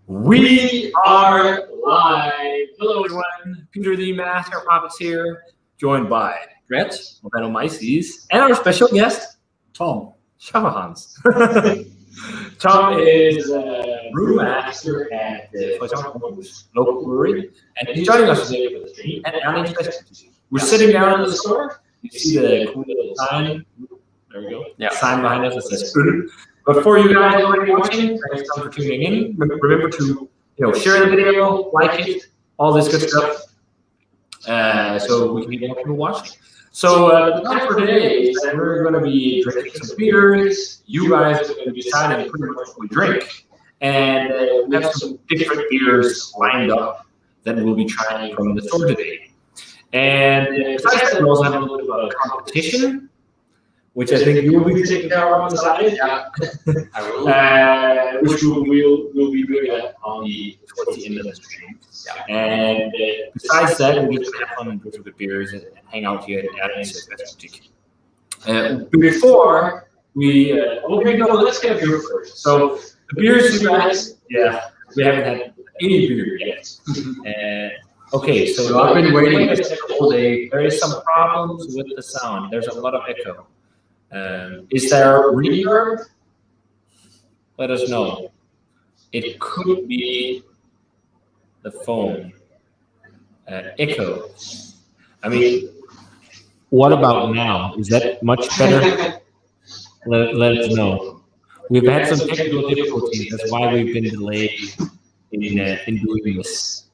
We are live. Hello, everyone. Peter the Master Puppets here, joined by Brett, Myces, and our special guest, Tom Schaverhans. Tom is a brewmaster at the local brewery, and he's joining us today for the stream at Erlings Flaskebutik. We're sitting down in the store. You see the cool little sign. There we go. Yeah. Sign behind us that says "Food." But for you guys already watching, thanks for tuning in. Remember to share the video, like it, all this good stuff, so we can get more people watching. So the plan for today is that we're going to be drinking some beers. You guys are going to be deciding pretty much what we drink, and we have some different beers lined up that we'll be trying from the store today. And besides that, we also have a little bit of a competition, which I think you will be taking care of on the side. Yeah, I will. Which we'll be doing that towards the end of the stream. Yeah. And besides that, we'll get to have fun and drink some good beers and hang out here at Erlings Flaskebutik. Before we, let's get a beer first. So the beers, you guys, we haven't had any beer yet. Okay, so I've been waiting all day. There is some problems with the sound. There's a lot of echo. Is there reverb? Let us know. It could be the phone. Echo. I mean, what about now? Is that much better? Let us know. We've had some technical difficulties. That's why we've been delayed in doing this.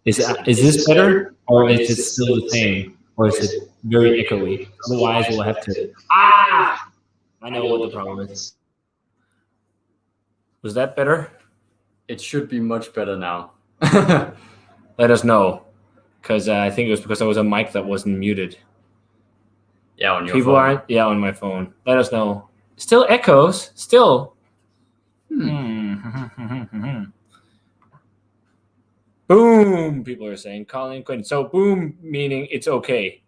Is this better, or is it still the same, or is it very echoey? Otherwise, we'll have to. I know what the problem is. Was that better? It should be much better now. Let us know, because I think it was because there was a mic that wasn't muted. Yeah, on your People phone. aren't. Yeah, on my phone. Let us know. Still echoes. Still. Boom, people are saying, Colin Quinn. So boom meaning it's okay.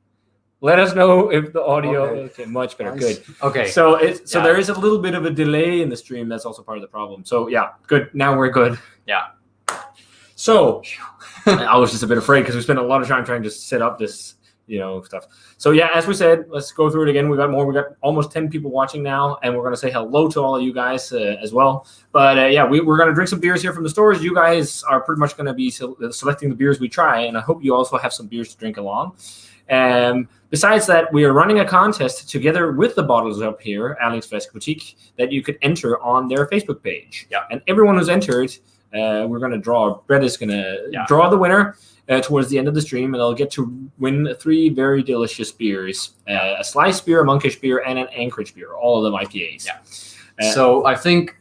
Let us know if the audio okay, much better. Nice. Good. Okay. So there is a little bit of a delay in the stream. That's also part of the problem. So yeah, good. Now we're good. Yeah. So I was just a bit afraid because we spent a lot of time trying to set up this, stuff. So yeah, as we said, let's go through it again. We got almost 10 people watching now, and we're going to say hello to all of you guys as well. But we're going to drink some beers here from the stores. You guys are pretty much going to be selecting the beers we try, and I hope you also have some beers to drink along. Besides that, we are running a contest together with the bottles up here, Erlings Flaskebutik, that you could enter on their Facebook page. Yeah. And everyone who's entered, we're going to draw. Brett is going to draw the winner towards the end of the stream, and they'll get to win 3 very delicious beers: a slice beer, a monkish beer, and an Anchorage beer. All of them IPAs. Yeah. So I think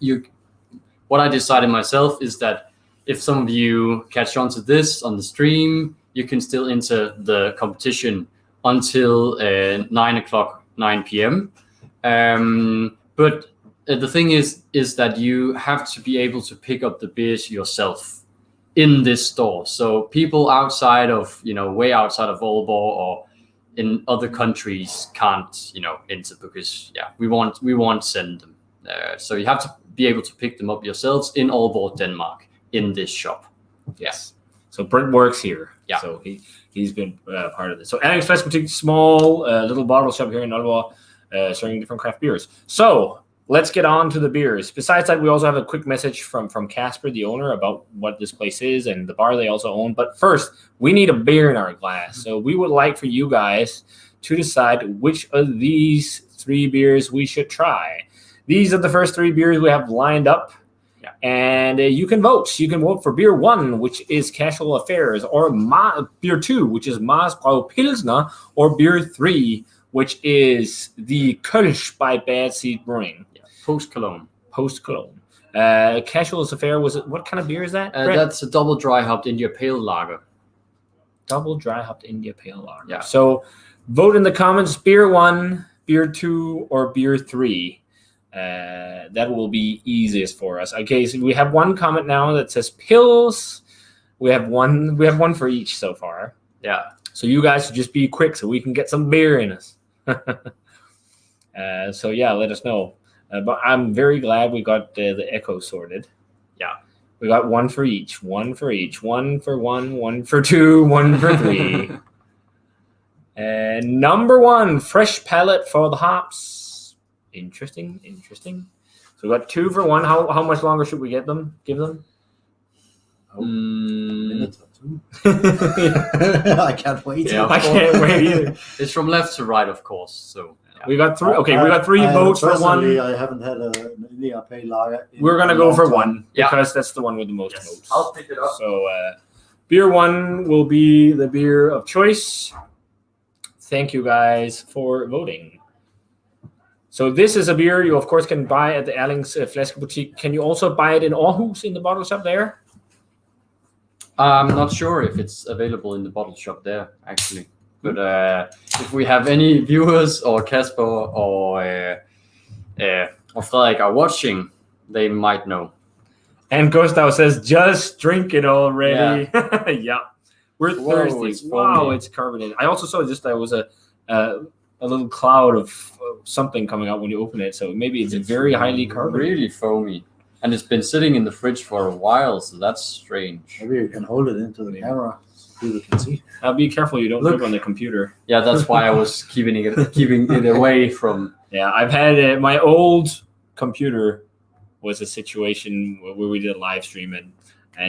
what I decided myself is that if some of you catch on to this on the stream, you can still enter the competition until 9 p.m. But the thing is that you have to be able to pick up the beers yourself in this store. So people outside of, way outside of Aalborg or in other countries can't, enter because, we won't send them. So you have to be able to pick them up yourselves in Aalborg, Denmark, in this shop. Yes. So Brent works here. Yeah. So he's been part of this. So Erlings Flaskebutik, small little bottle shop here in Aalborg, serving different craft beers. So let's get on to the beers. Besides that, we also have a quick message from Casper, the owner, about what this place is and the bar they also own. But first, we need a beer in our glass. So we would like for you guys to decide which of these 3 beers we should try. These are the first 3 beers we have lined up. And you can vote. You can vote for beer 1, which is Casual Affairs, or beer 2, which is Maasbrau Pilsner, or beer 3, which is the Kölsch by Bad Seed Brewing. Yeah. Post Cologne. Casual Affair, what kind of beer is that? That's a double dry hopped India Pale Lager. Double dry hopped India Pale Lager. Yeah. So vote in the comments, beer 1, beer 2, or beer 3. That will be easiest for us. Okay, so we have one comment now that says pills. We have one for each so far. Yeah. So you guys should just be quick so we can get some beer in us. So let us know. But I'm very glad we got the echo sorted. Yeah. We got one for each. One for each. One for one. One for two. One for three. And number one, fresh palate for the hops. Interesting. So we got 2 for 1. How much longer should we give them? A minute or 2. Yeah. I can't wait. Yeah. I can't wait either. It's from left to right, of course. So yeah. We got 3. Okay, we got 3 votes for 1. I haven't had an India Pale Lager. We're gonna go for 1 Yeah. because that's the one with the most votes. I'll pick it up. So beer 1 will be the beer of choice. Thank you guys for voting. So this is a beer you of course can buy at the Erlings Flaskebutik. Can you also buy it in Aarhus in the bottle shop there? I'm not sure if it's available in the bottle shop there, actually. But if we have any viewers or Casper or Frederik are watching, they might know. And Gustav says, just drink it already. Yeah. We're Whoa, thirsty. it's Wow, foamy. it's carbonated. I also saw just there was a little cloud of something coming out when you open it. So maybe it's very highly carbonated. Really foamy. And it's been sitting in the fridge for a while, so that's strange. Maybe you can hold it into the camera so people can see. Be careful you don't Look. drip on the computer. Yeah, that's why I was keeping it away from. Yeah, I've had my old computer was a situation where we did a live stream and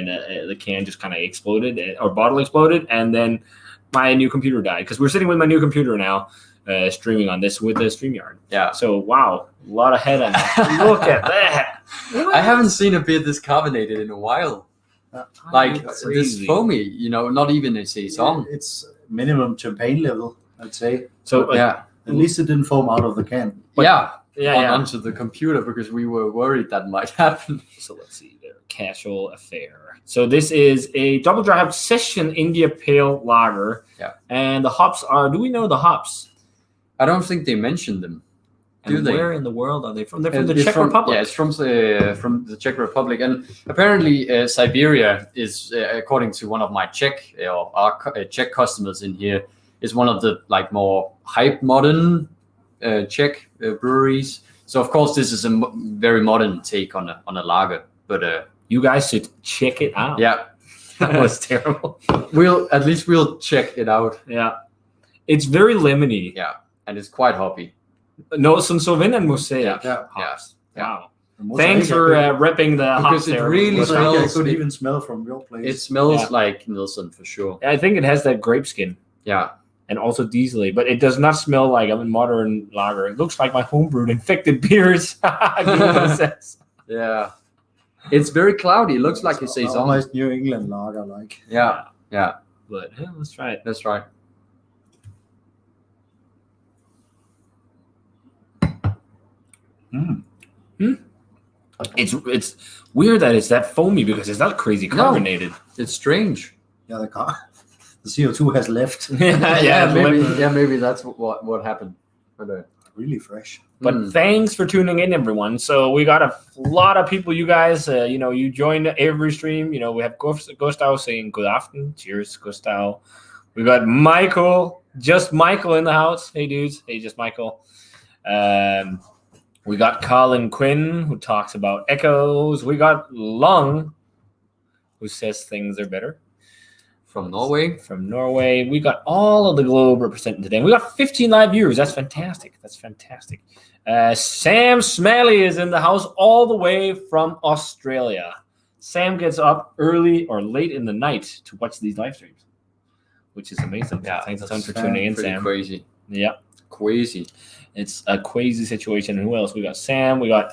the can just kind of exploded or bottle exploded, and then my new computer died because we're sitting with my new computer now, streaming on this with the StreamYard. Yeah. So wow, a lot of head on that. Look at that. I haven't seen a beer this carbonated in a while. Like Crazy. this foamy, not even a saison. It's minimum champagne level, I'd say. So Yeah. At least it didn't foam out of the can. yeah. Onto the computer because we were worried that might happen. So let's see there. Casual affair. So this is a double dry hop session India Pale Lager. Yeah. And the hops are, do we know the hops? I don't think they mentioned them. Do And they? where in the world are they from? They're from the It's Czech Republic. Yeah, it's from the Czech Republic, and apparently Siberia is, according to one of my Czech customers in here, is one of the more hype modern Czech breweries. So of course this is a very modern take on a lager, but You guys should check it out. yeah, That was terrible. we'll check it out. Yeah. It's very lemony. Yeah, and it's quite hoppy. No, some Sylvain Mosaic Yeah. hops. Yeah. Wow. The most Thanks I for could- repping the hops Because it there. really most I smells- could even smell from your place. It smells Yeah. like Nielsen for sure. I think it has that grape skin Yeah, and also diesel, but it does not smell like a modern lager. It looks like my homebrewed infected beers. Google says. yeah. It's very cloudy. It looks like a It's saison. almost New England lager like. Yeah, But yeah, let's try it. that's right. It's weird that it's that foamy because it's not crazy No. carbonated. It's strange. Yeah, the CO2 has left. Maybe that's what happened. But, Really fresh. But thanks for tuning in, everyone. So we got a lot of people. You guys, you joined every stream. We have Gustav saying good afternoon. Cheers, Gustav. We got Michael, just Michael in the house. Hey, dudes. Hey, just Michael. We got Colin Quinn, who talks about echoes. We got Lung, who says things are better. from Norway. From Norway. We got all of the globe represented today. We got 15 live viewers. That's fantastic. Sam Smalley is in the house all the way from Australia. Sam gets up early or late in the night to watch these live streams, which is amazing. Yeah, Thanks a ton that's for tuning in, Pretty Sam. crazy. Yeah, Crazy. it's a crazy situation. And who else? We got Sam. We got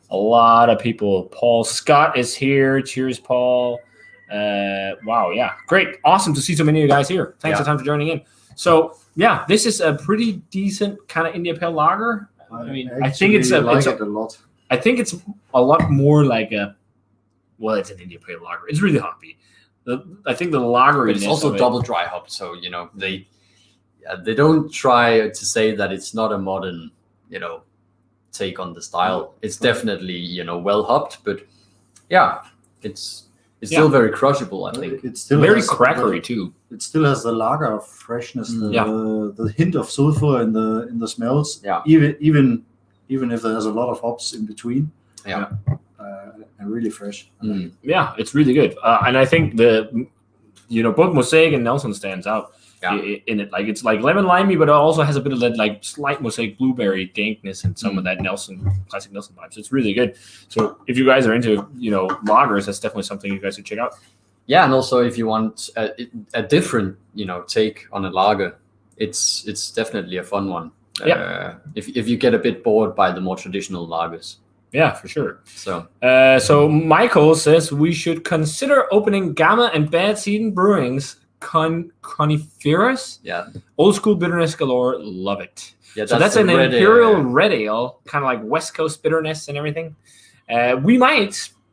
a lot of people. Paul Scott is here. Cheers, Paul. Wow, yeah, great, awesome to see so many of you guys here. Thanks a ton for joining in. So yeah, this is a pretty decent kind of India Pale Lager. I mean, I think it's it a lot. I think it's a lot more like it's an India Pale Lager. It's really hoppy. I think the lager But it's also double dry hop, so they don't try to say that it's not a modern take on the style. It's definitely well hopped, but yeah, it's still very crushable. I think It's still very has- crackery too. It still has the lager freshness, Yeah. the hint of sulfur in the smells. Yeah. Even if there's a lot of hops in between. Yeah. and really fresh. Yeah, it's really good. And I think both Mosaic and Nelson stands out in it. Like it's like lemon limey, but it also has a bit of that like slight Mosaic blueberry dankness and some of that classic Nelson vibes. It's really good. So if you guys are into lagers, that's definitely something you guys should check out. Yeah, and also if you want a different take on a lager, it's definitely a fun one. If you get a bit bored by the more traditional lagers. Yeah, for sure. So Michael says we should consider opening Gamma and Bad Seed Brewing's Coniferous. Yeah. Old school bitterness galore. Love it. Yeah, so that's an Imperial Red Ale, kind of like West Coast bitterness and everything.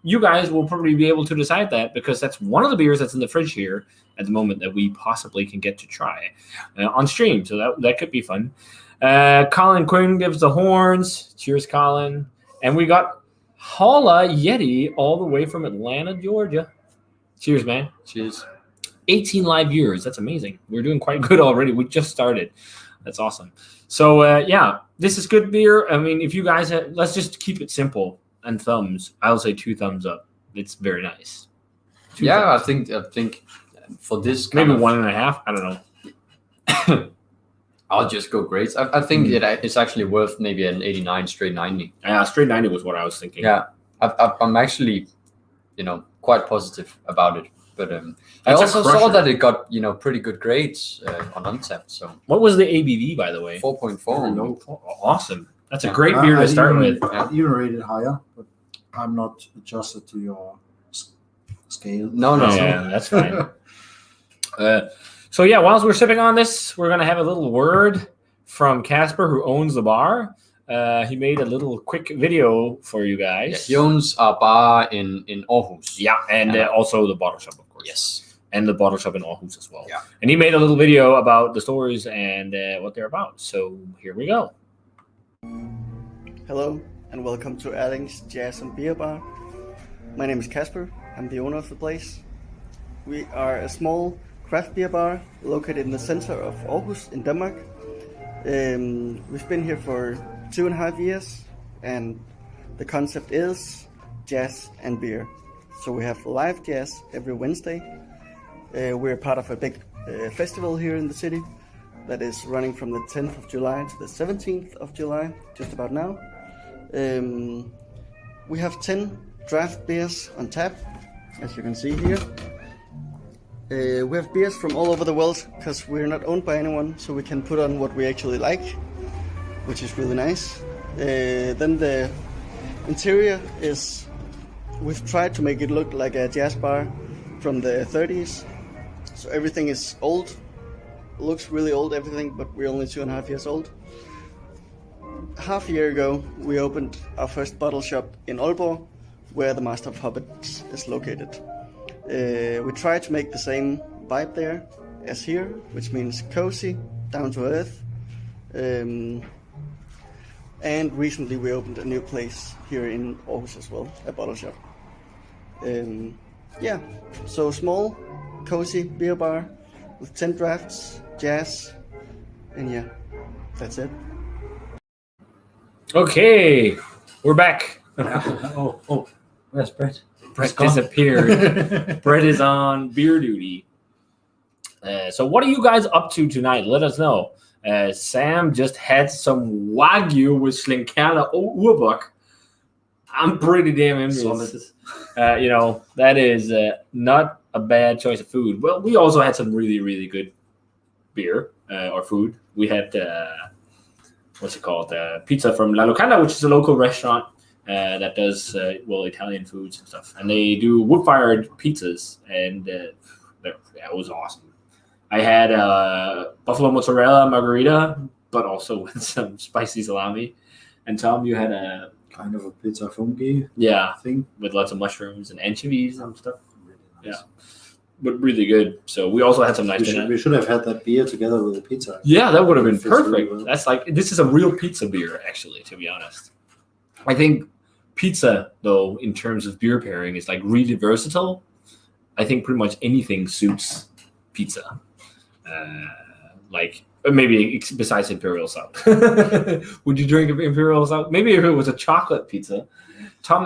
You guys will probably be able to decide that because that's one of the beers that's in the fridge here at the moment that we possibly can get to try on stream. So that could be fun. Colin Quinn gives the horns. Cheers, Colin. And we got Holla Yeti all the way from Atlanta, Georgia. Cheers, man. Cheers. 18 live viewers. That's amazing. We're doing quite good already. We just started. That's awesome. So, this is good beer. I mean, if you guys let's just keep it simple and thumbs. I'll say 2 thumbs up. It's very nice. I think for this maybe 1.5. I don't know. I'll just go great. I think it's actually worth maybe an 89 straight 90. Yeah, straight 90 was what I was thinking. Yeah, I'm actually, quite positive about it. But I also saw that it got pretty good grades on Untapped. So what was the ABV by the way? 4.4. Awesome. That's a great beer to start with. I even rated higher, but I'm not adjusted to your scale. No. Yeah, that's fine. So whilst we're sipping on this, we're gonna have a little word from Casper, who owns the bar. He made a little quick video for you guys. Yeah, he owns a bar in Aarhus. Yeah, and also the bottle shop, of course. Yes, and the bottle shop in Aarhus as well. Yeah, and he made a little video about the stories and what they're about. So here we go. Hello and welcome to Erlings Jazz and Beer Bar. My name is Casper. I'm the owner of the place. We are a small craft beer bar located in the center of Aarhus in Denmark. We've been here for 2.5 years and the concept is jazz and beer. So we have live jazz every Wednesday. We're part of a big festival here in the city that is running from the 10th of July to the 17th of July, just about now. We have 10 draft beers on tap, as you can see here. We have beers from all over the world because we're not owned by anyone, so we can put on what we actually like, which is really nice. Then the interior is, we've tried to make it look like a jazz bar from the 30s. So everything is old, looks really old, everything, but we're only 2.5 years old. Half a year ago, we opened our first bottle shop in Aalborg, where the Master of Hobbits is located. We try to make the same vibe there as here, which means cozy, down to earth. And recently we opened a new place here in Aarhus as well, a bottle shop. So small, cozy beer bar with 10 drafts, jazz, and that's it. Okay, we're back. Oh, where's Brett? Brett disappeared. Brett is on beer duty. So what are you guys up to tonight? Let us know. Sam just had some Wagyu with Slinkana Urbach. I'm pretty damn envious. That is not a bad choice of food. Well, we also had some really, really good beer or food. We had, pizza from La Locanda, which is a local restaurant that does, Italian foods and stuff. And they do wood-fired pizzas, and it was awesome. I had buffalo mozzarella margarita, but also with some spicy salami. And Tom, you had a kind of a pizza fungi thing with lots of mushrooms and anchovies and stuff. Really nice. Yeah, but really good. So we also had some nice. We should have had that beer together with the pizza. Yeah, that would have been perfect. Really well. That's this is a real pizza beer, actually. To be honest, I think pizza, though, in terms of beer pairing, is really versatile. I think pretty much anything suits pizza. Maybe besides Imperial Stout. Would you drink Imperial Stout? Maybe if it was a chocolate pizza, Tom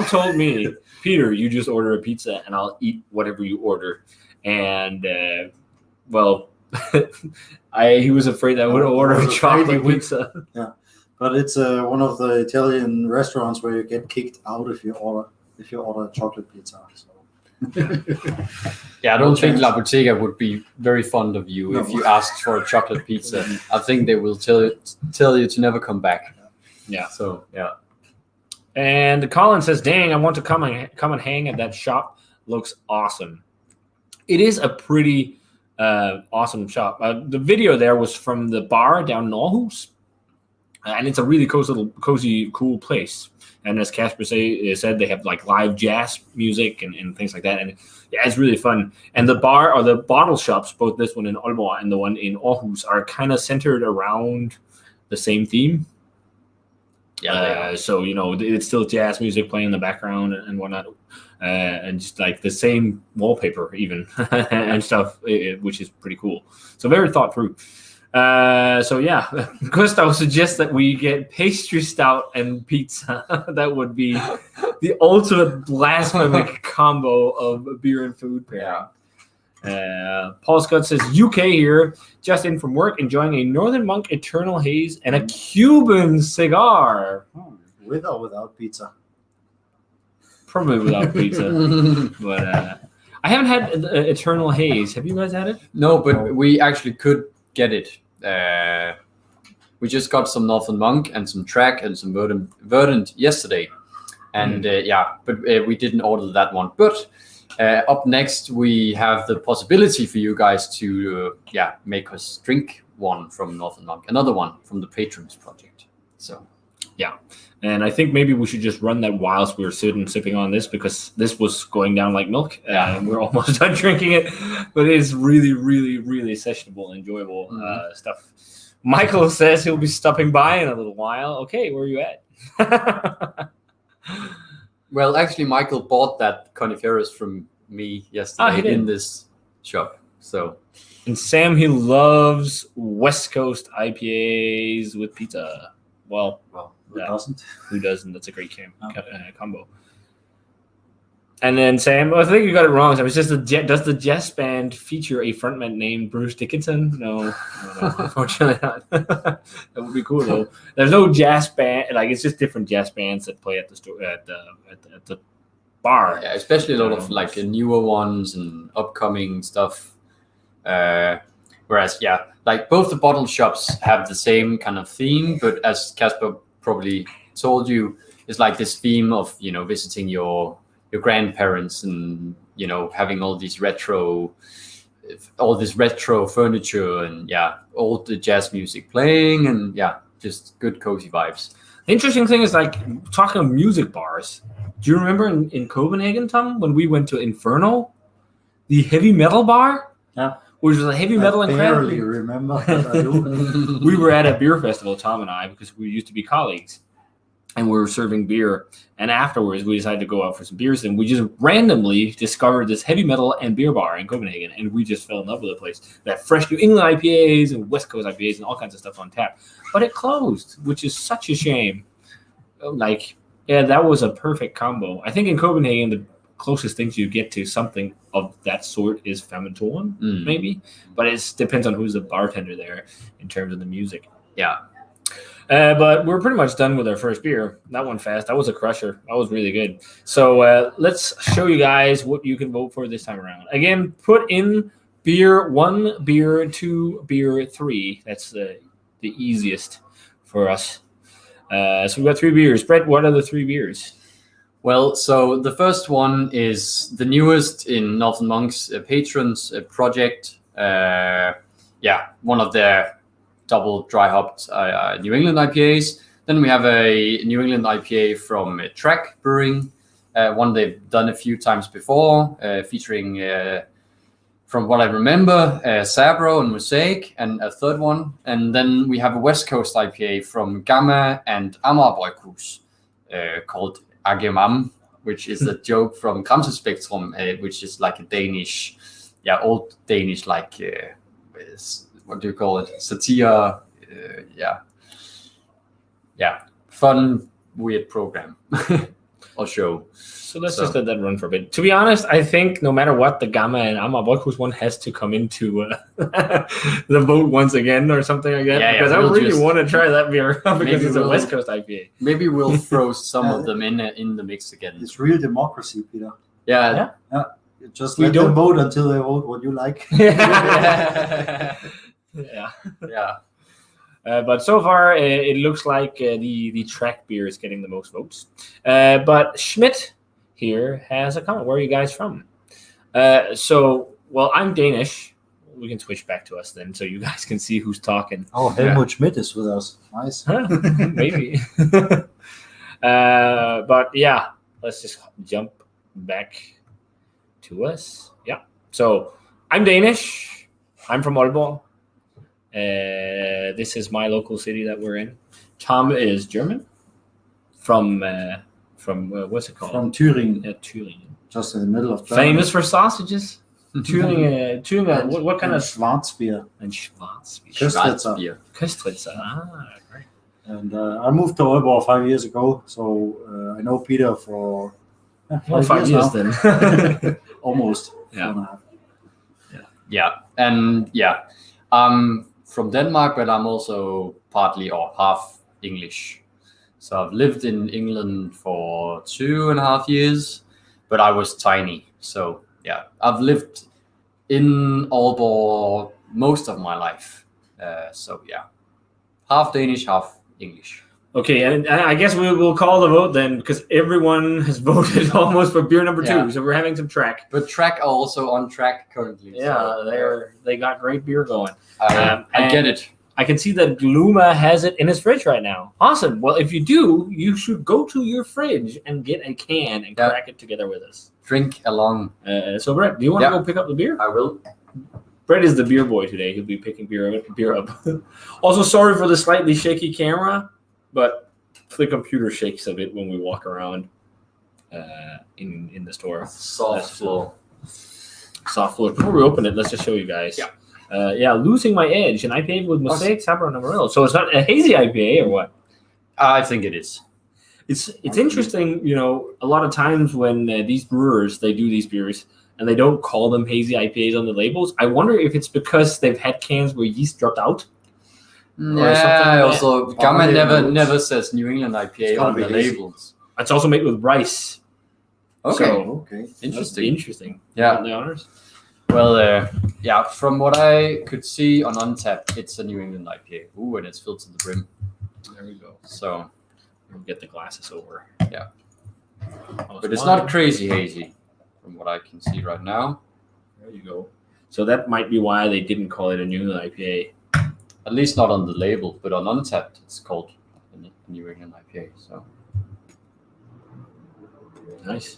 told me, Peter, you just order a pizza and I'll eat whatever you order. And he was afraid I would order a chocolate pizza. Yeah, but it's one of the Italian restaurants where you get kicked out if you order a chocolate pizza. So. Yeah, I don't think La Bottega would be very fond of you if you asked for a chocolate pizza. I think they will tell you to never come back. Yeah. So yeah. And Colin says, "Dang, I want to come and hang at that shop. Looks awesome." It is a pretty awesome shop. The video there was from the bar down in Aarhus, and it's a really cozy, cool place. And as Casper said, they have like live jazz music and things like that. And yeah, it's really fun. And the bar or the bottle shops, both this one in Aalborg and the one in Aarhus, are kind of centered around the same theme. Yeah. So, it's still jazz music playing in the background and whatnot. And just like the same wallpaper even and stuff, which is pretty cool. So very thought through. So yeah, Gustav suggests that we get pastry stout and pizza. That would be the ultimate blasphemic combo of beer and food pairing. Paul Scott says, UK here, just in from work, enjoying a Northern Monk Eternal Haze and a Cuban cigar. With or without pizza? Probably without pizza. But I haven't had Eternal Haze. Have you guys had it? No, but we actually could get it. We just got some Northern Monk and some Track and some Verdant yesterday. And but we didn't order that one. But up next, we have the possibility for you guys to make us drink one from Northern Monk, another one from the Patrons Project. So yeah, and I think maybe we should just run that whilst we're sipping on this, because this was going down like milk. And we're almost done drinking it, but it is really, really, really sessionable, enjoyable stuff. Michael says he'll be stopping by in a little while. Okay, where are you at? Well, actually, Michael bought that coniferous from me yesterday in this shop. So, and Sam, he loves West Coast IPAs with pizza. Well, who doesn't? Who doesn't? That's a great combo. And then Sam, I think you got it wrong. So it's just does the jazz band feature a frontman named Bruce Dickinson? No, unfortunately not. That would be cool though. There's no jazz band. Like, it's just different jazz bands that play at the bar. Yeah, especially a lot of like newer ones and upcoming stuff. Whereas, like both the bottle shops have the same kind of theme, but as Casper probably told you, it's like this theme of visiting your grandparents and having all this retro furniture and all the jazz music playing and just good cozy vibes. The interesting thing is, like, talking of music bars, do you remember in Copenhagen, Tom, when we went to Inferno, the heavy metal bar? Yeah. Which was a heavy metal and barely remember, but I do. We were at a beer festival, Tom and I, because we used to be colleagues. And we were serving beer. And afterwards, we decided to go out for some beers. And we just randomly discovered this heavy metal and beer bar in Copenhagen. And we just fell in love with the place. That fresh New England IPAs and West Coast IPAs and all kinds of stuff on tap. But it closed, which is such a shame. Like, that was a perfect combo. I think in Copenhagen, the closest things you get to something of that sort is Fermentoren, maybe. But it depends on who's the bartender there in terms of the music. Yeah. But we're pretty much done with our first beer. That went fast. That was a crusher. That was really good. So let's show you guys what you can vote for this time around. Again, put in beer 1, beer 2, beer 3. That's the easiest for us. So we've got 3 beers. Brett, what are the 3 beers? Well, so the first one is the newest in Northern Monk's Patrons project. One of their double dry hopped New England IPAs. Then we have a New England IPA from Track Brewing, one they've done a few times before, featuring, from what I remember, Sabro and Mosaic, and a third one. And then we have a West Coast IPA from Gamma and Amager Bryghus, called Agemam, which is a joke from Gramsespektrum, which is like a Danish, old Danish, like, what do you call it? Satire, fun, weird program. or show. So let's just let that run for a bit. To be honest, I think no matter what, the Gamma and Amabokus one has to come into the vote once again or something like that. Yeah, because I we'll really just- want to try that beer because Maybe it's a we'll- West Coast IPA. Maybe we'll throw some of them in the mix again. It's real democracy, Peter. Yeah. Just We let them don't- vote until they vote what you like. yeah. Yeah. But so far, it looks like the track beer is getting the most votes. But Schmidt here has a comment. Where are you guys from? Well, I'm Danish. We can switch back to us then, so you guys can see who's talking. Oh, Helmut Schmidt is with us. Nice. Huh, maybe. But yeah, let's just jump back to us. Yeah. So I'm Danish. I'm from Aalborg. This is my local city that we're in. Tom is German. From what's it called? From Thüringen, Thüringen. just in the middle of Germany. Famous for sausages. Thüringen. What kind of Schwarzbier? and Schwarzbier? Köstritzer. Beer. Köstritzer. Great. And I moved to Aalborg 5 years ago, so I know Peter for Well, 5 years now. then. Almost. Yeah. 4.5. Yeah. And yeah, I'm from Denmark, but I'm also partly or half English. So I've lived in England for 2.5 years, but I was tiny. So yeah, I've lived in Aalborg most of my life. So yeah, half Danish, half English. Okay, and I guess we will call the vote then because everyone has voted almost for beer number 2. Yeah. So we're having some track. But track are also on track currently. Yeah, so they got great beer going. I and- get it. I can see that Gluma has it in his fridge right now. Awesome. Well, if you do, you should go to your fridge and get a can and Yeah. crack it together with us. Drink along. So Brett, do you want Yeah. to go pick up the beer? I will. Brett is the beer boy today. He'll be picking beer up. Also, sorry for the slightly shaky camera, but the computer shakes a bit when we walk around in the store. Soft floor. Soft floor. Before we open it, let's just show you guys. Yeah. Losing My Edge, an IPA with Mosaic, Sabro, and Amarillo. So it's not a hazy IPA or what? I think it is. It's interesting, a lot of times when these brewers, they do these beers and they don't call them hazy IPAs on the labels. I wonder if it's because they've had cans where yeast dropped out. something like Yeah, that. also Gamma Probably never says New England IPA It's gotta on the be hazy. labels. It's also made with rice. Okay, So, Okay. interesting. Interesting. Yeah. The honors. Well, yeah, from what I could see on Untappd, it's a New England IPA. Ooh, and it's filled to the brim. There we go. So, We'll get the glasses over. Yeah. Oh, but it's wine. not crazy hazy, from what I can see right now. There you go. So that might be why they didn't call it a New England IPA. At least not on the label, but on Untappd, it's called a New England IPA. So, Nice.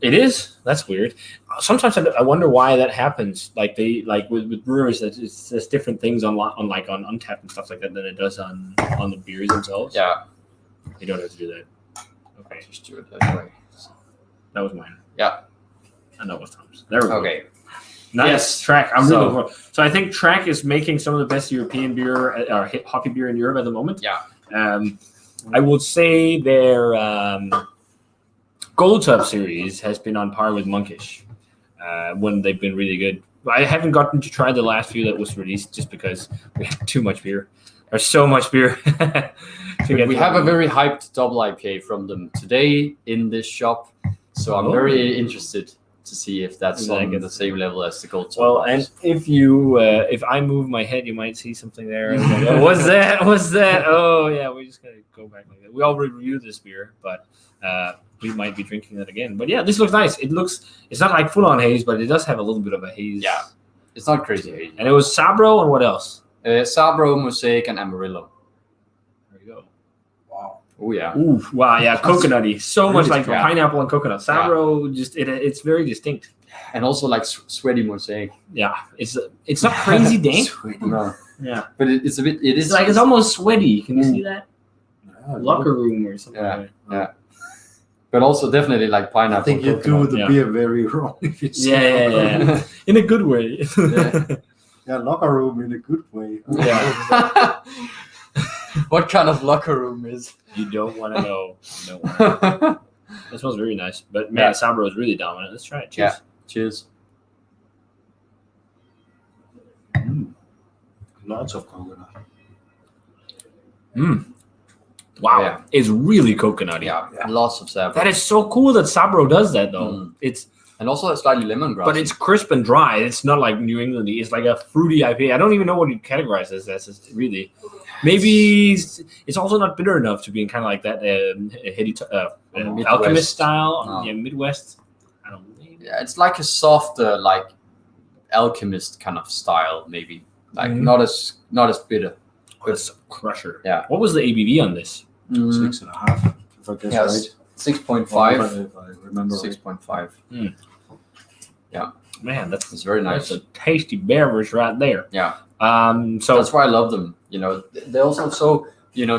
It is. That's weird. Sometimes I wonder why that happens. Like with brewers, that it says different things on Untappd and stuff like that than it does on the beers themselves. yeah, You don't have to do that. Okay, just do it that way. that was mine. Yeah. And that was Tom's. There we go. Okay. Nice. Yes. Track. I'm So- really looking forward. So I think Track is making some of the best European beer or hoppy beer in Europe at the moment. Yeah. I would say their Gold Top series has been on par with Monkish when they've been really good. I haven't gotten to try the last few that was released just because we have too much beer. There's so much beer. We have a very hyped double IPA from them today in this shop, so I'm very interested to see if that's on the same level as the Gold Top. Well, and if I move my head, you might see something there. Oh, what's that? What's that? Oh, yeah, we're just gonna go back like that. We already reviewed this beer, but we might be drinking that again. But yeah, this looks nice. It's not like full on haze, but it does have a little bit of a haze. Yeah. It's not crazy hazy. And it was Sabro and what else? Sabro, Mosaic, and Amarillo. There you go. Wow. Oh yeah. Ooh, wow, yeah, coconutty. So much Really like strong. pineapple and coconut. Sabro, it's very distinct. And also like sweaty Mosaic. Yeah, it's not crazy dank. No. Yeah, But it's a bit. It is it's almost sweaty. Can you see that? Yeah, Locker room or something. Yeah. Like that. But also definitely like pineapple. I think you do coconut. the Yeah. beer very wrong if you say Yeah. In a good way. Yeah, locker room in a good way. Yeah. What kind of locker room is? You don't want to know. You don't wanna know. It smells very nice. But man, Sabro is really dominant. Let's try it. Cheers. Yeah. Cheers. Lots of coconut. Wow, Yeah. it's really coconutty. Yeah. Lots of Sabro. That is so cool that Sabro does that though. And also a slightly lemongrass. But it's crisp and dry. It's not like New Englandy. It's like a fruity IPA. I don't even know what you'd categorize this as. It's really, maybe it's also not bitter enough to be in kind of like that Alchemist style. No. Yeah, Midwest. I don't know. Yeah, it's like a softer, like Alchemist kind of style, maybe. Like not as bitter. It's a crusher. Yeah. What was the ABV on this? 6.5. If I guess right. 6.5. If I remember. 6.5. Man, It's very nice. That's a tasty beverage right there. Yeah. So That's why I love them. You know, they're also so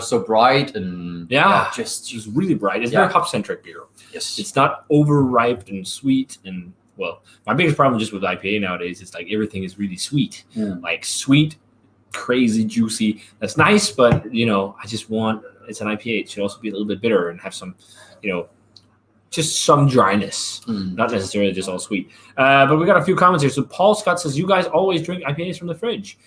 so bright and just really bright. It's very hop centric beer. yes. It's not overripe and sweet. And well, my biggest problem just with IPA nowadays is like everything is really sweet, like sweet, crazy, juicy. That's nice, but I just want it's an IPA. It should also be a little bit bitter and have some, just some dryness, not necessarily just all sweet. But we got a few comments here. So Paul Scott says, "You guys always drink IPAs from the fridge?"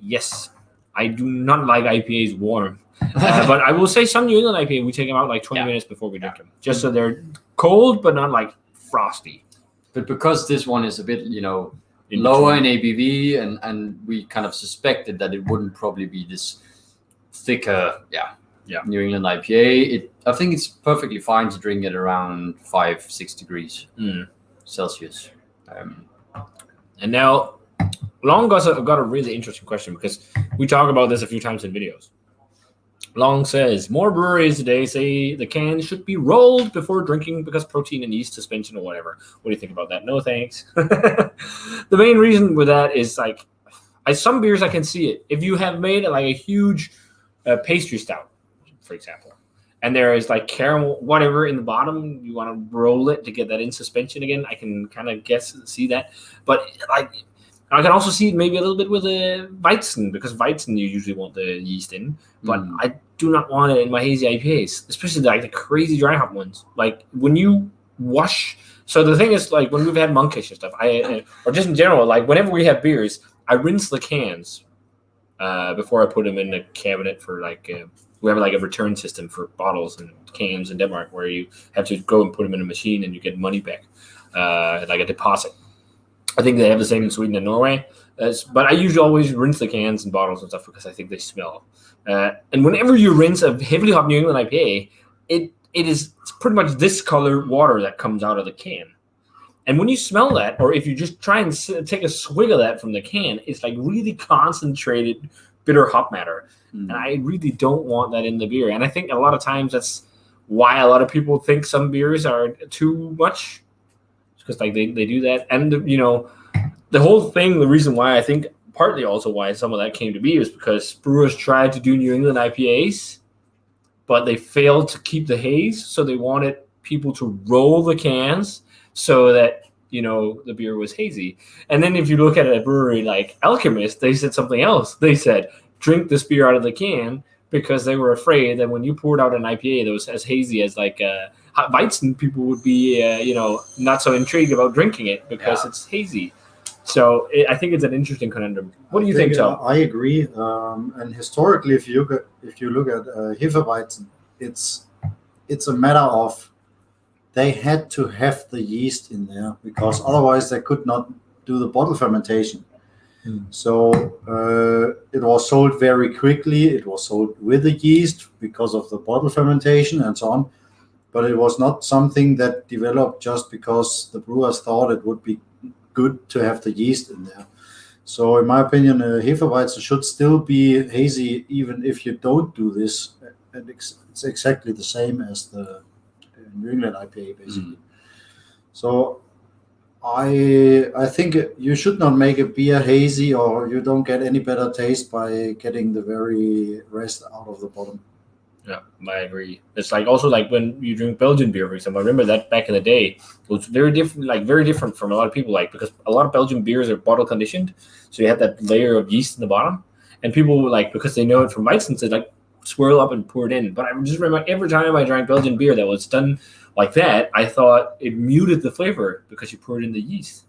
Yes, I do not like IPAs warm, but I will say some New England IPA we take them out like 20 minutes before we drink them, just so they're cold but not like frosty. But because this one is a bit, lower in ABV, and we kind of suspected that it wouldn't probably be this thicker, New England IPA. I think it's perfectly fine to drink it around 5-6 degrees Celsius. And now, Long got a really interesting question because we talk about this a few times in videos. Long says, more breweries today say the can should be rolled before drinking because protein and yeast suspension or whatever. What do you think about that? No thanks. The main reason with that is like, some beers I can see it. If you have made like a huge pastry stout, for example, and there is like caramel, whatever in the bottom, you want to roll it to get that in suspension again. I can kind of see that. But like, I can also see it maybe a little bit with a Weizen, because Weizen you usually want the yeast in, but I do not want it in my hazy IPAs, especially like the crazy dry hop ones. Like when you wash, so the thing is like when we've had Monkish and stuff, or just in general, like whenever we have beers, I rinse the cans before I put them in the cabinet for like, we have like a return system for bottles and cans in Denmark where you have to go and put them in a machine and you get money back, like a deposit. I think they have the same in Sweden and Norway. But I usually always rinse the cans and bottles and stuff because I think they smell. And whenever you rinse a heavily hop New England IPA, it's pretty much this color water that comes out of the can. And when you smell that, or if you just try and take a swig of that from the can, it's like really concentrated bitter hop matter. And I really don't want that in the beer. And I think a lot of times that's why a lot of people think some beers are too much. Because like they do that, and the whole thing. The reason why I think partly also why some of that came to be is because brewers tried to do New England IPAs, but they failed to keep the haze, so they wanted people to roll the cans so that the beer was hazy. And then if you look at a brewery like Alchemist, they said something else. They said drink this beer out of the can because they were afraid that when you poured out an IPA that was as hazy as like Weizen, people would be, not so intrigued about drinking it because it's hazy. So I think it's an interesting conundrum. What do you think, Tom? I agree. And historically, if you look at Hefeweizen, it's a matter of they had to have the yeast in there because otherwise they could not do the bottle fermentation. So it was sold very quickly. It was sold with the yeast because of the bottle fermentation and so on. But it was not something that developed just because the brewers thought it would be good to have the yeast in there. So in my opinion, Hefeweizen should still be hazy even if you don't do this. And it's exactly the same as the New England IPA, basically. So I think you should not make a beer hazy, or you don't get any better taste by getting the very rest out of the bottom. Yeah, I agree. It's like also like when you drink Belgian beer, for example. I remember that back in the day, it was very different from a lot of people, like because a lot of Belgian beers are bottle conditioned, so you have that layer of yeast in the bottom, and people like because they know it from Weizen, they like swirl up and pour it in. But I just remember every time I drank Belgian beer that was done like that, I thought it muted the flavor because you poured in the yeast.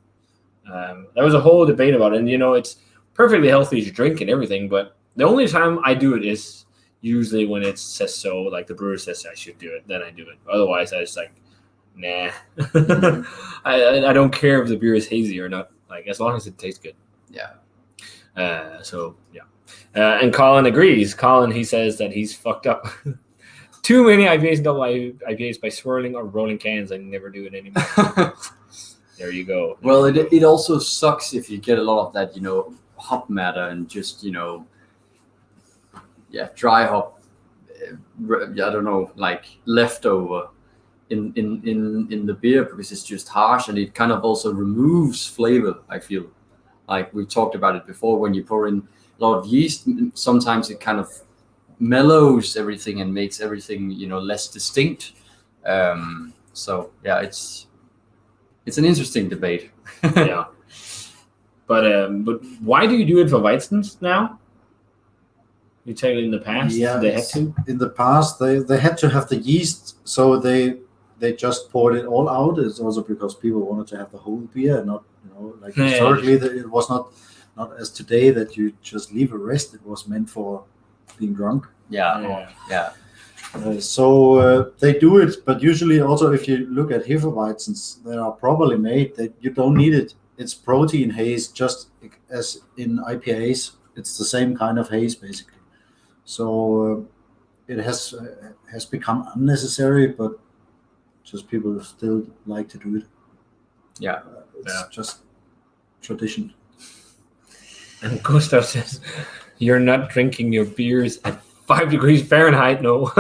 There was a whole debate about it, and it's perfectly healthy to drink and everything, but the only time I do it is usually when it says so, like the brewer says I should do it, then I do it. Otherwise, I just like, nah. I don't care if the beer is hazy or not, like as long as it tastes good. Yeah. So yeah. And Colin agrees. Colin, he says that he's fucked up too many IPAs and double IPAs by swirling or rolling cans. I never do it anymore. There you go. Well, it also sucks if you get a lot of that, hop matter and just, dry hop. I don't know, like leftover in the beer because it's just harsh and it kind of also removes flavor. I feel like we talked about it before. When you pour in a lot of yeast, sometimes it kind of mellows everything and makes everything less distinct. So yeah, it's an interesting debate. Yeah, but why do you do it for Weizens now? You tell it in the past. Yeah, they had to. In the past, they had to have the yeast, so they just poured it all out. It's also because people wanted to have the whole beer, and not like historically it was not as today that you just leave a rest. It was meant for being drunk. Yeah. So they do it, but usually also if you look at Hefeweizens, they are properly made that you don't need it. It's protein haze, just as in IPAs. It's the same kind of haze basically. So it has become unnecessary, but just people still like to do it. Yeah. It's just tradition. And Gustav says, "You're not drinking your beers at 5 degrees Fahrenheit, no."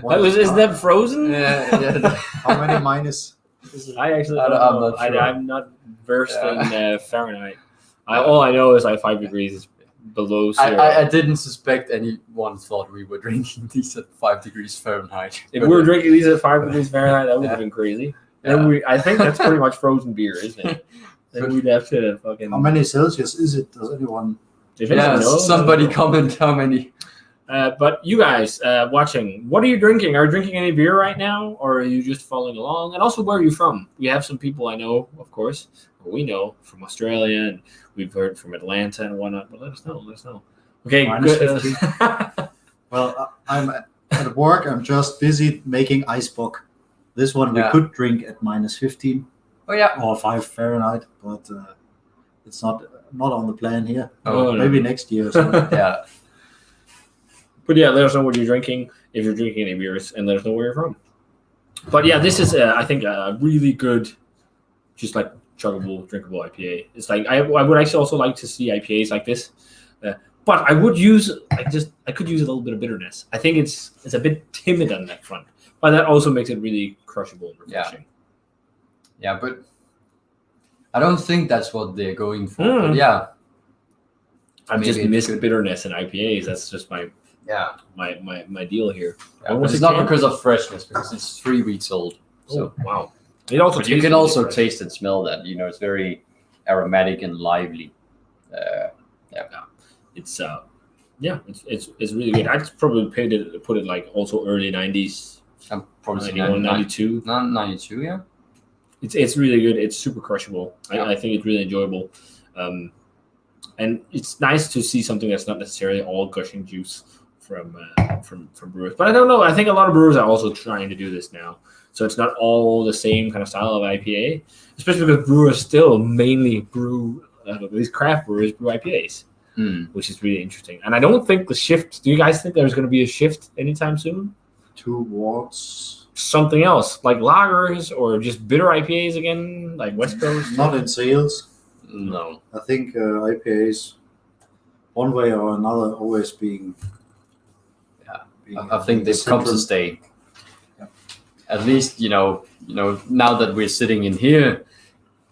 Isn't that frozen? Yeah. How many minus? I actually I'm don't know. not sure. I'm not versed in Fahrenheit. All I know is like 5 degrees is below zero. I didn't suspect anyone thought we were drinking these at 5 degrees Fahrenheit. If we were drinking these at 5 degrees Fahrenheit, that would have been crazy. Yeah. And I think that's pretty much frozen beer, isn't it? Then we'd have to fucking. How many Celsius is it? Does anyone? Somebody comment how many. But you guys watching, what are you drinking? Are you drinking any beer right now, or are you just following along? And also, where are you from? We have some people I know, of course, or we know from Australia, and we've heard from Atlanta and whatnot. But let us know. Okay, good. Well, I'm at work. I'm just busy making Eisbock. This one we could drink at -15. Oh yeah. Or 5 Fahrenheit, but it's not on the plan here. Oh, maybe next year. Or something. Yeah. But yeah, let us know what you're drinking, if you're drinking any beers, and let us know where you're from. But yeah, this is, I think, a really good, just like chuggable, drinkable IPA. It's like, I would actually also like to see IPAs like this. But I would use, I could use a little bit of bitterness. I think it's a bit timid on that front. But that also makes it really crushable and refreshing. Yeah, but I don't think that's what they're going for. But yeah. I've just missed bitterness in IPAs. That's just my deal here. Yeah, but it's not because of freshness, because it's 3 weeks old. So wow. It also you can also taste and smell that. It's very aromatic and lively. It's it's really good. I'd probably put it like also early 90s. I'm probably 91, 92. 92, yeah. It's really good. It's super crushable. I think it's really enjoyable. And it's nice to see something that's not necessarily all gushing juice from brewers. But I don't know. I think a lot of brewers are also trying to do this now. So it's not all the same kind of style of IPA, especially because brewers still mainly brew, these craft brewers brew IPAs, which is really interesting. And I don't think the shift, do you guys think there's going to be a shift anytime soon? Towards something else, like lagers or just bitter IPAs again, like West Coast? Not in sales. No. I think IPAs, one way or another, always being. I think they've come to stay. Yeah. At least now that we're sitting in here,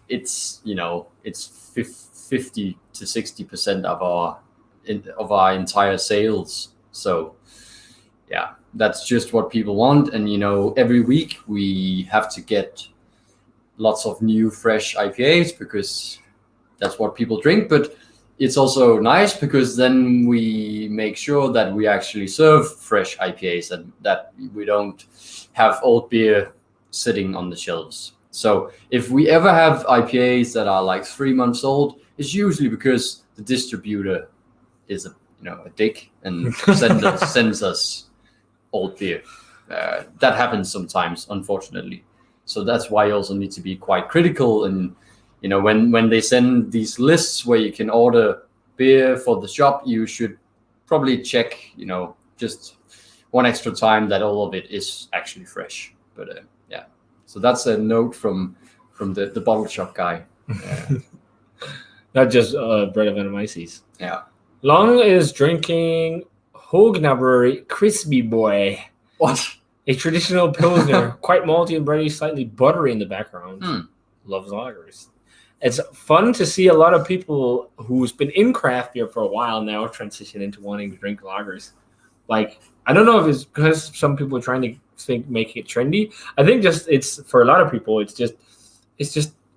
it's it's 50 to 60% of our entire sales. So yeah, that's just what people want. And every week we have to get lots of new fresh IPAs because that's what people drink. But it's also nice because then we make sure that we actually serve fresh IPAs and that we don't have old beer sitting on the shelves. So if we ever have IPAs that are like 3 months old, it's usually because the distributor is a dick and sends us old beer. That happens sometimes, unfortunately. So that's why you also need to be quite critical. And when they send these lists where you can order beer for the shop, you should probably check, just one extra time that all of it is actually fresh. But yeah, so that's a note from the bottle shop guy. Not just Bread of Venomyces. Yeah. Long is drinking Hognaberry Crispy Boy. What? A traditional Pilsner, quite malty and bready, slightly buttery in the background. Loves lagers. It's fun to see a lot of people who's been in craft beer for a while now transition into wanting to drink lagers. Like, I don't know if it's because some people are trying to make it trendy. I think it's for a lot of people, it's just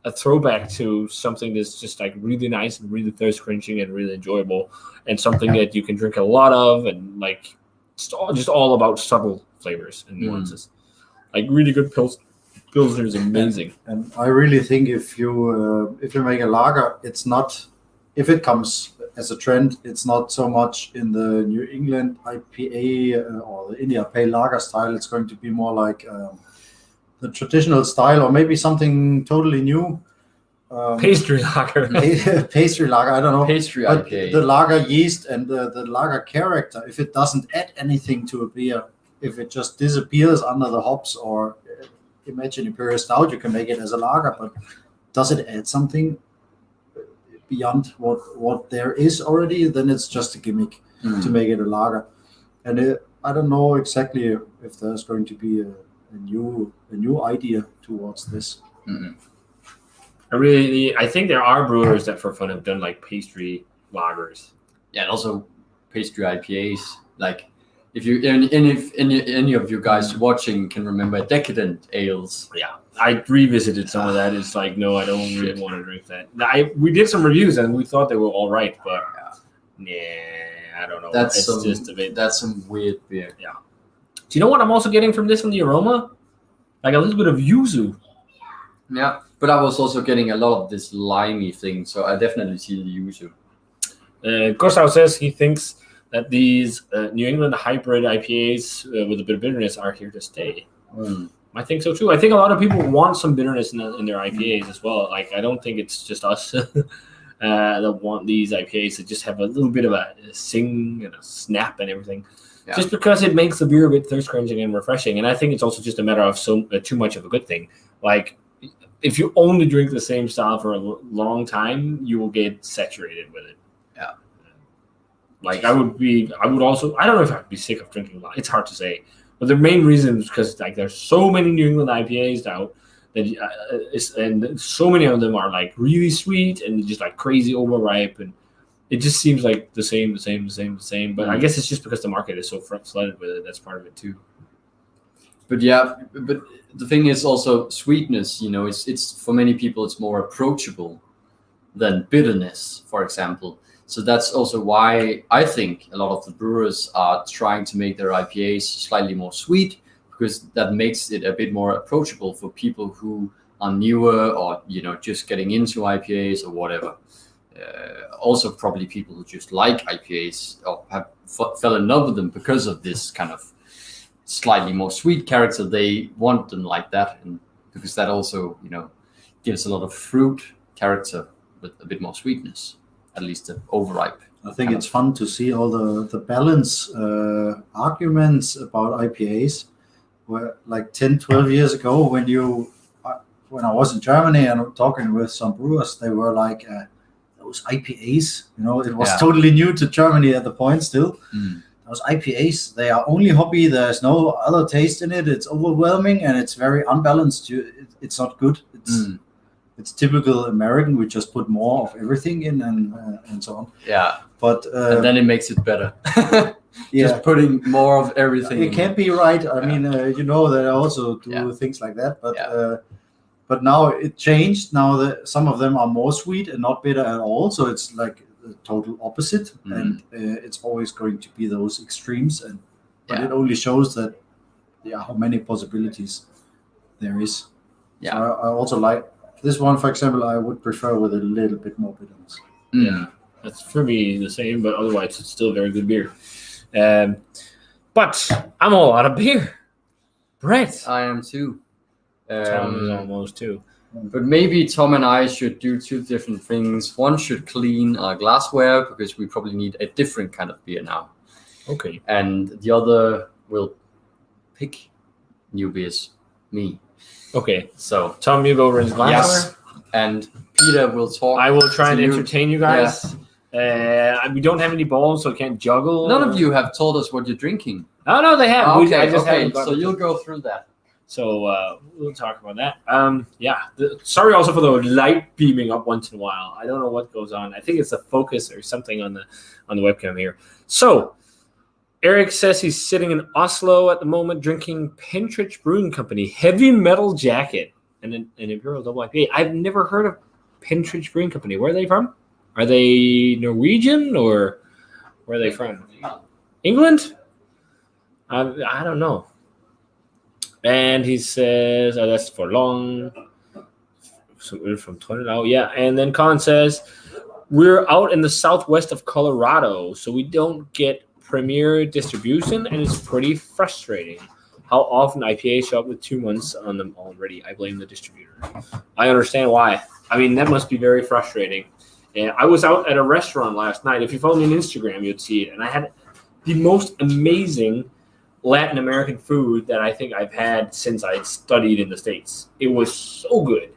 a throwback to something that's just like really nice and really thirst quenching and really enjoyable, and something that you can drink a lot of, and like it's all about subtle flavors and nuances. Like really good Pilsner is amazing. And I really think if you make a lager, it's not, if it comes as a trend, it's not so much in the New England IPA or the India Pale Lager style. It's going to be more like the traditional style, or maybe something totally new. Pastry lager. Pastry lager, I don't know. Pastry but IPA. the lager yeast and the lager character, if it doesn't add anything to a beer, if it just disappears under the hops, or imagine Imperial Stout, you can make it as a lager, but does it add something beyond what there is already? Then it's just a gimmick to make it a lager. And I don't know exactly if there's going to be a new idea towards this. I think there are brewers that for fun have done like pastry lagers. Yeah, and also pastry IPAs. Like if any of you guys watching can remember Decadent ales. Yeah, I revisited some of that. It's like, no, I don't really want to drink that. We did some reviews and we thought they were all right, but I don't know. That's just a bit. That's some weird beer. Yeah. Do you know what I'm also getting from this in the aroma? Like a little bit of yuzu. Yeah, but I was also getting a lot of this limey thing, so I definitely see the yuzu. Gustav says he thinks that these New England hybrid IPAs with a bit of bitterness are here to stay. I think so too. I think a lot of people want some bitterness in their IPAs as well. Like, I don't think it's just us that want these IPAs to just have a little bit of a sing and a snap and everything. Yeah. Just because it makes the beer a bit thirst quenching and refreshing. And I think it's also just a matter of too much of a good thing. Like, if you only drink the same style for a long time, you will get saturated with it. Yeah. Like I would also, I don't know if I'd be sick of drinking. It's hard to say. But the main reason is because like there's so many New England IPAs out that and so many of them are like really sweet and just like crazy overripe, and it just seems like the same. But I guess it's just because the market is so flooded with it. That's part of it too. But yeah, but the thing is also sweetness. It's for many people it's more approachable than bitterness, for example. So that's also why I think a lot of the brewers are trying to make their IPAs slightly more sweet, because that makes it a bit more approachable for people who are newer or just getting into IPAs or whatever. Also probably people who just like IPAs or have fell in love with them because of this kind of slightly more sweet character. They want them like that, and because that also gives a lot of fruit character with a bit more sweetness, at least the overripe. I think it's fun to see all the balance arguments about IPAs. Where like 10-12 years ago, when I was in Germany and talking with some brewers, they were like those IPAs, it was totally new to Germany at the point still. Those IPAs, they are only hoppy. There's no other taste in it. It's overwhelming and it's very unbalanced. It's not good. It's typical American. We just put more of everything in and so on. Yeah, but and then it makes it better. Just putting more of everything. It can't be right. I mean, that I also do things like that. But now it changed. Now that some of them are more sweet and not bitter at all. So it's like the total opposite, and it's always going to be those extremes. But it only shows that how many possibilities there is. Yeah. So I also like this one, for example. I would prefer with a little bit more bitterness. Yeah, that's for me the same, but otherwise it's still very good beer. But I'm all out of beer. Brett. I am too. Tom is almost too. But maybe Tom and I should do two different things. One should clean our glassware because we probably need a different kind of beer now. Okay. And the other will pick new beers. Me. Okay. So Tom, you go rinse glassware. yes. And Peter will talk. I will try and to you. entertain you guys. We don't have any balls, so can't juggle. None of you have told us what you're drinking. Oh no, they have. Okay, I just okay. haven't gotten So to you'll go through that. So we'll talk about that. Sorry also for the light beaming up once in a while. I don't know what goes on. I think it's the focus or something on the webcam here. So Eric says he's sitting in Oslo at the moment drinking Pentridge Brewing Company Heavy Metal Jacket and an Imperial Double IPA. I've never heard of Pentridge Brewing Company. Where are they from? Are they Norwegian or where are they from? England? I don't know. And he says, that's for long. So we're from Tornado. Yeah. And then Colin says, we're out in the southwest of Colorado, so we don't get premier distribution, and it's pretty frustrating. How often IPAs show up with 2 months on them already? I blame the distributor. I understand why. I mean, that must be very frustrating. And I was out at a restaurant last night. If you follow me on Instagram, you'd see it. And I had the most amazing Latin American food that I think I've had since I studied in the States. It was so good.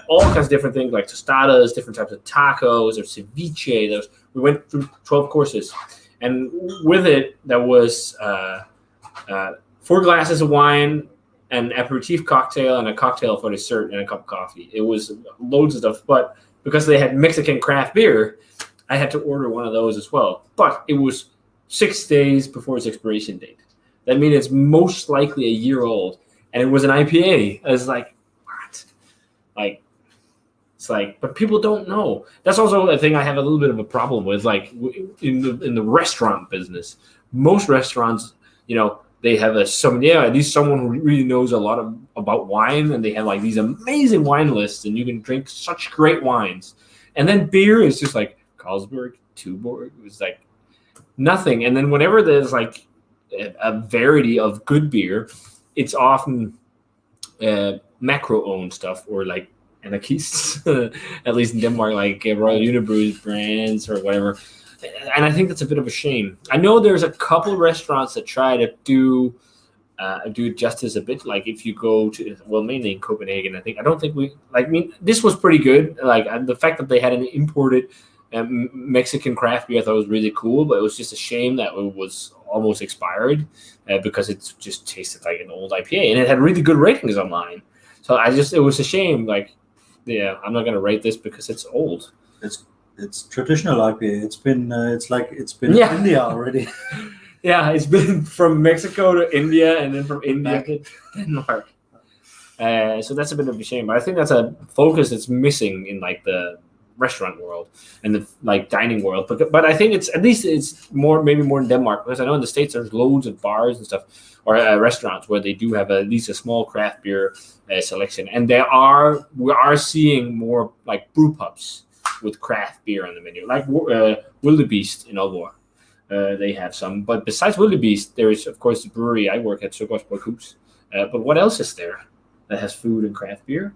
All kinds of different things like tostadas, different types of tacos, or ceviche. We went through 12 courses. And with it, there was 4 glasses of wine, an aperitif cocktail, and a cocktail for dessert, and a cup of coffee. It was loads of stuff. But because they had Mexican craft beer, I had to order one of those as well. But it was 6 days before its expiration date. That means it's most likely a year old. And it was an IPA. I was like, what? Like, it's like, but people don't know. That's also a thing I have a little bit of a problem with. Like in the restaurant business, most restaurants, they have a sommelier, at least someone who really knows a lot about wine, and they have like these amazing wine lists, and you can drink such great wines. And then beer is just like Carlsberg, Tuborg. It was like nothing. And then whenever there's like a variety of good beer, it's often macro-owned stuff or like anarchists, at least in Denmark, like Royal Unibrew's brands or whatever. And I think that's a bit of a shame. I know there's a couple restaurants that try to do justice a bit. Like if you go to, mainly in Copenhagen, this was pretty good. Like the fact that they had an imported Mexican craft beer, I thought was really cool, but it was just a shame that it was almost expired because it just tasted like an old IPA, and it had really good ratings online. So it was a shame. Like, yeah, I'm not gonna rate this because it's old. It's traditional IPA. It's been in India already. Yeah, it's been from Mexico to India, and then from India to Denmark. So that's a bit of a shame. But I think that's a focus that's missing in like the restaurant world and the like dining world. But I think it's maybe more in Denmark, because I know in the States there's loads of bars and stuff or restaurants where they do have at least a small craft beer selection, and we are seeing more like brew pubs with craft beer on the menu, like Wildebeest in Aalborg. They have some, but besides Wildebeest, there is of course the brewery I work at, Søgårdsborg Hus. But what else is there that has food and craft beer?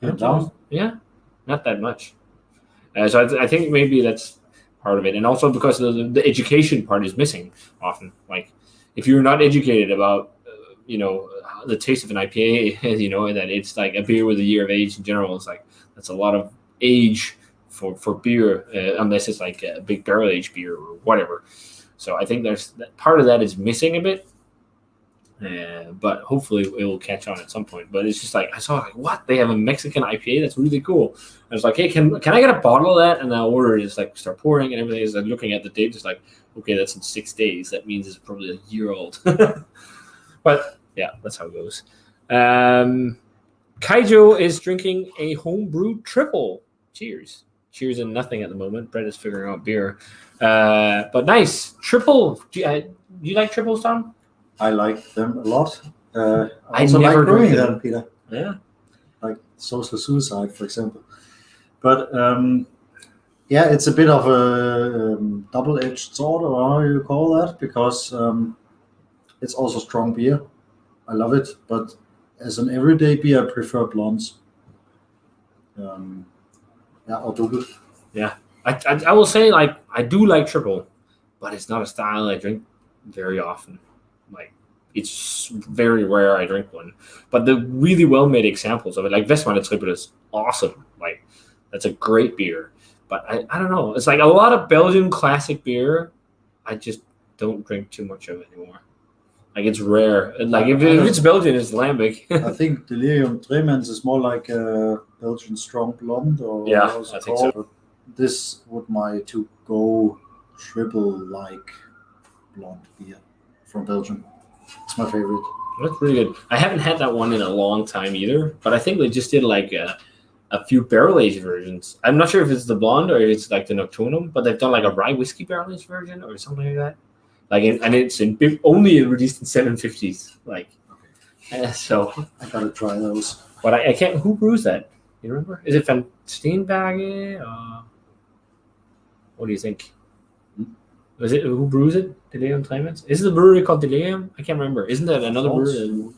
Yeah, not that much. So I think maybe that's part of it, and also because the education part is missing often. Like if you're not educated about the taste of an IPA, that it's like a beer with a year of age in general, it's like that's a lot of age for beer, unless it's like a big barrel aged beer or whatever. So I think there's part of that is missing a bit. But hopefully it will catch on at some point. But it's just like I saw like, what, they have a Mexican IPA, that's really cool. I was like, hey, can I get a bottle of that? And I order it. It's like start pouring and everything. Is like looking at the date, just like, okay, that's in 6 days. That means it's probably a year old. But yeah, that's how it goes. Kaijo is drinking a homebrewed triple. Cheers. Cheers and nothing at the moment. Brett is figuring out beer. But nice. Triple. Do you like triples, Tom? I like them a lot. I I also never like brewing drink them. them, Peter. Yeah. Like social suicide, for example. But yeah, it's a bit of a double-edged sword, or how you call that, because it's also strong beer. I love it, but as an everyday beer, I prefer blondes. Or double. Yeah. I will say, like, I do like triple, but it's not a style I drink very often. Like, it's very rare I drink one. But the really well-made examples of it, like Westmalle Triple is awesome. Like, that's a great beer. But I don't know. It's like a lot of Belgian classic beer, I just don't drink too much of it anymore. Like, it's rare. And like, if it's Belgian, it's Lambic. I think Delirium Tremens is more like a Belgian strong blonde, or Yeah, what it's I think called. so. But this would my to-go triple-like blonde beer from Belgium. It's my favorite. That's pretty good. I haven't had that one in a long time either, but I think they just did like a few barrel-aged versions. I'm not sure if it's the blonde or it's like the Nocturnum, but they've done like a rye whiskey barrel-aged version or something like that. Like, and it's only released in 750s. Like, so I gotta try those. but I can't. Who brews that? You remember? Is it Van Steenbergen? What do you think? Was it who brews it? Delirium Tremens? Is it the brewery called Delirium? I can't remember. Isn't that another brewery?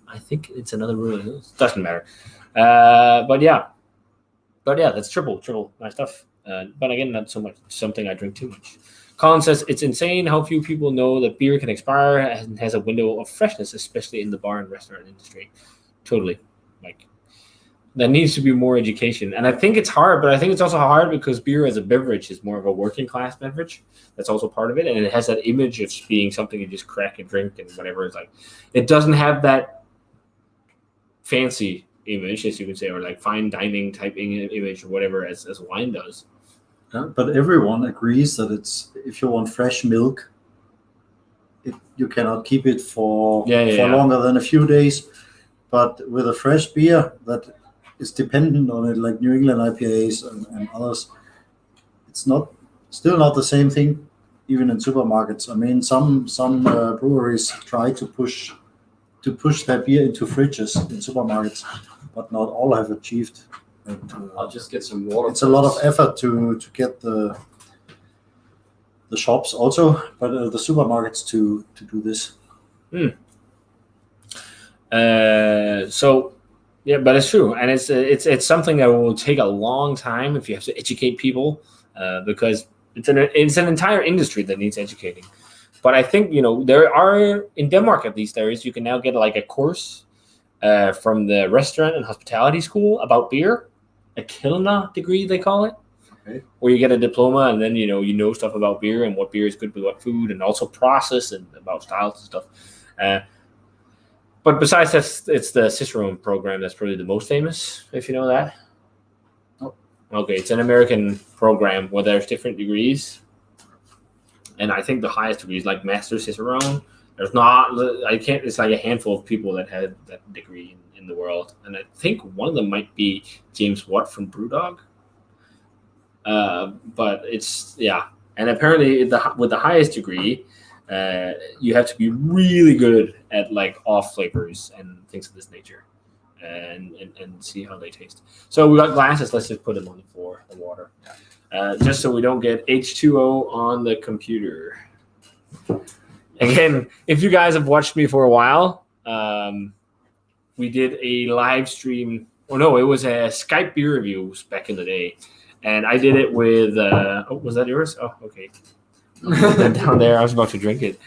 I think it's another brewery. It doesn't matter. But yeah, that's triple. Nice stuff. But again, not so much something I drink too much. Colin says it's insane how few people know that beer can expire and has a window of freshness, especially in the bar and restaurant industry. Totally. Like, there needs to be more education. And I think it's hard, but I think it's also hard because beer as a beverage is more of a working class beverage. That's also part of it. And it has that image of being something you just crack and drink and whatever. It's like, it doesn't have that fancy image, as you can say, or like fine dining type image or whatever as wine does. But everyone agrees that it's, if you want fresh milk, you cannot keep it for longer than a few days. But with a fresh beer that is dependent on it, like New England IPAs and others, it's still not the same thing, even in supermarkets. I mean, some breweries try to push their beer into fridges in supermarkets, but not all have achieved. I'll just get some water. It's a lot of effort to get the shops also, but the supermarkets to do this. So yeah, but it's true, and it's something that will take a long time if you have to educate people, because it's an entire industry that needs educating. But I think there are in Denmark at least you can now get like a course from the restaurant and hospitality school about beer. A Kellner degree, they call it, okay, where you get a diploma and then you know stuff about beer and what beer is good with what food and also process and about styles and stuff. But besides that, it's the Cicerone program that's probably the most famous, if you know that. Oh. Okay, it's an American program where there's different degrees, and I think the highest degree is like Master Cicerone. There's not, it's like a handful of people that had that degree in the world. And I think one of them might be James Watt from Brewdog. But it's, yeah. And apparently with the highest degree, you have to be really good at like off flavors and things of this nature and see how they taste. So we got glasses. Let's just put them on the floor, the water. Just so we don't get H2O on the computer. Again, if you guys have watched me for a while, we did a live stream. Oh no, it was a Skype beer reviews back in the day, and I did it with. Was that yours? Oh, okay. Down there, I was about to drink it.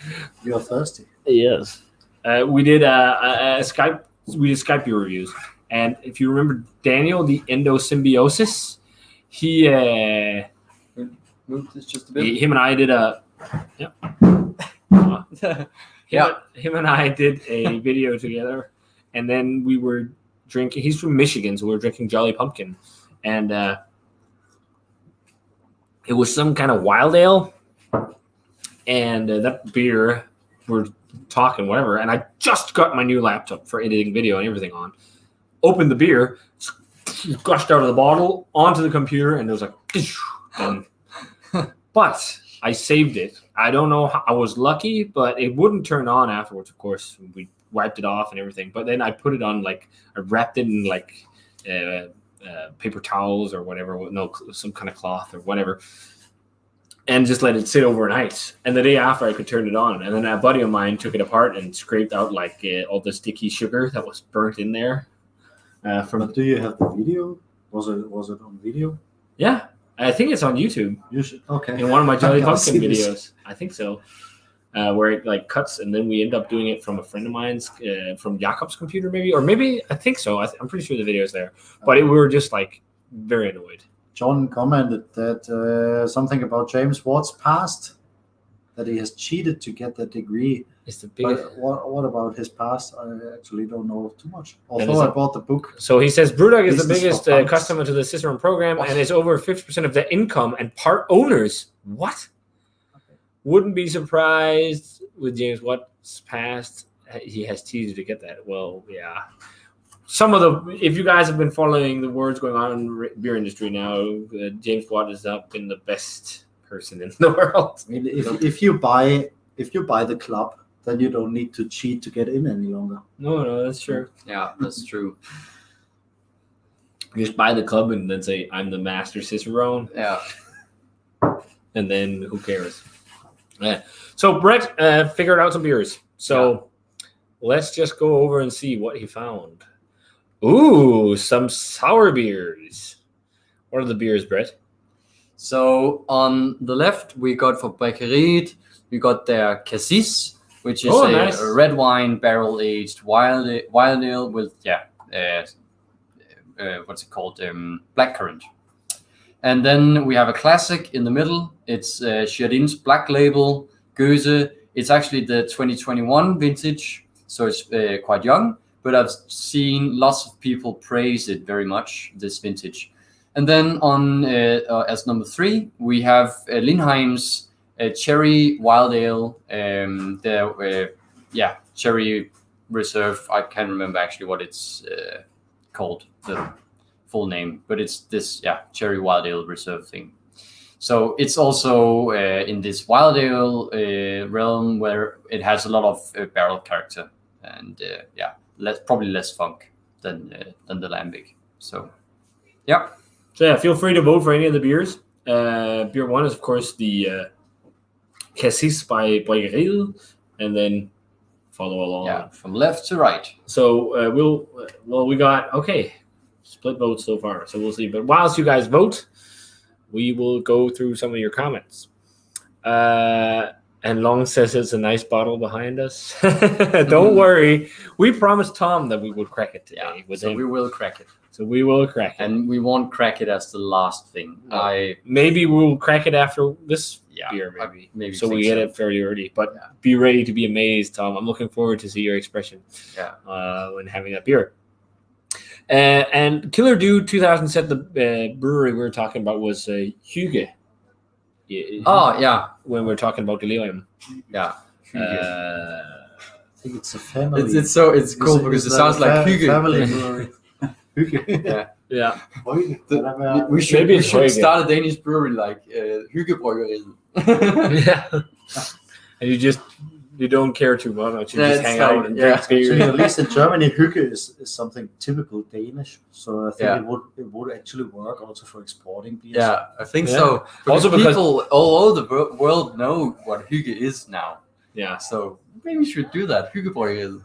You're thirsty. Yes. We did a Skype. We did Skype beer reviews, and if you remember Daniel, the Endosymbiosis, he Move this just a bit. him and I did a. Yeah. Him and I did a video together, and then we were drinking. He's from Michigan, so we were drinking Jolly Pumpkin, and it was some kind of wild ale, and that beer. We're talking whatever, and I just got my new laptop for editing video and everything on. Opened the beer, gushed out of the bottle onto the computer, and it was like, done. But I saved it. I don't know how I was lucky, but it wouldn't turn on afterwards. Of course, we wiped it off and everything. But then I put it on I wrapped it in paper towels or whatever, some kind of cloth or whatever, and just let it sit overnight. And the day after, I could turn it on. And then a buddy of mine took it apart and scraped out all the sticky sugar that was burnt in there. But do you have the video? Was it on video? Yeah, I think it's on YouTube. You should. Okay. In one of my Jolly I'll Pumpkin see this. videos, I think so. Where it cuts, and then we end up doing it from a friend of mine's, from Jakob's computer, maybe I think so. I'm pretty sure the video is there. But we were just very annoyed. John commented that something about James Watt's past, that he has cheated to get that degree. It's the biggest. But what about his past? I actually don't know too much. Although I bought the book. So he says Brewdog is the Business biggest for punks. customer to the Cicerone program and is over 50% of the income and part owners. What? Wouldn't be surprised with James Watt's past. He has teased to get that. Well, yeah. If you guys have been following the words going on in the beer industry now, James Watt has not been the best person in the world. I mean, if you buy the club, then you don't need to cheat to get in any longer. No, that's true. Yeah, that's true. You just buy the club and then say, I'm the master Cicerone. Yeah. And then who cares? Yeah. So Brett figured out some beers. So let's just go over and see what he found. Ooh, some sour beers. What are the beers, Brett? So on the left, we got for Bäckeriet, we got their Cassis, which is nice. a red wine barrel-aged wild ale with, what's it called? Blackcurrant. And then we have a classic in the middle. It's Schiedin's Black Label Goese. It's actually the 2021 vintage, so it's quite young. But I've seen lots of people praise it very much, this vintage. And then on as number 3, we have Lindheim's Cherry Wild Ale. Cherry Reserve. I can't remember actually what it's called, the full name, but it's this Cherry Wild Ale Reserve thing. So it's also in this wild ale realm where it has a lot of barrel character and probably less funk than the Lambic. So feel free to vote for any of the beers. Beer 1 is of course the Cassis by Bäckeriet, and then follow along. Yeah, from left to right. So we got split votes so far, so we'll see. But whilst you guys vote, we will go through some of your comments. And Long says it's a nice bottle behind us. Don't worry. We promised Tom that we would crack it today. We will crack it. So we will crack it. And we won't crack it as the last thing. Maybe we'll crack it after this beer, maybe. So we get it fairly early. But be ready to be amazed, Tom. I'm looking forward to see your expression when having that beer. And Killer Dude 2000 said the brewery we were talking about was Hygge. When we're talking about Delirium. Yeah. I think it's a family. It's cool because it sounds like Hygge. Family brewery. Hygge. Yeah. We should start a Danish brewery like Hygge Bryggeriet. Yeah. And you don't care too much. You just hang out and drink beer. So at least in Germany, Hygge is something typical Danish. So I think it would actually work also for exporting beers. Yeah, I think so. Also because people all over the world know what Hygge is now. Yeah. So maybe we should do that. Hygge Bryggeriet.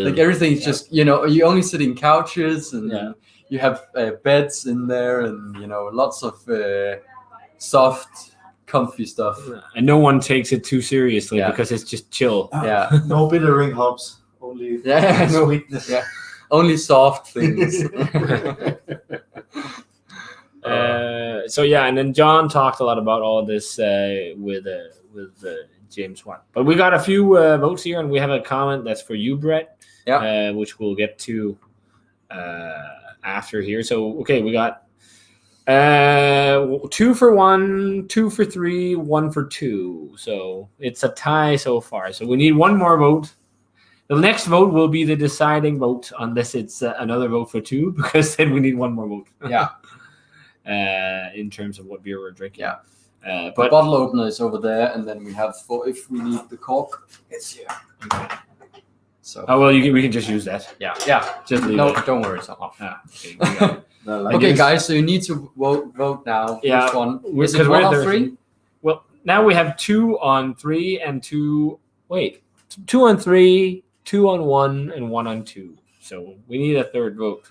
Like everything's just, you only sit in couches and you have beds in there and, lots of soft, comfy stuff. And no one takes it too seriously because it's just chill. No bittering hops, only sweetness. Yeah. Only soft things. And then John talked a lot about all this with James Watt. But we got a few votes here, and we have a comment that's for you, Brett, which we'll get to after here. So, we got 2 for 1, 2 for 3, 1 for 2. So it's a tie so far. So we need one more vote, The next vote will be the deciding vote, unless it's another vote for 2, because then we need one more vote. Yeah. In terms of what beer we're drinking. Yeah. But The bottle opener is over there, and then we have if we need the cork, it's here. okay. So Oh well, we can just use that. yeah. Just leave No, it. don't worry. So. Ah, okay, we got it. Okay, guys. So you need to vote now. Yeah, Which one? Is because it 1 we're or there. 3? Well, now we have 2 on 3 and 2. Wait, 2 on 3, 2 on 1, and 1 on 2. So we need a third vote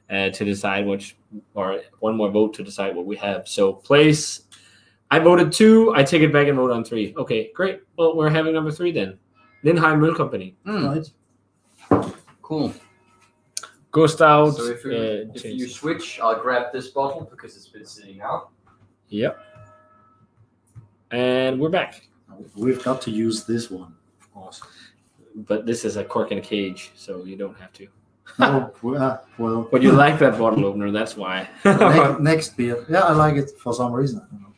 to decide which, or one more vote to decide what we have. So place. I voted 2. I take it back and vote on 3. Okay, great. Well, we're having number 3 then. Lindheim Mill Company. Right. Cool. Ghost out. So if you switch, I'll grab this bottle because it's been sitting out. Yep. And we're back. We've got to use this one, of course. But this is a cork in a cage, so you don't have to. No, well. But you like that bottle opener, that's why. Next beer. Yeah, I like it for some reason. I don't know.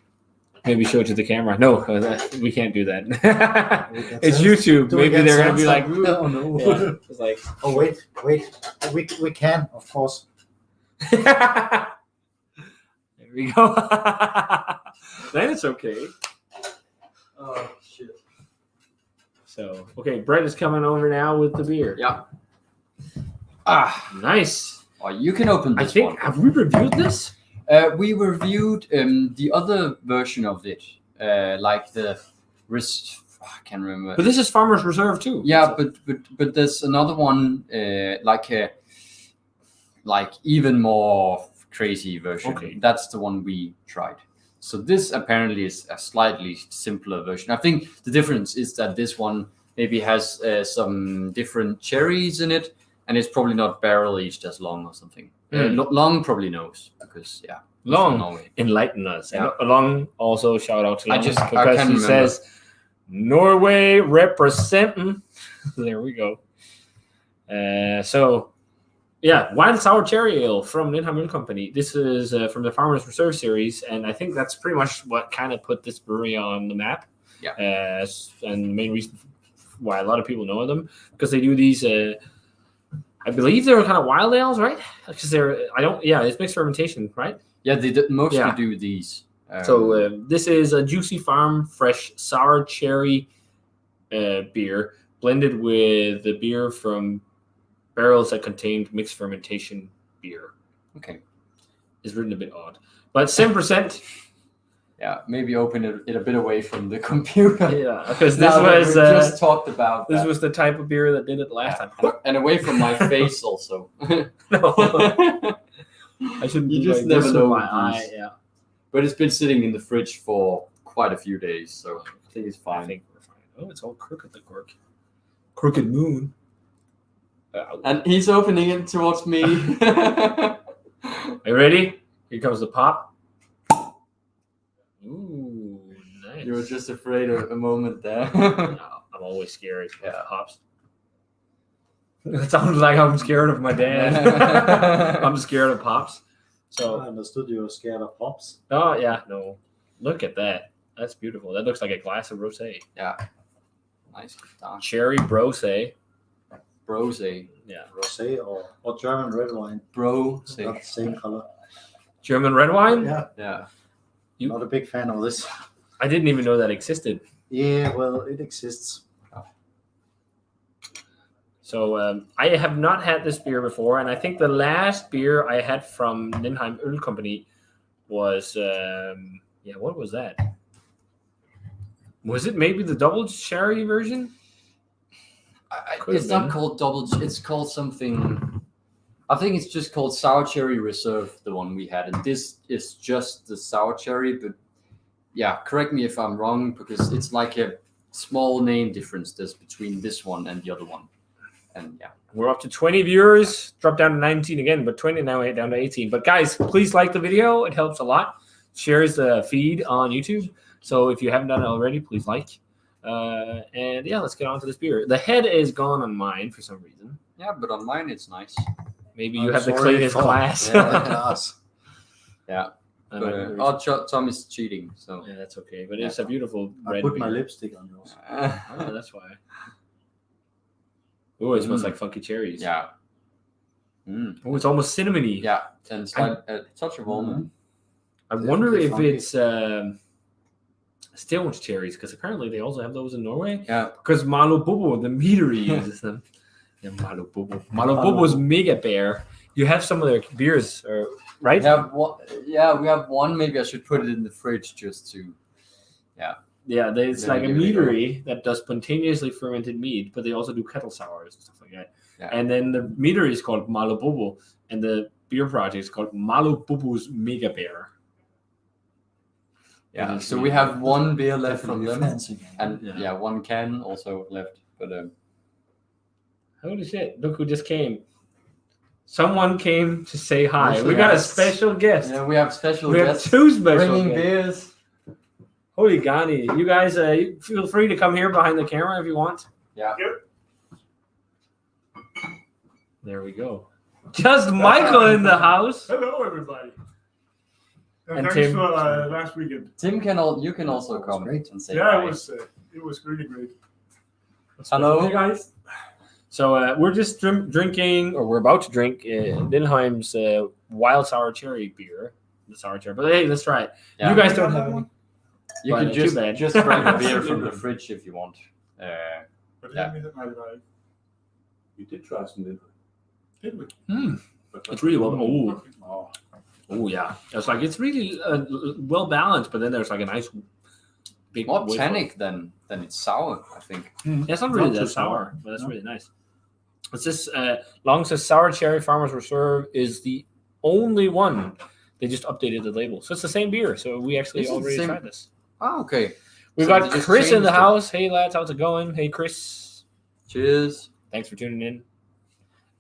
Maybe show it to the camera. No, we can't do that. We get It's sense- YouTube. do we Maybe get they're gonna sense be like, oh no. yeah. It's like, Oh wait. We can, of course. there we go. Then it's okay. Oh shit. So, okay, Brett is coming over now with the beer. Yeah. Nice. Oh, you can open I this think, one. have we reviewed this? We reviewed the other version of it, like the I can't remember. But this is Farmer's Reserve too. Yeah, but there's another one like even more crazy version. Okay. That's the one we tried. So this apparently is a slightly simpler version. I think the difference is that this one maybe has some different cherries in it, and it's probably not barrel aged as long or something. Long probably knows because he's from Long Norway. enlighten us. Yeah. And Long also shout out to I Long just- I because can't he remember. says Norway representing. There we go. So yeah, wild sour cherry ale from Lindheim Mill Company. This is from the Farmers Reserve series, and I think that's pretty much what kind of put this brewery on the map. Yeah. And the main reason why a lot of people know them because they do these. I believe they're kind of wild ales, right? Because it's mixed fermentation, right? Yeah, they mostly Yeah. do these. So this is a Juicy Farm fresh sour cherry beer blended with the beer from barrels that contained mixed fermentation beer. Okay. It's written a bit odd, but 7%. Yeah, maybe open it a bit away from the computer. Yeah, because this Now that was we just talked about this that. was the type of beer that did it last time. And away from my face also. No, I shouldn't. You do just like never this know with with my these. eye. Yeah, But it's been sitting in the fridge for quite a few days, so I think it's I fine. think we're fine. Oh, it's all crooked. The cork, crooked moon. And he's opening it towards me. Are you ready? Here comes the pop. Ooh, nice. You were just afraid of a moment there. No, I'm always scared of Yeah. pops. It sounds like I'm scared of my dad. I'm scared of pops. I So, understood you were scared of pops. oh yeah, no. Look at that. That's beautiful. That looks like a glass of rosé. Yeah. Nice. Darn. Cherry brosé. Brose. Yeah. Rosé or German red wine. Brose. Not the same color. German red wine? Yeah. Yeah. You- Not a big fan of this. I didn't even know that existed. Yeah, well, it exists. So I have not had this beer before, and I think the last beer I had from Lindheim Mill Company was what was that? Was it maybe the double sherry version? Could It's have not been. called double. It's called something. I think it's just called Sour Cherry Reserve, the one we had, and this is just the sour cherry. But yeah, correct me if I'm wrong, because it's like a small name difference there's between this one and the other one. And yeah, We're up to 20 viewers, dropped down to 19 again, but 20 now down to 18. But guys, please like the video. It helps a lot. Shares the feed on YouTube. So if you haven't done it already, please like. And yeah, let's get on to this beer. The head is gone on mine for some reason. yeah, but on mine it's nice. Maybe I'm you have the sorry cleanest for- glass. Yeah, glass. Yeah, I but might be- Tom is cheating, so yeah, that's okay. But it's a beautiful I red put my beer. lipstick on yours. Oh, that's why. Oh, it smells like funky cherries. Yeah. Mm. Oh, it's almost cinnamony. Yeah, and slight, touch of almond. I wonder Definitely if funky. it's Still's cherries, because apparently they also have those in Norway. Yeah. Because Malo Bobo, the meadery, uses them. Yeah, Malo Bobo. Malo Bobo's Mega Bear. You have some of their beers, right? We have one. Maybe I should put it in the fridge just to. Yeah, it's Then like a give it a go. meadery that does spontaneously fermented mead, but they also do kettle sours and stuff like that. Yeah. And then the meadery is called Malo Bobo, and the beer project is called Malo Bobo's Mega Bear. Yeah. It is So really we have one beer left from Definitely them, fancy. and Yeah. one can also left. But Holy shit, look who just came. Someone came to say hi. Special We got a guest. special guest. we have special We have guests two special bringing guests. beers. Holy Gandhi. You guys, you feel free to come here behind the camera if you want. Yeah. There we go. Just Michael in the house. Hello, everybody. And Thanks Tim. for last weekend. Tim you can also come great. and say Yeah, hi. it was really great. Hello. Hey, guys. So we're just drinking, or we're about to drink Lindheim's wild sour cherry beer. The sour cherry. But hey, let's try it. Yeah. You guys don't have any? You Right, can too bad. just grab a beer from the fridge if you want. But Yeah. we did try some Did we? It's really well. Oh yeah. It's really well balanced, but then there's like a nice big. More whiff of- tannic than it's sour, I think. Yeah, it's not really Not that too sour, sour. but that's No. really nice. It's this long says Sour Cherry Farmers Reserve is the only one. They just updated the label, so it's the same beer. So we actually Is it the already same- tried this. Oh, okay. We've So got they just Chris in the changed it. house. Hey lads, how's it going? Hey Chris, Cheers. thanks for tuning in.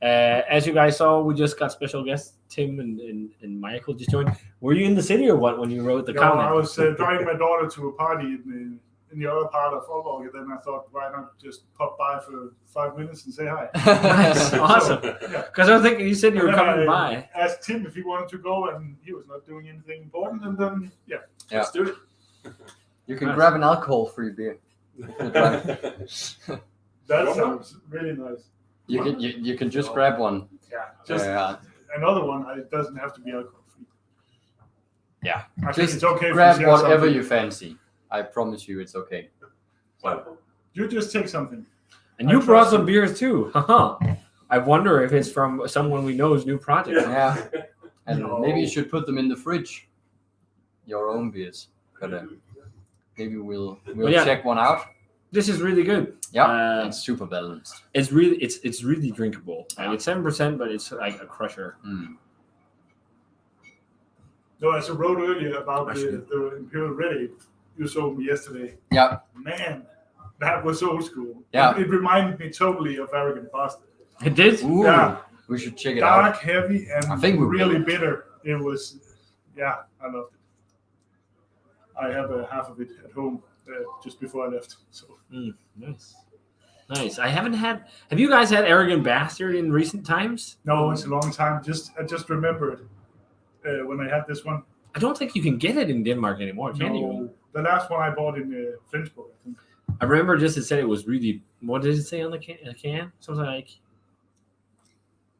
As you guys saw, we just got special guests Tim and Michael just joined. Were you in the city or what when you wrote the No, comment? I was driving my daughter to a party in the other part of Aalborg, and then I thought, why not just pop by for 5 minutes and say hi? Nice, awesome. Yeah. Because I was thinking you said you were And then coming I by. asked Tim if he wanted to go, and he was not doing anything important. And then, let's do it. You can Nice. grab an alcohol-free beer. That sounds really nice. You can just grab one. Yeah, just another one. It doesn't have to be alcohol free. Yeah. I think Just it's okay. grab if you share whatever something. you fancy. I promise you, it's okay. You just take something. And you I brought trust some you. beers too. Haha. I wonder if it's from someone we know's new project. Yeah. And No. maybe you should put them in the fridge. Your own beers. But, maybe we'll yeah. check one out. This is really good. Yeah. It's super balanced. It's really drinkable. Like Yeah. it's 7%, but it's like a crusher. Mm. No, as I wrote earlier about Actually. the Imperial Red Ale you showed me yesterday. Yeah. Man, that was old school. Yeah. It reminded me totally of Arrogant Bastard. It did? Ooh. Yeah. We should check it out. Dark, heavy, and I think we really will. bitter. It was, I loved it. I have half of it at home just before I left. So Nice. I haven't had. Have you guys had Arrogant Bastard in recent times? no, it's a long time. I just remembered when I had this one. I don't think you can get it in Denmark anymore, can you? No, the last one I bought in Flensburg, I think. I remember just it said it was really. What did it say on the can? Something like.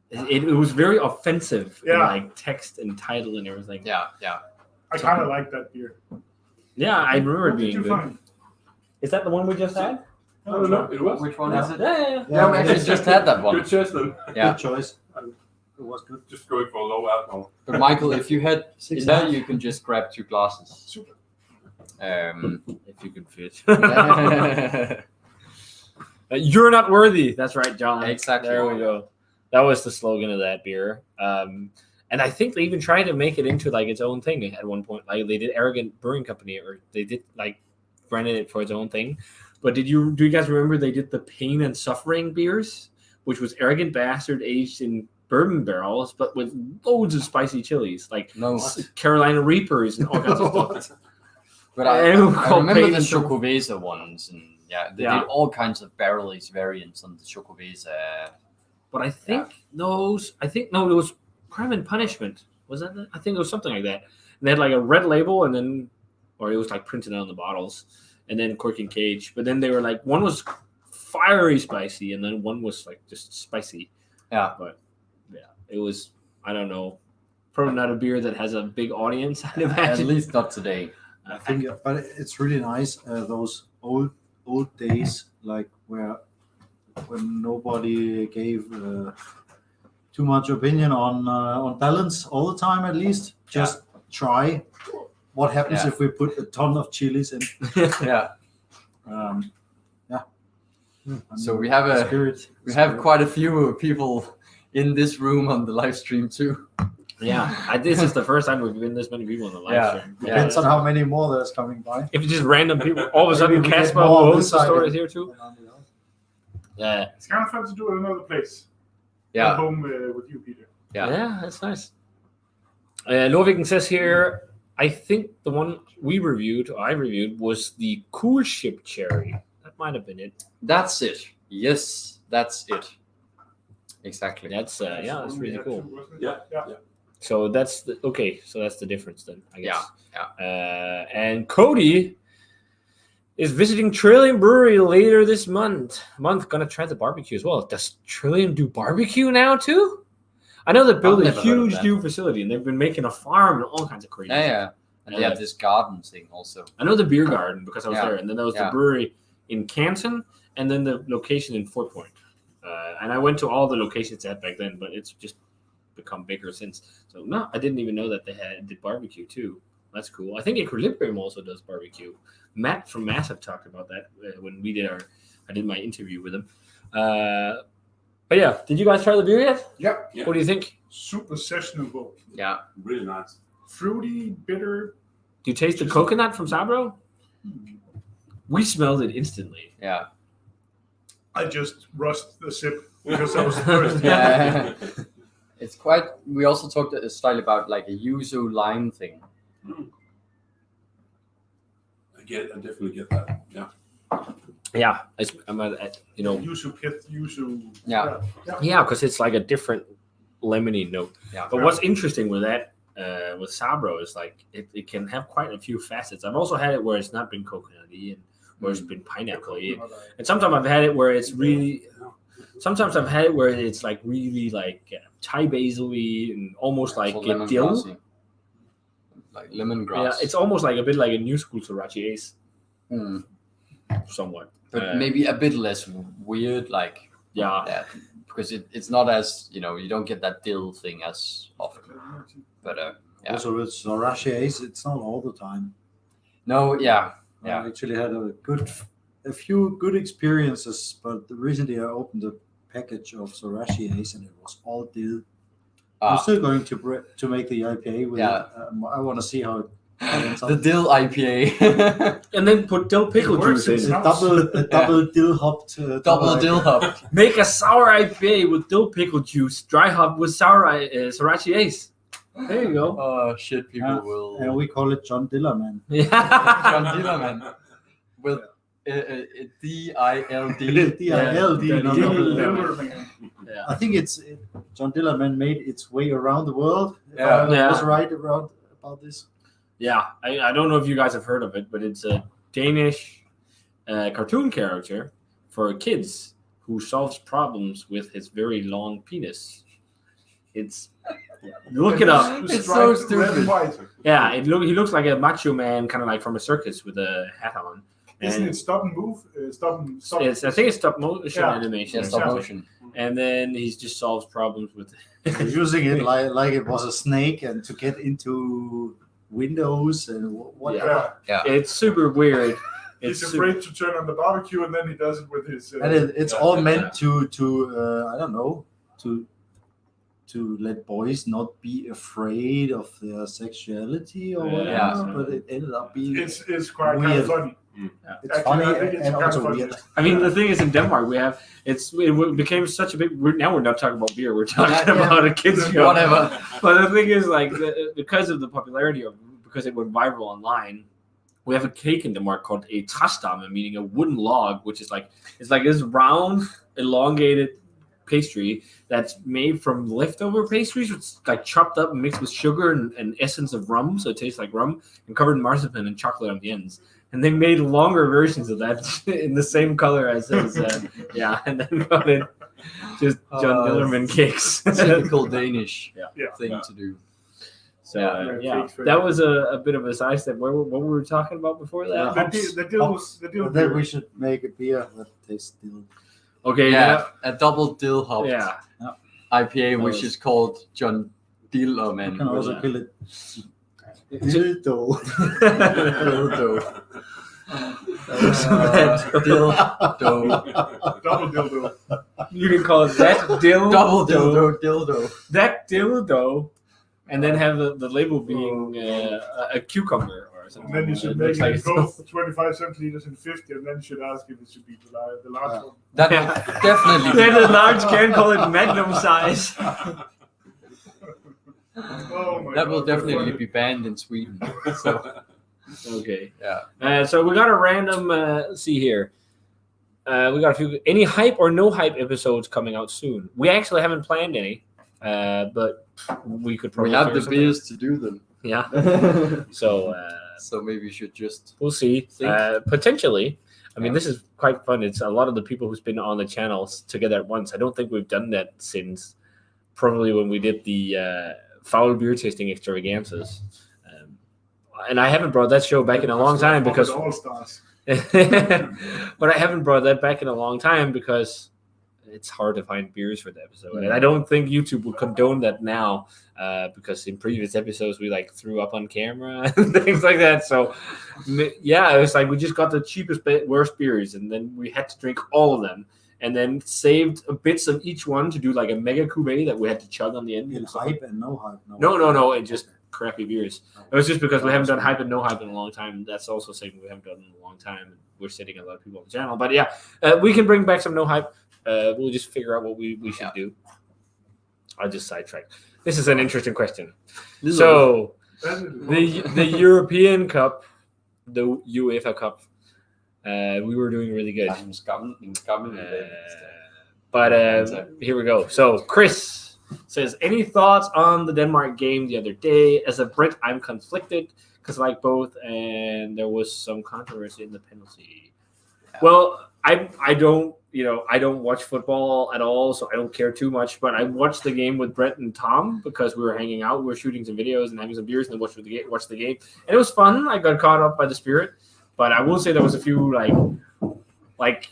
It was very offensive, in Yeah. like text and title and everything. Yeah. I kind of like that beer. Yeah, I remember it What did being you good. find? Is that the one we just had? No, no. It was. Which one is it? Yeah. Yeah, we actually just had that one. Good choice then. Yeah. Good choice. It was good. Just going for low alcohol. But Michael, if you had Six in there, and a you can just grab 2 glasses. Super. If you could fit. You're not worthy. That's right, John. Exactly. There we go. That was the slogan of that beer. And I think they even tried to make it into like its own thing at one point. Like they did Arrogant Brewing Company, or they did like branded it for its own thing. But do you guys remember they did the Pain and Suffering beers, which was Arrogant Bastard aged in bourbon barrels, but with loads of spicy chilies, like No. Carolina Reapers and all kinds of stuff. But I And remember called the Pain and Suffering. Chocovesa ones, and they Yeah. did all kinds of barrel-aged variants on the Chocovesa. But I think it was Crime and Punishment. Was that it? I think it was something like that. And they had like a red label, and then, or it was like printed on the bottles, and then Cork and Cage. But then they were like, one was fiery spicy, and then one was like just spicy. Yeah. But yeah, it was, I don't know, probably not a beer that has a big audience, I'd At imagine. least not today. I think, but it's really nice. Those old days, like when nobody gave too much opinion on balance all the time. At least just try. What happens Yeah. if we put a ton of chilies in? Yeah. Yeah. So we have quite a few people in this room on the live stream too. Yeah, this is the first time we've been this many people on the live Yeah. stream. Depends on how many more there's coming by. If it's just random people, all of a Maybe sudden we get Casper, more who on owns this the side store, and- is here too. Yeah. It's kind of fun to do it another place. Yeah. At home with you, Peter. Yeah. That's nice. Norviken says here, I think the one I reviewed, was the Cool Ship Cherry. That might have been it. That's it. Yes, that's it. Exactly. That's that's We really had cool. two, wasn't it? Yeah. So that's so that's the difference then, I guess. Yeah. And Cody is visiting Trillium Brewery later this month. Gonna try the barbecue as well. Does Trillium do barbecue now too? I know they're building a never heard of huge that. new facility and they've been making a farm and all kinds of crazy. Yeah. And they have this garden thing also. I know the beer garden because I was Yeah. there, and then there was the Yeah. brewery in Canton, and then the location in Fort Point. And I went to all the locations they had back then, but it's just become bigger since. So no, I didn't even know that they did barbecue too. That's cool. I think Equilibrium also does barbecue. Matt from Massive talked about that when I did my interview with him. But yeah, did you guys try the beer yet? Yep. Yeah. What do you think? Super sessionable. Yeah. Really nice. Fruity, bitter. Do you taste the coconut from Sabro? We smelled it instantly. Yeah. I just rushed the sip because I was thirsty. Yeah. It's quite. We also talked slightly about like a yuzu lime thing. I definitely get that. Yeah. Yeah, Yuzu pith, yuzu. Yeah. Yeah, because it's like a different lemony note. Yeah. But what's interesting with that, with Sabro, is like it can have quite a few facets. I've also had it where it's not been coconutty and where it's been pineapple-y. And sometimes I've had it where it's really. Sometimes I've had it where it's like really like Thai basil-y and almost like Also a dill. lemongrassy. Like lemongrass. Yeah, it's almost like a bit like a new school Sriracha Ace, Mm. somewhat. But maybe a bit less weird, like Yeah. that, because it's not as you don't get that dill thing as often. But yeah. Also with Sriracha Ace, it's not all the time. No, yeah. I actually had a few good experiences, but recently I opened a package of Sriracha Ace and it was all dill. I'm still going to make the IPA with it. I want to see how it ends up. The dill IPA. And then put dill pickle It works juice in. in A double dill hopped. Double dill hop. Make a sour IPA with dill pickle juice, dry hop with sour Sriracha Ace. There you go. Oh shit! People Yeah. will. And we call it John Dillerman. John Dillerman with DILD. D-I-L-D. not double Yeah. L. I think John Dillerman made its way around the world. If Yeah. I was right about this. Yeah, I don't know if you guys have heard of it, but it's a Danish cartoon character for kids who solves problems with his very long penis. It's look it up. It's so Striped red and stupid. white. Yeah, he looks like a macho man, kind of like from a circus with a hat on. Isn't And it stop and move? Stop and stop. I think it's stop motion Yeah. animation. Yeah, or stop something. motion. And then he just solves problems with. Using it like it was a snake and to get into windows and whatever. Yeah. It's super weird. He's It's afraid to turn on the barbecue, and then he does it with his. And it's all meant to I don't know, to let boys not be afraid of their sexuality or whatever. Yeah. But it ended up being It's quite kind weird. of funny. it's Actually, funny I think it's and kind also of funny. weird. I mean, the thing is, in Denmark, it became such a big. Now we're not talking about beer. We're talking Yeah. about a kids show. Whatever. But the thing is, like, because of the popularity of, because it went viral online, we have a cake in Denmark called a træstamme, meaning a wooden log, which is like, it's like this round, elongated pastry that's made from leftover pastries. It's like chopped up and mixed with sugar and essence of rum, so it tastes like rum, and covered in marzipan and chocolate on the ends. And they made longer versions of that in the same color as and then got it just John Dillerman cakes. Typical Danish Yeah. thing to do. So cakes for that was a bit of a side step. What we were talking about before that? The deal. But then we should make a beer that tastes dill. Okay, Yeah, a double dill hopped yeah. IPA, which is called John You Dillerman. can also kill it. Dildo. Dildo. Dill dough. Double dildo. You can call it that dildo. Double dildo. That dildo, and then have the label being a cucumber or something. And then you should It make looks like it it's- both 25 centiliters and 50, and then you should ask if it should be the large one. That Yeah. would definitely Then be the large can call it magnum size. Oh my that God, will that's definitely funny. be banned in Sweden. So Okay. yeah. So we got a random. See here. We got a few. Any hype or no hype episodes coming out soon? We actually haven't planned any, but we could probably. We have figure the something- beers to do them. Yeah. So So maybe we should just we'll see. Think. Potentially. I mean, Yeah. this is quite fun. It's a lot of the people who's been on the channels together at once. I don't think we've done that since probably when we did the foul beer tasting extravaganzas. And I haven't brought that show back in a long time because All stars. but I haven't brought that back in a long time because it's hard to find beers for the episode. And I don't think YouTube will condone that now because in previous episodes we like threw up on camera and things like that. So yeah, it was like we just got the cheapest, worst beers and then we had to drink all of them and then saved bits of each one to do like a mega cuvee that we had to chug on the end. In hype and no hype. No, and just crappy beers. It was just because we haven't done hype and no hype in a long time. That's also something we haven't done in a long time. And we're sitting a lot of people on the channel. But yeah, we can bring back some no hype. We'll just figure out what we should do. I'll just sidetrack. This is an interesting question. So the European Cup, the UEFA Cup, we were doing really good. But here we go. So Chris says, any thoughts on the Denmark game the other day? As a Brit, I'm conflicted because I like both, and there was some controversy in the penalty. Yeah. Well, I don't watch football at all, so I don't care too much. But I watched the game with Brett and Tom because we were hanging out, we were shooting some videos and having some beers, and then watched the game, and it was fun. I got caught up by the spirit, but I will say there was a few like.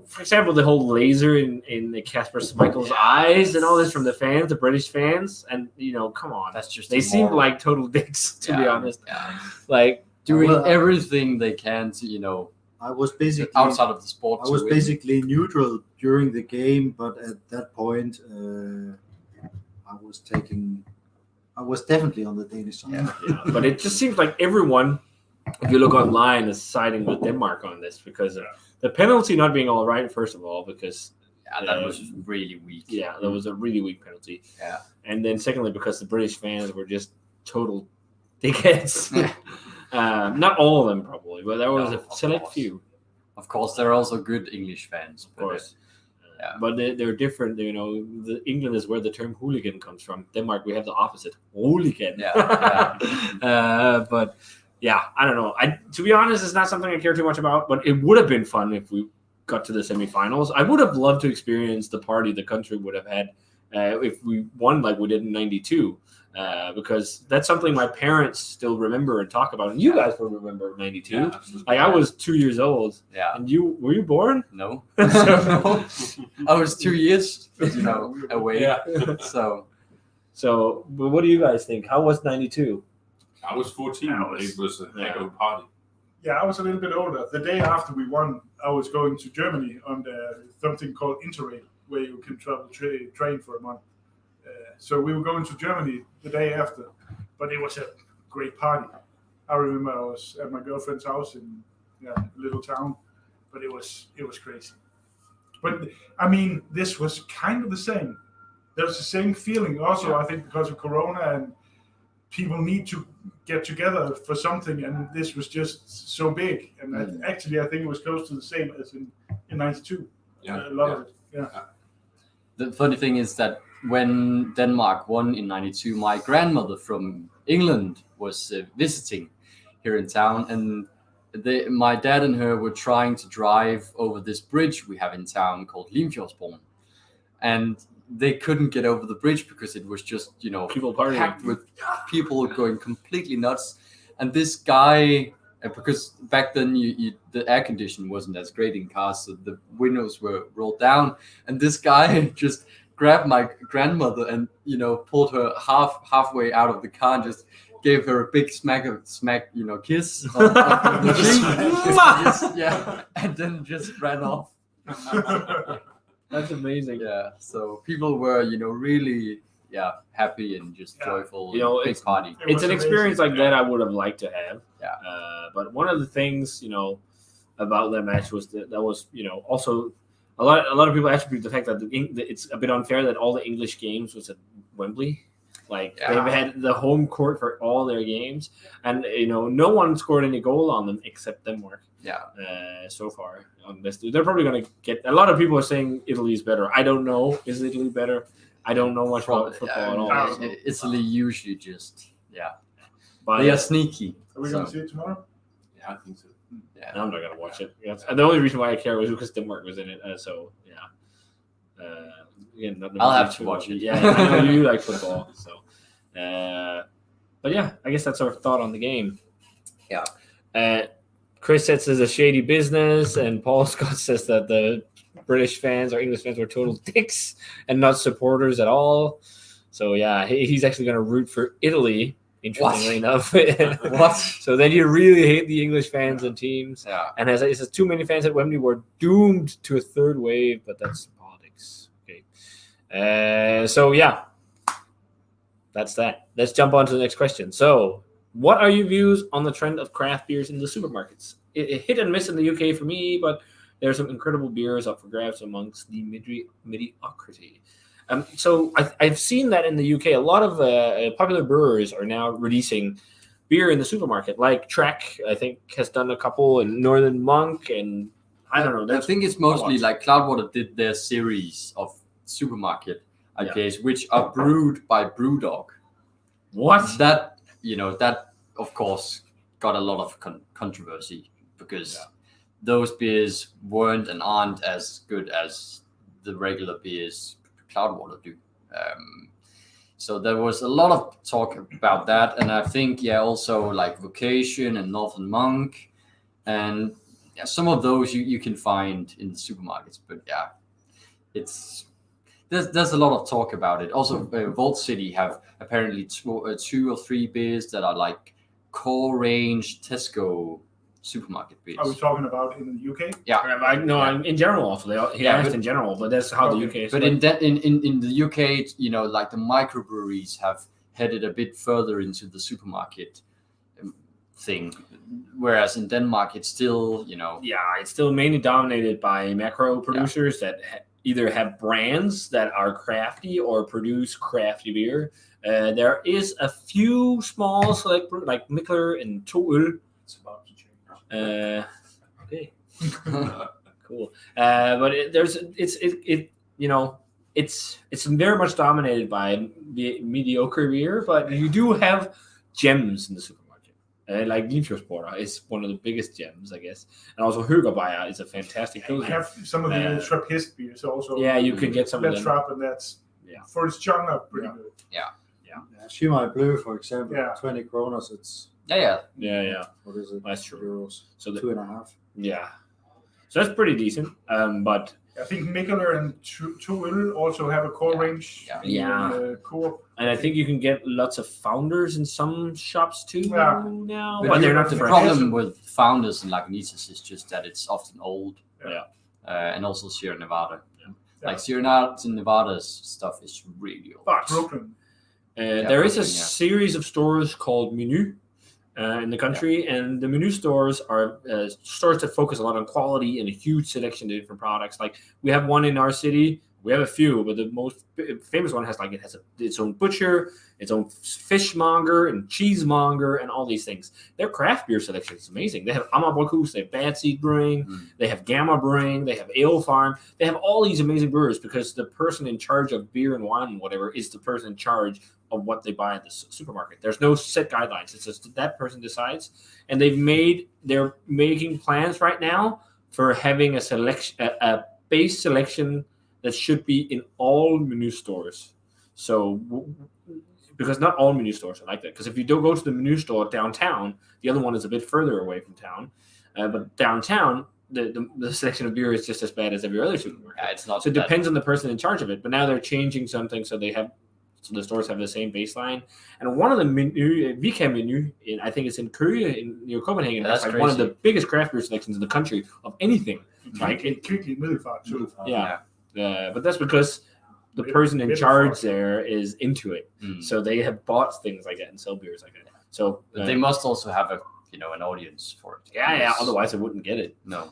For example, the whole laser in Kasper Schmeichel's eyes and all this from the fans, the British fans, and come on, That's just they seem like total dicks to be honest. Yeah. Like Doing everything they can to I was basically outside of the sport. I was basically neutral during the game, but at that point, I was definitely on the Danish side. Yeah, but it just seems like everyone, if you look online, is siding with Denmark on this because the penalty not being all right, first of all, because that was really weak. Yeah, that was a really weak penalty. Yeah. And then secondly, because the British fans were just total dickheads. Not all of them probably, but there was a select few. Of course, there are also good English fans. Of course. Yeah. But they're different. The England is where the term hooligan comes from. Denmark, we have the opposite, hooligan. Yeah. But yeah, I don't know. To be honest, it's not something I care too much about. But it would have been fun if we got to the semifinals. I would have loved to experience the party the country would have had if we won like we did in '92. Because that's something my parents still remember and talk about. And you guys will remember '92. Yeah, like I was 2 years old. Yeah. And were you born? No. No. I was 2 years, away. Yeah. So, but what do you guys think? How was '92? I was 14. It was a heck of a party. Yeah, I was a little bit older. The day after we won, I was going to Germany on something called Interrail, where you can travel train for a month. So we were going to Germany the day after, but it was a great party. I remember I was at my girlfriend's house in a little town, but it was crazy. But I mean, this was kind of the same. There was the same feeling. Also, I think because of Corona and people need to get together for something, and this was just so big. And actually, I think it was close to the same as in '92. Yeah, a lot of it. Yeah. the funny thing is that when Denmark won in '92, my grandmother from England was visiting here in town, and my dad and her were trying to drive over this bridge we have in town called Limfjordsbroen, and they couldn't get over the bridge because it was just People partying. packed with people going completely nuts. And this guy, because back then the air conditioning wasn't as great in cars, so the windows were rolled down, and this guy just grabbed my grandmother and pulled her halfway out of the car and just gave her a big smack kiss on the cheek. Yeah, and then just ran off. That's amazing. Yeah, so people were really happy and just joyful. Big party. It's an experience like that I would have liked to have. Yeah. But one of the things about that match was that was also a lot of people attribute the fact that it's a bit unfair that all the English games was at Wembley. Like they've had the home court for all their games, and no one scored any goal on them except Denmark. Yeah. So far, they're probably going to get. A lot of people are saying Italy is better. I don't know. Is Italy better? I don't know much about football at all. Italy usually just But they are sneaky. Are we going to see it tomorrow? Yeah, I think so. Yeah. I'm not gonna watch it. The only reason why I care was because Denmark was in it. So yeah. Again, I'll have to watch it. Yeah, I know you like football. So, but yeah, I guess that's our thought on the game. Yeah. Chris says it's a shady business, and Paul Scott says that the British fans or English fans were total dicks and not supporters at all. So yeah, he's actually going to root for Italy. Interestingly enough, What? So then you really hate the English fans and teams. Yeah. And as it says, too many fans at Wembley were doomed to a third wave, but that's politics. Okay. So yeah, that's that. Let's jump on to the next question. So, what are your views on the trend of craft beers in the supermarkets? It hit and miss in the UK for me, but there's some incredible beers up for grabs amongst the mediocrity. So I've seen that in the UK, a lot of popular brewers are now releasing beer in the supermarket. Like Trek, I think, has done a couple, and Northern Monk, and I don't know. I think it's mostly like Cloudwater did their series of supermarket IPAs, which are brewed by Brewdog. What? That that of course got a lot of controversy because those beers weren't and aren't as good as the regular beers Cloudwater do. So there was a lot of talk about that, and I think also like Vocation and Northern Monk, and some of those you can find in the supermarkets. But there's a lot of talk about it. Also, Vault City have apparently two or three beers that are like core range Tesco supermarket beers. Are we talking about in the UK? Yeah. In general also. He asked in general, but that's how the UK is. But in the UK, like the microbreweries have headed a bit further into the supermarket thing, whereas in Denmark it's still it's still mainly dominated by macro producers that either have brands that are crafty or produce crafty beer. There is a few small select like Mikkeller and TMOH. It's about to change. Okay. Cool. But it's very much dominated by the mediocre beer, but you do have gems in the supermarket. Like Limfjordsbroen is one of the biggest gems, I guess. And also Högerbayer is a fantastic You have some of the Trappist beers also. Yeah, you can get some of them. Trap, and that's for its genre pretty good. Shimai Blue, for example, 20 kroners. It's Yeah. what is it? That's true. Euros. So 2.5. Yeah. So that's pretty decent. But I think Mikkeller and TMOH also have a core range. Co-op. And I think you can get lots of Founders in some shops too now. But they're not the fresh. problem with Founders and Lagunitas is just that it's often old. Yeah. And also Sierra Nevada. Like Sierra Nevada's stuff is really old. But Brooklyn. There is a series of stores called Menu in the country, and the Menu stores are stores that focus a lot on quality and a huge selection of different products. Like we have one in our city, We have a few, but the most famous one has its own butcher, its own fishmonger and cheesemonger, and all these things. Their craft beer selection is amazing. They have Amabokus, they have Bad Seed Brewing, they have Gamma Brewing, they have Ale Farm. They have all these amazing brewers because the person in charge of beer and wine and whatever is the person in charge of what they buy at the supermarket. There's no set guidelines. It's just that person decides, and they're making plans right now for having a base selection that should be in all menu stores. So, because not all menu stores are like that. Because if you don't go to the menu store downtown, the other one is a bit further away from town. But downtown, the selection of beer is just as bad as every other supermarket. Yeah, it's not. So it depends on the person in charge of it. But now they're changing something so the stores have the same baseline. And one of the weekend menu, I think it's in Korea, near Copenhagen. Yeah, that's like one of crazy. the biggest craft beer selections in the country of anything. Like Kvickly Middelfart too. yeah. But that's because the person in charge there is into it. So they have bought things like that and sell beers like that. So But they must also have an audience for it. yeah. Otherwise, I wouldn't get it. No.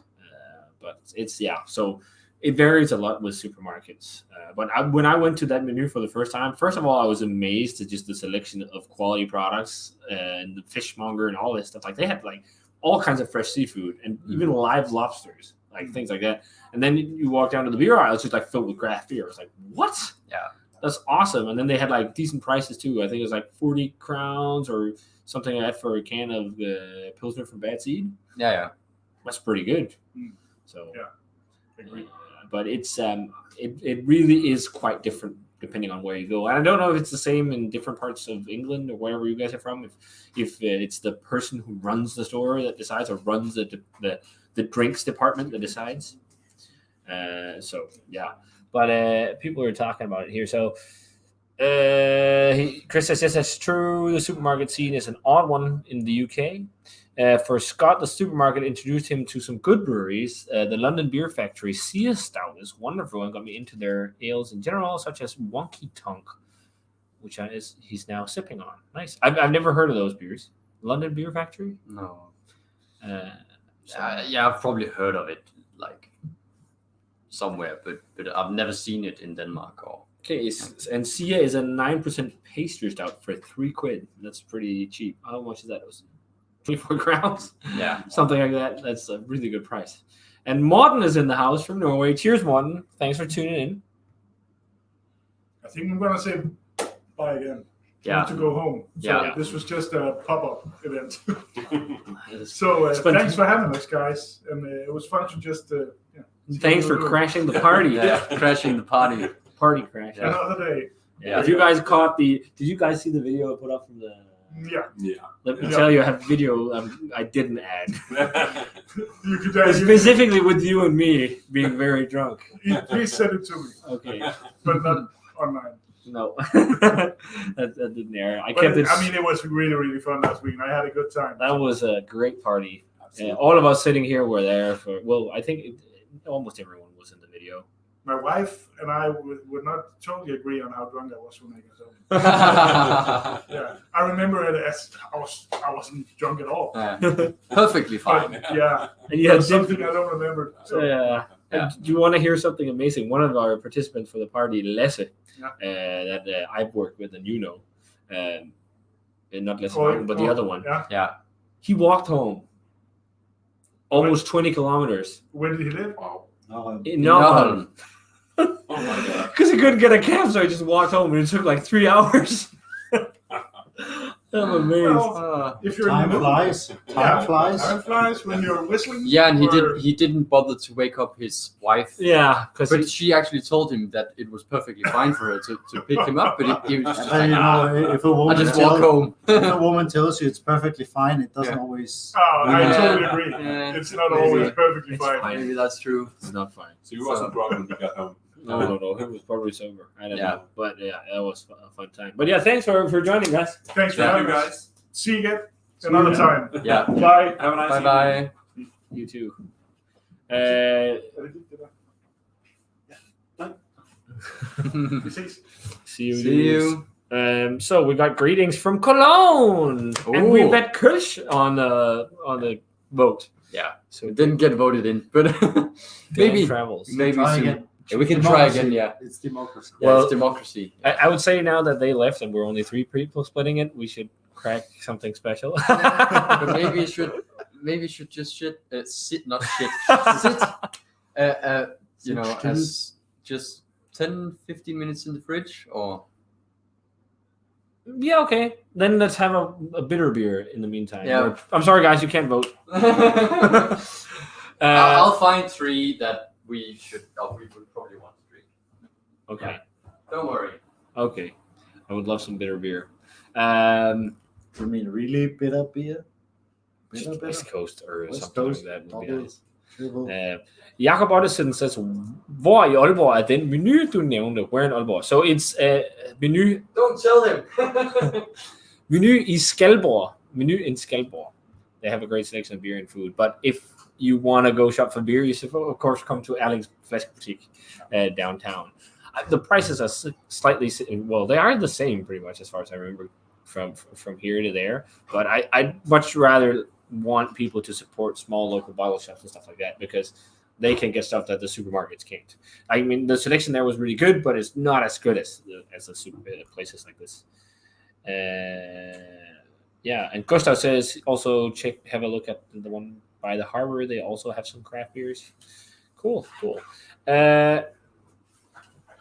But it's So it varies a lot with supermarkets. But when I went to that menu for the first time, first of all, I was amazed at just the selection of quality products and the fishmonger and all this stuff. Like they had like all kinds of fresh seafood and even live lobsters, like things like that. And then you walk down to the beer aisle, it's just like filled with craft beer. It's like, what? Yeah. That's awesome. And then they had like decent prices too. I think it was like 40 crowns or something like that for a can of Pilsner from Bad Seed. Yeah. That's pretty good. So Yeah. Agree. but it's it really is quite different depending on where you go. And I don't know if it's the same in different parts of England or wherever you guys are from. If it's the person who runs the store that decides, or runs the drinks department that decides. So yeah, but people are talking about it here. So Chris says, yes, that's true. The supermarket scene is an odd one in the UK. For Scott, the supermarket introduced him to some good breweries. The London Beer Factory Sea Stout is wonderful and got me into their ales in general, such as Wonky Tonk, which he's now sipping on. Nice. I've never heard of those beers. London Beer Factory? No. So- I've probably heard of it like somewhere, but I've never seen it in Denmark or. Okay, and Sia is a 9% pastry stout for £3. That's pretty cheap. How much is that? It was 24 crowns? Yeah. Something like that. That's a really good price. And Morten is in the house from Norway. Cheers, Morten. Thanks for tuning in. I think I'm gonna say bye again. Yeah. To go home. So Yeah. this was just a pop-up event. So thanks for having us, guys, and it was fun to just. Thanks for crashing the party. Yeah, crashing the party. Party crash. Yeah. Another day. Yeah. If you guys caught did you guys see the video I put up from the? Yeah. Let me tell you, I have video I didn't add. You could Specifically with you and me being very drunk. Please send it to me, Okay. but not online. No. that didn't air. I kept it. I mean, it was really, really fun last week, and I had a good time. That was a great party. All of us sitting here were there for. Well, I think almost everyone was in the video. My wife and I would not totally agree on how drunk I was when I got home. Yeah, I remember it as I wasn't drunk at all. Perfectly fine. But, yeah, And you had that's something I don't remember. So. Yeah. And do you want to hear something amazing? One of our participants for the party, Lasse, that I've worked with, and you know, and not Lasse, but the other one. Yeah. He walked home almost 20 kilometers. Where did he live? Wow. In Nottingham. Oh my god. Because he couldn't get a cab, so he just walked home, and it took like 3 hours. I'm amazed. Well, if you're Time in the mood, flies. Time flies. Time flies when you're whistling. Yeah, and or- he didn't bother to wake up his wife. Yeah, because But she actually told him that it was perfectly fine for her to pick him up, but he was just And, like, if a I woman just walk home. if a woman tells you it's perfectly fine, it doesn't always. Oh, I Yeah. totally agree. Yeah. It's not Maybe. always perfectly It's fine. fine. Maybe that's true. it's not fine. So you wasn't drunk when you got home. No. He was probably sober. I don't Yeah. know. But yeah, that was a fun time. But yeah, thanks for joining, guys. Thanks for Thank having you us. guys. See you again another time. Yeah. Bye. Have a nice Bye evening. bye. You too. Vi ses. See you. See you. So we got greetings from Cologne, and we've Ooh. got Kirsch on the vote. Yeah. So It didn't get voted in, but Dan maybe travels. maybe Try soon. again. Yeah, we can try again. Yeah. It's democracy. Yeah, Well, it's democracy. I would say now that they left and we're only 3 people splitting it, we should crack something special. But maybe you should just sit, not shit, sit. You know, as just 10, 15 minutes in the fridge, or Yeah, okay. Then let's have a bitter beer in the meantime. Yeah. I'm sorry, guys, you can't vote. I'll find 3 that we would probably want to drink. Okay. Don't worry. Okay. I would love some bitter beer. You mean really bitter beer? Just West Coast or West something Coast, like that would be double. nice. Triple. Jakob Ottesen says, hvor i Aalborg er den menu, du nævnte? Where in Aalborg? So it's menu Don't tell him. Menu i Skalborg. Menu in Skalborg. They have a great selection of beer and food. But if you want to go shop for beer, you should, of course, come to Erlings Flaskebutik downtown. The prices are slightly, well, they are the same pretty much as far as I remember from here to there. But I'd much rather want people to support small local bottle shops and stuff like that because they can get stuff that the supermarkets can't. I mean, the selection there was really good, but it's not as good as the super places like this. Yeah, and Gustav says also have a look at the one by the harbor. They also have some craft beers. Cool. Let's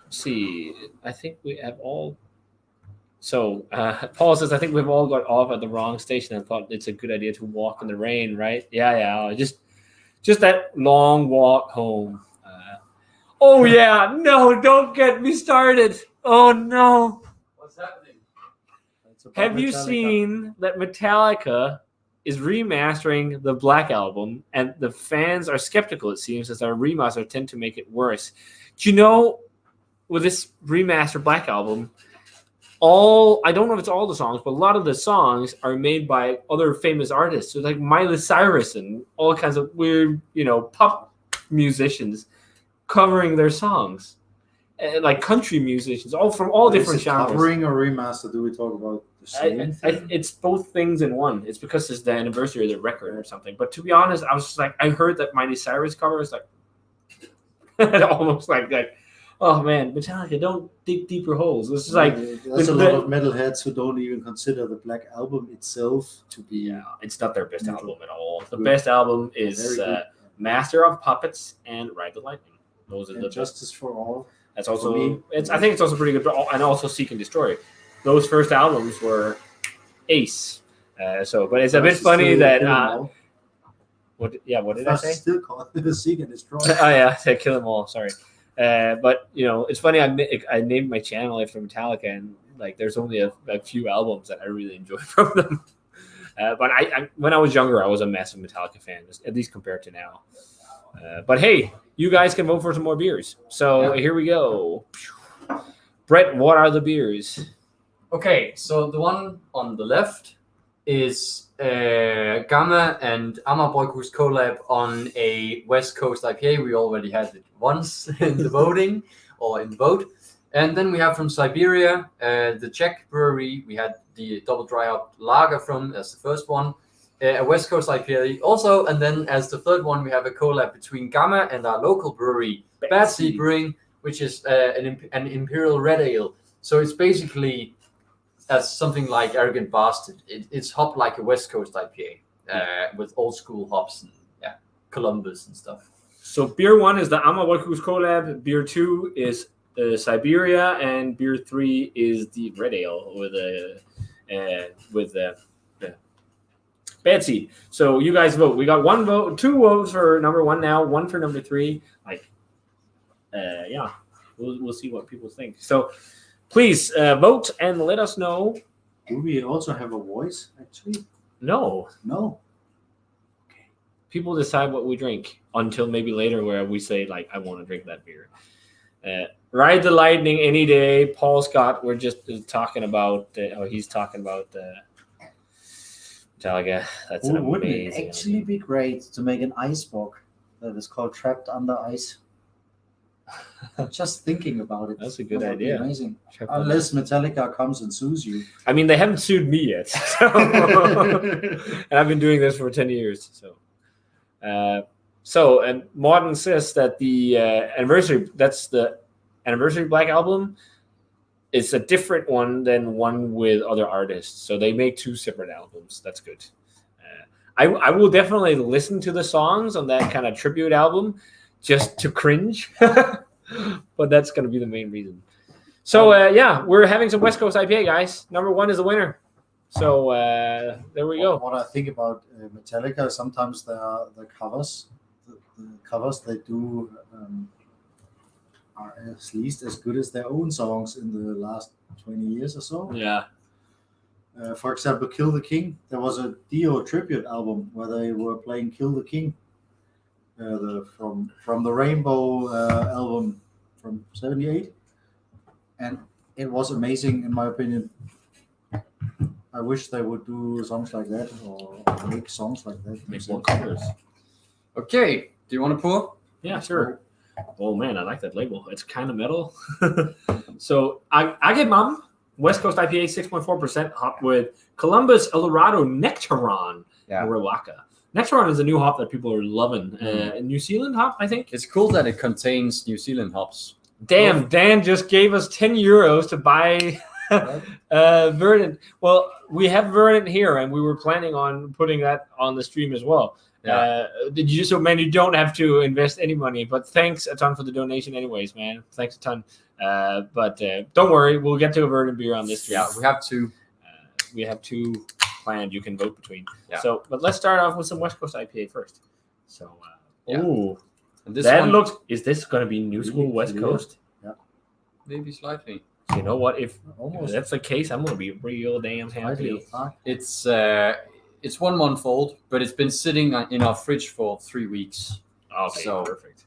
see. I think we have all. So Paul says, I think we've all got off at the wrong station and thought it's a good idea to walk in the rain, right? Yeah. Just that long walk home. Oh yeah, no, don't get me started. Oh no. What's happening? Have you seen that Metallica is remastering the Black Album, and the fans are skeptical, it seems, as our remaster tend to make it worse? Do you know, with this remastered Black Album, I don't know if it's all the songs, but a lot of the songs are made by other famous artists. So like Miley Cyrus and all kinds of weird, pop musicians covering their songs. Like country musicians, all from all different genres. Covering or remaster? Do we talk about the same thing? It's both things in one. It's because it's the anniversary of the record or something. But to be honest, I was just like, I heard that Miley Cyrus cover is like, almost like, oh man, Metallica, don't dig deeper holes. It's just like there's a lot of metalheads who don't even consider the Black Album itself to be. Yeah, it's not their best album at all. The Good. best album is Master of Puppets and Ride the Lightning. Those are And the Justice for All. That's For also. me. I think it's also pretty good, and also Seek and Destroy. Those first albums were ace. But it's a bit funny that. What did I say? Still called the Seek and Destroy. Oh yeah, I said Kill 'Em All. Sorry. But it's funny. I named my channel after Metallica, and like there's only a few albums that I really enjoy from them. But I when I was younger, I was a massive Metallica fan, at least compared to now. But hey, you guys can vote for some more beers. So here we go. Brett, what are the beers? Okay, so the one on the left is Gamma and Amaboyku's collab on a West Coast IPA. We already had it once in the voting or in the vote. And then we have from Siberia, the Czech brewery. We had the double dry hop lager from as the first one, a West Coast IPA also. And then as the third one, we have a collab between Gamma and our local brewery, Bad Seed Brewing, which is an Imperial Red Ale. So it's basically as something like Arrogant Bastard. It's hopped like a West Coast IPA with old school hops and Columbus and stuff. So beer 1 is the Amaboyku's collab. Beer 2 is Siberia, and beer 3 is the Red Ale with Bad Seed. So you guys vote. We got 1 vote, 2 votes for number 1 now, 1 for number 3. We'll see what people think. So please vote and let us know. Do we also have a voice, actually? No. Okay. People decide what we drink until maybe later where we say, like, I want to drink that beer. Ride the Lightning any day. Paul Scott, we're just talking about, he's talking about Metallica. That's an Wouldn't it amazing actually be great to make an ice book that is called Trapped Under Ice? Just thinking about it. That's a good that would be idea. amazing. Unless Metallica comes and sues you. I mean, they haven't sued me yet. So. And I've been doing this for 10 years. So, So, and Martin says that the that's the anniversary Black album. It's a different one than one with other artists. So they make 2 separate albums. That's good. I will definitely listen to the songs on that kind of tribute album just to cringe. But that's going to be the main reason. So, we're having some West Coast IPA, guys. Number 1 is the winner. So, there we go. What I think about Metallica, sometimes the covers, the covers they do are at least as good as their own songs in the last 20 years or so. Yeah. For example, Kill the King. There was a Dio tribute album where they were playing Kill the King, from the Rainbow album from '78, and it was amazing in my opinion. I wish they would do songs like that or make songs like that. Make more covers. Okay, do you want to pour? Yeah, sure. Oh man, I like that label. It's kind of metal. So I get Mom West Coast IPA 6.4% hop with Columbus, Eldorado, Nectaron, and Rawaka. Nectaron is a new hop that people are loving. New Zealand hop, I think. It's cool that it contains New Zealand hops. Damn, Dan just gave us €10 to buy Verdant. Well, we have Verdant here, and we were planning on putting that on the stream as well. Yeah. So man, you don't have to invest any money, but thanks a ton for the donation anyways, man. Thanks a ton. But don't worry, we'll get to a Verdant beer on this stream. Yeah, we have two. We have 2 planned you can vote between. Yeah. So, but let's start off with some West Coast IPA first. So, ooh, And this that one looks. Is this going to be new school West clear. Coast? maybe slightly. You know what? If Almost. that's the case, I'm going to be real damn happy. It's 1 month old, but it's been sitting in our fridge for 3 weeks. Okay, So- perfect.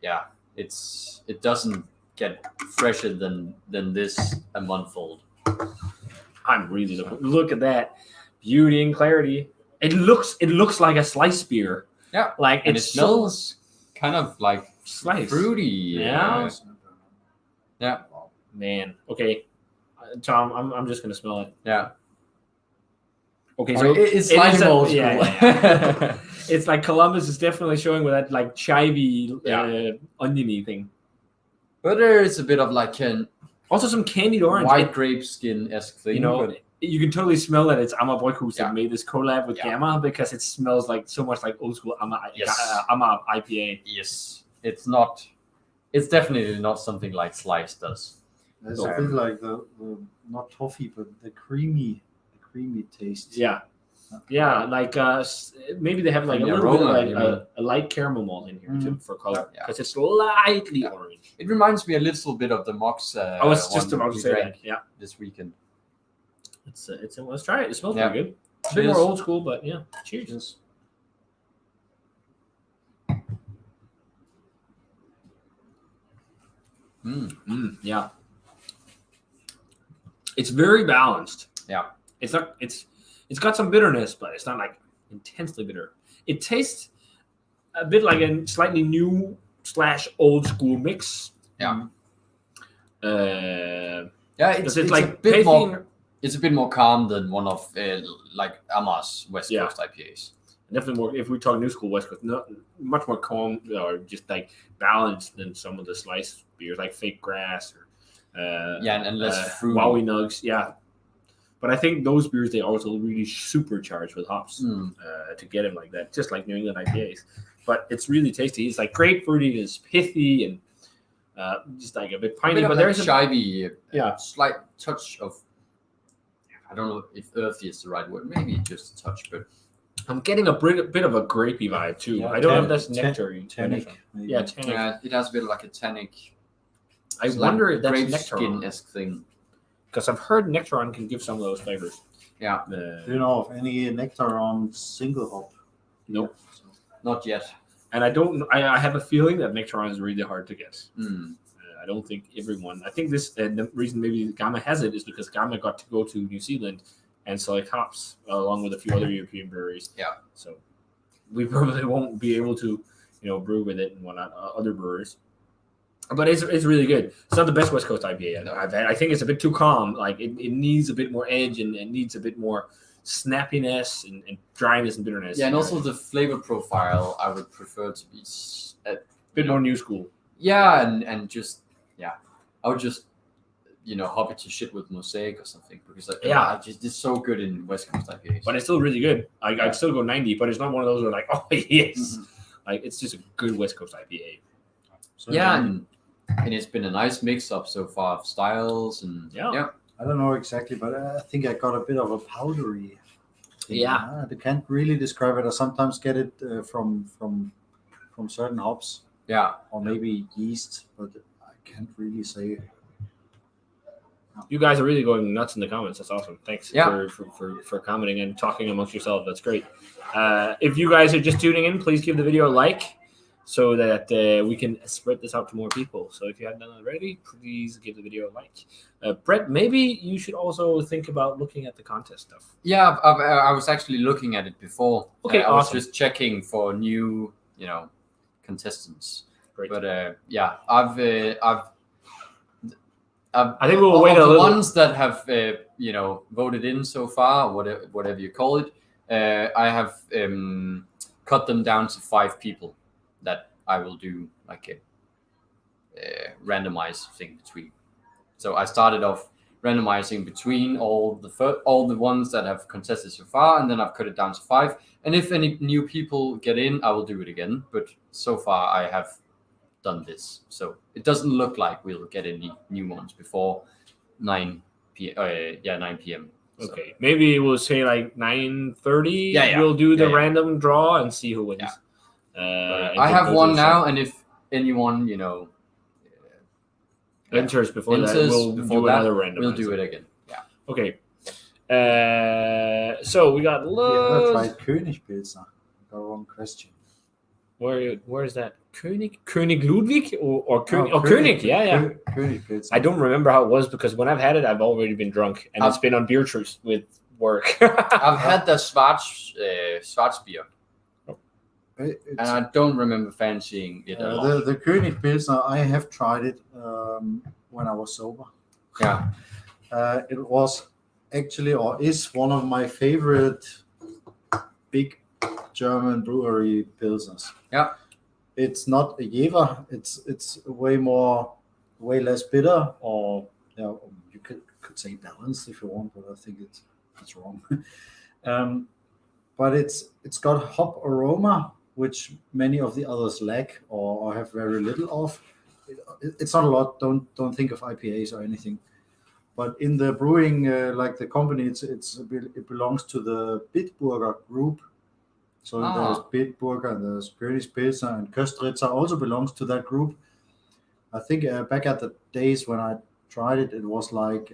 Yeah, it doesn't get fresher than this a month old. I'm really look at that beauty and clarity. It looks like a slice beer. Yeah, Like and it it's smells kind of like slice. fruity. Yeah. Yeah. Man. Okay, Tom, I'm just gonna smell it. Yeah. Okay, So so it's it slightly is a- more old yeah, school. yeah. It's like Columbus is definitely showing with that like chivy, oniony thing. But there is a bit of like an Also some candied orange. white grape skin esque thing. You know, but you can totally smell that it's Amma Boykus Yeah. that made this collab with Yeah. Gamma because it smells like so much like old school Amma, Yes. Amma IPA. yes, it's definitely not something like Slice does. There's a bit like the not toffee, but the creamy taste. Yeah. Yeah, like maybe they have like And a the little bit of aroma, like you mean? a light caramel malt in here too for color Yeah. because it's slightly Yeah. orange. It reminds me a little bit of the Mox. I was just one about to we say drank that. Yeah, this weekend. let's try it. It smells Yeah. pretty good. It's a bit Cheers. more old school, but yeah. Cheers. Yes. Yeah. It's very balanced. Yeah. It's not. It's got some bitterness, but it's not like intensely bitter. It tastes a bit like a slightly new / old school mix. Yeah. Yeah, it's it's a like bit more. taking- It's a bit more calm than one of like Amma's West Yeah. Coast IPAs. definitely more. If we talk new school West Coast, much more calm or just like balanced than some of the slice beers like Fake Grass or And less fruity. Wowie Nugs. Yeah, but I think those beers they also really supercharged with hops to get them like that, just like New England IPAs. But it's really tasty. It's like grapefruity, it's pithy and just like a bit A piney. bit of But that there's a chivy, Yeah. slight touch of. I don't know if earthy is the right word. Maybe just a touch, but I'm getting a bit of a grapey vibe too. Yeah, I don't know if tan- that's nectar. Tannic. Maybe. Yeah, tannic. yeah, it has a bit of like a tannic. I wonder if that's grape nectar skin esque thing. because I've heard Nectaron can give some of those flavors. Yeah. Do you know of any nectar on single hop? Nope. Not yet. And I have a feeling that Nectaron is really hard to get. Mm. I don't think everyone. I think this the reason maybe Gamma has it is because Gamma got to go to New Zealand and select hops along with a few other European breweries. Yeah. So we probably won't be able to, brew with it and whatnot. Other brewers, but it's really good. It's not the best West Coast IPA I've had. I think it's a bit too calm. Like it needs a bit more edge and it needs a bit more snappiness and dryness and bitterness. Yeah, and also the flavor profile, I would prefer to be a bit more new school. Yeah, and just I would just hop it to shit with Mosaic or something because it's so good in West Coast IPAs. But it's still really good. I'd still go 90, but it's not one of those where like, oh yes, like it's just a good West Coast IPA. So and it's been a nice mix up so far of styles and I don't know exactly, but I think I got a bit of a powdery thing. Yeah. I can't really describe it. I sometimes get it from certain hops. Yeah. Or maybe yeast, but I can't really say. You guys are really going nuts in the comments. That's awesome. Thanks for commenting and talking amongst yourselves. That's great. If you guys are just tuning in, please give the video a like so that we can spread this out to more people. So if you haven't done it already, please give the video a like. Brett, maybe you should also think about looking at the contest stuff. Yeah, I was actually looking at it before. Okay, I was awesome. just checking for new, contestants. Great. But I think we'll wait a little. The ones that have voted in so far, whatever you call it, I have cut them down to 5 people that I will do like a randomized thing between. So I started off randomizing between all the ones that have contested so far, and then I've cut it down to 5. And if any new people get in, I will do it again. But so far I have done this, so it doesn't look like we'll get any new ones before 9 p.m. So. Okay, maybe we'll say like 9:30. Yeah. We'll do the random draw and see who wins. Yeah. I have one now, and if anyone enters before that, we'll do another random. We'll do it again. Yeah. Okay. So we got loads. Yeah, tried Königpilsner. Got one question. Where is that? König Ludwig or König? Oh, König. Yeah. König. I don't remember how it was because when I've had it, I've already been drunk and it's been on beer truce with work. I've had the Schwarzbier. And I don't remember fancying it a lot. The König Pilsner, I have tried it when I was sober. Yeah. It was actually or is one of my favorite big German brewery pilsners. Yeah. It's not a Jever. It's way less bitter, or you could say balanced if you want, but I think it's wrong. But it's got hop aroma, which many of the others lack or have very little of. It's not a lot. Don't think of IPAs or anything. But in the brewing, like the company, it belongs to the Bitburger group. So there's Bitburger and there's Königspilsner, and Köstritzer also belongs to that group. I think back at the days when I tried it, it was like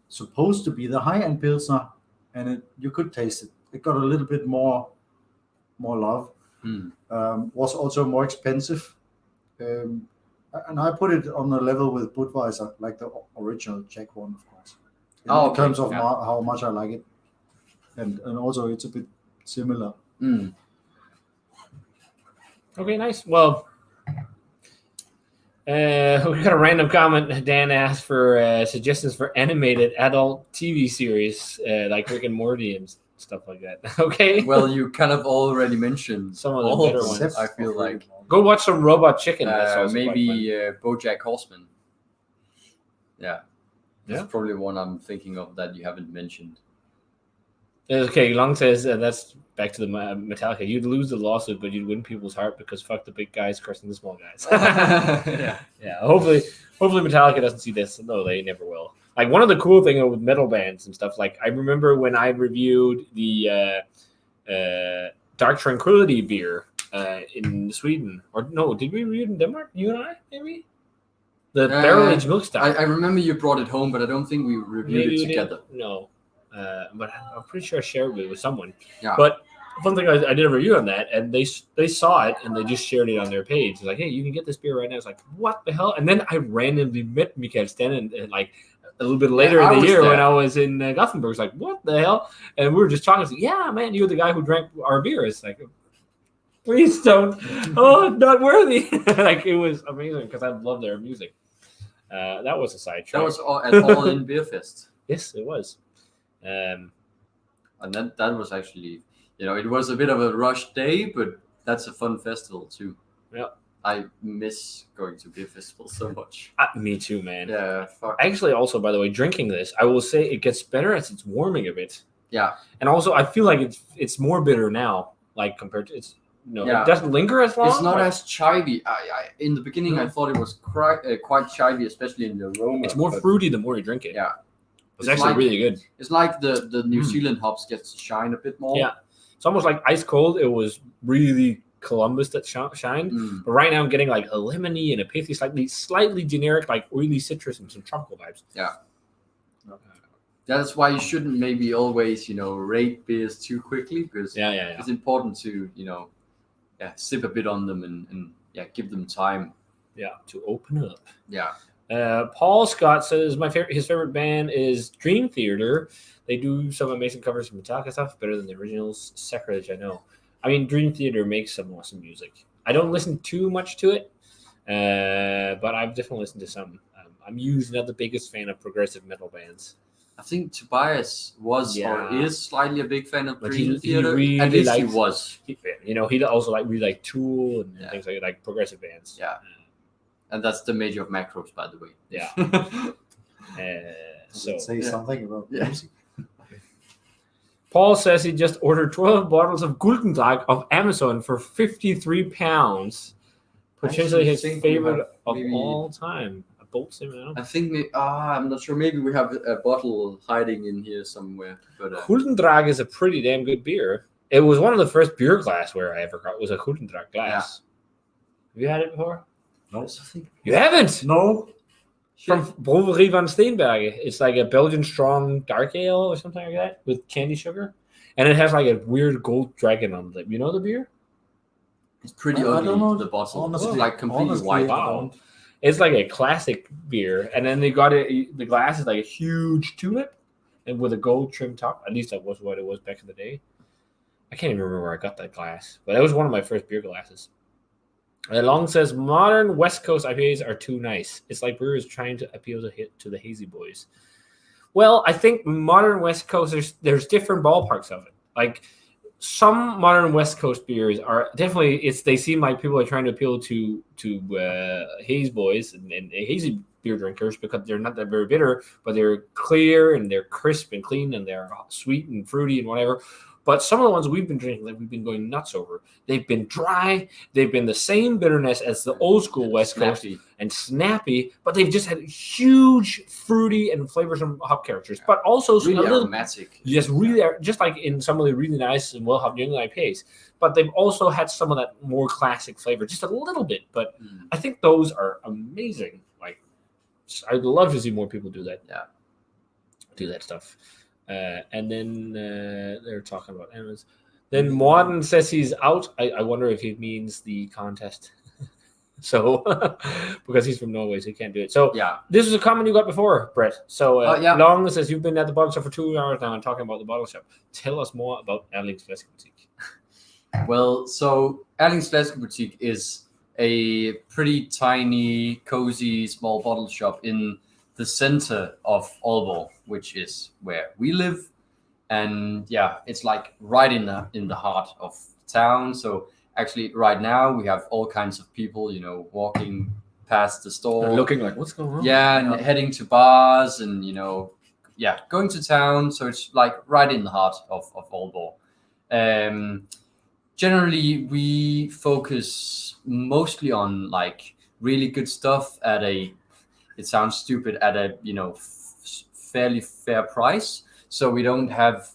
supposed to be the high-end Pilsner, and you could taste it. It got a little bit more love. Was also more expensive. And I put it on a level with Budweiser, like the original Czech one, of course. In terms of how much I like it. And also it's a bit similar. Okay, nice. Well, we got a random comment. Dan asked for suggestions for animated adult TV series like Rick and Morty and stuff like that. Okay. Well, you kind of already mentioned some of the better ones. I feel like go watch some Robot Chicken. That's maybe BoJack Horseman. Yeah, that's probably one I'm thinking of that you haven't mentioned. Okay, Long says that's back to the Metallica. You'd lose the lawsuit, but you'd win people's heart because fuck the big guys cursing the small guys. Yeah. Hopefully Metallica doesn't see this. No, they never will. Like one of the cool things with metal bands and stuff. Like I remember when I reviewed the Dark Tranquility beer in Sweden, or no, did we review it in Denmark? You and I, maybe. The barrel aged milk stout. I remember you brought it home, but I don't think we reviewed it together. No. But I'm pretty sure I shared it with someone. Yeah. But one thing I did a review on that, and they saw it and they just shared it on their page. It's like, hey, you can get this beer right now. It's like, what the hell? And then I randomly met Mikael Sten and like a little bit later in the year when I was in Gothenburg. It's like, what the hell? And we were just talking. Like, yeah, man, you're the guy who drank our beer. It's like, please don't. Oh, not worthy. Like it was amazing because I love their music. That was a side track. That was at All In Beer Fest. Yes, it was. and that was actually, it was a bit of a rush day, but that's a fun festival too. Yeah. I miss going to beer festivals so much. Me too, man. Yeah, fuck. Actually, also, by the way, drinking this, I will say it gets better as it's warming a bit. Yeah. And also, I feel like it's more bitter now, like compared to it doesn't linger as long. It's not as chivy. I in the beginning I thought it was quite chivy, especially in the aroma. It's more fruity the more you drink it. Yeah. It's actually really good. It's like the New Zealand hops gets to shine a bit more. Yeah. It's almost like ice cold. It was really Columbus that shined. But right now I'm getting like a lemony and a pithy, slightly generic, like oily citrus and some tropical vibes. Yeah. That's why you shouldn't maybe always, rate beers too quickly, because it's important to, sip a bit on them and give them time. Yeah, to open up. Yeah. Paul Scott says his favorite band is Dream Theater. They do some amazing covers of Metallica stuff, better than the originals. Sacrilege, I know. I mean, Dream Theater makes some awesome music. I don't listen too much to it, but I've definitely listened to some. I'm usually not the biggest fan of progressive metal bands. I think Tobias was or is slightly a big fan of Dream Theater. Really At least he was. He also really like Tool and things like progressive bands. Yeah. And that's the major of macros, by the way. Yeah. Say something about music. Paul says he just ordered 12 bottles of Guldendrag of Amazon for £53. Potentially his favorite of all time. A Bolt Sim, I think I'm not sure. Maybe we have a bottle hiding in here somewhere. But Guldendrag is a pretty damn good beer. It was one of the first beer glassware I ever got. It was a Guldendrag glass. Have you had it before? No. You haven't? No. From Brouwerie van Steenbergen. It's like a Belgian strong dark ale or something like that with candy sugar. And it has like a weird gold dragon on it. You know the beer? It's pretty I ugly, don't know. the bottle. Honestly, It's like completely white. Wow. It's like a classic beer. And then they got it, the glass is like a huge tulip and with a gold trim top. At least that was what it was back in the day. I can't even remember where I got that glass. But that was one of my first beer glasses. Long says modern West Coast IPAs are too nice. It's like brewers trying to appeal to the hazy boys. Well, I think modern West Coast, there's different ballparks of it. Like some modern West Coast beers are definitely they seem like people are trying to appeal to haze boys and hazy beer drinkers because they're not that very bitter, but they're clear and they're crisp and clean and they're sweet and fruity and whatever. But some of the ones we've been drinking, that we've been going nuts over, they've been dry. They've been the same bitterness as the old school West Coast and snappy, but they've just had huge fruity and flavorsome hop characters. But also really a little aromatic. Yes, really, just like in some of the really nice and well hopped New England IPAs. But they've also had some of that more classic flavor, just a little bit. But I think those are amazing. Like, I'd love to see more people do that. Yeah, do that stuff. And then they're talking about animals. Then Morten says he's out. I wonder if he means the contest. So, because he's from Norway, so he can't do it. So, this is a comment you got before, Brett. So, Long says you've been at the bottle shop for 2 hours now and talking about the bottle shop. Tell us more about Erlings Flaskebutik. Well, so Erlings Flaskebutik is a pretty tiny, cozy, small bottle shop in the center of Aalborg, which is where we live, and it's like right in the heart of town. So actually, right now we have all kinds of people, walking past the store, looking like what's going on. Yeah, and heading to bars, and going to town. So it's like right in the heart of Aalborg. Generally, we focus mostly on like really good stuff at a. It sounds stupid at a fairly fair price. So we don't have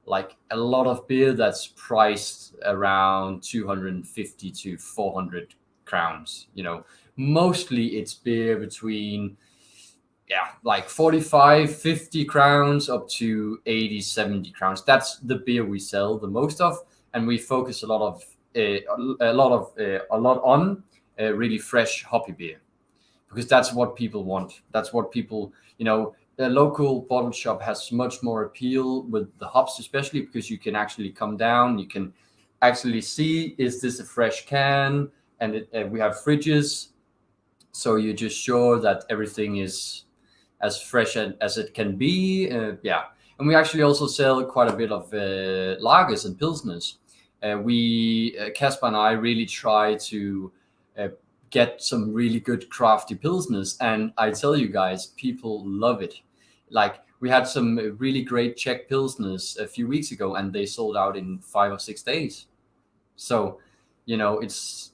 like a lot of beer that's priced around 250 to 400 crowns. Mostly it's beer between like 45, 50 crowns up to 80, 70 crowns. That's the beer we sell the most of, and we focus a lot on really fresh hoppy beer. Because that's what people want. That's what people, the local bottle shop has much more appeal with the hops, especially because you can actually come down. You can actually see, is this a fresh can? And we have fridges. So you're just sure that everything is as fresh as it can be. And we actually also sell quite a bit of lagers and pilsners. Casper and I really try to get some really good crafty pilsners, and I tell you guys, people love it. Like, we had some really great Czech pilsners a few weeks ago, and they sold out in 5 or 6 days. So, there's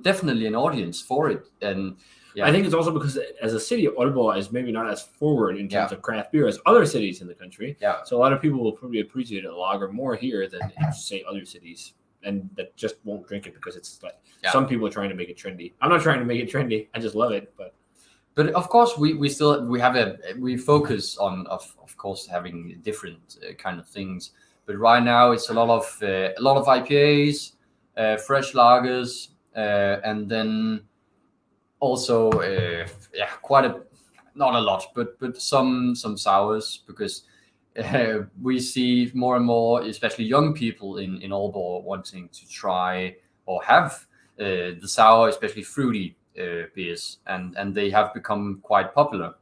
definitely an audience for it. And yeah, I think it's also because as a city, Aalborg is maybe not as forward in terms of craft beer as other cities in the country. Yeah. So a lot of people will probably appreciate a lager more here than in, say, other cities, and that just won't drink it because it's like some people are trying to make it trendy. I'm not trying to make it trendy. I just love it, But of course, we focus on of course having different kind of things. But right now it's a lot of IPAs, fresh lagers, and then also not a lot, but some sours, because we see more and more, especially young people in Aalborg, wanting to try or have the sour, especially fruity beers, and they have become quite popular.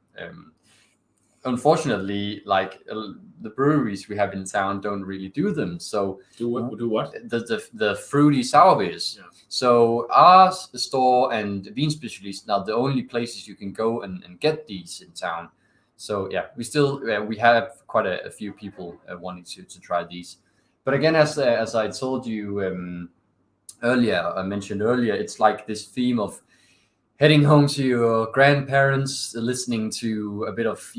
Unfortunately, like the breweries we have in town don't really do them. So do what? The fruity sour beers. Yeah. So our store and Vinspecialisten are the only places you can go and get these in town. So yeah, we have quite a few people wanting to try these. But again, as I told you I mentioned earlier, it's like this theme of heading home to your grandparents, listening to a bit of,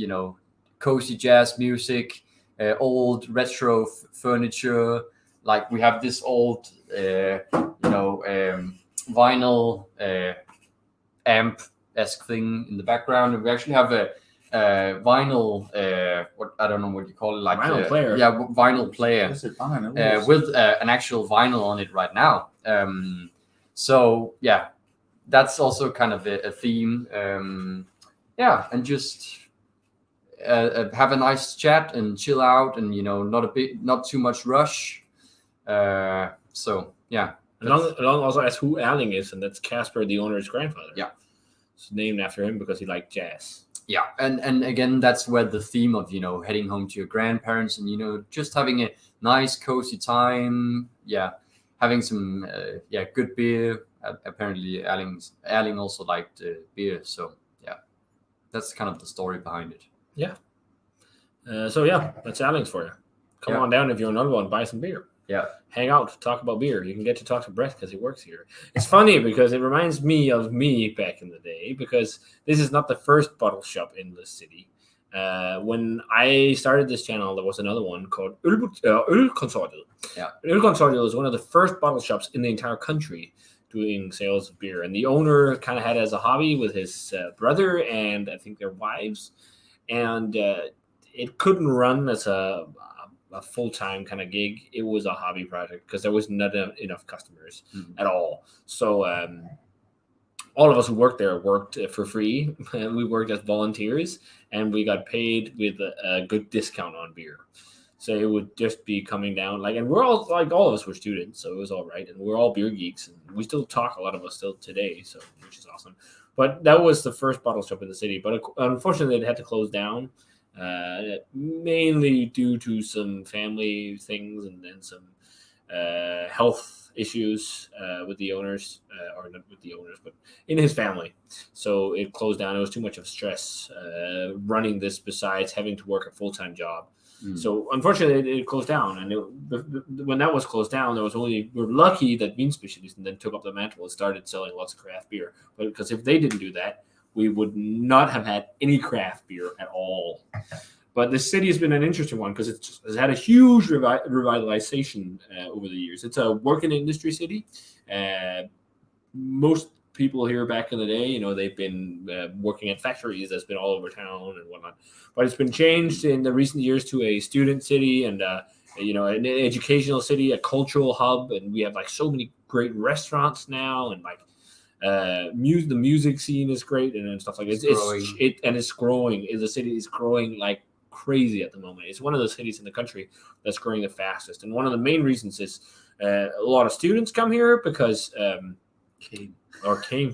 cozy jazz music, old retro furniture. Like, we have this old, vinyl amp-esque thing in the background. And we actually have a vinyl, I don't know what you call it, like vinyl player. Yeah, vinyl player Is it vinyl? with an actual vinyl on it right now. So yeah, that's also kind of a theme. And just have a nice chat and chill out, and not too much rush. So yeah. Along also ask who Erling is, and that's Casper, the owner's grandfather. Yeah. It's named after him because he liked jazz. Yeah, and again, that's where the theme of heading home to your grandparents and just having a nice cozy time. Yeah, having some good beer. Apparently, Erling also liked beer, so yeah, that's kind of the story behind it. Yeah. So yeah, that's Erling's for you. Come on down if you're in Aalborg and buy some beer. Yeah. Hang out, talk about beer. You can get to talk to Brett because he works here. It's funny because it reminds me of me back in the day, because this is not the first bottle shop in the city. When I started this channel, there was another one called Ølkonsortiet. Yeah. Ølkonsortiet was one of the first bottle shops in the entire country doing sales of beer. And the owner kind of had it as a hobby with his brother and I think their wives. And it couldn't run as a full-time kind of gig. It was a hobby project because there was not enough customers at all. So all of us who worked there worked for free. We worked as volunteers, and we got paid with a good discount on beer. So it would just be coming down, and we're all all of us were students, so it was all right, and we're all beer geeks, and we still talk, a lot of us still today, so which is awesome. But that was the first bottle shop in the city. But unfortunately, it had to close down. Mainly due to some family things and then some health issues with the owners, or not with the owners, but in his family. So it closed down. It was too much of stress running this besides having to work a full-time job. So unfortunately, it closed down. And when that was closed down, we're lucky that Vinspecialisten then took up the mantle and started selling lots of craft beer. But because if they didn't do that, we would not have had any craft beer at all. But the city has been an interesting one because it's had a huge revitalization over the years. It's a working industry city. Most people here back in the day, they've been working at factories that's been all over town and whatnot. But it's been changed in the recent years to a student city and, an educational city, a cultural hub. And we have so many great restaurants now, and the music scene is great and stuff like that. It's growing. The city is growing like crazy at the moment. It's one of the cities in the country that's growing the fastest. And one of the main reasons is a lot of students come here because came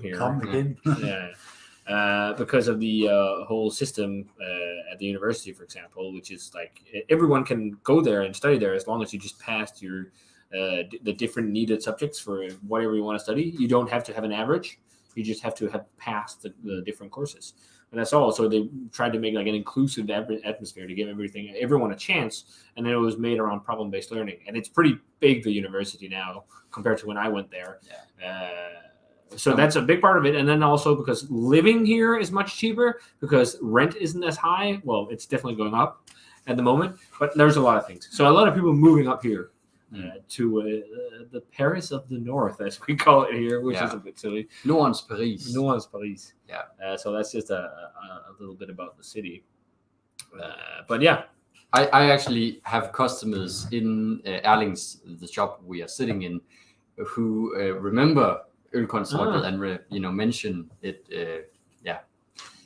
here. Come again. Yeah. because of the whole system at the university, for example, which is like everyone can go there and study there as long as you just passed your the different needed subjects for whatever you want to study. You don't have to have an average. You just have to have passed the different courses. And that's all. So they tried to make like an inclusive atmosphere to give everyone a chance. And then it was made around problem-based learning. And it's pretty big, the university now, compared to when I went there. Yeah. So that's a big part of it. And then also because living here is much cheaper because rent isn't as high. Well, it's definitely going up at the moment, but there's a lot of things. So a lot of people moving up here to the Paris of the North, as we call it here, which is a bit silly. Nuance Paris. Nuance Paris. Yeah. So that's just a little bit about the city. But yeah. I actually have customers in Erlings, the shop we are sitting in, who remember Ølkonsortiet and mention it.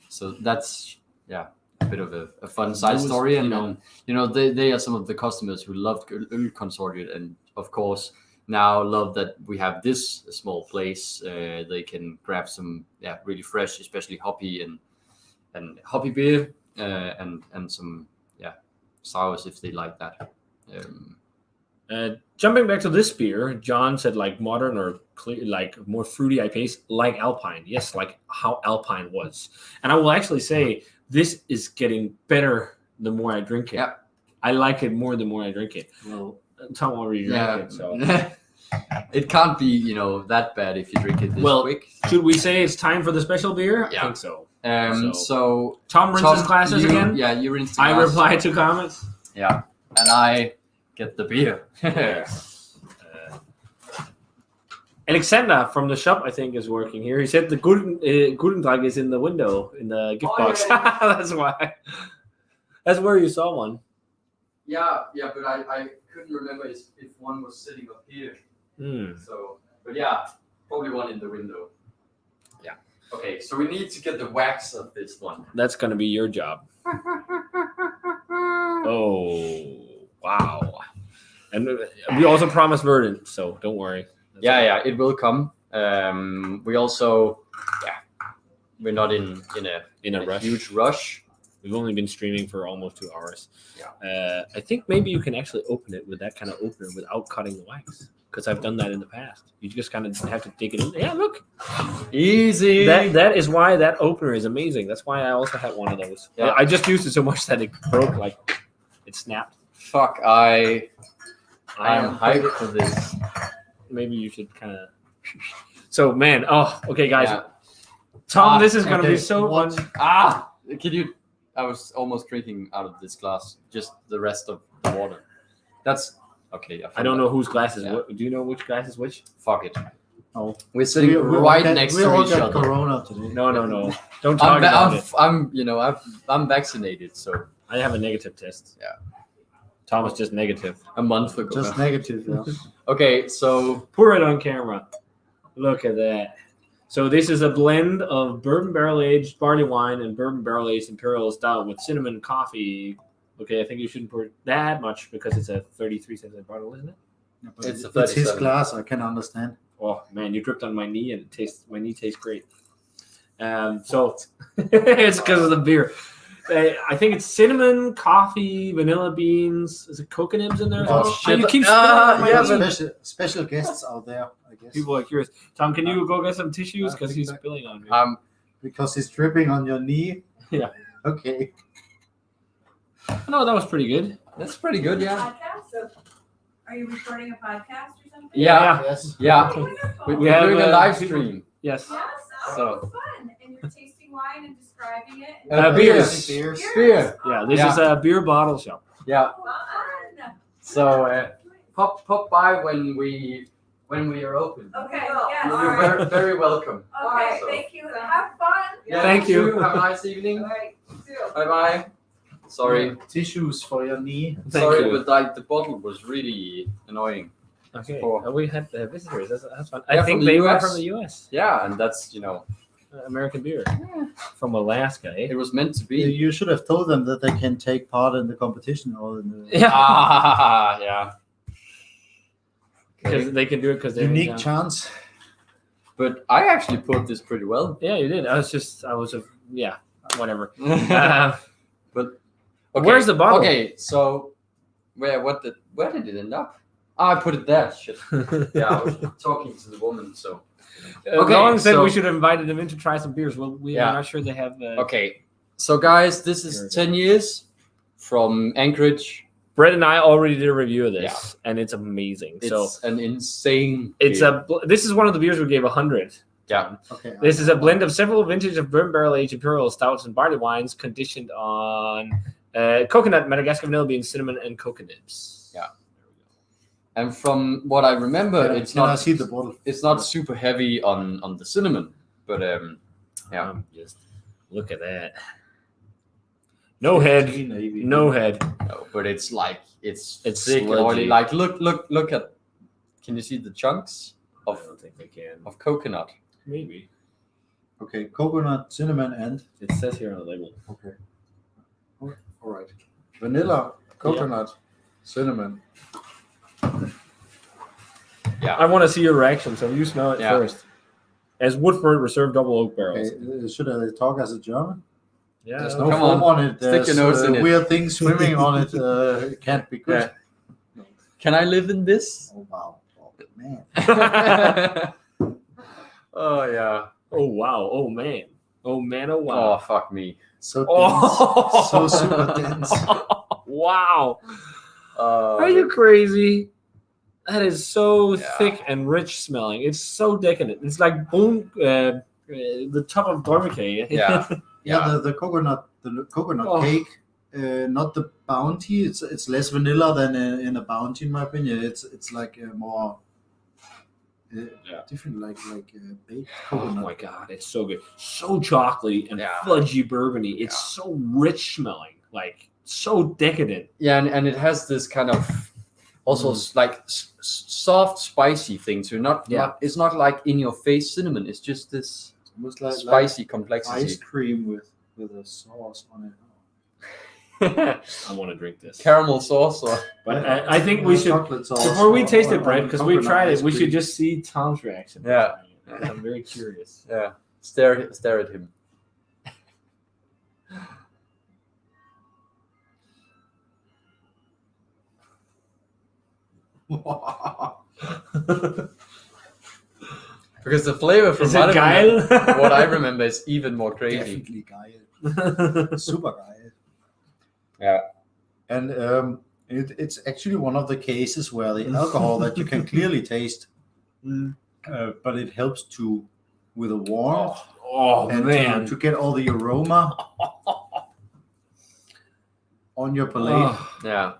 So that's a bit of a fun side story, and they are some of the customers who loved Ølkonsortiet, and of course now love that we have this small place. They can grab some really fresh, especially hoppy and hoppy beer and some sours if they like that. Jumping back to this beer, John said like modern or clear, like more fruity IPAs, like Alpine. Yes, like how Alpine was. And I will actually say this is getting better the more I drink it. Yeah. I like it more the more I drink it. Well, Tom already drank it, so it can't be that bad if you drink it this quick. Should we say it's time for the special beer? Yeah. I think so. So Tom rinses glasses again. Yeah, you rinse the I glass. reply to comments. Yeah, and I get the beer. Alexander from the shop, I think, is working here. He said the Guldendrag is in the window in the gift box. Yeah. That's why. That's where you saw one. Yeah, but I couldn't remember if one was sitting up here. So, but yeah, probably one in the window. Yeah. Okay, so we need to get the wax of this one. That's gonna be your job. Oh, wow. And we also promised verdant, so don't worry. That's it will come. We also, we're not in a rush. Huge rush. We've only been streaming for almost 2 hours. Yeah. I think maybe you can actually open it with that kind of opener without cutting the wax, because I've done that in the past. You just kind of have to dig it in. Yeah, look. Easy. That is why that opener is amazing. That's why I also had one of those. Yeah. I just used it so much that it broke, like it snapped. Fuck, I am hyped for this. Maybe you should kind of. So, man. Oh, okay, guys. Yeah. Tom, this is going to be so fun. Can you? I was almost drinking out of this glass, just the rest of the water. That's okay. I don't know whose glass is what. Do you know which glass is which? Fuck it. Oh, we're sitting right next to each other. Corona today. No. Don't talk about it. I'm vaccinated, so I have a negative test. Yeah. Tom was just negative a month ago. Just negative. Yeah. Okay, so pour it on camera. Look at that. So this is a blend of bourbon barrel-aged barley wine and bourbon barrel-aged imperial stout with cinnamon coffee. Okay, I think you shouldn't pour that much because it's a 33-cent bottle, isn't it? Yeah, it's his glass. I can understand. Oh man, you dripped on my knee, and my knee tastes great. So it's because of the beer. I think it's cinnamon, coffee, vanilla beans. Is it coconut nibs in there? Shit. You keep spilling special guests out there, I guess. People are curious. Tom, can you go get some tissues because he's spilling on me? Because he's dripping on your knee. Yeah. Okay. No, that was pretty good. That's pretty good, yeah. Podcast? So, are you recording a podcast or something? Yeah. Yes. Yeah. Oh, wonderful. We're doing a live stream. Yes. Yes. Oh, So- fun. And you're tasting wine and describing it. Beers. Beer. Yeah, this is a beer bottle shop. Yeah. Fun. So pop by when we are open. Okay. Well, Yes. You're very, very welcome. Okay. So- Thank you. Have fun. Yeah, Thank you. Have a nice evening. All right, see you. Bye bye. Sorry, Tissues for your knee. sorry, you. but the bottle was really annoying. Okay. Cool. We had visitors. That's fun. Yeah, I think from the they were US. from the U.S. Yeah, and that's American beer from Alaska. Eh? it was meant to be. You should have told them that they can take part in the competition or in the Yeah, Yeah. because they can do it because they're unique chance. But I actually put this pretty well. Yeah, you did. Whatever. But Where's the bottle? Okay, so where did it end up? Oh, I put it there. Shit. Yeah, I was talking to the woman. So Okay, Long said so- we should have invited them in to try some beers. Well, we Yeah. are not sure they have. okay, so guys, this is 10 years from Anchorage. Brett and I already did a review of this, and it's amazing. It's an insane. It's beer. this is one of the beers we gave 100. Yeah. Okay. This is a blend of several vintage of bourbon barrel aged imperial stouts and barley wines, conditioned on coconut, Madagascar vanilla bean, cinnamon, and cocoa nibs. Yeah. And from what I remember, it's Can I not see the bottle? it's not super heavy on the cinnamon, but yeah. Just look at that. No head, Navy. no head. No, but it's like it's It's thick and sludgy. oily. Like look at. Can you see the chunks I don't think they can. of coconut? Maybe Okay, coconut, cinnamon, and it says here on the label. okay. All right. Vanilla, coconut, cinnamon. I want to see your reaction, so you smell it Yeah. first. As Woodford Reserve Double Oak barrels. Okay, should I talk as a German? Yeah. There's no Come foam on it. Stick your There's nose in it. weird things swimming on it. It can't be good. Can I live in this? Oh wow, oh, man. Oh yeah. Oh wow. Oh man. Oh man. Oh Oh wow. fuck me. So dense. Oh. So super dense. Wow. Uh, Are you crazy? That is so Yeah. thick and rich smelling. It's so decadent. It's like bone, the top of Dormicay. Yeah. Yeah, the coconut Oh. cake, not the bounty. It's less vanilla than in a bounty, in my opinion. It's like a more different, like baked Oh coconut. my god, it's so good. So chocolatey and Yeah. fudgy bourbony. It's so rich smelling. Like so decadent. Yeah, and it has this kind of also like soft, spicy thing. So it's not like in your face cinnamon. It's just this Almost like spicy ice complexity. cream with a sauce on it. I want to drink this. Caramel sauce. Or, But I think we should, Chocolate sauce before we or- taste or- it, Brett, or because we coconut tried ice it, we cream. should just see Tom's reaction. Yeah. I'm very curious. yeah. Stare at him. Because the flavor from Is it geil? what I remember is even more crazy. Definitely geil. Super geil. Yeah. And it's actually one of the cases where the alcohol that you can clearly taste, but it helps with the warmth Oh and man. to get all the aroma on your palate. Oh, Yeah.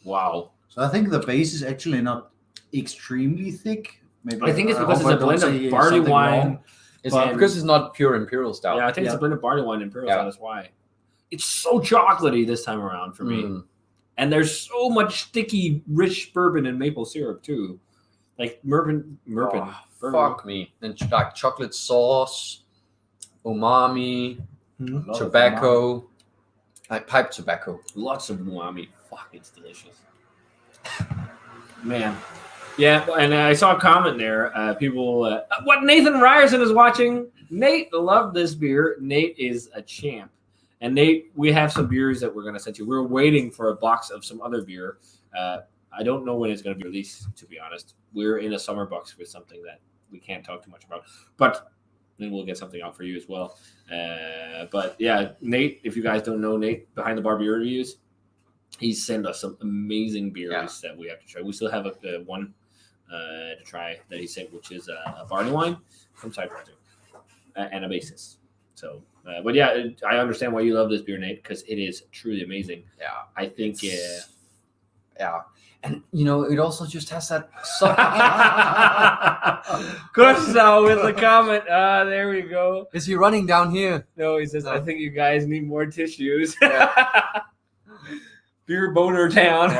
wow. So I think the base is actually not extremely thick. Maybe I think it's because hope it's a I don't blend say of barley something wine. wrong. It's But- because it's not pure imperial stout. Yeah, I think it's a Yeah. blend of barley wine and imperial Yeah. stout. That's why. It's so chocolatey this time around for me. Mm. And there's so much sticky, rich bourbon and maple syrup too. Like bourbon. Oh, fuck me. And like chocolate sauce, umami, A lot of tobacco, like pipe tobacco. Lots of umami. Fuck, it's delicious. Man. Yeah, and I saw a comment there. People, what Nathan Ryerson is watching. Nate loved this beer. Nate is a champ. And Nate, we have some beers that we're going to send you. We're waiting for a box of some other beer. I don't know when it's going to be released, to be honest. We're in a summer box with something that we can't talk too much about. But then we'll get something out for you as well. But yeah, Nate, if you guys don't know Nate, Behind the Bar Beer Reviews, he sent us some amazing beers that we have to try. We still have one to try that he sent, which is a barley wine from Side Project and a basis. So, but yeah, I understand why you love this beer, Nate, because it is truly amazing. Yeah. I think. Yeah. And you know, it also just has that Gustav with the comment. There we go. Is he running down here? No, he says, I think you guys need more tissues. Yeah. Beer boner town.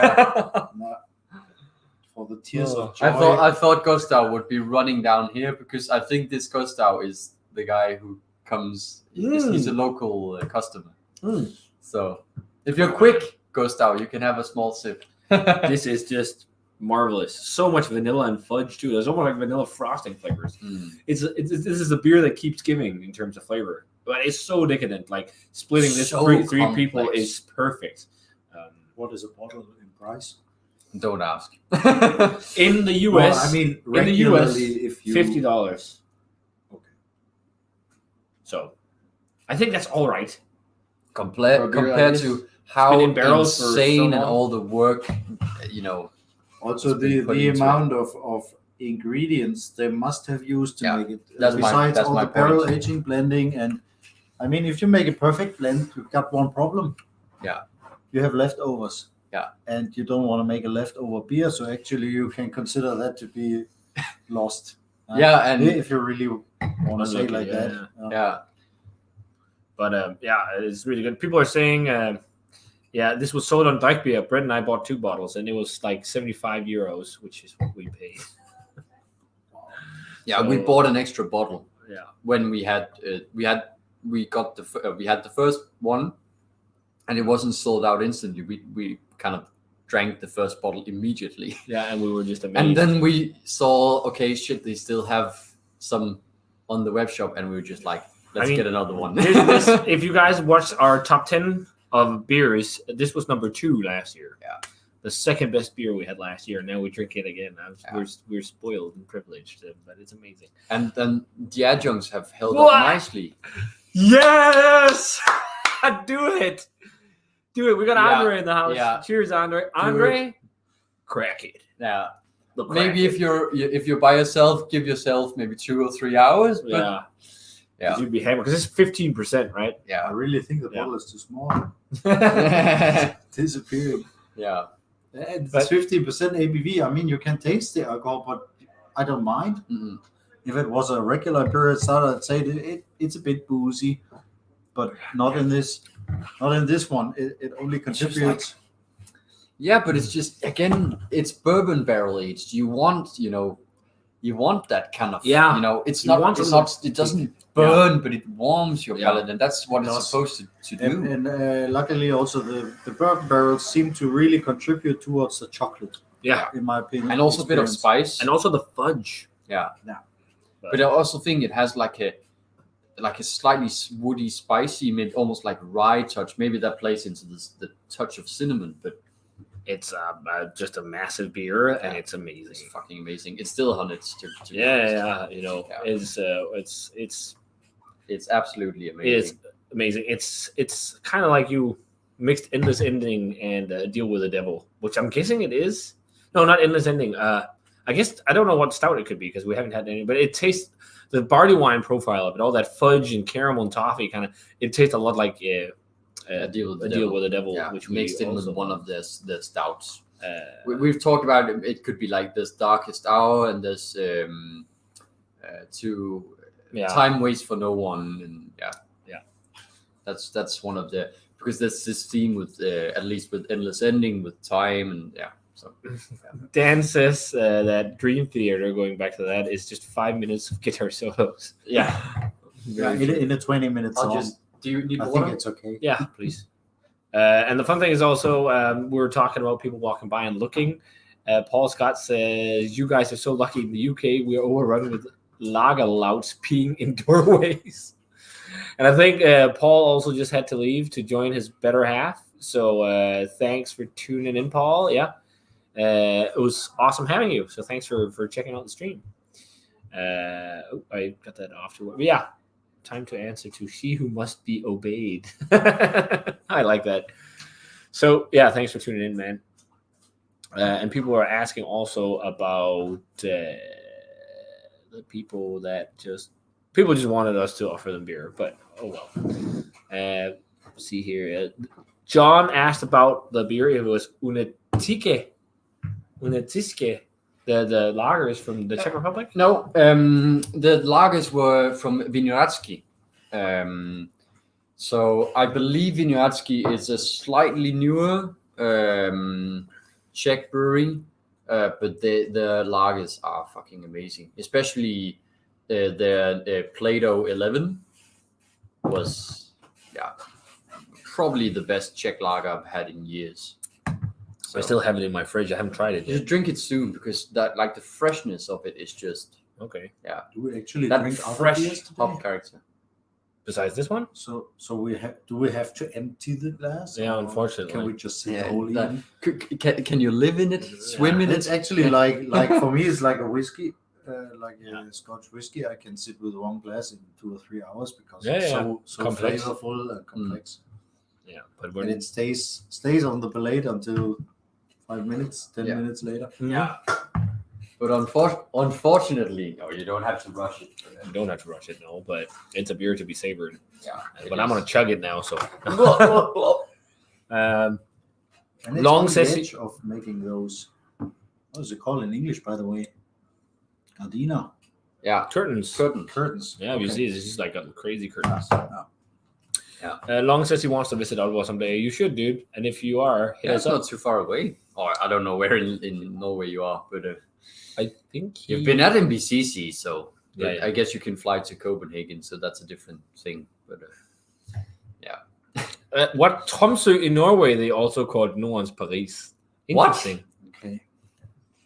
For the tears Oh. of joy. I thought Gustav would be running down here because I think this Gustav is the guy who comes. He's a local customer. Mm. So if you're quick, Gustav, you can have a small sip. This is just marvelous. So much vanilla and fudge too. There's almost like vanilla frosting flavors. Mm. This is the beer that keeps giving in terms of flavor. But it's so decadent. Like splitting this So three people complex. is perfect. What is a bottle in price? Don't ask. In the U.S., Well, I mean, in the U.S., regularly, if you $50. Okay. So, I think that's all right. Compared For beer, compared I to how in barrels for so insane and long. all the work, you know. Also, It's been put the into amount of ingredients they must have used to Yeah, make it. that's besides that's all my the barrel point. aging, blending, and I mean, if you make a perfect blend, you've got one problem. Yeah. You have leftovers. Yeah. And you don't want to make a leftover beer, so actually you can consider that to be lost. Yeah, and if you really want to say it like Unlucky, that. yeah, But yeah, it's really good. People are saying, yeah, this was sold on Dyke Beer. Brett and I bought 2 bottles, and it was like 75 euros, which is what we paid. yeah. We So- bought an extra bottle Yeah. when we had we had the first one, and it wasn't sold out instantly. We kind of drank the first bottle immediately, Yeah, and we were just amazed. and then we saw, okay, shit, they still have some on the web shop, and we were just like, let's mean, get another one. If you guys watched our top 10 of beers, this was number 2 last year. Yeah. The second best beer we had last year. Now we drink it again. Yeah. We're spoiled and privileged, but it's amazing. And then the adjuncts have held What? up nicely. Yes! Do it! Do it. We got Yeah, Andre in the house. yeah. Cheers, Andre. Andre, crack it. Yeah. Look, Maybe if you're by yourself, give yourself maybe 2 or 3 hours. But yeah. Yeah. You'd be hammered because it's 15%, right? I yeah. really think the Yeah. bottle is too small. yeah. Disappearing. It's But- 15% ABV. I mean, you can taste the alcohol, but I don't mind. Mhm. If it was a regular imperial stout, I'd say it's a bit boozy, but not in this. Not in this one. It only just contributes. Yeah, but it's just, again, it's bourbon barrel aged. You want that kind of, Yeah. it's You not, want it's a little- not, it doesn't burn, but it warms your Yeah. palate, and that's what it's Yes. supposed to do. And luckily, also the bourbon barrels seem to really contribute towards the chocolate, Yeah. in my opinion. And also a bit of experience. spice. And also the fudge. But I also think it has like a slightly woody, spicy, maybe almost like rye touch. Maybe that plays into the touch of cinnamon, but It's just a massive beer, and it's amazing. it's fucking amazing. It's still 100. To be Yeah, honest. yeah. It's absolutely It amazing. is amazing. It's kind of like you mixed Endless Ending and Deal with the Devil, which I'm guessing it is. No, not Endless Ending. I guess I don't know what stout it could be because we haven't had any, but it tastes the barley wine profile of it, all that fudge and caramel and toffee kind of. It tastes a lot like A Deal with the Deal Devil. with the Devil, Yeah, which we mixed in with also- one of the stouts. Uh, We've talked about it. It could be like this Darkest Hour, and there's yeah. Time Waits for No One, and Yeah. That's one of the, because there's this theme with at least with Endless Ending, with time, and so Dan says that Dream Theater, going back to that, is just 5 minutes of guitar solos. yeah. Yeah, in a 20-minute song. Do you need I water? think it's okay. Yeah, please. And the fun thing is also, we were talking about people walking by and looking. Paul Scott says, you guys are so lucky in the UK. We are overrun with lager louts peeing in doorways. And I think Paul also just had to leave to join his better half. So thanks for tuning in, Paul. Yeah. It was awesome having you. So thanks for checking out the stream. I got that off to work. But yeah. Time to answer to she who must be obeyed. I like that. So yeah, thanks for tuning in, man. And people are asking also about the people just wanted us to offer them beer, but oh well. See here, John asked about the beer. It was Unetiske, the lagers from the Czech Republic. No, the lagers were from Vinohradsky. So I believe Vinohradsky is a slightly newer Czech brewery, but the lagers are fucking amazing. Especially their Plato 11 was, probably the best Czech lager I've had in years. So I still have it in my fridge. I haven't tried it you yet. should drink it soon because that like the freshness of it is just Okay. Do we actually that drink other fresh beers today? hop character. Besides this one? So do we have to empty the glass? Yeah, or unfortunately. Can we just sit Yeah, the whole that- evening? Can you live in it? Swim in It's it? actually like for me, it's like a whiskey, like a Scotch whiskey. I can sit with one glass in 2 or 3 hours because Yeah, it's yeah. so Complex. flavorful and complex, Yeah, but and when it stays on the plate until 5 minutes, 10 Yeah. minutes later. Yeah. But unfortunately, no, you don't have to rush it. you don't have to rush it, no. But it's a beer to be savored. Yeah. But I'm gonna chug it now. So. And it's Long on the session- edge of making those. What is it called in English, by the way? Gardena Yeah. Curtains. curtains. Yeah, you Okay. see, this is like a crazy curtains. Yeah. Long says he wants to visit Aalborg someday. You should, dude. And if you are, hit That's us up. not too far away. Or I don't know where in Norway you are, but I think you've been at NBCC, so Yeah, yeah. I guess you can fly to Copenhagen, so that's a different thing. But what Tromsø in Norway they also called Nordens Paris. What? Interesting. Okay.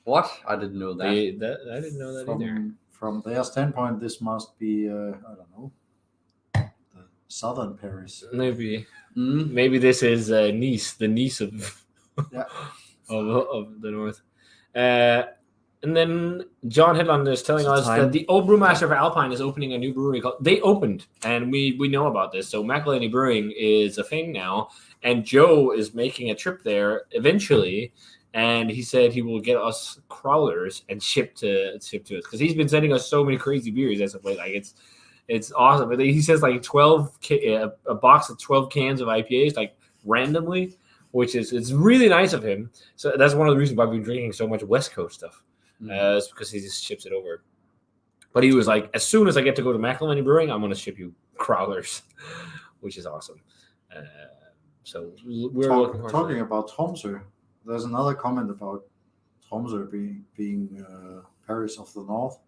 what? I didn't know that. I didn't know that either. From their standpoint, this must be I don't know, the southern Paris. Maybe Mm. maybe this is Nice, the Nice of Yeah. of the north. And then John Hedlund is telling It's us time. that the old brewmaster of Alpine is opening a new brewery called. They opened, and we know about this. So McElhenney Brewing is a thing now, and Joe is making a trip there eventually. And he said he will get us crawlers and ship to us because he's been sending us so many crazy beers as of late. Like it's awesome. But he says like a box of 12 cans of IPAs like randomly, which is it's really nice of him. So that's one of the reasons why we've been drinking so much West Coast stuff. It's because he just ships it over. But he was like, as soon as I get to go to McElhenney Brewing, I'm going to ship you crawlers, which is awesome. So we're looking forward to Talking that. about Tromsø, there's another comment about Tromsø being Paris of the North.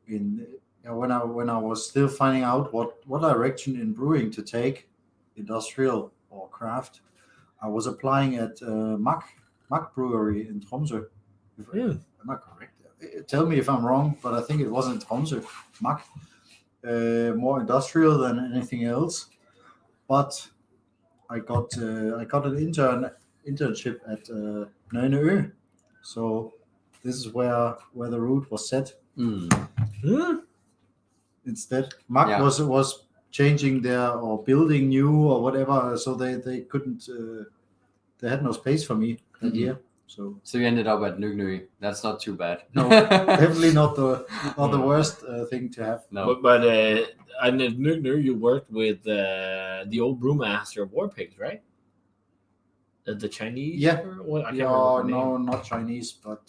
When I was still finding out what direction in brewing to take, industrial or craft, I was applying at Mack Brewery in Tromsø. Am I correct? Tell me if I'm wrong, but I think it was in Tromsø. Mack, more industrial than anything else. But I got an internship at Nøgne. So this is where the route was set. Instead, Mack Yeah. was changing their or building new or whatever, so they couldn't. They had no space for me that year. So So you ended up at Nugnui. That's not too bad. no, definitely not the worst thing to have. No. But I knew you worked with the old brewmaster of War Pigs, right? The Chinese? Yeah. or what? I can't Yeah, remember her name. no, not Chinese, but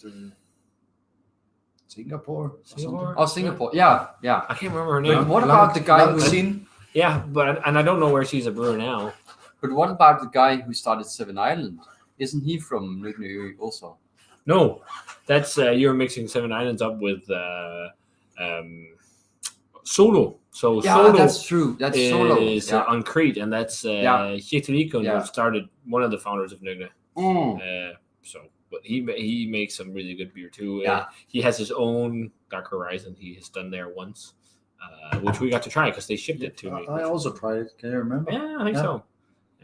Singapore. or Singapore? Oh, Singapore. Yeah. I can't remember her But name. what about the guy who? Seen? Yeah, but I don't know where she's a brewer now. But what about the guy who started Seven Island? Isn't he from Nugnui also? No, that's you're mixing Seven Islands up with Solo. So Yeah, Solo that's true. That's is Solo. on Crete, and that's Yeah. Kjetil Yeah. who started one of the founders of Nugne. Mm. So, but he makes some really good beer too. Yeah. He has his own Dark Horizon. He has done there once, which we got to try because they shipped it to me. I also tried it. Can you remember? Yeah, I think Yeah. so.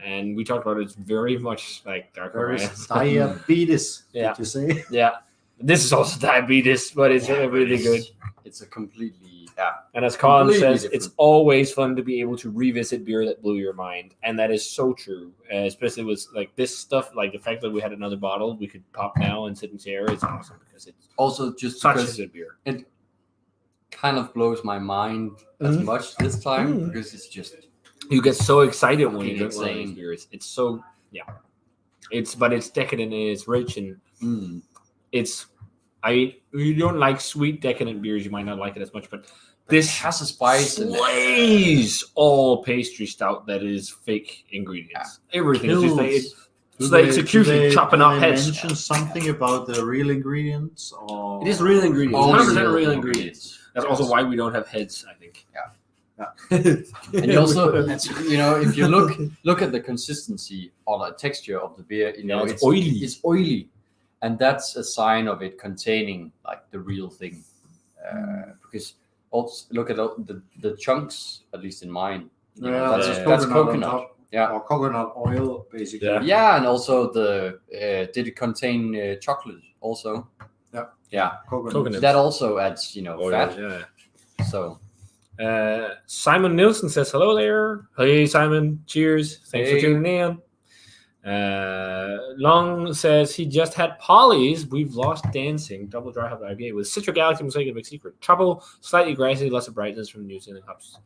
And we talked about it. It's very much like Dark There is Horizon. diabetes. Yeah. Did you say? Yeah, this is also diabetes, but it's really good. It's a completely And as Colin Completely says, different. it's always fun to be able to revisit beer that blew your mind, and that is so true. Especially with like this stuff, like the fact that we had another bottle we could pop now and sit and share. It's awesome because it's also just such a because good beer. it kind of blows my mind as Mhm. much this time Mhm. because it's just You get so excited when you Fucking drink one of these insane. beers. It's so it's decadent and it's rich and it's. I mean, you don't like sweet decadent beers, you might not like it as much, but this has a spice in it. slays all pastry stout that is fake ingredients. Everything is just like it's the execution chopping do up they heads. mention something about the real ingredients, or It is real ingredients. Only 100% real real ingredients. That's also why we don't have heads, I think. And you also, if you look at the consistency or the texture of the beer, it's oily. It's oily, and that's a sign of it containing like the real thing. Because also look at the chunks, at least in mine. That's coconut. Yeah. Or coconut oil, basically. Yeah, and also did it contain chocolate also? Yeah. Coconut. That also adds fat. Yeah. So. Simon Nielsen says hello there. Hey Simon, cheers. Thanks for tuning in. Long says he just had Polly's. We've lost dancing. Double dry hop IPA with Citric Galaxy Mosaic and Big Secret. Trouble, slightly grassy, less of brightness from New Zealand hops.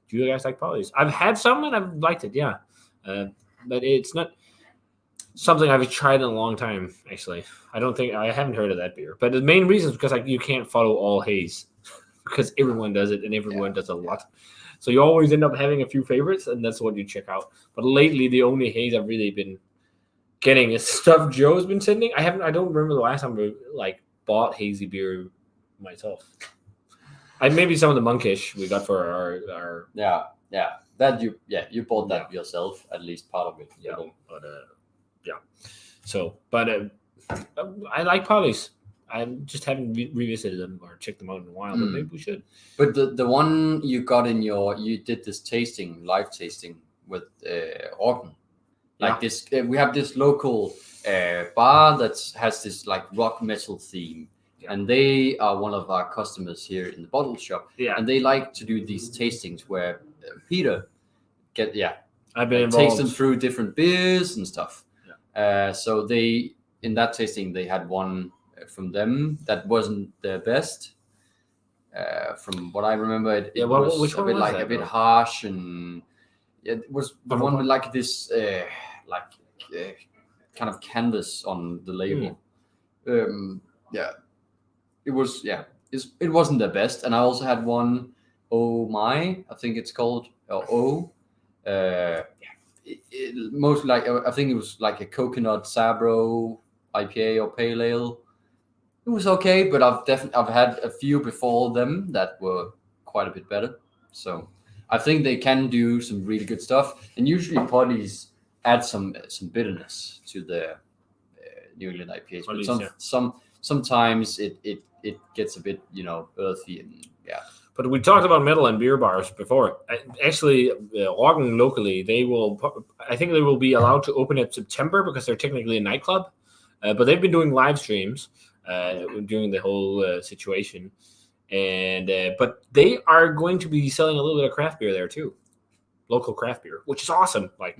Do you guys like Polly's? I've had some and I've liked it, yeah. But it's not something I've tried in a long time, actually. I haven't heard of that beer. But the main reason is because you can't follow all haze. Because everyone does it and everyone does a lot. So you always end up having a few favorites, and that's what you check out. But lately, the only haze I've really been getting is stuff Joe's been sending. I don't remember the last time I bought hazy beer myself. Maybe some of the Monkish we got for our that you bought that yourself, at least part of it. Yeah, but So, but I like Polly's. I just haven't revisited them or checked them out in a while, but maybe we should. But the one you got you did this live tasting with Orton. Like this, we have this local bar that has this like rock metal theme. Yeah. And they are one of our customers here in the bottle shop. Yeah. And they like to do these tastings where Peter I've been involved. Takes them through different beers and stuff. Yeah. So in that tasting, they had one from them that wasn't their best. From what I remember, it was which one was a bit harsh, and it was the one with like this kind of canvas on the label. It wasn't the best. And I also had one, Oh My, I think it's called, most like, I think it was like a coconut Sabro IPA or pale ale. It was okay, but I've had a few before them that were quite a bit better. So I think they can do some really good stuff. And usually Polly's add some bitterness to the New England IPAs. But sometimes it gets a bit earthy and But we talked about metal and beer bars before. Actually, Aalborg locally, I think they will be allowed to open in September because they're technically a nightclub. But they've been doing live streams during the whole situation, and but they are going to be selling a little bit of craft beer there too, local craft beer, which is awesome. Like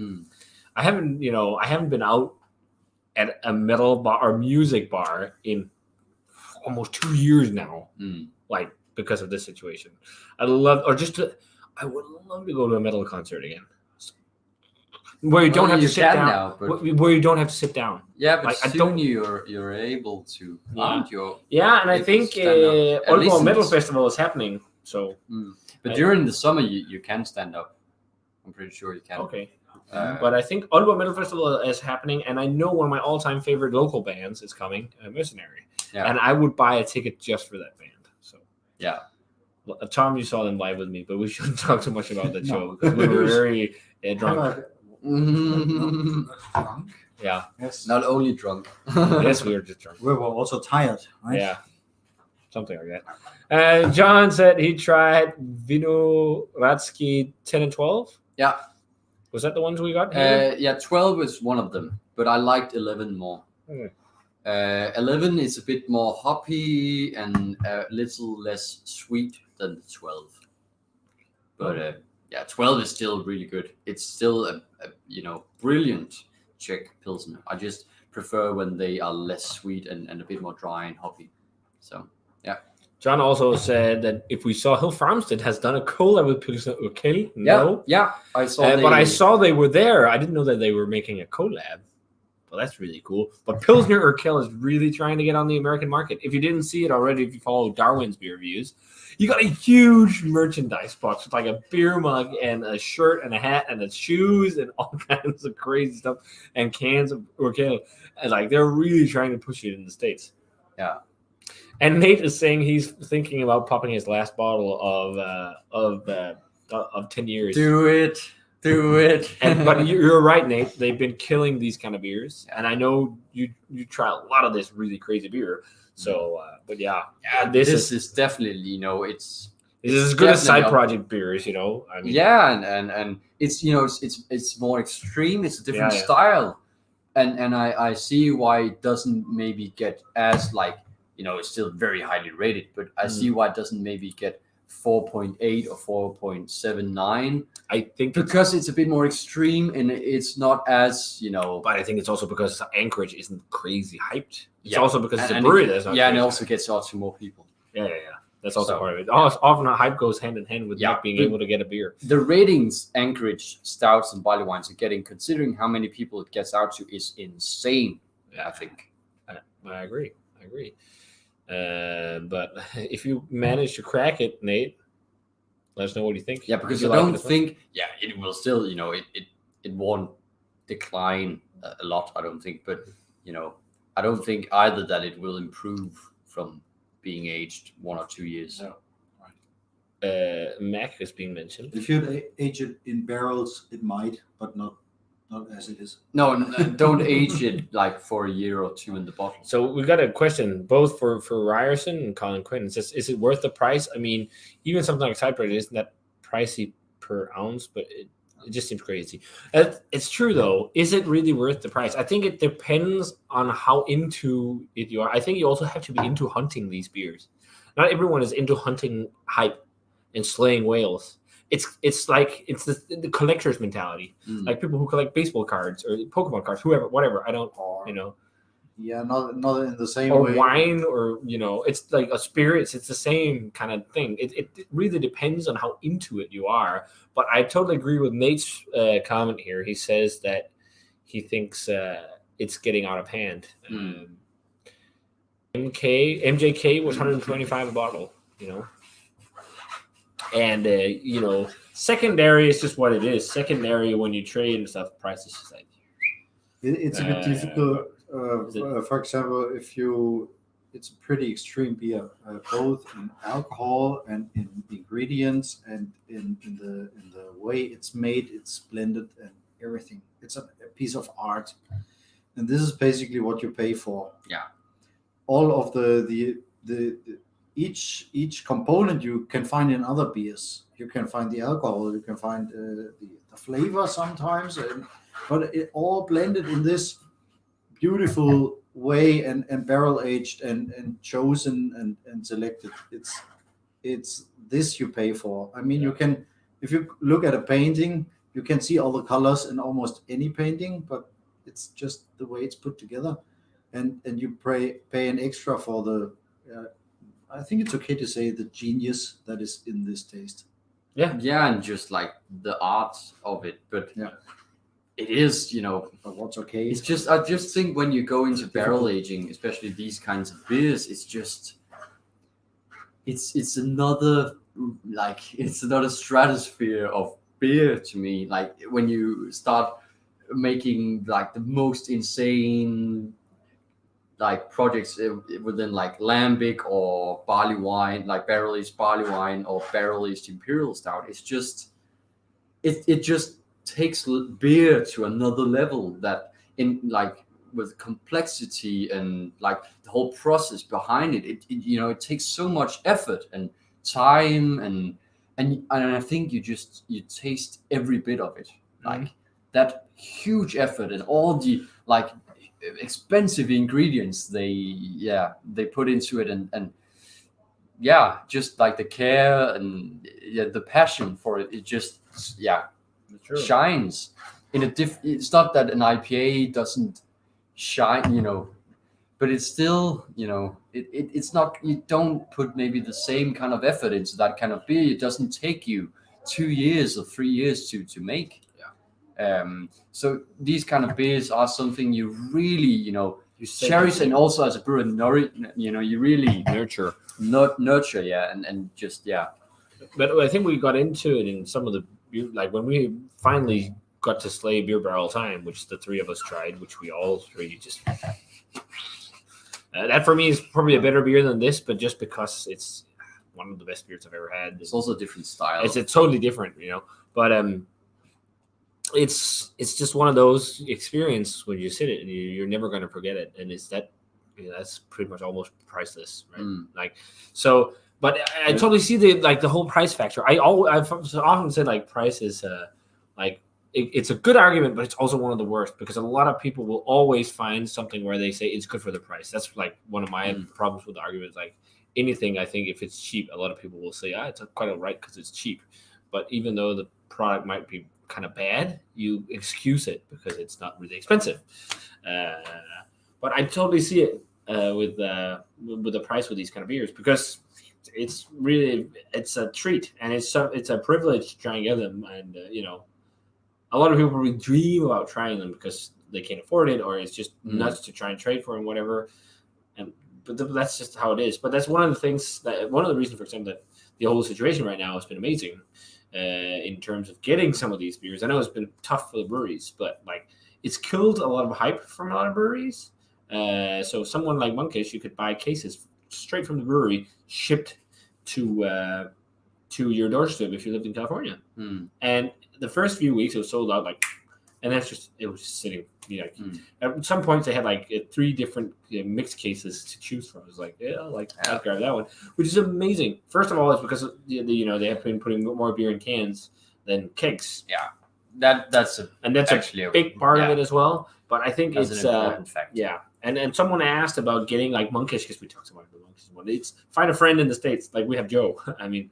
I haven't been out at a metal bar or music bar in almost 2 years now, like because of this situation. I would love to go to a metal concert again. Where you don't have to sit down. Now, where you don't have to sit down. Yeah, but soon you're able to. And I think Aalborg Metal Festival is happening. So, but during the summer you can stand up. I'm pretty sure you can. Okay, but I think Aalborg Metal Festival is happening, and I know one of my all-time favorite local bands is coming, Mercenary, and I would buy a ticket just for that band. So Tom, you saw them live with me, but we shouldn't talk too much about that show because we were very drunk. Drunk? Yeah. Yes. Not only drunk. Yes, we were just drunk. We were also tired, right? Yeah. Something like that. John said he tried Vino Ratsky 10 and 12. Yeah. Was that the ones we got? 12 is one of them, but I liked 11 more. 11 is a bit more hoppy and a little less sweet than the 12. But 12 is still really good. It's still a brilliant Czech Pilsner. I just prefer when they are less sweet and a bit more dry and hoppy. So, yeah. John also said that if we saw Hill Farmstead has done a collab with Pilsner Urquell. No. Yeah. I saw but I saw they were there. I didn't know that they were making a collab. Well, that's really cool. But Pilsner Urquell is really trying to get on the American market. If you didn't see it already, if you follow Darwin's beer reviews, you got a huge merchandise box with like a beer mug and a shirt and a hat and shoes and all kinds of crazy stuff and cans of Urquell. And like they're really trying to push it in the States. Yeah. And Nate is saying he's thinking about popping his last bottle of of 10 years. Do it. But you're right, Nate. They've been killing these kind of beers, and I know you try a lot of this really crazy beer. So, but yeah, this is definitely it's as good as side definitely project beers. You know, I mean, and it's it's more extreme. It's a different style, and I see why it doesn't maybe get as like it's still very highly rated, but I see why it doesn't maybe get 4.8 or 4.79. I think because it's a bit more extreme and it's not as But I think it's also because Anchorage isn't crazy hyped. It's Yeah. also because it's a and brewery that's not. and it crazy also gets out to more people. hyped. Yeah. That's also So- part of it. Often a hype goes hand in hand with not being but- able to get a beer. The ratings Anchorage stouts and barley wines are getting, considering how many people it gets out to, is insane. I think. I agree. But if you manage to crack it, Nate, let us know what you think. Yeah, because You I like don't it as well? think. Yeah, it will still. It won't decline a lot. I don't think, but I don't think either that it will improve from being aged 1 or 2 years. No. Mac is being mentioned. If you age it in barrels, it might, but not as it is. No, don't age it like for a year or two in the bottle. So we got a question both for Ryerson and Colin Quinn. It says, is it worth the price? I mean, even something like side project isn't that pricey per ounce, but it just seems crazy. It's true though. Is it really worth the price? I think it depends on how into it you are. I think you also have to be into hunting these beers. Not everyone is into hunting hype and slaying whales. It's like it's the collector's mentality. Like people who collect baseball cards or Pokemon cards, whatever. I don't, Yeah, not in the same or way. wine, or it's like a spirits. It's the same kind of thing. It really depends on how into it you are. But I totally agree with Nate's comment here. He says that he thinks it's getting out of hand. MJK was 125 a bottle. And secondary is just what it is. Secondary, when you trade and stuff, price is just like It's a bit difficult. For example, it's a pretty extreme beer, both in alcohol and in ingredients and in the way it's made, it's blended and everything. It's a piece of art, and this is basically what you pay for. Yeah. All of the each component you can find in other beers. You can find the alcohol, you can find the flavor sometimes, but it all blended in this beautiful way and barrel aged and chosen and selected. It's this you pay for. I mean, you can, if you look at a painting, you can see all the colors in almost any painting, but it's just the way it's put together, and you pay an extra for the. I think it's okay to say the genius that is in this taste. Yeah, and just like the art of it, but it is, But what's okay? it's just, I just think when you go into barrel aging, especially these kinds of beers, it's just, it's another stratosphere of beer to me. Like when you start making like the most insane like projects within like lambic or barley wine, like barrel aged barley wine or barrel aged imperial stout, it's just it just takes beer to another level, that in like with complexity and like the whole process behind it, it takes so much effort and time and I think you taste every bit of it, like that huge effort and all the like expensive ingredients they put into it, and just like the care and the passion for it, it just shines in a it's not that an IPA doesn't shine, but it's still, it's not, you don't put maybe the same kind of effort into that kind of beer. It doesn't take you 2 years or 3 years to make. So these kind of beers are something you really, you cherish, and also as a brewer, you really nurture. Nurture, and just But I think we got into it in some of the beer, like when we finally got to slay beer barrel time, which the three of us tried, which we all three just that for me is probably a better beer than this, but just because it's one of the best beers I've ever had. It's also a different style. It's a totally different, but it's just one of those experiences when you sit it and you're never going to forget it, and it's that that's pretty much almost priceless, right? Like so. But I totally see the whole price factor. I've often said like price is it's a good argument, but it's also one of the worst because a lot of people will always find something where they say it's good for the price. That's like one of my problems with the argument. Like anything, I think if it's cheap, a lot of people will say, it's quite all right because it's cheap. But even though the product might be kind of bad, you excuse it because it's not really expensive. But I totally see it with the price with these kind of beers because it's a treat and it's a privilege to try and get them, and a lot of people really dream about trying them because they can't afford it or it's just nuts to try and trade for and whatever. But that's just how it is. But that's one of the reasons, for example, that the whole situation right now has been amazing in terms of getting some of these beers. I know it's been tough for the breweries, but like it's killed a lot of hype from a lot of breweries. So someone like Monkish, you could buy cases straight from the brewery, shipped to your doorstep if you lived in California. And the first few weeks it was sold out, and it was just sitting. At some points they had 3 different mixed cases to choose from. It was I'll grab that one, which is amazing. First of all, it's because they have been putting more beer in cans than kegs. Yeah, that's actually a big part of it as well. But I think that's it's an important fact. Yeah. And someone asked about getting Monkish because we talked about the Monkish one. It's find a friend in the States. Like we have Joe. I mean,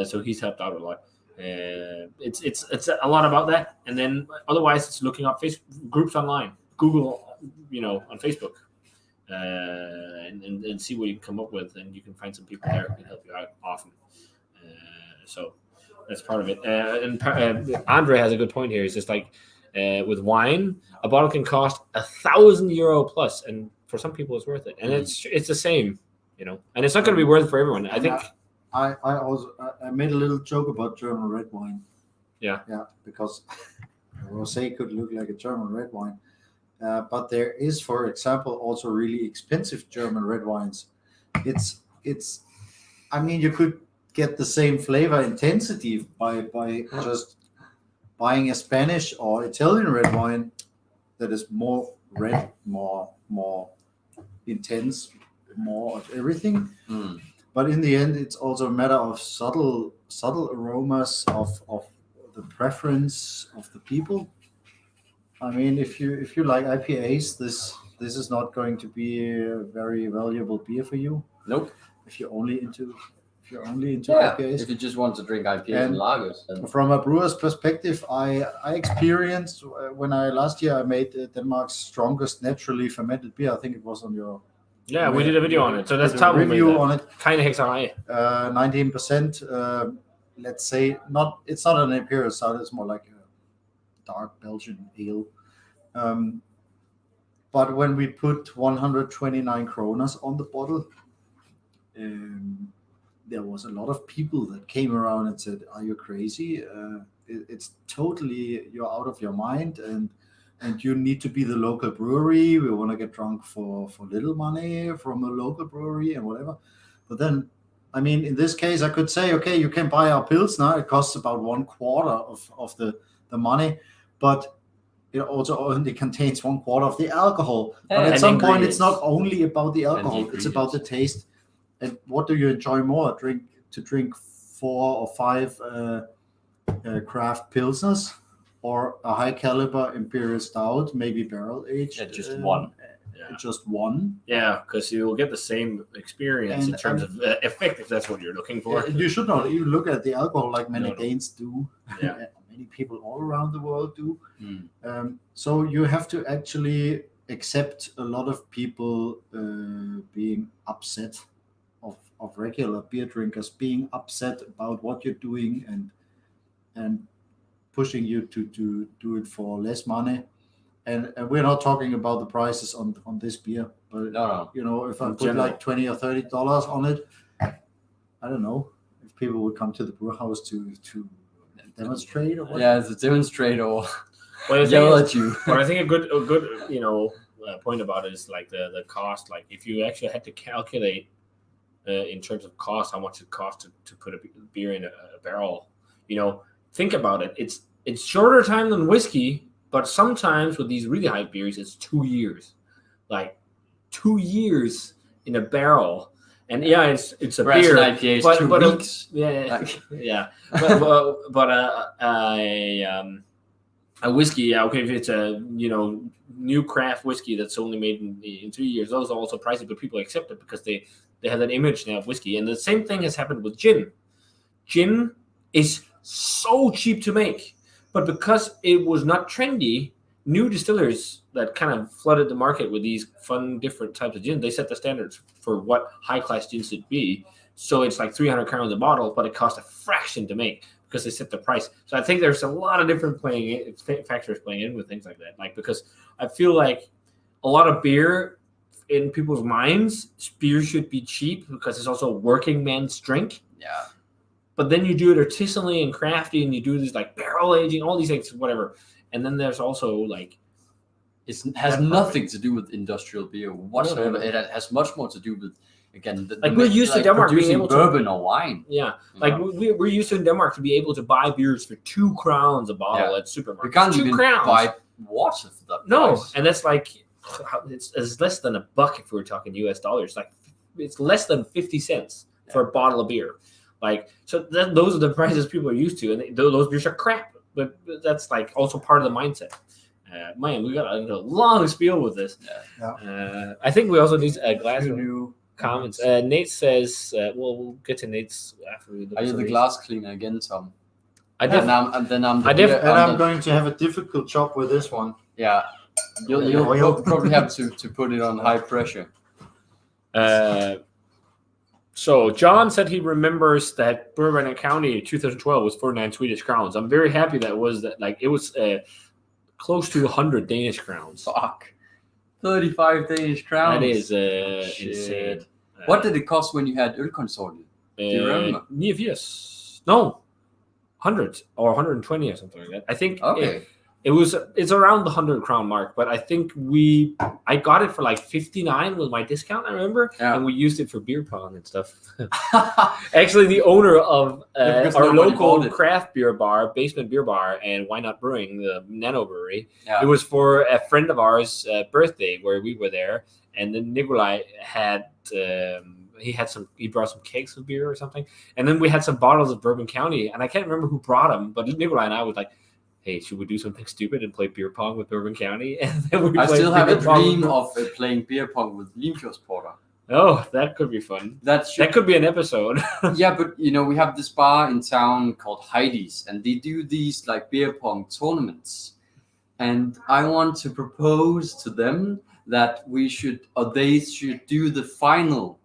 so he's helped out a lot. It's a lot about that. And then otherwise, it's looking up Facebook groups online, Google, on Facebook, and see what you can come up with. And you can find some people there who can help you out often. So that's part of it. And Andre has a good point here. It's just with wine, a bottle can cost €1,000 plus, and for some people it's worth it. And it's the same, and it's not going to be worth it for everyone. I think. I also made a little joke about German red wine. Yeah, because rosé could look like a German red wine, but there is, for example, also really expensive German red wines. It's. I mean, you could get the same flavor intensity by just buying a Spanish or Italian red wine that is more red, more intense, more of everything. But in the end, it's also a matter of subtle aromas of the preference of the people. I mean, if you like IPAs, this is not going to be a very valuable beer for you. Nope. If you're only into IPAs. If you just want to drink IPAs and lagers. Then. From a brewer's perspective, I experienced when last year I made Denmark's strongest naturally fermented beer. I think it was on your. Yeah, we did a video on it. So that's how we made that. On it. Kind of hexarai. 19%. Let's say it's not an imperial stout. It's more like a dark Belgian ale. But when we put 129 kroner on the bottle, there was a lot of people that came around and said, "Are you crazy? It's totally, you're out of your mind, and you need to be the local brewery. We want to get drunk for little money from a local brewery and whatever." But then, I mean, in this case, I could say, okay, you can buy our pills now. It costs about 1/4 of the money, but it also only contains 1/4 of the alcohol. But at some point, it's not only about the alcohol; it's about the taste. And what do you enjoy more? Drink 4 or 5 craft pilsners, or a high caliber imperial stout, maybe barrel aged? Just one. Just one. Yeah, because you will get the same experience in terms of effect if that's what you're looking for. You should not even look at the alcohol like many Danes do. Yeah. Many people all around the world do. So you have to actually accept a lot of people being upset of regular beer drinkers being upset about what you're doing and pushing you to do it for less money. And we're not talking about the prices on this beer, but no. If I put like $20 or $30 on it, I don't know if people would come to the brew house to demonstrate or what. Yeah, to demonstrate or yell at you. But I think a good point about it is like the cost. Like if you actually had to calculate in terms of cost, how much it costs to put a beer in a barrel. Think about it. It's shorter time than whiskey, but sometimes with these really high beers, it's 2 years. Like 2 years in a barrel. And yeah, it's a Whereas beer. an IPA is but- 2 but, weeks. Yeah. But a whiskey, okay, if it's a new craft whiskey that's only made in 2 years, those are also pricey, but people accept it because they have that image now of whiskey. And the same thing has happened with gin. Gin is so cheap to make, but because it was not trendy, new distillers that kind of flooded the market with these fun different types of gin, they set the standards for what high class gin should be. So it's like 300 crowns a bottle, but it costs a fraction to make because they set the price. So I think there's a lot of different factors playing in with things like that. Like, because I feel like a lot of beer in people's minds, beer should be cheap because it's also a working man's drink. Yeah. But then you do it artisanally and crafty, and you do this like barrel aging, all these things, whatever. And then there's also like, It has nothing to do with industrial beer whatsoever. No. It has much more to do with, again, We're used to Denmark being producing able to bourbon or wine. Yeah, like we're used to in Denmark to be able to buy beers for 2 crowns a bottle at supermarkets. We can't 2 even crowns. buy water for that No, price. and that's like it's less than $1 if we're talking US dollars. Like it's less than 50 cents for a bottle of beer. Like so, those are the prices people are used to, and those beers are crap. But that's like also part of the mindset. Man, we got a long spiel with this. I think we also need a glass of new comments. Nate says, we'll get to Nate's after we look Are you at the these. glass cleaner again, Tom? I did. I'm going to have a difficult job with this one. Yeah. You'll probably have to put it on high pressure. So John said he remembers that Bourbon County 2012 was 49 Swedish crowns. I'm very happy that was close to 100 Danish crowns. Fuck. 35 Danish crowns. That is insane. What did it cost when you had Ølkonsortiet? Do you remember? 89. No, 100 or 120 or something like that. I think Okay. it's around the 100 crown mark, but I think I got it for like 59 with my discount, I remember, and we used it for beer pong and stuff. Actually, the owner of our local craft beer bar, Basement Beer Bar, and Why Not Brewing, the Nano Brewery, it was for a friend of ours' birthday where we were there, and then Nikolai had he brought some kegs of beer or something, and then we had some bottles of Bourbon County, and I can't remember who brought them, but Nikolai and I was like, hey, should we do something stupid and play beer pong with Bourbon County? And then I still have a dream of playing beer pong with Limfjordsporter. Oh, that could be fun. That could be an episode. Yeah, but we have this bar in town called Heidi's, and they do these like beer pong tournaments. And I want to propose to them that they should do the final,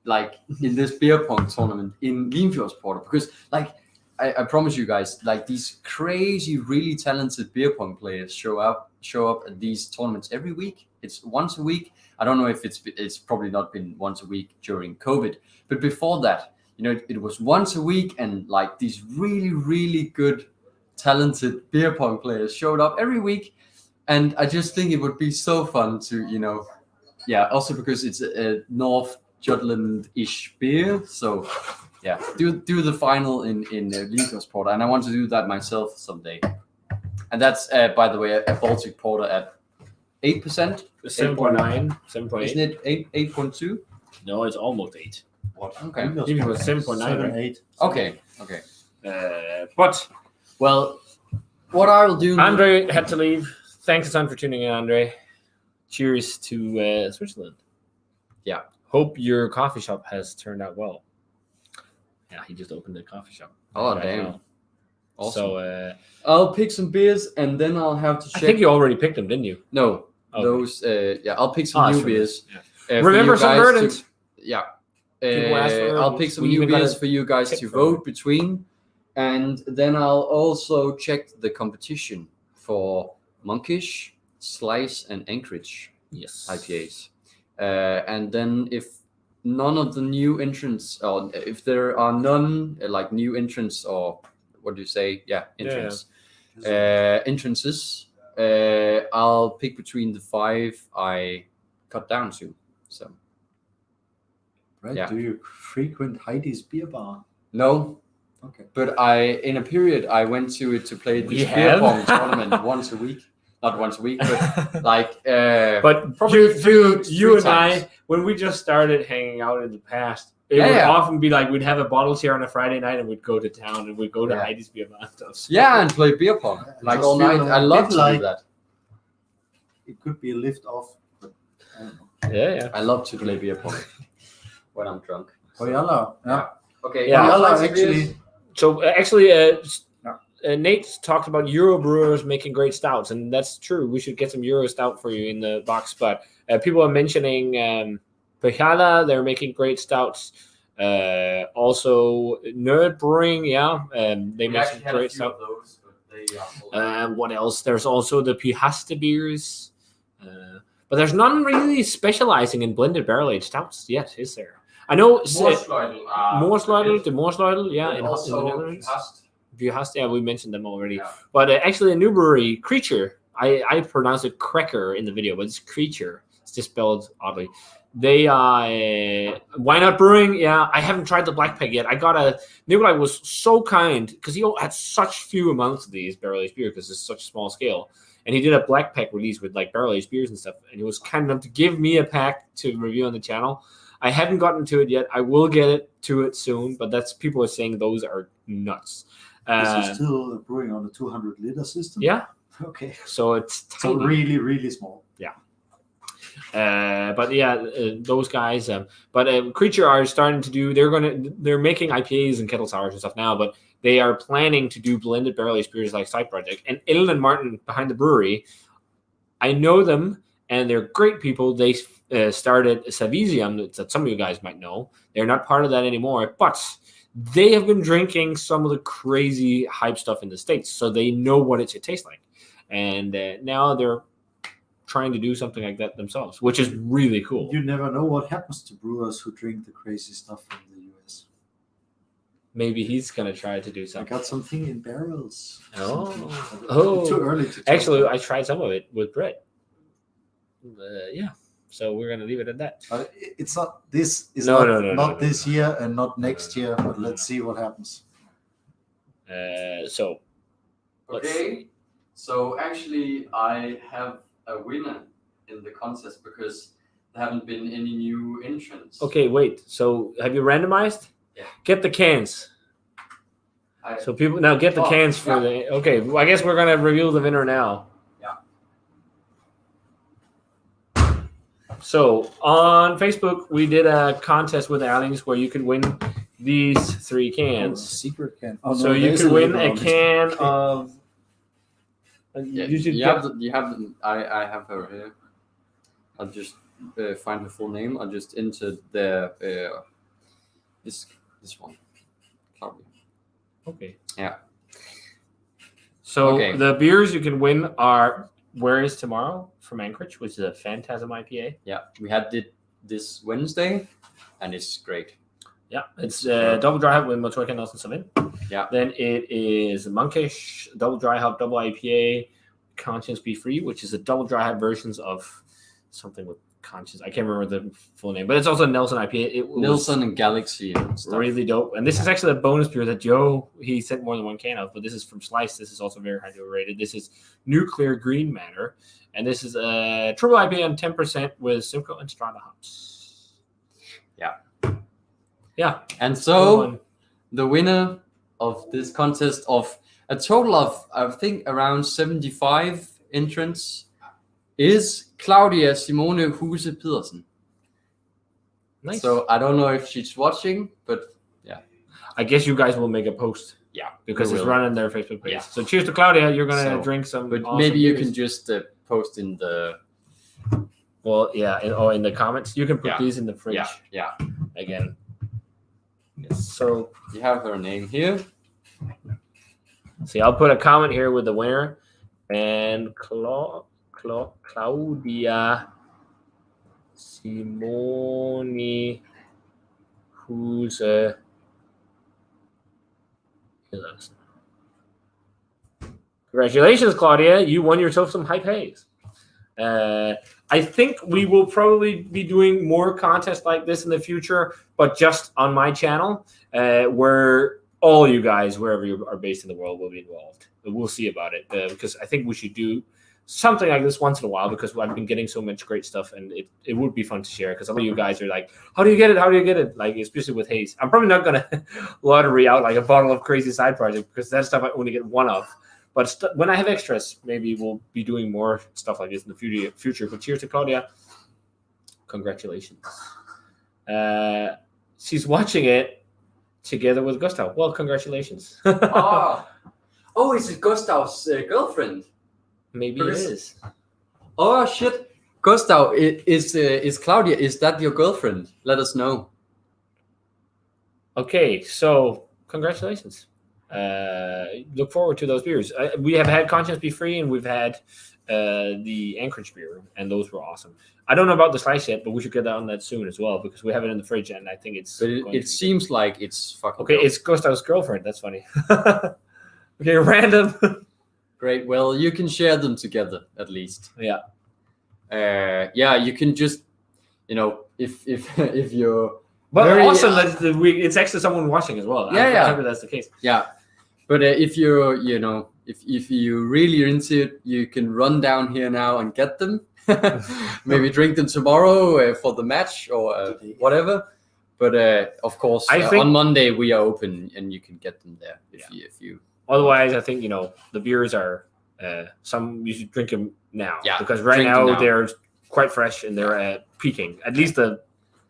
like in this beer pong tournament in Limfjordsporter, because like I promise you guys, like these crazy, really talented beer pong players show up at these tournaments every week. It's once a week. I don't know if it's probably not been once a week during COVID, but before that, it was once a week, and like these really, really good, talented beer pong players showed up every week, and I just think it would be so fun to, also because it's a North Jutland-ish beer, so. Yeah, do the final in Limfjordsporter, and I want to do that myself someday. And that's, by the way, a Baltic porter at 8%, 7.9, 7.8. Isn't it 8.2? No, it's almost 8. What? Okay, It was 7.9. 7, Right? 8. Okay. But Well, what I will do. Andre had to leave. Thanks a ton for tuning in, Andre. Cheers to Switzerland. Yeah. Hope your coffee shop has turned out well. Yeah, he just opened a coffee shop. Oh, damn. Awesome. So I'll pick some beers, and then I'll have to check. I think you already picked them, didn't you? No, Okay. those. I'll pick some new beers. Yeah. Remember some verdant. Yeah. People ask for I'll pick some we new even got beers a for you guys tip to from vote between, and then I'll also check the competition for Monkish, Slice, and Anchorage IPAs. And then if none of the new entrants, or if there are none like new entrants, or what do you say? Yeah, entrants. Entrances. I'll pick between the 5 I cut down to. So Right? Yeah. Do you frequent Heidi's beer bar? No, Okay. but in a period I went to it to play We this beer have? pong tournament once a week. Not once a week, but like But probably dude, three you and times. I, when we just started hanging out in the past, it Yeah, would yeah. often be like we'd have a bottle share on a Friday night and we'd go to town and we'd go to Yeah. Heidi's beer bar and stuff. So- Yeah, and play beer pong like Just all feel night. a I love bit to like- do that. It could be a lift off, but I don't know. Yeah. I love to play beer pong when I'm drunk. Koyala, yeah. Okay. Yeah. Koyala actually. So Nate talked about Euro brewers making great stouts, and that's true. We should get some Euro stout for you in the box. But people are mentioning Pajala, they're making great stouts. Also, Nerd Brewing, they make some great stout. those, but they are What else? There's also the Pihaste beers, but there's none really specializing in blended barrel aged stouts yet, is there? I know Moorsluitel, the Moorsluitel, yeah, in the Netherlands. Pihaste, yeah, we mentioned them already. Yeah. But actually, a new brewery, Creature, I pronounced it Cracker in the video, but it's Creature. It's just spelled oddly. They Why Not Brewing? Yeah, I haven't tried the Black Peg yet. Nikolai was so kind because he had such few amounts of these barrel aged beer because it's such a small scale, and he did a Black Peg release with like barrel aged beers and stuff, and he was kind enough to give me a pack to review on the channel. I haven't gotten to it yet. I will get to it soon, but people are saying those are nuts. Is it still brewing on a 200-liter system? Yeah, Okay. so it's So tiny. really, really small. But yeah, those guys. But Creature are starting to do. They're making IPAs and kettle sours and stuff now. But they are planning to do blended barrel aged beers like side project. And Ellen and Martin behind the brewery, I know them, and they're great people. They started Savisium that some of you guys might know. They're not part of that anymore, but they have been drinking some of the crazy hype stuff in the States, so they know what it should taste like. And now they're trying to do something like that themselves, which is really cool. You never know what happens to brewers who drink the crazy stuff from the US. Maybe he's gonna try to do I something. got something in barrels. Oh. Something. Oh. Too early to talk Actually, about. I tried some of it with Brett. Yeah, so we're gonna leave it at that. It's not this is No, not, no, not no, this no. year and not next year, but let's see what happens. So let's Okay, so actually I have a winner in the contest because there haven't been any new entrants. okay, wait. So have you randomized? Yeah. Get the cans. I- So people now get the Oh, cans for yeah. the. Okay, well, I guess we're gonna reveal the winner now. Yeah. So on Facebook, we did a contest with Erlings where you could win these 3 Oh, cans. secret can. Oh, So no, you there's could win label a on this. can Okay. of. Yeah, You should you get. have I have her here. I'll just find her full name. I'll just enter the this one. Claudia. Okay. Yeah. So Okay. the beers you can win are Where Is Tomorrow from Anchorage, which is a Phantasm IPA. Yeah, we had it this Wednesday, and it's great. Yeah, it's double dry hop with Motueka Nelson Savin. Yeah. Then it is Monkish double dry hop double IPA, Conscience Be Free, which is a double dry hop versions of something with conscience. I can't remember the full name, but it's also a Nelson IPA. It was Nilsson and Galaxy and stuff. really dope. And this is actually a bonus beer that Joe he sent more than 1 can of, but this is from Slice. This is also very highly rated. This is Nuclear Green Matter, and this is a triple IPA on 10% with Simcoe and Strata hops. Yeah. Yeah. And so the winner of this contest of a total of I think around 75 entrants is Claudia Simone Huse Pedersen. Nice. So I don't know if she's watching, but I guess you guys will make a post. yeah, Because we it's will. running their Facebook page. Yeah. So cheers to Claudia. You're gonna So, drink some. But awesome maybe you beers. can just post in the in the comments. You can put Yeah. these in the fridge yeah. again. Yes. So You have her name here. see, I'll put a comment here with the winner and Claudia Simone, who's Congratulations, Claudia. You won yourself some hype haze. I think we will probably be doing more contests like this in the future, but just on my channel, where all you guys, wherever you are based in the world, will be involved. But we'll see about it because I think we should do something like this once in a while because I've been getting so much great stuff and it would be fun to share because some of you guys are like, how do you get it? How do you get it? Like, especially with Haze. I'm probably not going to lottery out like a bottle of crazy side project because that stuff I only get one of. But when I have extras, maybe we'll be doing more stuff like this in the future. But cheers to Claudia. Congratulations. She's watching it together with Gustav. Well, congratulations. Oh, is it Gustav's girlfriend? Maybe it is. Oh shit, Gustav, is Claudia? Is that your girlfriend? Let us know. Okay, so congratulations. Look forward to those beers. We have had Conscience Be Free, and we've had the Anchorage beer, and those were awesome. I don't know about the slice yet, but we should get on that soon as well because we have it in the fridge, and I think it's. But it seems like it's fucking. Okay, it's Gustav's girlfriend. That's funny. Okay, random. Great. Well, you can share them together at least. Yeah. Yeah, you can just, if you're. But very, awesome that it's actually someone watching as well. Yeah, I hope that's the case. Yeah, but if you're, if you really are into it, you can run down here now and get them. Maybe drink them tomorrow for the match or whatever. But of course, I think on Monday we are open and you can get them there if you. Otherwise, I think the beers are some you should drink them now. Yeah, because right now they're quite fresh and they're peaking. At least the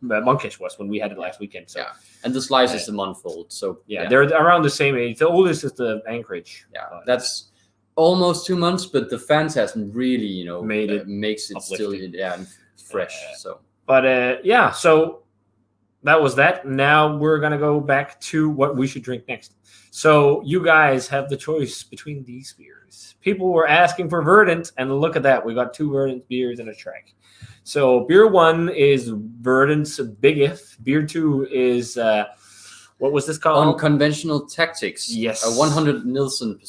Monkish was when we had it last weekend. So and the slice is a month old. So they're around the same age. The oldest is the Anchorage. Yeah, that's almost 2 months, but the Phantasm really made it makes it uplifting. still fresh. So so that was that. Now we're gonna go back to what we should drink next. So you guys have the choice between these beers. People were asking for Verdant, and look at that. We got 2 Verdant beers in a track. So beer 1 is Verdant's Big If. Beer 2 is what was this called? Unconventional Tactics. Yes. 100 Nielsen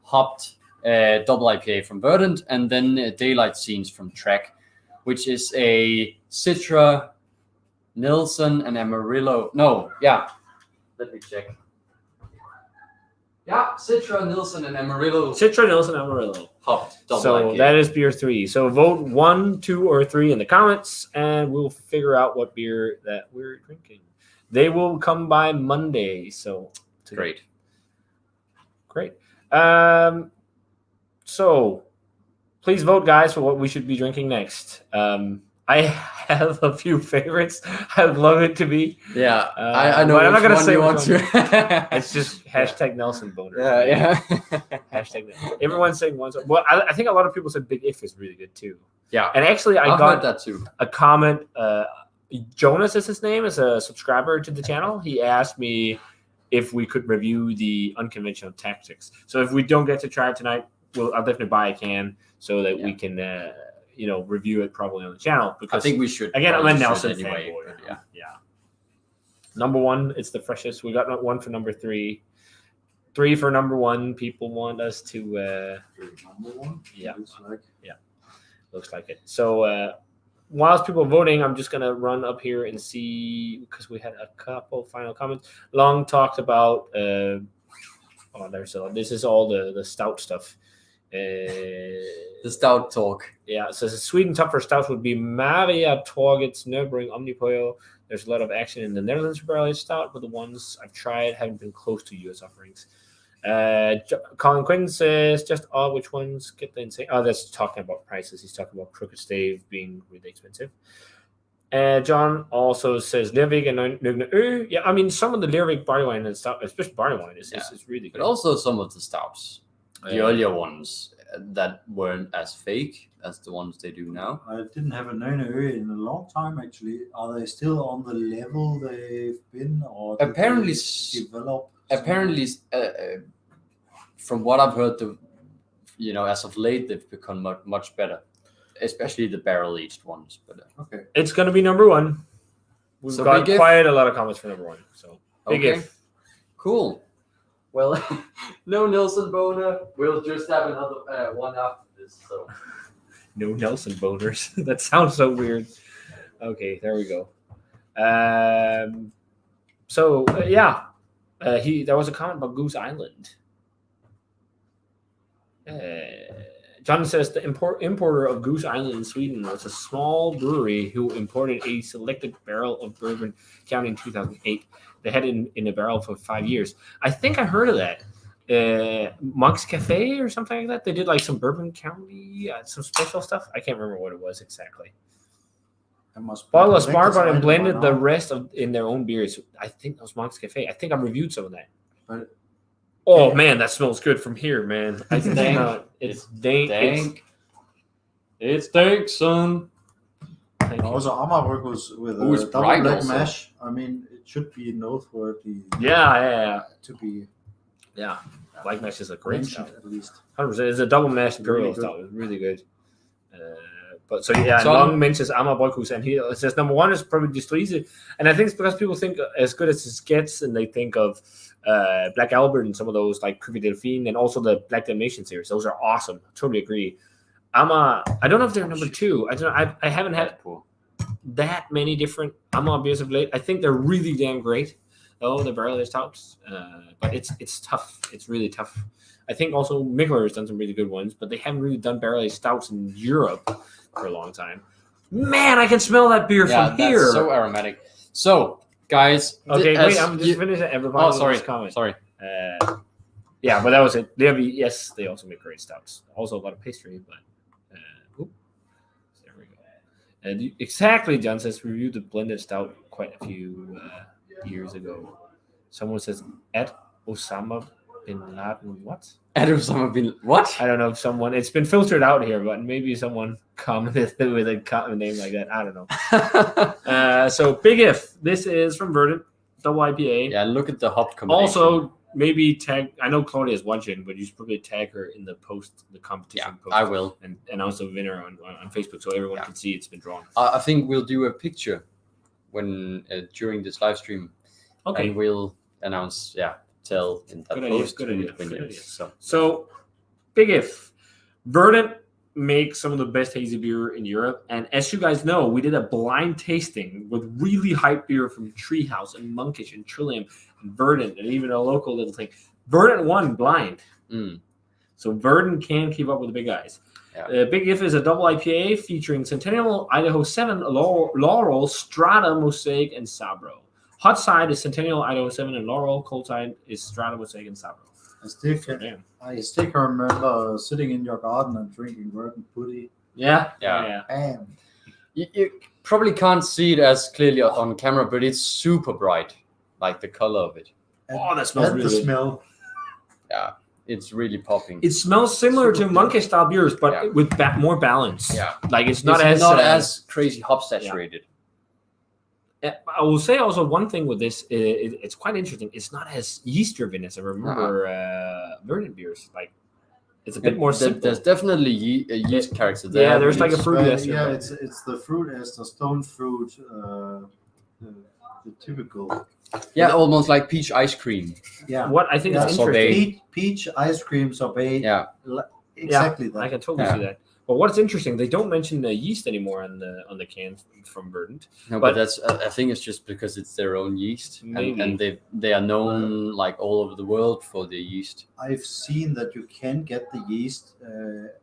hopped double IPA from Verdant, and then Daylight Scenes from Trek, which is a Citra, Nielsen, and Amarillo. No, yeah. Let me check. Yeah, Citra, Nielsen, and Amarillo. Citra, Nielsen, Amarillo. Hopped double So IPA. that is beer 3. So vote 1, 2, or 3 in the comments, and we'll figure out what beer that we're drinking. They will come by Monday. So Great. So please vote, guys, for what we should be drinking next. I have a few favorites. I'd love it to be. Yeah, I know. But I'm not gonna say you which want to. It's just hashtag Nelson Boner. Yeah. Hashtag Nelson. Everyone's saying one. Well, I think a lot of people said Big If is really good too. Yeah. And actually, I I've got heard that too. a comment. Jonas is his name, is a subscriber to the channel. He asked me if we could review the Unconventional Tactics. So if we don't get to try it tonight, I'll definitely buy a can so that we can, review it probably on the channel. Because I think we should. Again, I'm a should Nelson anyway. fanboy. Yeah. Number 1, it's the freshest. We got 1 for number 3. 3 for number 1. People want us to. Number 1. Yeah. Looks Looks like like. it. So whilst people are voting, I'm just going to run up here and see, because we had a couple final comments. Long talked about, this is all the stout stuff. The stout talk. Yeah, so Sweden top for stout would be Maria Torgets Nürburgring Omnipollo. There's a lot of action in the Netherlands for barrel aged stout, but the ones I've tried haven't been close to US offerings. Colin Quinn says, just which ones get the insane? Oh, that's talking about prices. He's talking about Crooked Stave being really expensive. John also says Lervig and Nøgne. Yeah, I mean, some of the Lervig barley wine and stuff, especially barley wine, is really good. But also some of the stouts, the earlier ones that weren't as fake as the ones they do now. I didn't have a Nøgne in a long time, actually. Are they still on the level they've been? Or Apparently, develop? Apparently, from what I've heard, as of late, they've become much better, especially the barrel-aged ones. But okay, it's going to be number 1. We've got quite a lot of comments for number 1. So Big If. Cool. Well, no Nelson Boner. We'll just have another one after this. So No Nelson boners. That sounds so weird. Okay, there we go. There was a comment about Goose Island. John says the importer of Goose Island in Sweden was a small brewery who imported a selected barrel of bourbon county in 2008. They had it in a barrel for 5 years. I think I heard of that. Monk's Cafe or something like that. They did like some bourbon county, some special stuff. I can't remember what it was exactly. Bottle of Smart Bottle and blended the rest in their own beers. I think that was Monk's Cafe. I think I reviewed some of that. But oh man, that smells good from here, man. I think it's dank. It's dank, son. Thank you. Also, Aalborg was with it's a double bright black also. mash. I mean, it should be noteworthy. Yeah. To be Black mash is a great mentioned stout. at least. 100%. It's a double mash imperial Really good. stout. It's really good. So- Long mentions Aalborg, and he says number one is probably Distrise, and I think it's because people think as good as it gets, and they think of Black Albert and some of those like Cuvée Delphine, and also the Black Dalmatian series. Those are awesome. Totally agree. I don't know if they're number two. I haven't had that many different Amma beers of late. I think they're really damn great. Oh, the barrel aged stouts, but it's tough. It's really tough. I think also Mikkeller has done some really good ones, but they haven't really done barrel aged stouts in Europe for a long time. Man, I can smell that beer from here. That's so aromatic. So, guys. Okay, wait, I'm just finishing everybody. Oh, sorry. Comment. Sorry. Yeah, but that was it. Yes, they also make great stouts. Also a lot of pastry, but there we go. And exactly, John says reviewed the blended stout quite a few years ago. Someone says at Osama bin Laden. What? At Osama bin what? I don't know if someone. It's been filtered out here, but maybe someone commented with a name like that. I don't know. So Big If. This is from Verdant, double IPA. Yeah, look at the hop combination. Also, maybe tag. I know Claudia's watching, but you should probably tag her in the competition post. I will. And announce the winner on Facebook so everyone can see it's been drawn. I think we'll do a picture when during this live stream. Okay. And we'll announce. Tell in that Good idea, post. good who idea, the winner good is. idea. So, Big If. Verdant makes some of the best hazy beer in Europe. And as you guys know, we did a blind tasting with really hype beer from Treehouse and Monkish and Trillium and Verdant and even a local little thing. Verdant won blind. So Verdant can keep up with the big guys. Yeah. Big If is a double IPA featuring Centennial Idaho 7, Laurel, Strata, Mosaic, and Sabro. Hot side is Centennial Idaho 7 and Laurel. Cold side is Strata, Mosaic, and Sabro. I still can remember sitting in your garden and drinking Verdant Putty. Yeah. Bam. You probably can't see it as clearly on camera, but it's super bright, like the color of it. Oh, that smells And really the good. smell. Yeah, it's really popping. It smells similar to Super Monkish style beers, but with more balance. Yeah. Like it's It's not as crazy hop saturated. I will say also one thing with this, it's quite interesting. It's not as yeast driven as I remember Verdant beers. Like it's a bit more simple. There's definitely a yeast character there. Yeah, there's like a It's- fruit ester. Yeah, it's the fruit ester, stone fruit, the typical. Yeah, almost like peach ice cream. Yeah. What I think Yeah, is sorbet. interesting. Peach ice cream sorbet. Yeah. Exactly I that. can totally Yeah. see that. But what's interesting, they don't mention the yeast anymore on the cans from Verdant. No, But- but that's I think it's just because it's their own yeast, Maybe. and they are known like all over the world for their yeast. I've seen that you can get the yeast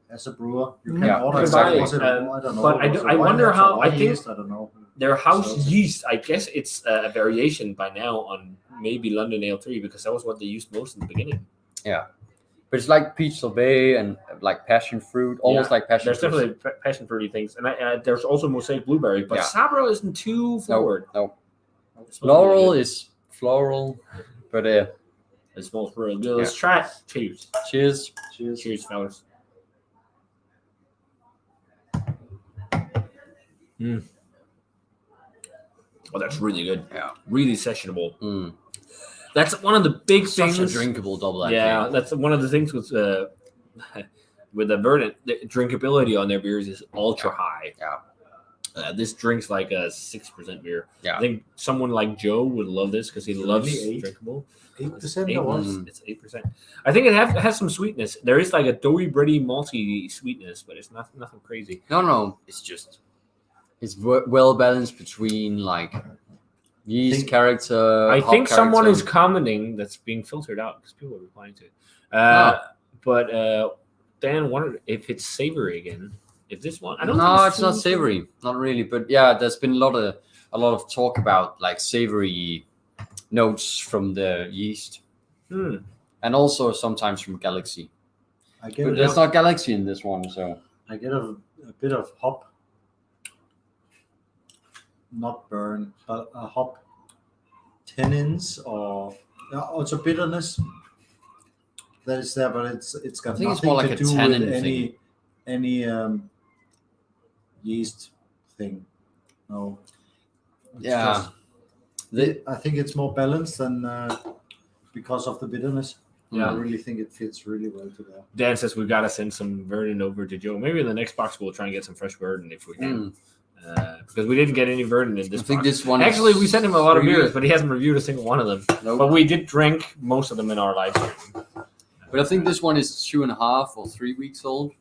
as a brewer. You can Yeah, order exactly. it. Was it, I don't know. But was it I wonder Weinheim how- or I think- yeast? I don't know. Their house So- yeast, I guess it's a variation by now on maybe London Ale 3 because that was what they used most in the beginning. But it's like peach sorbet and like passion fruit, almost like passion There's fruit. definitely passion fruity things, and there's also Mosaic Blueberry, but Yeah. Sabro isn't too forward. No. It smells Laurel really good. is floral, but It smells real good. Let's try it. Cheers. cheers. Cheers. Cheers, fellas. Oh, that's really good. Yeah. Really sessionable. Mm. That's one of the big Such things. a drinkable double IPA. Yeah, that's one of the things with with the Verdant. The drinkability on their beers is ultra high. This drink's like a 6% beer. Yeah. I think someone like Joe would love this because he loves really 8? drinkable. 8% or what? It's 8%. I think it has some sweetness. There is like a doughy, bready, malty sweetness, but it's nothing crazy. No, it's well balanced between like yeast character. I hop think someone character. is commenting that's being filtered out because people are replying to it. But Dan wondered if it's savory again. If this one, I don't. No, think it's not savory, not really. But yeah, there's been a lot of talk about like savory notes from the yeast, and also sometimes from Galaxy. But there's not Galaxy in this one, so I get a bit of hop, not burn, but a hop tannins or also bitterness that is there, but it's got I think it's nothing more like to a do with tannin any yeast thing. No. It's yeah. just- I think it's more balanced than because of the bitterness. Yeah. I really think it fits really well together. Dan says we've got to send some Verdant over to Joe. Maybe in the next box we'll try and get some fresh Verdant if we can. Because we didn't get any Verdant in this I think box. this one. Actually, we sent him a lot of 3 beers, weeks. but he hasn't reviewed a single one of them. Nope. But we did drink most of them in our live stream. But I think this one is 2.5 or 3 weeks old.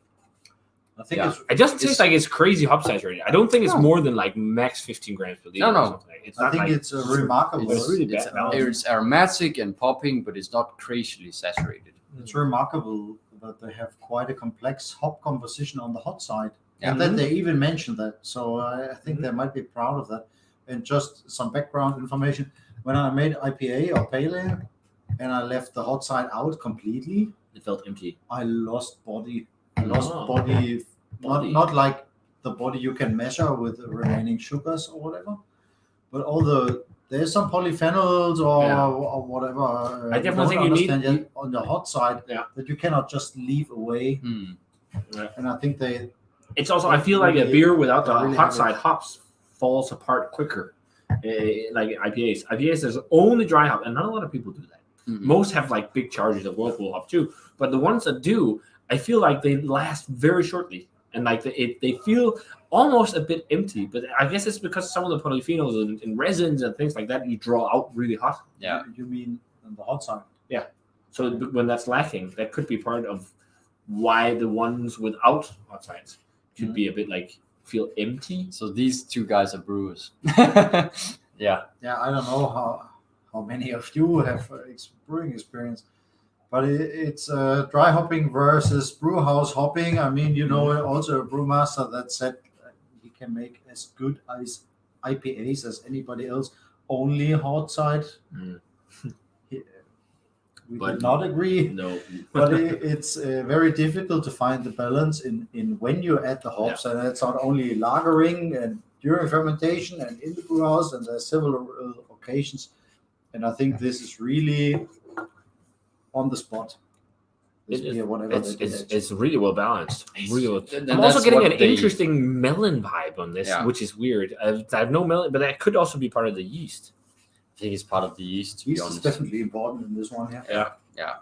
I think Yeah. it's It doesn't taste like it's crazy hop saturated. I don't think it's No. more than like max 15 grams per liter. No. Or something. It's I not think like, it's remarkable. It's really It's, balanced. it's aromatic and popping, but it's not crazily saturated. It's remarkable that they have quite a complex hop composition on the hot side, Yeah. and that they even mentioned that. So I think they might be proud of that. And just some background information: when I made IPA or pale ale, and I left the hot side out completely, It felt empty. I lost body. I lost Oh. body, Body. not like the body you can measure with the remaining sugars or whatever, but there's some polyphenols or, Yeah. or whatever. I definitely think you need- understand yet on the hot side Yeah. that you cannot just leave away. And I think they It's also, I feel like a Really- beer without the really hot have side hops falls apart quicker. Like IPAs. IPAs, there's only dry hop, and not a lot of people do that. Most have like big charges of whirlpool hop too, but the ones that do, I feel like they last very shortly, and like they feel almost a bit empty. But I guess it's because some of the polyphenols and resins and things like that you draw out really hot. Yeah. you mean on the hot side. So when that's lacking, that could be part of why the ones without hot sides should be a bit like feel empty. So these two guys are brewers. Yeah. Yeah, I don't know how many of you have brewing experience, but it's dry hopping versus brew house hopping. I mean, also a brewmaster that said he can make as good as IPAs as anybody else, only hot side. We But- did not agree, No. but it's very difficult to find the balance in when you add the hops, and it's not only lagering and during fermentation and in the brew house, and there's several occasions. And I think this is really on the spot. This beer, whatever they did. It's really well balanced. Really well. And I'm also that's getting what an they- interesting melon vibe on this, Yeah. which is weird. I have no melon, but that could also be part of the yeast. I think it's part of the yeast, to be Yeast is honest. definitely important in this one. Yeah.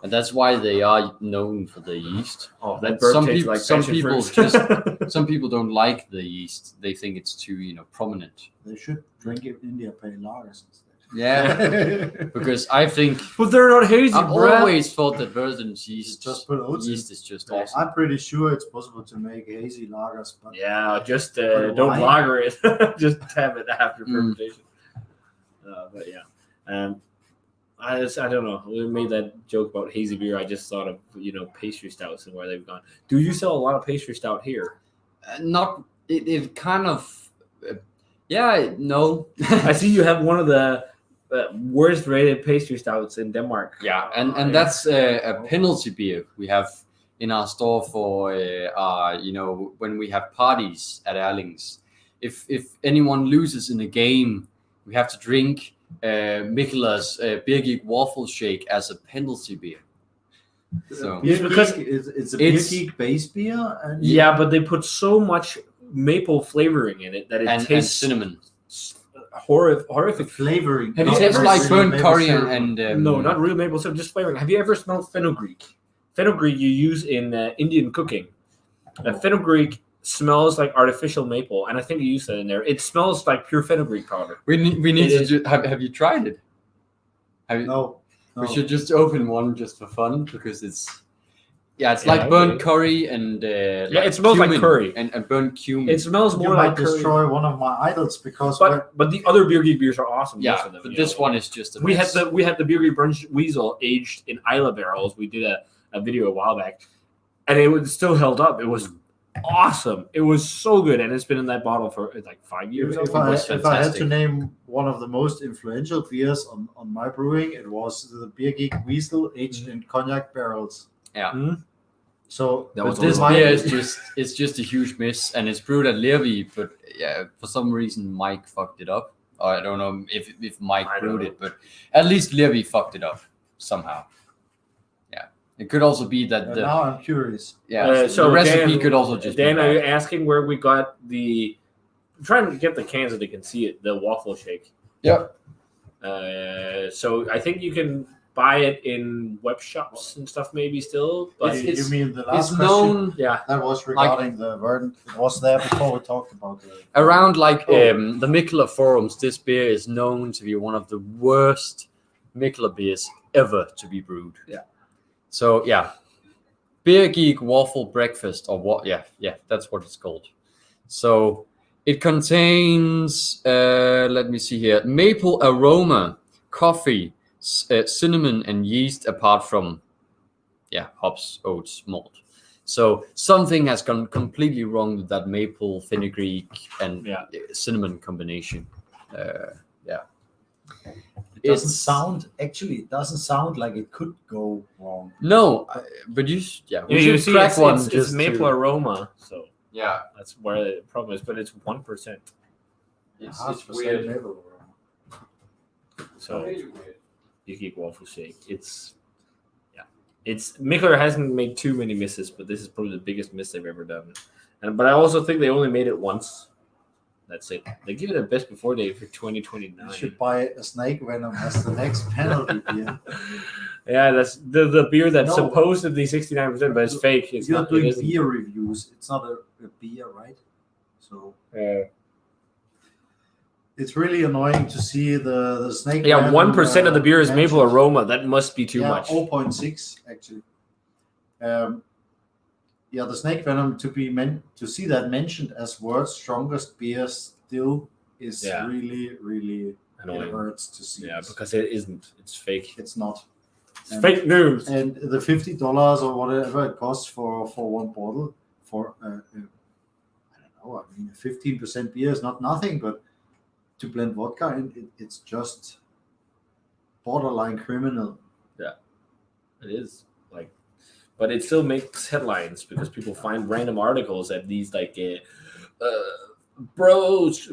And that's why they are known for the yeast. Oh, But that burp some tastes people- like some passion people fruit. Some people don't like the yeast. They think it's too, prominent. They should drink it India pale lagers instead. Yeah. Because I think But they're not hazy, I've bruh. always thought that Verdant's yeast, Just put oats in. yeast is just awesome. I'm pretty sure it's possible to make hazy lagers, but Yeah, just But don't why? lager it. Just have it after Mm. fermentation. But yeah, I don't know. We made that joke about hazy beer. I just thought of pastry stouts and where they've gone. Do you sell a lot of pastry stout here? Not it kind of no. I see you have one of the worst rated pastry stouts in Denmark. Yeah, and that's a penalty beer we have in our store for when we have parties at Erlings. If anyone loses in a game, we have to drink Mikkela's Birgit waffle shake as a penalty beer. So beer because geek it's a beer it's- geek base beer. And Yeah, but they put so much maple flavoring in it that it and tastes cinnamon. horrific. flavoring. Have It you tastes ever like seen burnt maple curry syrup? and No, not real maple syrup, just flavoring. Have you ever smelled fenugreek? Fenugreek you use in Indian cooking. Fenugreek smells like artificial maple, and I think you used that in there. It smells like pure fenugreek powder. We need It to is- have you tried it? Have you, No. We should just open one just for fun because it's Yeah, like burnt okay. curry and it smells like cumin curry. and burnt cumin. It smells You more might like curry. destroy one of my idols because But the other Beer Geek beers are awesome. most yeah, of them, but you this know. one is just a We had mess. the Beer Geek Brunch Weasel aged in Isla barrels. We did a video a while back, and it was still held up. It was awesome. It was so good, and it's been in that bottle for like 5 years. if was I had fantastic. to name one of the most influential beers on my brewing, it was the Beer Geek Weasel aged in cognac barrels. Yeah. Mhm. So That But was this awesome. beer is just a huge miss, and it's brewed at Lervi. But yeah, for some reason Mike fucked it up. Or I don't know if Mike I don't brewed know. it, but at least Lervi fucked it up somehow. Yeah, it could also be that and the now I'm curious. So the recipe Dan, could also just Dan, be are you bad. asking where we got the? I'm trying to get the cans so they can see it. The waffle shake. Yep. So I think you can buy it in web shops and stuff, maybe still. But You mean the It's last question? known yeah, That was regarding the verdant. It was there before we talked about the. around like Oh. the Mikkeller forums. This beer is known to be one of the worst Mikkeller beers ever to be brewed. Yeah. So yeah, Beer Geek Waffle Breakfast or what? Yeah, that's what it's called. So it contains, let me see here, maple aroma, coffee, cinnamon, and yeast. Apart from, hops, oats, malt. So something has gone completely wrong with that maple, fenugreek, and cinnamon combination. It doesn't sound like it could go wrong. No, but we you should see, crack one. it's just maple to, aroma, so yeah, that's where the problem is. But it's 1%, it's 0.5% weird. maple aroma. so you keep waffle shake. It's Mikkeller hasn't made too many misses, but this is probably the biggest miss they've ever done. But I also think they only made it once. That's it. They give it a best before date for 2029. You should buy a snake venom as the next penalty beer. Yeah, that's the beer that's No. supposedly 69%, but it's fake. It's You're not. doing It isn't. beer reviews. It's not a beer, right? So it's really annoying to see the snake. Yeah, venom, 1% of the beer is maple mentioned. aroma. That must be too much. 0.6 actually. The snake venom to see that mentioned as world's strongest beer still is Yeah. really, really Annoying. it hurts to see. Yeah, this. because it isn't. It's fake. It's not. It's fake news. And the $50 or whatever it costs for one bottle for I don't know. I mean, 15% beer is not nothing, but to blend vodka in, it's just borderline criminal. It is but it still makes headlines because people find random articles at these bros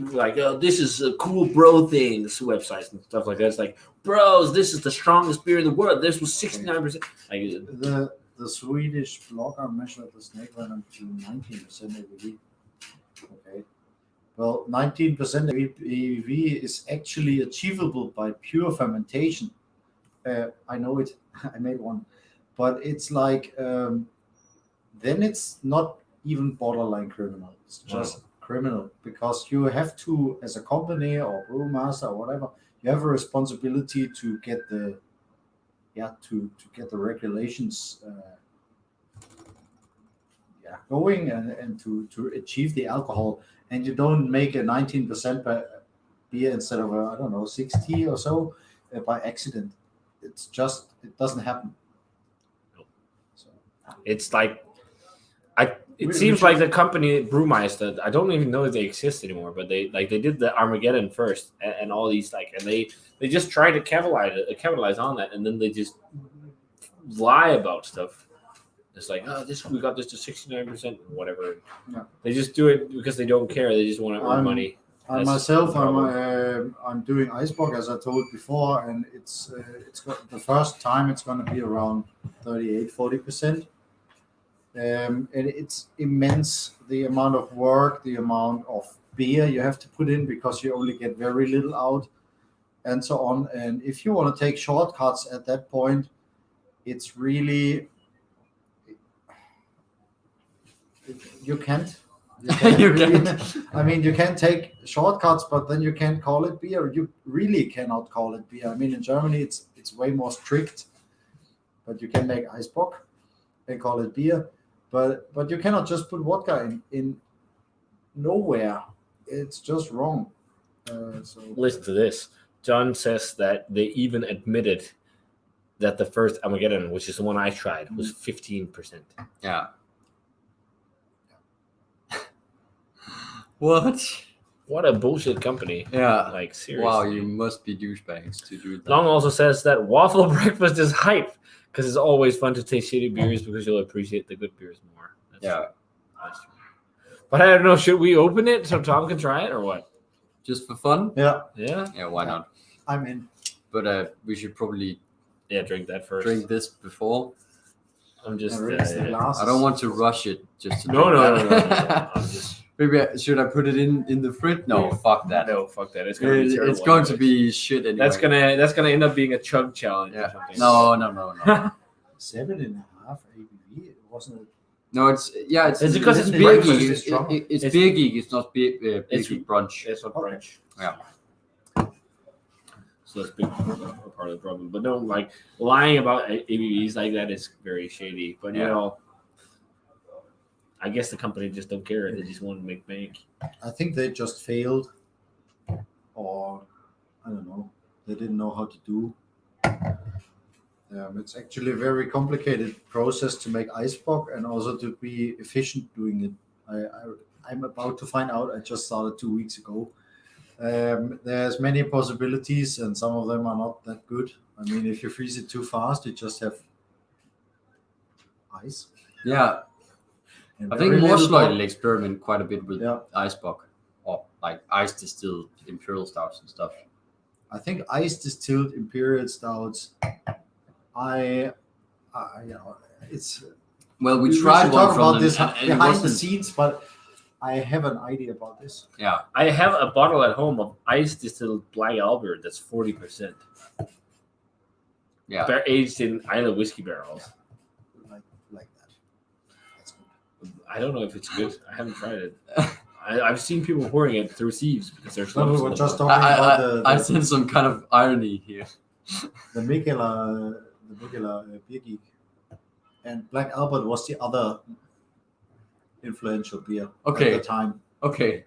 this is a cool bro things websites and stuff like that. It's like, bros, this is the strongest beer in the world. This was 69%. Like The Swedish blogger measured the snake venom to 19% ABV. Okay. Well, 19% ABV is actually achievable by pure fermentation. I know it. I made one. But it's like, then it's not even borderline criminal. It's just criminal because you have to, as a company or brewmaster or whatever, you have a responsibility to get the regulations going and to achieve the alcohol. And you don't make a 19% beer instead of I don't know 60 or so by accident. It doesn't happen. it's like it We seems should- like the company Brewmeister, I don't even know if they exist anymore, but they did the Armageddon first and all these and they just try to capitalize on that, and then they just lie about stuff. It's like, we got this to 69%, whatever. Yeah. They just do it because they don't care. They just want to earn money. I That's myself, the problem. I'm doing Aalborg as I told before, and it's got, the first time it's going to be around 38-40%. And it's immense, the amount of work, the amount of beer you have to put in because you only get very little out and so on. And if you want to take shortcuts at that point, it's really, you can't. You can't. I mean, you can take shortcuts, but then you can't call it beer. You really cannot call it beer. I mean, in Germany, it's way more strict. But you can make Eisbock and call it beer. But you cannot just put vodka in nowhere. It's just wrong. So Listen to this. John says that they even admitted that the first Armageddon, which is the one I tried, was 15%. Yeah. What? What a bullshit company. Yeah. Like, seriously. Wow, you must be douchebags to do that. Long also says that waffle breakfast is hype because it's always fun to taste shitty beers because you'll appreciate the good beers more. That's Yeah. true. That's true. But I don't know. Should we open it so Tom can try it or what? Just for fun? yeah, Yeah. Yeah, why not? I'm in. But we should probably Yeah. Drink that first. drink this before. I'm just. I raise the glasses. I don't want to rush it just to No, drink no, no, that. no, no. I'm just. Maybe should I put it in the fridge? No, fuck that. No, fuck that. It's gonna be terrible. It's going to anyways. be shit anyway. That's gonna end up being a chug challenge or Yeah. something. No. 7.5 ABV. It wasn't. No, it's It's because it's beer breakfast. geek. It's strong. It's It's- beer geek. It's not beer it's- geek brunch. It's not brunch. Yeah. So that's a big part of the problem. But no, like lying about ABVs like that is very shady. But you Yeah. know, I guess the company just don't care. They just want to make bank. I think they just failed, or I don't know. They didn't know how to do. It's actually a very complicated process to make Eisbock and also to be efficient doing it. I'm about to find out. I just started 2 weeks ago. There's many possibilities, and some of them are not that good. I mean, if you freeze it too fast, you just have ice. Yeah, and I think very little Morsloy pop. will experiment quite a bit with Yeah. Eisbock or like ice distilled imperial stouts and stuff. I think ice distilled imperial stouts. It's. Well, we should tried talk one from about them, this and it behind the wasn't. scenes, but I have an idea about this. Yeah, I have a bottle at home of ice distilled Black Albert that's 40%. yeah. They're aged in Isla whiskey barrels. Like that. That's good. I don't know if it's good. I haven't tried it. I've seen people pouring it through sieves because there's No, we lumps were in the just bottle. talking about I sense some kind of irony here. the Mikela beer geek, and Black Albert was the other influential beer Okay. at the time. Okay.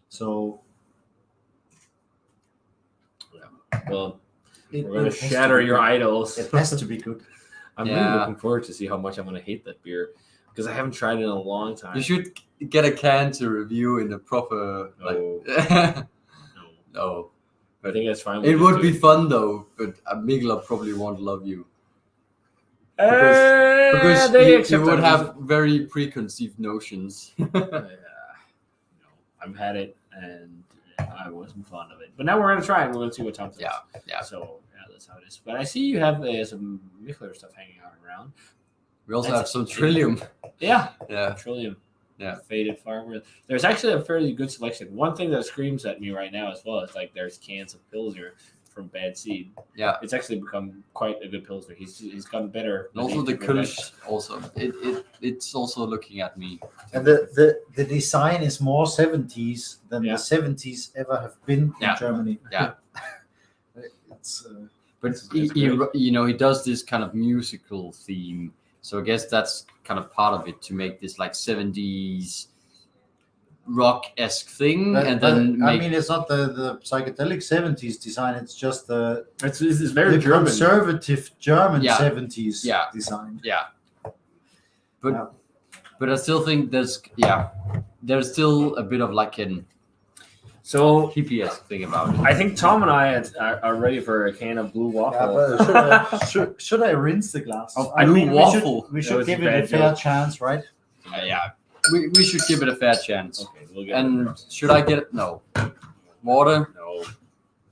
So Well, it, we're gonna it has shatter to be your good. idols. It has to be good. I'm really Yeah. looking forward to see how much I'm gonna hate that beer because I haven't tried it in a long time. You should get a can to review in a proper. No, Like, no. no. I think that's fine. It would be fun though, but Migla probably won't love you because because they you accept would that. have very preconceived notions. No, I've had it and I wasn't fond of it. But now we're gonna try it. And we're gonna see what Tom says. Yeah. So yeah, that's how it is. But I see you have some Michler stuff hanging out around. We also That's have some it. Trillium. Yeah, Yeah. Trillium. Yeah. Faded farmer. There's actually a fairly good selection. One thing that screams at me right now as well is like there's cans of Pilsner from Bad Seed. Yeah. It's actually become quite a good Pilsner. He's gotten better. And also the Kulch. Kulch also. It's also looking at me. And the design is more 70s than Yeah. the 70s ever have been Yeah. in Germany. Yeah. It's But It's he, great. he does this kind of musical theme. So I guess that's kind of part of it to make this like 70s rock-esque thing, and then I make mean, it's not the psychedelic 70s design. It's just It's very the German. conservative German Yeah. 70s Yeah. design. yeah. But Yeah. but I still think there's still a bit of like an So hippie-esque thing about it. I think Tom and I are ready for a can of blue waffle. Yeah, but should I rinse the glass? Of I blue mean, waffle. We That should was a give it a bad fair joke. chance, right? Yeah. We should give it a fair chance. Okay, we'll get And it. should I get it? No. Water No,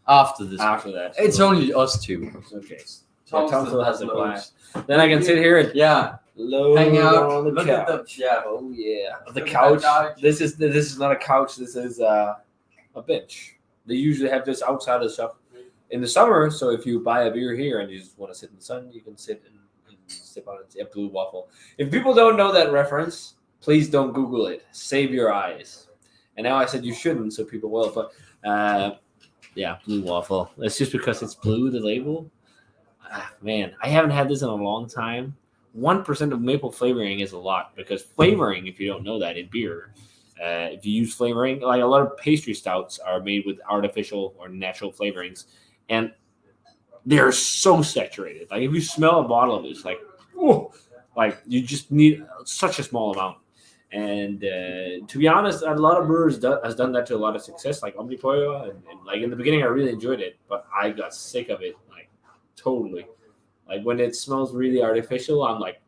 after this. after that. It's only us two. okay. Tom Tom still has a loads. glass. Then I can sit here and Yeah. load Hang out. on the Look couch. at the yeah. Oh yeah, the Look at couch. that couch. This is not a couch. This is a bench. They usually have this outside of stuff in the summer. So if you buy a beer here and you just want to sit in the sun, you can sit and sip on it. Yeah, blue waffle. If people don't know that reference, Please don't Google it. Save your eyes. And now I said you shouldn't, so people will. But yeah, blue waffle. It's just because it's blue, the label. Man, I haven't had this in a long time. 1% of maple flavoring is a lot because flavoring, if you don't know that, in beer, if you use flavoring, like a lot of pastry stouts are made with artificial or natural flavorings, and they're so saturated. Like if you smell a bottle of it, it's like, oh, like you just need such a small amount. And to be honest, a lot of brewers has done that to a lot of success, like Omnipollo, and like in the beginning, I really enjoyed it, but I got sick of it, like totally. Like when it smells really artificial, I'm like,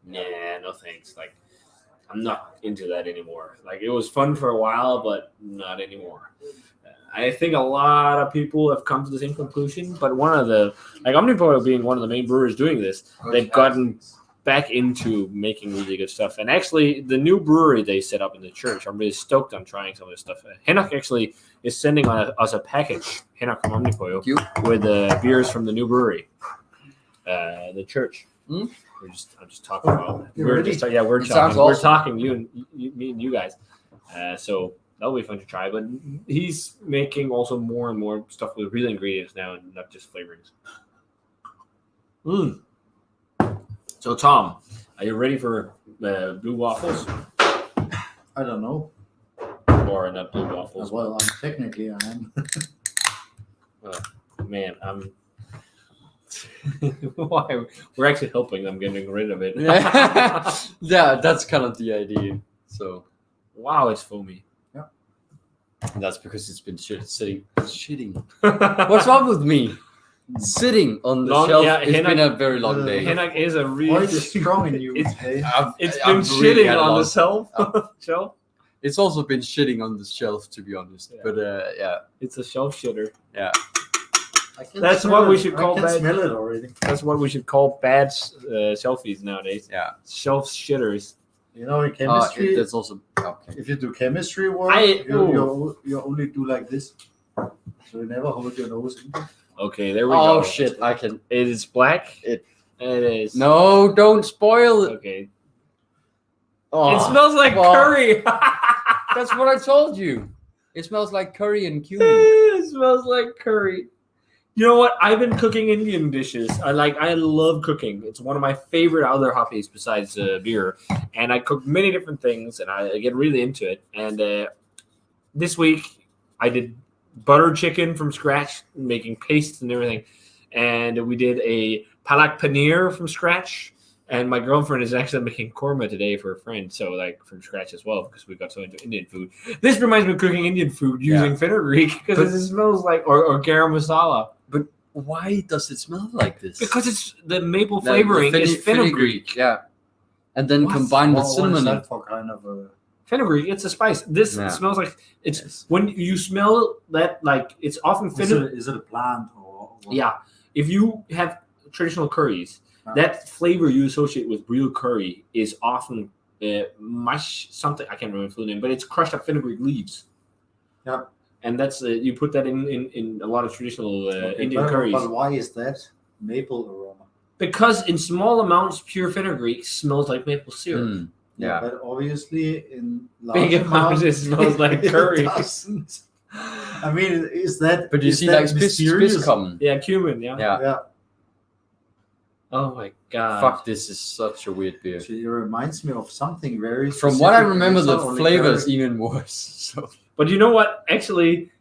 nah, no thanks. Like I'm not into that anymore. Like it was fun for a while, but not anymore. I think a lot of people have come to the same conclusion, but one of the, like Omnipollo being one of the main brewers doing this, they've gotten back into making really good stuff. And actually, the new brewery they set up in the church, I'm really stoked on trying some of this stuff. Henok actually is sending us a package, Henok from Omnipollo, with beers from the new brewery, the church. I'm just talking about. We're talking. Me and you guys. So that'll be fun to try. But he's making also more and more stuff with real ingredients now, and not just flavorings. So, Tom, are you ready for blue waffles? I don't know. Or not blue waffles? Well, technically I am. Man, I'm. Why? We're actually helping them getting rid of it. Yeah, that's kind of the idea. So, wow, it's foamy. Yeah. And that's because it's been shitting. What's wrong with me? Sitting on the shelf. Yeah, it's been a very long day. Henok is a really Why is it strong in you? It's been shitting on the shelf. It's also been shitting on the shelf, to be honest. Yeah. But yeah, it's a shelf shitter. Yeah, that's what we should call bad. I can smell it already. That's what we should call bad shelfies nowadays. Yeah, shelf shitters. You know, in chemistry, that's also okay. If you do chemistry work, you only do like this, so you never hold your nose in. Okay, there we go. Oh shit! I can. It is black. It is. No, don't spoil it. Okay. Oh, it smells like curry. That's what I told you. It smells like curry and cumin. It smells like curry. You know what? I've been cooking Indian dishes. I love cooking. It's one of my favorite other hobbies besides beer. And I cook many different things, and I get really into it. And this week I did butter chicken from scratch, making pastes and everything. And we did a palak paneer from scratch. And my girlfriend is actually making korma today for a friend, so like from scratch as well, because we got so into Indian food. This reminds me of cooking Indian food using fenugreek, because it smells like, or garam masala. But why does it smell like this? Because it's the maple flavoring is fenugreek. Yeah. And then combined with cinnamon. What is that for kind of a... Fenugreek, it's a spice. This smells like it's when you smell that, like it's often fenugreek. Is it a plant or what? Yeah. If you have traditional curries, that flavor you associate with real curry is often something I can't remember the full name, but it's crushed up fenugreek leaves. Yeah. And that's you put that in a lot of traditional Indian curries. But why is that maple aroma? Because in small amounts, pure fenugreek smells like maple syrup. Yeah, but obviously in large big amounts it smells like curry. It doesn't. I mean, is that? But you see, like spice common. Yeah, cumin. Yeah. Oh my god! Fuck! This is such a weird beer. It reminds me of something very. From what I remember, the flavors even worse. So. But you know what? Actually,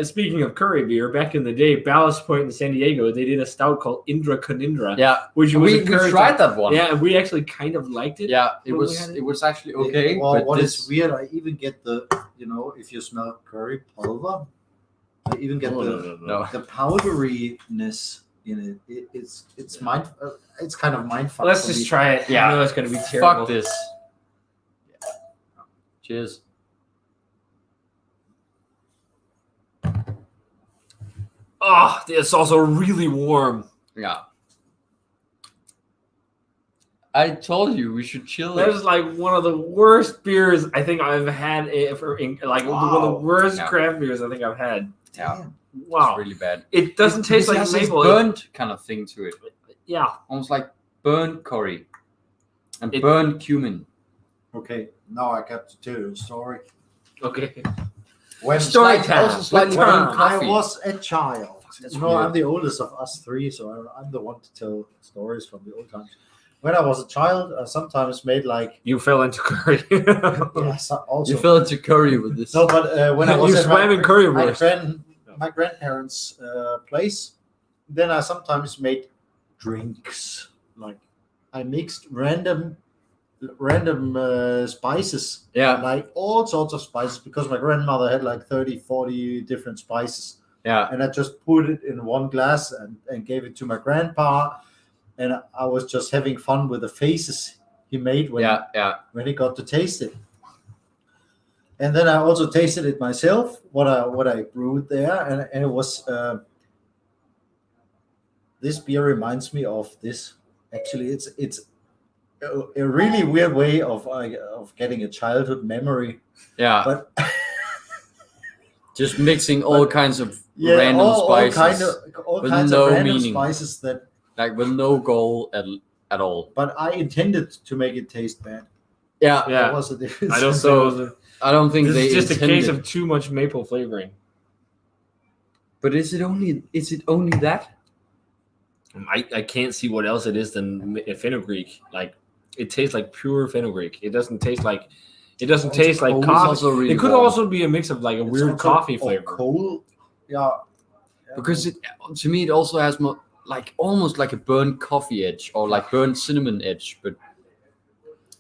speaking of curry beer, back in the day, Ballast Point in San Diego, they did a stout called Indra Kanindra. Yeah, which was we tried that one. Yeah, and we actually kind of liked it. Yeah, it was actually okay. Well, what is weird, I even get the if you smell curry pulver, I even get the powderiness in it. It's mind. It's kind of mindfuck. Let's just try it. Yeah, I know it's gonna be terrible. Fuck this. Cheers. Oh, it's also really warm. Yeah. I told you we should chill. That is like one of the worst beers I think I've had. One of the worst craft beers I think I've had. Yeah. Wow. It's really bad. It doesn't taste like maple. Burnt kind of thing to it. Yeah. Almost like burnt curry and burnt cumin. Okay, now I got to tell you a story. Okay. When Story time. Also slightly When burnt I coffee. was a child, That's I'm weird. the oldest of us three, so I'm the one to tell stories from the old times. When I was a child, I sometimes made like You fell into curry. also You fell into curry with this. no, but when I was You at swam in currywurst. my grandparents' place, then I sometimes made drinks. Like I mixed random spices, Yeah, like all sorts of spices, because my grandmother had like 30, 40 different spices. yeah, And I just put it in one glass and gave it to my grandpa. And I was just having fun with the faces he made when he got to taste it. And then I also tasted it myself, what I brewed there, and it was this beer reminds me of this. Actually, it's a really weird way of getting a childhood memory, yeah. but Just mixing all kinds of yeah, random all spices, with kinds no of random meaning. spices that. like with no goal at all. But I intended to make it taste bad. Yeah, Yeah. That was the difference. I don't So, think I don't think this they is just intended. a case of too much maple flavoring. But is it only that? I can't see what else it is than fenugreek. Like it tastes like pure fenugreek. It doesn't taste like taste like cold. It's coffee. also really It could warm. also be a mix of like a It's weird also- coffee or flavor. Cold. Yeah. Because to me it also has more like almost like a burnt coffee edge or like burnt cinnamon edge, but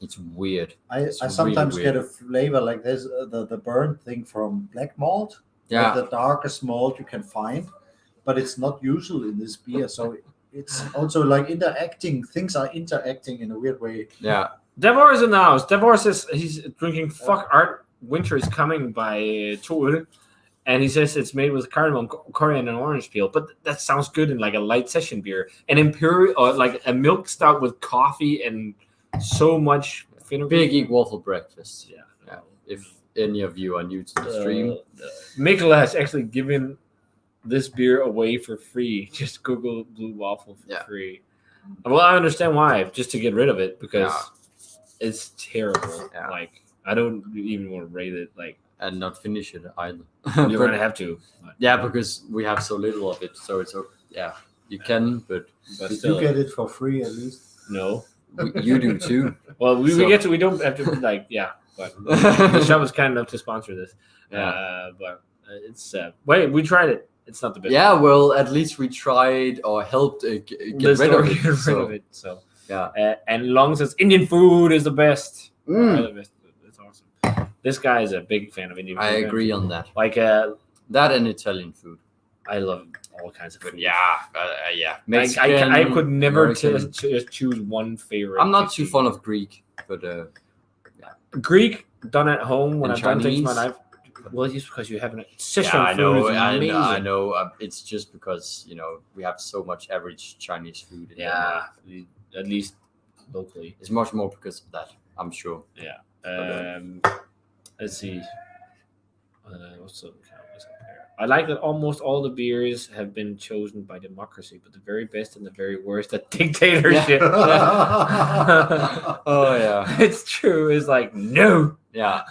it's weird. I It's sometimes really get a flavor like this, the burnt thing from black malt. Yeah, The darkest malt you can find, but it's not usual in this beer. So it's also like interacting. Things are interacting in a weird way. yeah. Devor is in the house. Devor says he's drinking Fuck Art Winter is Coming by Tor. And he says it's made with cardamom, coriander, and orange peel. But that sounds good in like a light session beer. An imperial, or like a milk stout with coffee and so much fenugreek. Big Eat Waffle Breakfast. Yeah. Yeah. If any of you are new to the stream, Mikkel has actually given this beer away for free. Just Google Blue Waffle for free. Well, I understand why. Just to get rid of it because it's terrible. Yeah. Like I don't even want to rate it. Like and not finish it either. you're gonna have to. Yeah, because we have so little of it, so it's you can, but But Did still, you get it for free at least? no. you do too. Well, we So- get to. We don't have to like But the shop was kind enough to sponsor this. Yeah. But it's wait, we tried it. It's not the best. Yeah, well, at least we tried or helped get rid of it. Get rid So, of it. So yeah. and Long says Indian food is the best. Mm. The best. That's awesome. This guy is a big fan of Indian food. I agree on that. Like That and Italian food. I love all kinds of food. Yeah. Mexican, I could never American. choose one favorite. I'm not too fond of Greek, but Greek done at home when And I've done things in my Chinese? life. Well, just because you haven't. Szechuan yeah, I know, food is amazing. I know. It's just because we have so much average Chinese food. In Denmark. Yeah, at least locally. It's much more because of that. I'm sure. Yeah. Let's see. What's up here? I like that almost all the beers have been chosen by democracy, but the very best and the very worst at dictatorship. Oh yeah. It's true. It's like no. Yeah.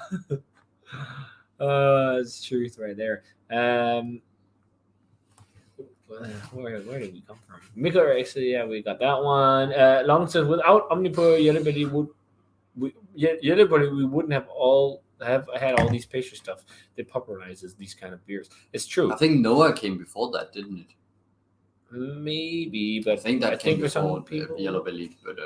It's truth right there. Where did we come from? Mikkel, actually, yeah, we got that one. Long says without Omnipur Yellowbelly we wouldn't have had all these pastry stuff that popularizes these kind of beers. It's true. I think Noah came before that, didn't it? Maybe, but I think that came for before some people Yellow Belly, but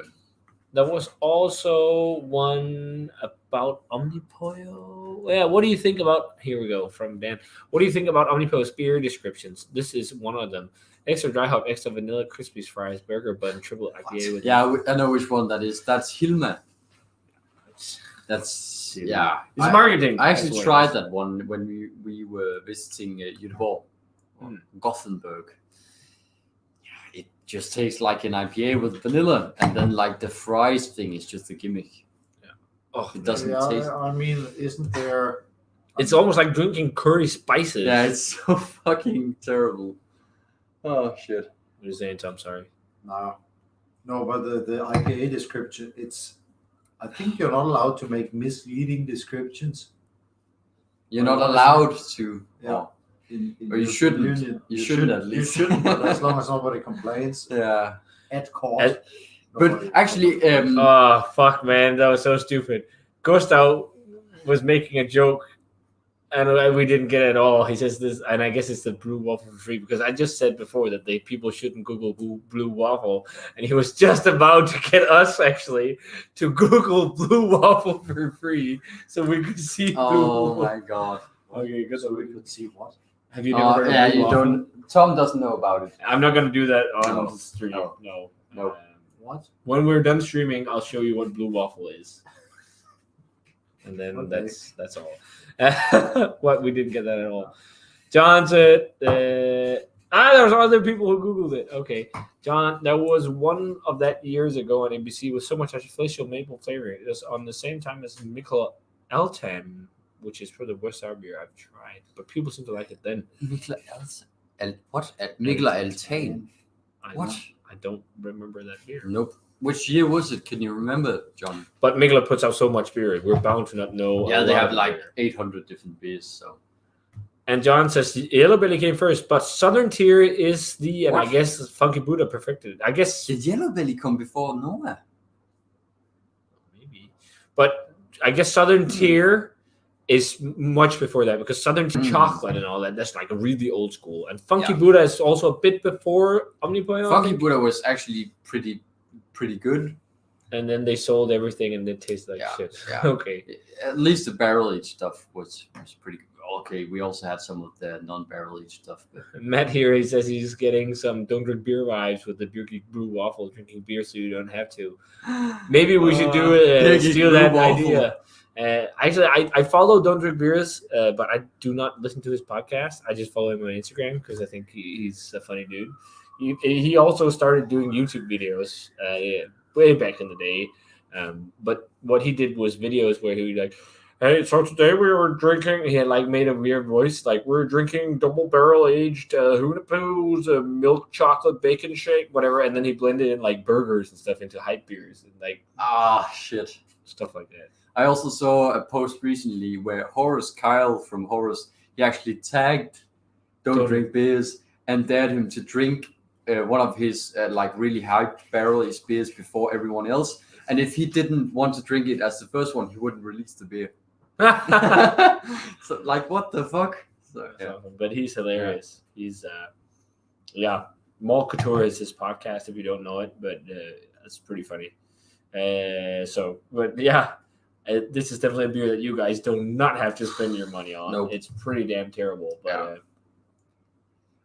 there was also one about Omnipoyo. Yeah, what do you think about? Here we go from Dan. What do you think about Omnipoyo's beer descriptions? This is one of them: extra dry hop, extra vanilla, crispy fries, burger bun, triple IPA with. yeah, I know which one that is. That's Hilma. That's yeah. It's marketing. I actually That's what it tried is. that one when we were visiting Göteborg, Gothenburg. Yeah, it just tastes like an IPA with vanilla, and then like the fries thing is just a gimmick. Yeah. Oh, It doesn't Yeah, taste. I mean, isn't there? it's almost like drinking curry spices. Yeah, it's so fucking terrible. Oh shit. What are you saying, Tom? Sorry. No, but the IPA description, it's I think you're not allowed to make misleading descriptions. You're not allowed to. Yeah. Oh, In Or you your shouldn't. communion. You shouldn't at least. You shouldn't, but as long as nobody complains yeah. at court. At- But actually, Oh fuck, man, that was so stupid. Gustav was making a joke, and we didn't get it at all. He says this, and I guess it's the blue waffle for free because I just said before that people shouldn't Google blue waffle, and he was just about to get us actually to Google blue waffle for free so we could see. oh blue my god. Okay, good. So we could see what? Have you never heard of yeah, blue you waffle? don't. Tom doesn't know about it. I'm not gonna do that on No. the stream. No. No. What? When we're done streaming, I'll show you what blue waffle is. And then Okay. that's all. What, we didn't get that at all. John said, there was other people who Googled it. Okay. John, there was one of that years ago on ABC with so much artificial maple flavor. It was on the same time as Mikkel Eltam, which is for the West Star beer I've tried. But people seem to like it then. What? At Mikla Altan? What? I don't remember that beer. Nope. Which year was it? Can you remember, John? But Mikla puts out so much beer. We're bound to not know. Yeah, a they lot have of like beer. 800 different beers. So And John says Yellow Belly came first, but Southern Tier is the, and What? I guess Funky Buddha perfected it. I guess did Yellow Belly come before Noah? maybe, but I guess Southern Tier is much before that because Southern Chocolate and all that. That's like really old school. And Funky Yeah. Buddha is also a bit before Omnipoint. I Funky think. Buddha was actually pretty good. And then they sold everything and it tasted like Yeah, shit. yeah. Okay. At least the barrel aged stuff was pretty good. Okay, we also had some of the non-barrel aged stuff. But Matt here, he says he's getting some Don't Drink Beer vibes with the Beer Geek Brew Waffle, drinking beer so you don't have to. Maybe we should do Beer it, Geek steal Brew that Waffle. idea. Actually, I follow Don't Drink Beers, but I do not listen to his podcast. I just follow him on Instagram because I think he's a funny dude. He also started doing YouTube videos way back in the day. But what he did was videos where he would like, hey, so today we were drinking. He had like made a weird voice, like we're drinking double barrel aged Hoonapoo's milk chocolate bacon shake, whatever. And then he blended in like burgers and stuff into hype beers and like shit. stuff like that. I also saw a post recently where Horace Kyle from Horace, he actually tagged Don't Drink Beers and dared him to drink one of his like really high barrel-aged beers before everyone else. And if he didn't want to drink it as the first one, he wouldn't release the beer. So like, what the fuck? So, yeah. But he's hilarious. He's Malt Couture is his podcast if you don't know it, but it's pretty funny. This is definitely a beer that you guys do not have to spend your money on. Nope. It's pretty damn terrible. But Yeah.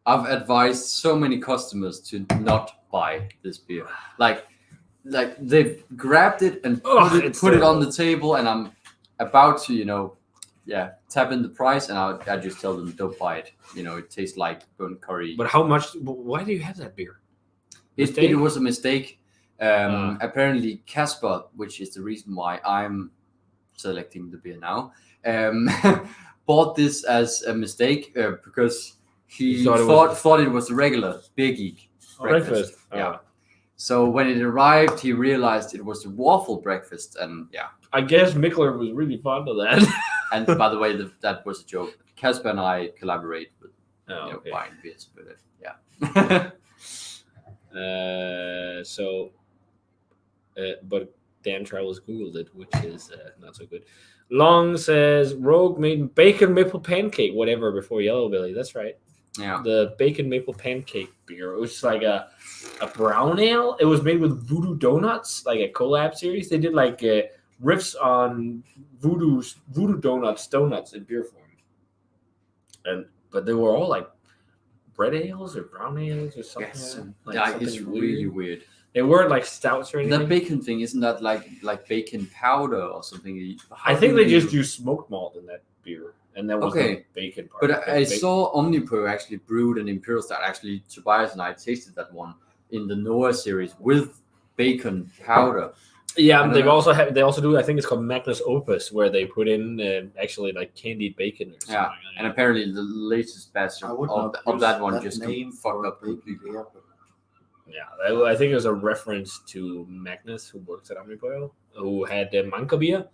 I've advised so many customers to not buy this beer. Like they've grabbed it and put it terrible. on the table, and I'm about to, tap in the price, and I just tell them don't buy it. It tastes like burnt curry. how much? Why do you have that beer? Mistake? It was a mistake. Apparently, Casper, which is the reason why I'm selecting the beer now, bought this as a mistake because he thought it was a regular Beer Geek breakfast. Yeah. So when it arrived, he realized it was a waffle breakfast, and yeah. I guess Mikler was really fond of that. And by the way, that was a joke. Casper and I collaborate with Okay. buying beers, but yeah. But Dan Travels Googled it, which is not so good. Long says Rogue made bacon maple pancake, whatever, before Yellow Belly. That's right. Yeah. The bacon maple pancake beer. It was like a brown ale. It was made with Voodoo Donuts, like a collab series. They did like riffs on Voodoo donuts in beer form. But they were all like bread ales or brown ales or something. Yes. Like Yeah, something it's really weird. They weren't like stouts or anything. That bacon thing, isn't that like bacon powder or something? I think they just used smoked malt in that beer, and that was the bacon part. But I saw Omnipro actually brewed an Imperial Stout. Actually, Tobias and I tasted that one in the Noah series with bacon powder. Yeah, they also do. I think it's called Magnus Opus, where they put in actually like candied bacon or something. Yeah, and apparently the latest batch of that one just name fucked up bacon completely. beer, Yeah, I think it was a reference to Magnus, who works at Omnipollo, who had Manka beer.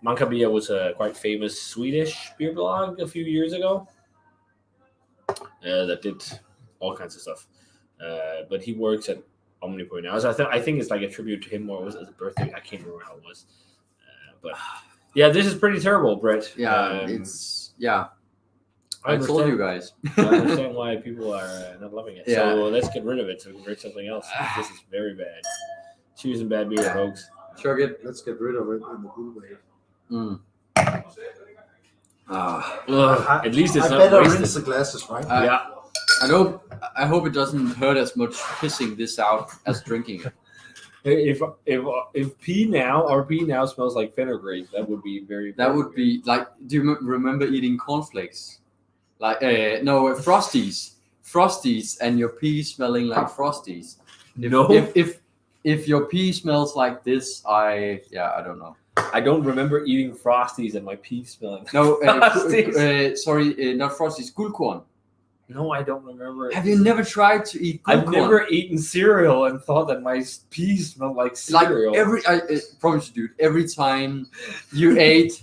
Manka beer was a quite famous Swedish beer blog a few years ago that did all kinds of stuff. But he works at Omnipollo now. So I think it's like a tribute to him, or was it as a birthday? I can't remember how it was. But yeah, this is pretty terrible, Brett. Yeah, I told you guys. I understand why people are not loving it. Yeah. So let's get rid of it so we can drink something else. This is very bad. Choosing bad beer, folks. Chug it. Let's get rid of it in the good way. Mm. At least it's I not better wasted. rinse the glasses, right? Yeah. I hope it doesn't hurt as much pissing this out as drinking it. If pee now smells like fenugreek, that would be very. That would be like. Do you remember eating cornflakes? Like Frosties, and your pee smelling like Frosties. If your pee smells like this, I don't know. I don't remember eating Frosties and my pee smelling. No, Frosties. sorry, not Frosties, guldkorn. No, I don't remember. Have you never tried to eat guldkorn? I've never eaten cereal and thought that my pee smelled like cereal. Like I promise you, dude, every time you ate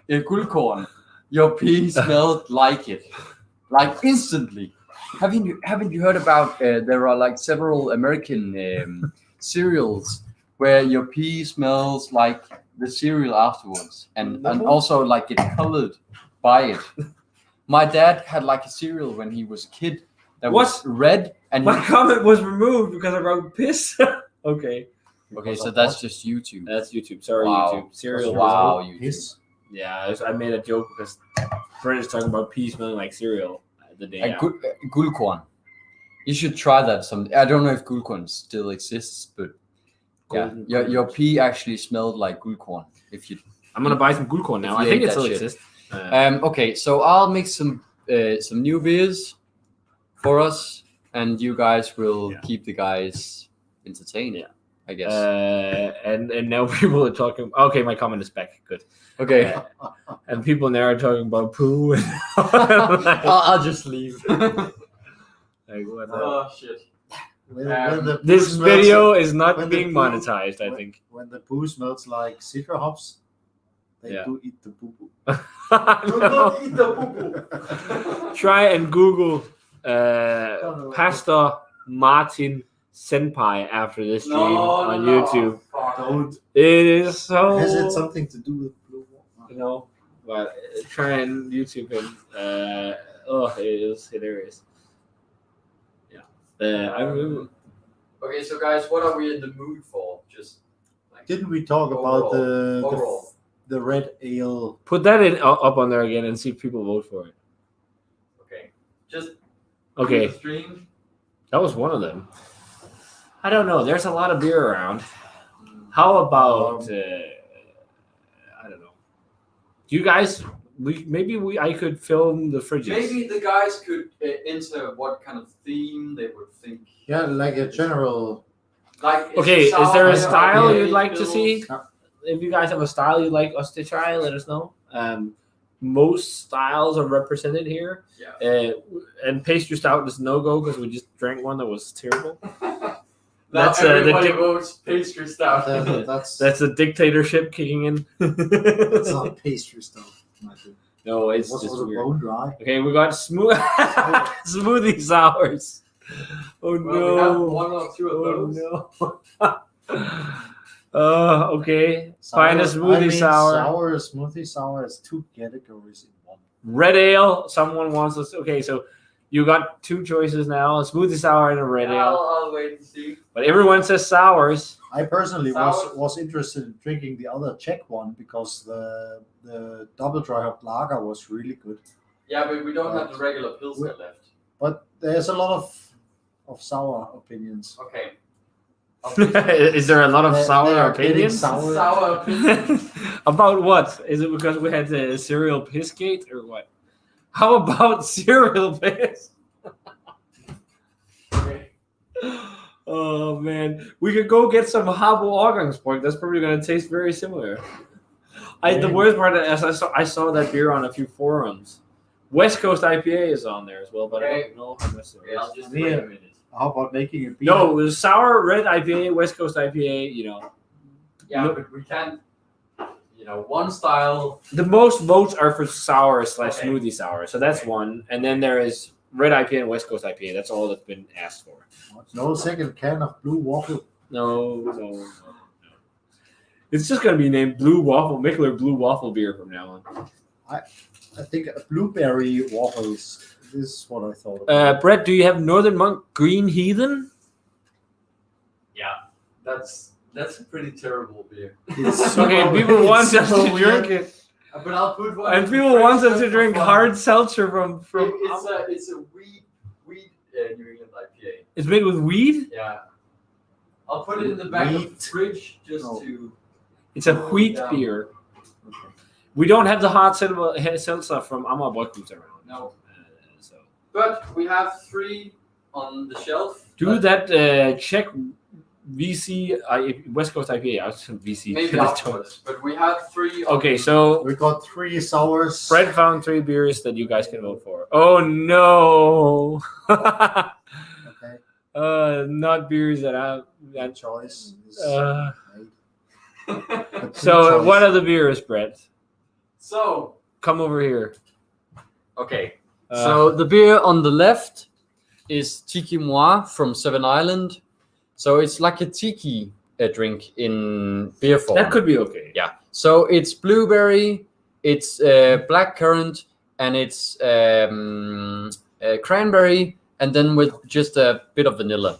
a guldkorn, your pee smelled like it, like instantly. Haven't you heard about? There are like several American cereals where your pee smells like the cereal afterwards, and also like get colored by it. My dad had like a cereal when he was a kid that was red, and my comment was removed because I wrote piss. Okay, so that's just YouTube. that's YouTube. Sorry, Wow. YouTube. Cereal. Wow, YouTube. Yes. Yeah, I made a joke because Brent is talking about pee smelling like cereal the day And after. guldkorn. You should try that someday. I don't know if guldkorn still exists, but Golden your pee actually smelled like guldkorn. If you I'm gonna buy some guldkorn now. If you I think ate it still that shit. exists. okay, so I'll mix some new beers for us, and you guys will keep the guys entertained. Yeah. I guess. And now people are talking. Okay, my comment is back. Good. Okay, And people now are talking about poo. And I'll just leave. like, what the- Oh shit! When the This poo smells video is not when the being poo- monetized. I when- think. when the poo smells like citra hops, they Yeah. do eat the poo poo. No. Eat the poo poo. Try and Google Pastor Martin Senpai after this stream on YouTube. Don't. It is so. Has it something to do with blue water? No, but try and YouTube him. It is hilarious. Yeah. I remember. Okay, so guys, what are we in the mood for? Just like Didn't we talk about overall. the red ale? Put that up on there again and see if people vote for it. Okay, just Okay, stream. that was one of them. I don't know. There's a lot of beer around. How about I don't know. You guys, I could film the fridges. Maybe the guys could enter what kind of theme they would think. Yeah, like a general. Like, Okay, it is there a sour style IPA you'd like to pills? see? If you guys have a style you'd like us to try, let us know. Most styles are represented here. Yeah. And pastry stout is no go because we just drank one that was terrible. That's That's, the everybody dic- votes pastry stout. That's That's the dictatorship kicking in. that's not pastry stuff. No, it's What's just also weird. bone dry? Okay, we got smoothie sours. Oh Well, we have no! one or two of those. No! Okay. Find a smoothie sour. Sour, smoothie sour is two categories in one. Red ale. Someone wants us. Okay, so you got two choices now: a smoothie sour and a red ale. I'll wait and see. But everyone says sours. I personally Sours. was interested in drinking the other Czech one because the double dry hop lager was really good. Yeah, but we don't have the regular pilsner left. But there's a lot of sour opinions. Okay. Is there a lot of They sour are getting opinions? sour. Sour opinion. About what? Is it because we had the cereal pissgate or what? How about cereal piss? Okay. Oh man, we could go get some Habo Årgangsborg. That's probably gonna taste very similar. The worst part is I saw that beer on a few forums. West Coast IPA is on there as well, but I Okay. don't know how much there Okay, I'll is. just Yeah. wait a minute. How about making a beer? No, it was sour red IPA, West Coast IPA. You know, Yeah, No. but we can't. One style. the most votes are for sour / Okay. smoothie sour, so that's one. And then there is red IPA and West Coast IPA. That's all that's been asked for. No second can of blue waffle. No. It's just gonna be named Blue Waffle, Mickler Blue Waffle beer from now on. I think blueberry waffles. This is what I thought. About. Brett, do you have Northern Monk Green Heathen? Yeah, that's a pretty terrible beer. It's Okay, so- people want it's us so to weird. drink it, But I'll put one. and in people the want fridge us to just drink for fun. hard seltzer from. It's a wheat New England IPA. It's made with weed. Yeah, I'll put it in the back of the Wheat. fridge just Oh. to. It's a wheat Yeah. beer. We don't have the hot seltzer from Aalborg around. No. So But we have 3 on the shelf. do but that Czech VC West Coast IPA. I was VC. Maybe afterwards. But we have 3. Okay, so We got 3 sours. Fred found 3 beers that you guys can vote for. Oh no! Okay. Not beers that I. That choice. Is Uh, made. The so choice. what are the beers, Brett? So Come over here. okay. Uh, So the beer on the left is Tiki Moi from Seven Island. So it's like a tiki drink in beer form. that could be okay. Yeah. So it's blueberry, it's blackcurrant, and it's cranberry, and then with just a bit of vanilla.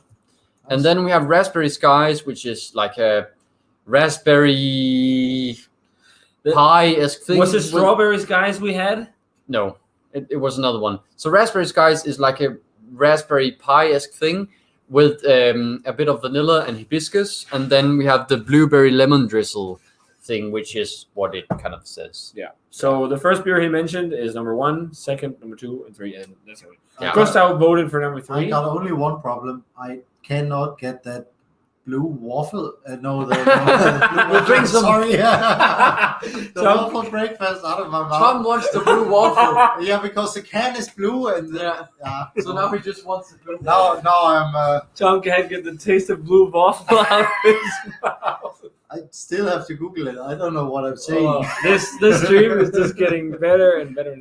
And then we have raspberry skies, which is like a raspberry pie-esque thing. Was it with- strawberries, guys? We had. No, it was another one. So raspberry skies is like a raspberry pie-esque thing with a bit of vanilla and hibiscus, and then we have the blueberry lemon drizzle thing, which is what it kind of says. Yeah. So the first beer he mentioned is number 1, second, number 2, and 3, and that's it. Yeah. Gustav voted for number I 3. got only one problem. I cannot get that blue waffle. No, the We'll bring some- Sorry, the Tom- waffle breakfast out of my mouth. Tom wants the blue waffle. Yeah, because the can is blue and Yeah. yeah. So now he just wants the blue now I'm. Tom can't get the taste of blue waffle out of his mouth. I still have to Google it. I don't know what I'm saying. Oh, this stream is just getting better and better.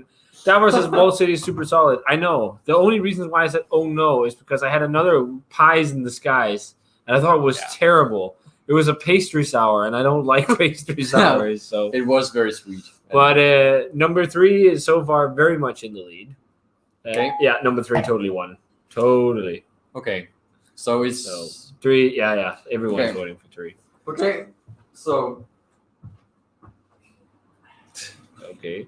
That versus Bold City is super solid. I know. The only reason why I said oh no is because I had another Pies in the Skies, and I thought it was terrible. It was a pastry sour, and I don't like pastry sours. So, It was very sweet. but number 3 is so far very much in the lead. Okay. Yeah, number 3 totally won. Totally. Okay. So it's So 3, yeah. Everyone's Okay. voting for 3. okay. So Okay.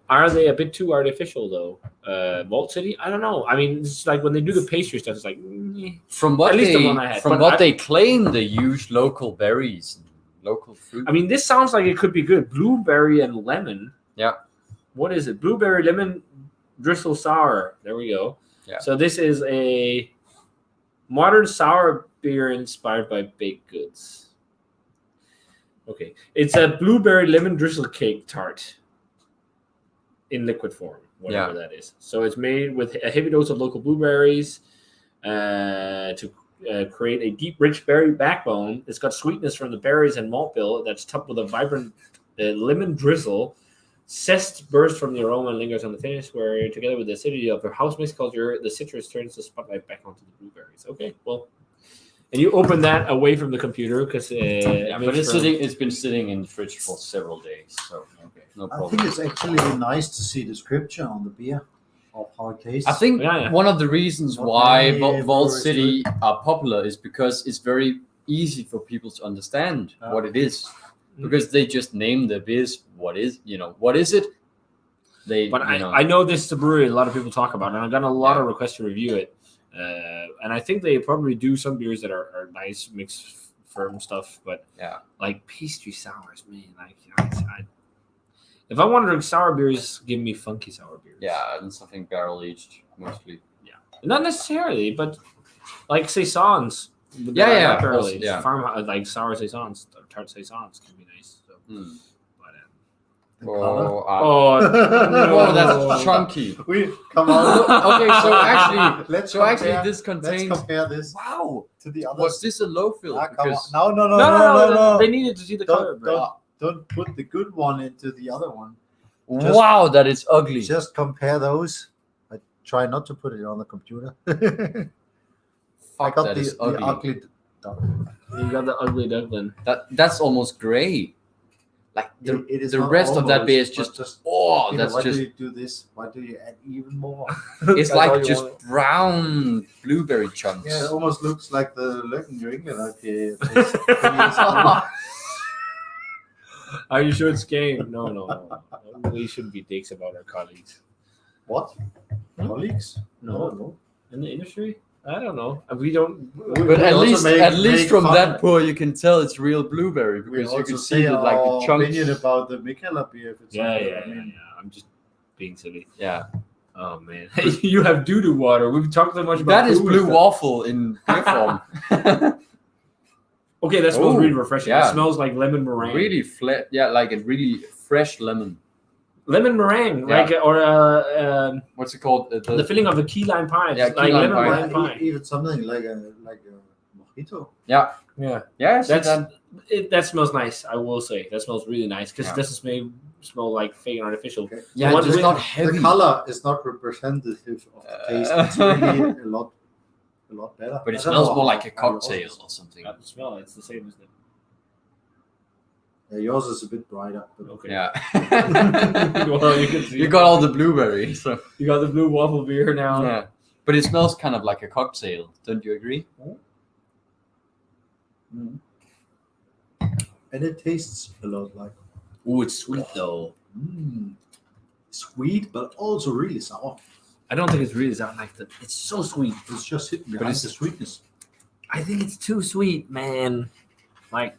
Are they a bit too artificial though? Vault City? I don't know. I mean, it's like when they do the pastry stuff, it's like from what At least they the one I had, from but what I- they claim, they use local berries, and local fruit. I mean, this sounds like it could be good. Blueberry and lemon. Yeah. What is it? Blueberry lemon drizzle sour. There we go. Yeah. So this is a modern sour beer inspired by baked goods. Okay. It's a blueberry lemon drizzle cake tart in liquid form, whatever that is. So it's made with a heavy dose of local blueberries to create a deep, rich berry backbone. It's got sweetness from the berries and malt bill that's topped with a vibrant lemon drizzle. Zest bursts from the aroma and lingers on the finish, where together with the acidity of the house mix culture, the citrus turns the spotlight back onto the blueberries. Okay, well, and you open that away from the computer because yeah, but it's been sitting in the fridge for several days, so no I problem. think it's actually nice to see the scripture on the beer of how it tastes. I think Yeah. one of the reasons Not why many Vault breweries City are popular is because it's very easy for people to understand what it is, because they just name the beers. What is it? They, But I know this is a brewery a lot of people talk about, and I've gotten a lot of requests to review it. And I think they probably do some beers that are nice, mixed firm stuff, but Yeah. like pastry sours, man. Like, if I want to drink sour beers, give me funky sour beers. yeah, and something barrel aged mostly. Not necessarily, but like saisons. Yeah, barrel also, aged. yeah. Farm like sour saisons, tart saisons can be nice. So, Hmm. but The color. Oh, Oh, that's chunky. We come on. Okay, so actually, let's so actually, compare- this let's contains. compare this Wow, to the others. was this a low fill? Ah, come on. Because No, no, no, no, no, no. They needed to see the color, bro. Don't put the good one into the other one. wow, that is ugly. Just compare those. I try not to put it on the computer. I Fuck, got that the is ugly. ugly duck. You got the ugly duckling. That's almost gray. Like It is the not rest of that almost, beer is but just oh, Peter, that's why just do you do this? Why do you add even more? it's That's all like you just want. brown blueberry chunks. Yeah, it almost looks like the New England IPA. Are you sure it's game? No. We shouldn't be dicks about our colleagues. What? Colleagues? No. In the industry? I don't know. We don't. But at also least make from fun. that pour you can tell it's real blueberry We because you also can say see that like our the chunks. opinion about the Mikkeller beer. If it's Yeah. I mean, I'm just being silly. Yeah, Oh man, you have doo-doo water. We've talked so much about that is poo and blue stuff. waffle in beer form. Okay, that smells Oh, really refreshing. yeah. It smells like lemon meringue. Really flat, yeah, like a really fresh lemon. Lemon meringue, Yeah. like What's it called? the filling of the key lime pie. Yeah, It's like key lime lemon pie. meringue pie. even something like a mojito. Yeah, Yeah, that smells nice. I will say that smells really nice because Yeah. it doesn't smell like fake and artificial. Okay. yeah, What it's with- not heavy. The color is not representative of the taste. It's really a lot better. But it I don't smells know more how- like a how yours cocktail is. or something. Not the smell. It's the same, isn't it? Yeah, yours is a bit brighter. But Okay. Yeah. Well, you can see. You got all the blueberry, so You got the blue waffle beer now. yeah. But it smells kind of like a cocktail. Don't you agree? and it tastes a lot like Ooh, it's sweet though. sweet, but also really sour. I don't think it's really that like that. It's so sweet. It's just hidden But behind it's- the sweetness. I think it's too sweet, man. Like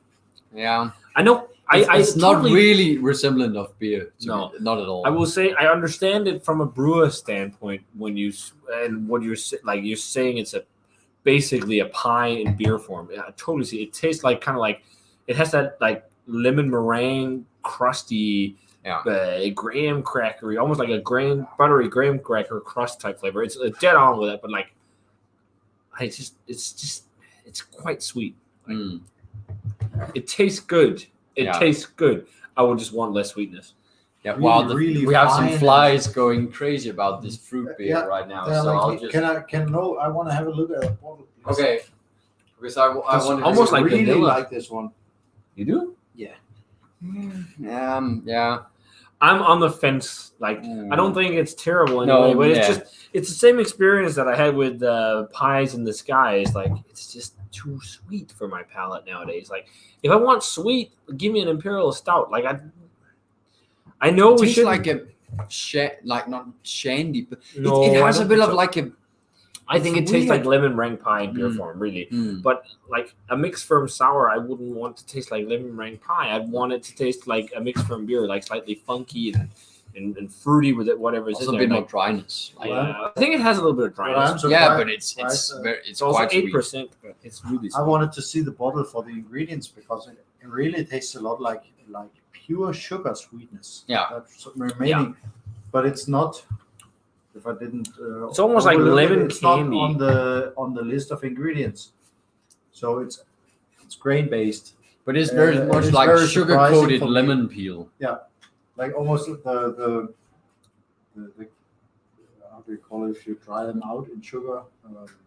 Yeah. I know. It's I not totally, really resemblant of beer. No. Not at all. I will say I understand it from a brewer standpoint when you and what you're like you're saying it's basically a pie in beer form. Yeah, I totally see. It tastes like kind of like it has that like lemon meringue crusty graham crackery, almost like a buttery graham cracker crust type flavor. It's dead on with it, but like it's quite sweet. Mm. It tastes good. It Yeah. tastes good. I would just want less sweetness. Yeah. Really, Wow. really we have some fine. flies going crazy about this fruit beer Yeah, right now. Yeah, So like, I'll just I want to have a look at the bottle. please. okay. Because I want almost like really vanilla. like this one. You do? yeah. I'm on the fence. Like I don't think it's terrible No, anyway, but yeah. it's the same experience that I had with pies in the sky. It's like it's just too sweet for my palate nowadays. Like if I want sweet, give me an imperial stout. Like I know It we tastes should like a like not shandy, but No, it I has a don't bit think of so. like a I think it it's tastes like weird. lemon meringue pie in beer Mm. form, really. mm, But like a mixed firm sour, I wouldn't want to taste like lemon meringue pie. I'd want it to taste like a mixed firm beer, like slightly funky and fruity with it, whatever is also in a there. bit more Like, dryness. Like, I think it has a little bit of Well, dryness. I'm yeah, surprised- but it's surprised, It's also quite sweet. 8%, but it's really I sweet. wanted to see the bottle for the ingredients because it really tastes a lot like pure sugar sweetness. Yeah. That's remaining, but it's not. If I didn't, It's almost like overlook it, lemon it's not candy. on the list of ingredients. So it's grain based, But it's very much it's like very sugar surprising coated for me. lemon peel. like almost the how do you call it if you dry them out in sugar?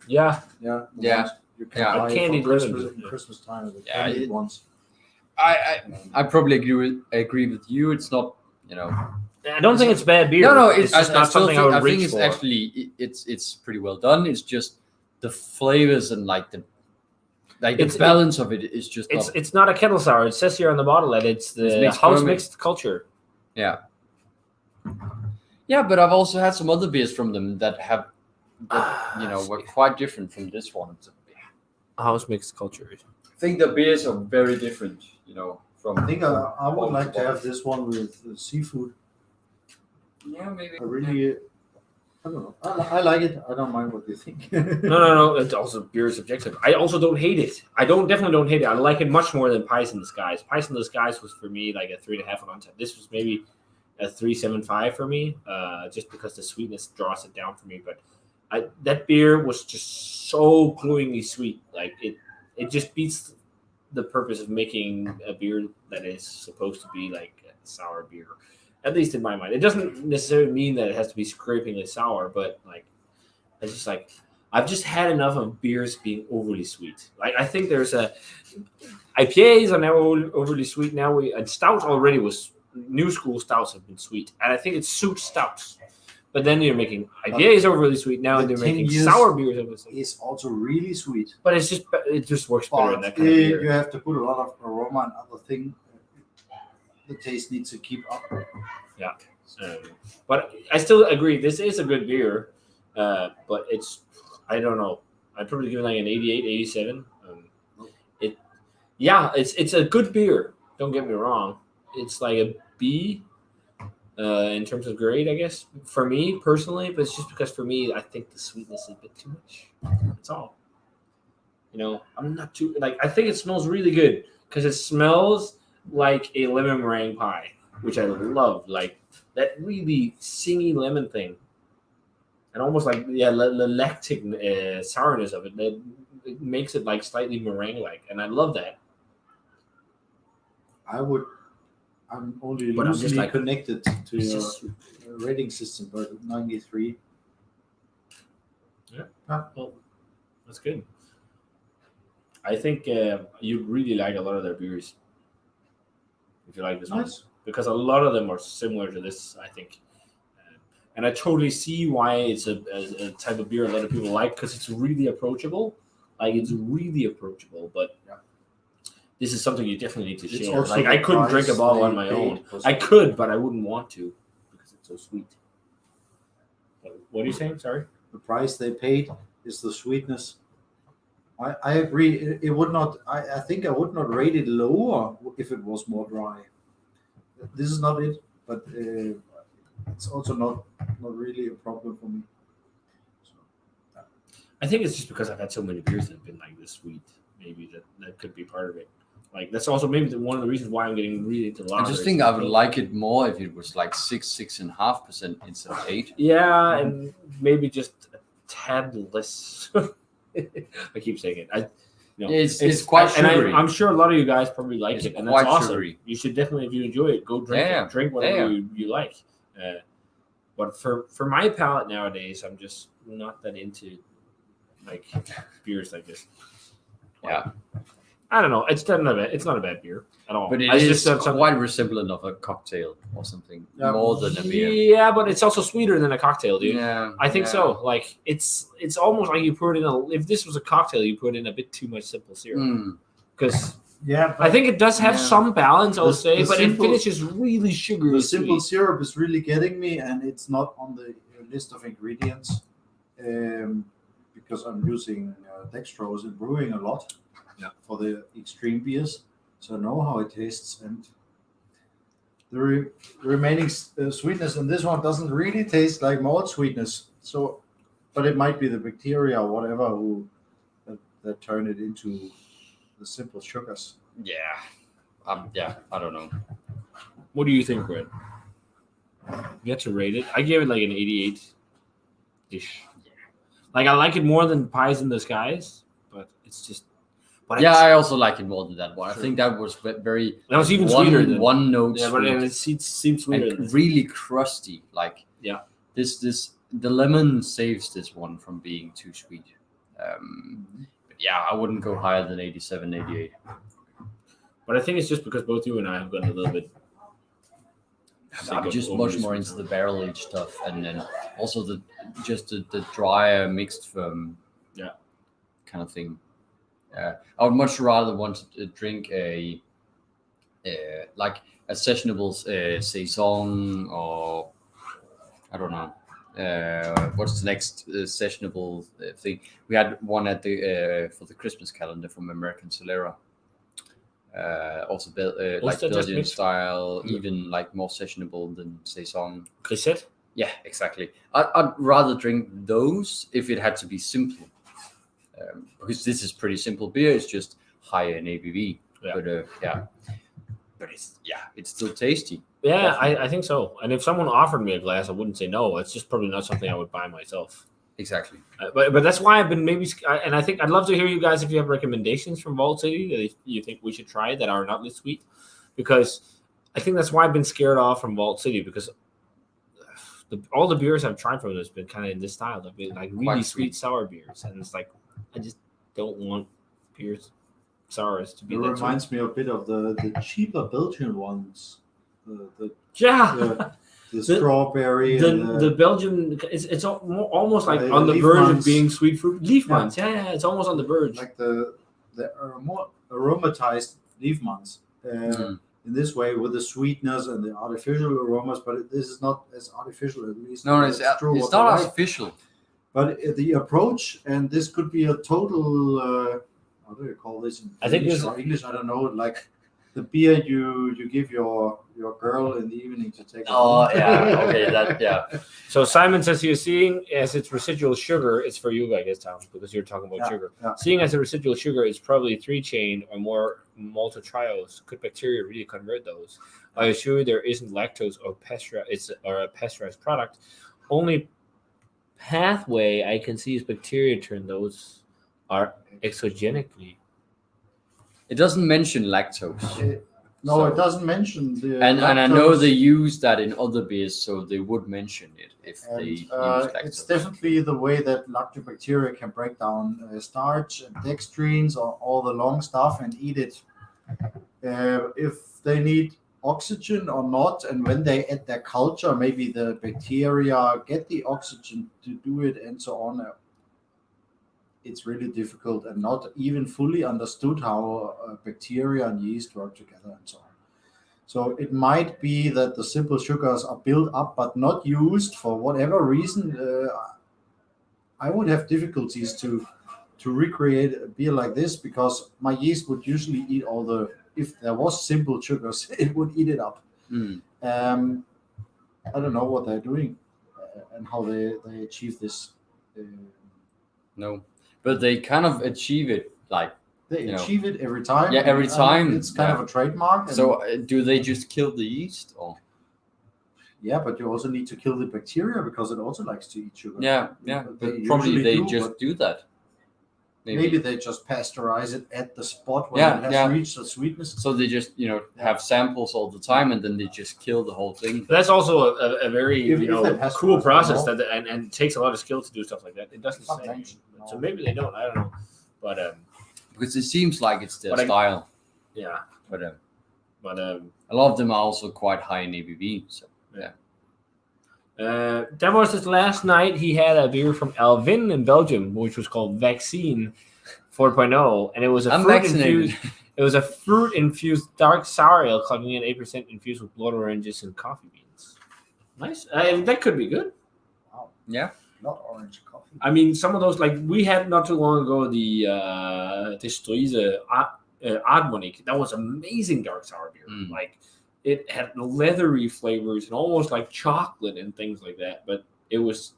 Yeah, Yeah, the Yeah. ones you can Yeah. buy for Candied Christmas, lemon. in Christmas time. The Yeah, candied ones. I probably agree with you. It's not I don't think it's bad beer. No, it's just not still something I think, would I think reach it's for. actually it's pretty well done. It's just the flavors and like the balance of it is just not, It's not a kettle sour. It says here on the bottle that it's the It's mixed house ferment. mixed culture. yeah. Yeah, but I've also had some other beers from them that were quite different from this one. House mixed culture. I think the beers are very different, from I think I would bottle like to bottle. have this one with seafood. Yeah, maybe. I really, I don't know. I like it. I don't mind what you think. No. It's also beer is subjective. I also don't hate it. Definitely don't hate it. I like it much more than Pies in the Skies. Pies in the Skies was for me like a 3.5 on tap. This was maybe a 3.75 for me, just because the sweetness draws it down for me. But that beer was just so cloyingly sweet. Like it just beats the purpose of making a beer that is supposed to be like a sour beer, at least in my mind. It doesn't necessarily mean that it has to be scrapingly sour, but like it's just like I've just had enough of beers being overly sweet. Like I think there's IPAs are now overly sweet now. And stout already was new school stouts have been sweet, and I think it suits stouts. But then you're making IPAs overly sweet now, and the they're making 10 years sour beers overly sweet. It's also really sweet. But it just works better in But that kind of beer. you have to put a lot of aroma and other thing. The taste needs to keep up. But I still agree, this is a good beer. But it's, I don't know. I'd probably give it like an 88, 87. It's a good beer. Don't get me wrong. It's like a B in terms of grade, I guess, for me personally. But it's just because for me, I think the sweetness is a bit too much. That's all. I'm not too like. I think it smells really good because it smells like a lemon meringue pie, which I love. Like that really singy lemon thing, and almost like the lactic sourness of it. It makes it like slightly meringue-like, and I love that. I'm only But I'm just loosely like- connected to It's your just- rating system, but 93. Well, that's good. I think you'd really like a lot of their beers if you like this one, Nice. because a lot of them are similar to this, I think. And I totally see why it's a type of beer a lot of people like, because it's really approachable. Like it's really approachable, but this is something you definitely need to It's share. also Like the I couldn't drink a price bottle they on my paid own. was- I could, but I wouldn't want to because it's so sweet. What are you saying? Sorry. The price they paid is the sweetness. I agree. It would not. I think I would not rate it lower if it was more dry. This is not it, but it's also not really a problem for me. So, I think it's just because I've had so many beers that have been like this sweet. Maybe that could be part of it. Like that's also maybe one of the reasons why I'm getting really into I lagers. just think I would like it more if it was like 6.5% instead of 8. Yeah, and maybe just a tad less. I keep saying it. It's quite and sugary. I'm sure a lot of you guys probably like It's it, and quite that's awesome. sugary. You should definitely, if you enjoy it, go drink Yeah, it. Drink whatever yeah. you like. But for my palate nowadays, I'm just not that into like beers like this. Yeah. I don't know. It's not a bad beer at all. But it I is just said something- quite resemblant of a cocktail or something Yeah. more than a beer. Yeah, but it's also sweeter than a cocktail, dude. Yeah, I think yeah. so. Like it's almost like you put in if this was a cocktail, you put in a bit too much simple syrup. Mm. Because Yeah, I think it does have Yeah. some balance, I'll The- say, the but simple- it finishes really sugary. the simple sweet. syrup is really getting me, and it's not on the list of ingredients because I'm using dextrose in brewing a lot for the extreme beers, so I know how it tastes, and the remaining sweetness in this one doesn't really taste like malt sweetness. So, but it might be the bacteria or whatever that turn it into the simple sugars. Yeah. I don't know. What do you think, Brett? You have to rate it. I gave it like an 88-ish. Like I like it more than Pies in the Skies, but it's just. But Yeah, it's- I also like it more than that one. Sure. I think that was very that was even sweeter than one note Yeah, but sweet it seems sweeter. Than and this. really crusty. Like Yeah. this the lemon saves this one from being too sweet. But yeah, I wouldn't go higher than 87, 88. But I think it's just because both you and I have gotten a little bit. I'm just much more into the barrel aged stuff, and then also the drier mixed firm, kind of thing. I would much rather want to drink a sessionable saison, or I don't know. What's the next sessionable thing? We had one at the for the Christmas calendar from American Solera. Also like that just Belgian mixed? style, even like more sessionable than saison. Grisette? Yeah, exactly. I'd rather drink those if it had to be simple, because this is pretty simple beer. It's just higher in ABV, Yeah. but but it's still tasty. Yeah, I think so. And if someone offered me a glass, I wouldn't say no. It's just probably not something I would buy myself. Exactly. But that's why I've been and I think I'd love to hear you guys if you have recommendations from Vault City that you think we should try that are not this sweet, because I think that's why I've been scared off from Vault City, because all the beers I've tried from them has been kind of in this style. They've been like really Quite sweet sour beers, and it's like I just don't want beers sours to be. It that reminds me a bit of the cheaper Belgian ones. The yeah. the strawberry. The Belgian, it's almost like on the leaf verge ones. of being sweet fruit. Leaf Yeah. ones, yeah, it's almost on the verge. like the more aromatized leaf ones. In this way, with the sweetness and the artificial aromas, but this is not as artificial, at least. No, it's true not what they like. artificial. But the approach, and this could be a total. How do you call this in I think English this- or English? I don't know. Like the beer you give your girl in the evening to take. Oh home. yeah, okay, that yeah. So Simon says you're seeing as its residual sugar, it's for you, I guess, Tom, because you're talking about Yeah, sugar. yeah. Seeing as a residual sugar is probably 3-chain or more maltotriose. Could bacteria really convert those? I assure you there isn't lactose or a pasteurized product. Only pathway I can see is bacteria turn those are exogenically. It doesn't mention lactose. No, So- it doesn't mention the. And I know lactose. they use that in other beers, so they would mention it if they And, use lactose. it's definitely the way that lactobacteria can break down starch and dextrins or all the long stuff and eat it. If they need oxygen or not, and when they add their culture, maybe the bacteria get the oxygen to do it and so on. It's really difficult and not even fully understood how bacteria and yeast work together and so on. So it might be that the simple sugars are built up but not used for whatever reason. I would have difficulties to recreate a beer like this, because my yeast would usually eat all the. If there was simple sugars, it would eat it up. Mm. I don't know what they're doing and how they achieve this. No, but they kind of achieve it like. They You know. achieve it every time. Yeah, every and time, it's kind yeah. of a trademark. And So do they just kill the yeast or? yeah, but you also need to kill the bacteria because it also likes to eat sugar. Yeah, But but probably usually they do, just but do that. maybe they just pasteurize it at the spot where Yeah, it has yeah. reached the sweetness. So they just have samples all the time, and then they just kill the whole thing. But that's also a very If they pasteurize cool it, process no. and it takes a lot of skill to do stuff like that. It doesn't Not say. mentioned, no. So maybe they don't. I don't know. But Because it seems like it's their But I- style. yeah. But But a lot of them are also quite high in ABV. So Demo says last night he had a beer from Alvin in Belgium, which was called Vaccine 4.0, and it was a I'm fruit vaccinated. infused. It was a fruit infused dark sour ale, clocking in 8% infused with blood oranges and coffee beans. Nice. That could be good. Wow. Yeah. Not orange coffee. I mean, some of those, like we had not too long ago, the Destruise Admonic. That was amazing dark sour beer. Mm. Like it had leathery flavors and almost like chocolate and things like that. But it was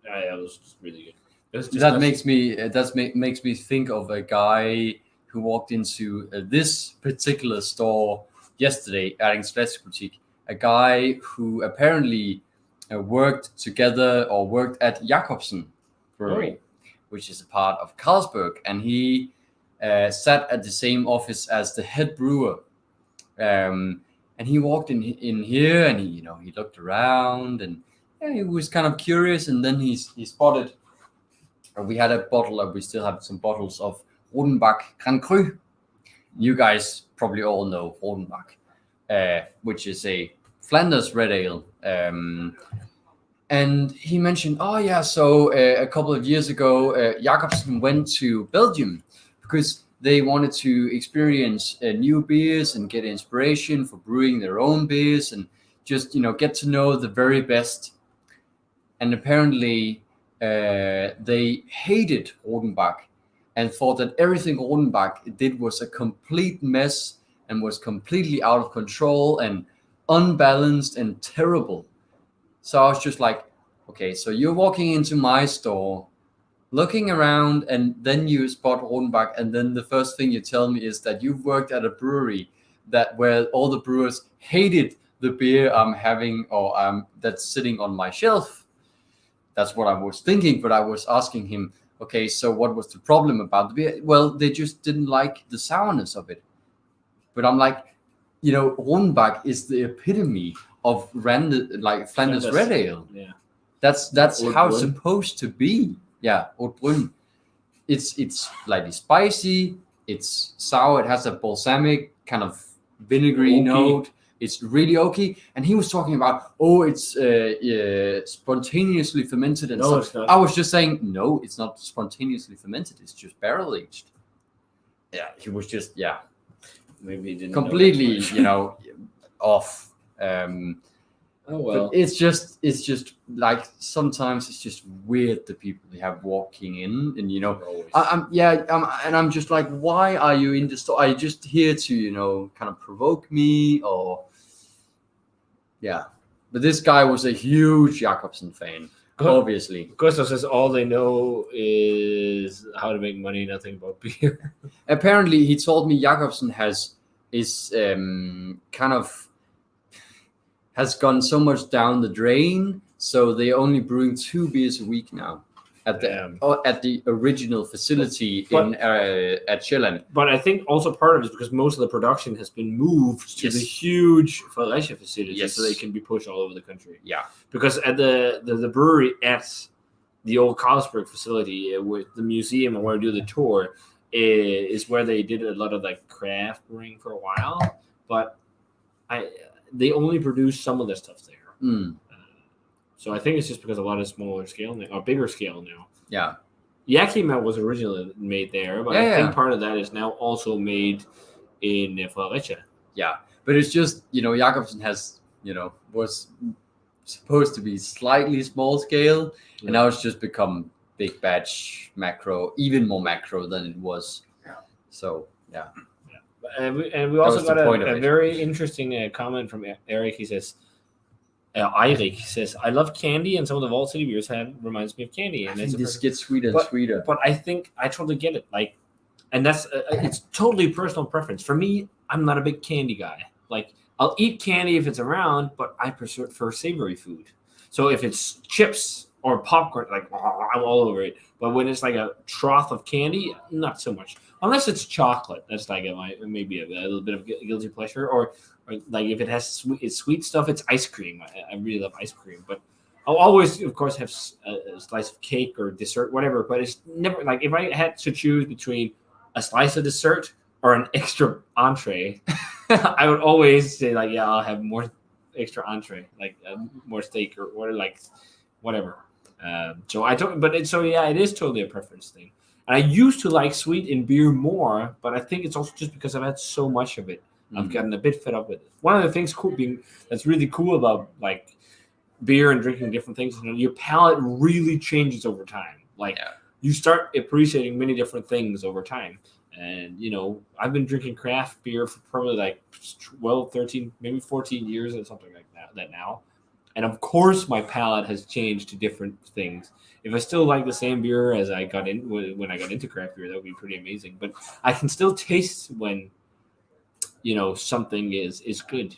just really good. It was just that makes me think of a guy who walked into this particular store yesterday, Erlings Flaskebutik. A guy who apparently worked at Jacobsen Brewery, which is a part of Carlsberg, and he sat at the same office as the head brewer. And he walked in here, and he looked around, and he was kind of curious, and then he spotted. We had a bottle, we still have some bottles of Rodenbach Grand Cru. You guys probably all know Rodenbach, which is a Flanders red ale. And he mentioned, so a couple of years ago, Jacobsen went to Belgium because they wanted to experience new beers and get inspiration for brewing their own beers and just, get to know the very best. And apparently they hated Rodenbach and thought that everything Rodenbach did was a complete mess and was completely out of control and unbalanced and terrible. So I was just like, okay, so you're walking into my store, looking around, and then you spot Rodenbach, and then the first thing you tell me is that you've worked at a brewery where all the brewers hated the beer I'm having or that's sitting on my shelf. That's what I was thinking, but I was asking him, okay, so what was the problem about the beer? Well, they just didn't like the sourness of it. But I'm like, Rundbach is the epitome of Flanders Red Ale. Yeah. That's Oud how it's Brun. supposed to be. Yeah, Oud Brun. It's slightly spicy. It's sour. It has a balsamic kind of vinegary Oaky. note. It's really oaky. And he was talking about, it's spontaneously fermented and No, stuff. it's not. I was just saying, no, it's not spontaneously fermented. It's just barrel aged. Yeah, he was just Maybe he didn't completely, know off. Oh well. But it's just like sometimes it's just weird the people they have walking in, and Always. I'm just like, why are you in the store? Are you just here to kind of provoke me or But this guy was a huge Jacobsen fan, obviously. Gustav says all they know is how to make money, nothing about beer. Apparently, he told me Jacobsen has gone so much down the drain, so they're only brewing 2 beers a week now at the original facility at Sjælland. But I think also part of it is because most of the production has been moved to the huge Fredericia facility, so they can be pushed all over the country. Yeah, because at the brewery at the old Carlsberg facility with the museum and where I do the tour is where they did a lot of like craft brewing for a while, but they only produce some of the stuff there. So I think it's just because a lot of smaller scale now, or bigger scale now. Yeah. Yakima was originally made there, but I think part of that is now also made in Fredericia. Yeah, but it's just, Jacobsen has, was supposed to be slightly small scale, and now it's just become big batch macro, even more macro than it was. Yeah. So, yeah. And we also got a it. very interesting comment from Eric. He says, Eirik says, I love candy, and some of the Vault City beers reminds me of candy. And this gets sweeter and sweeter. But I think I totally get it. Like, and that's it's totally personal preference. For me, I'm not a big candy guy. Like, I'll eat candy if it's around, but I prefer savory food. So if it's chips or popcorn, like I'm all over it. But when it's like a trough of candy, not so much. Unless it's chocolate, that's like maybe a little bit of guilty pleasure. Or like if it has sweet stuff, it's ice cream. I really love ice cream, but I'll always, of course, have a slice of cake or dessert, whatever. But it's never like if I had to choose between a slice of dessert or an extra entree, I would always say like, I'll have more extra entree, like more steak or whatever. So I don't, but it is totally a preference thing. And I used to like sweet in beer more, but I think it's also just because I've had so much of it. I've gotten a bit fed up with it. One of the things that's really cool about like beer and drinking different things, your palate really changes over time. Like you start appreciating many different things over time. And, I've been drinking craft beer for probably like 12, 13, maybe 14 years or something like that now. And of course, my palate has changed to different things. If I still like the same beer as I got in when I got into craft beer, that would be pretty amazing. But I can still taste when, something is good.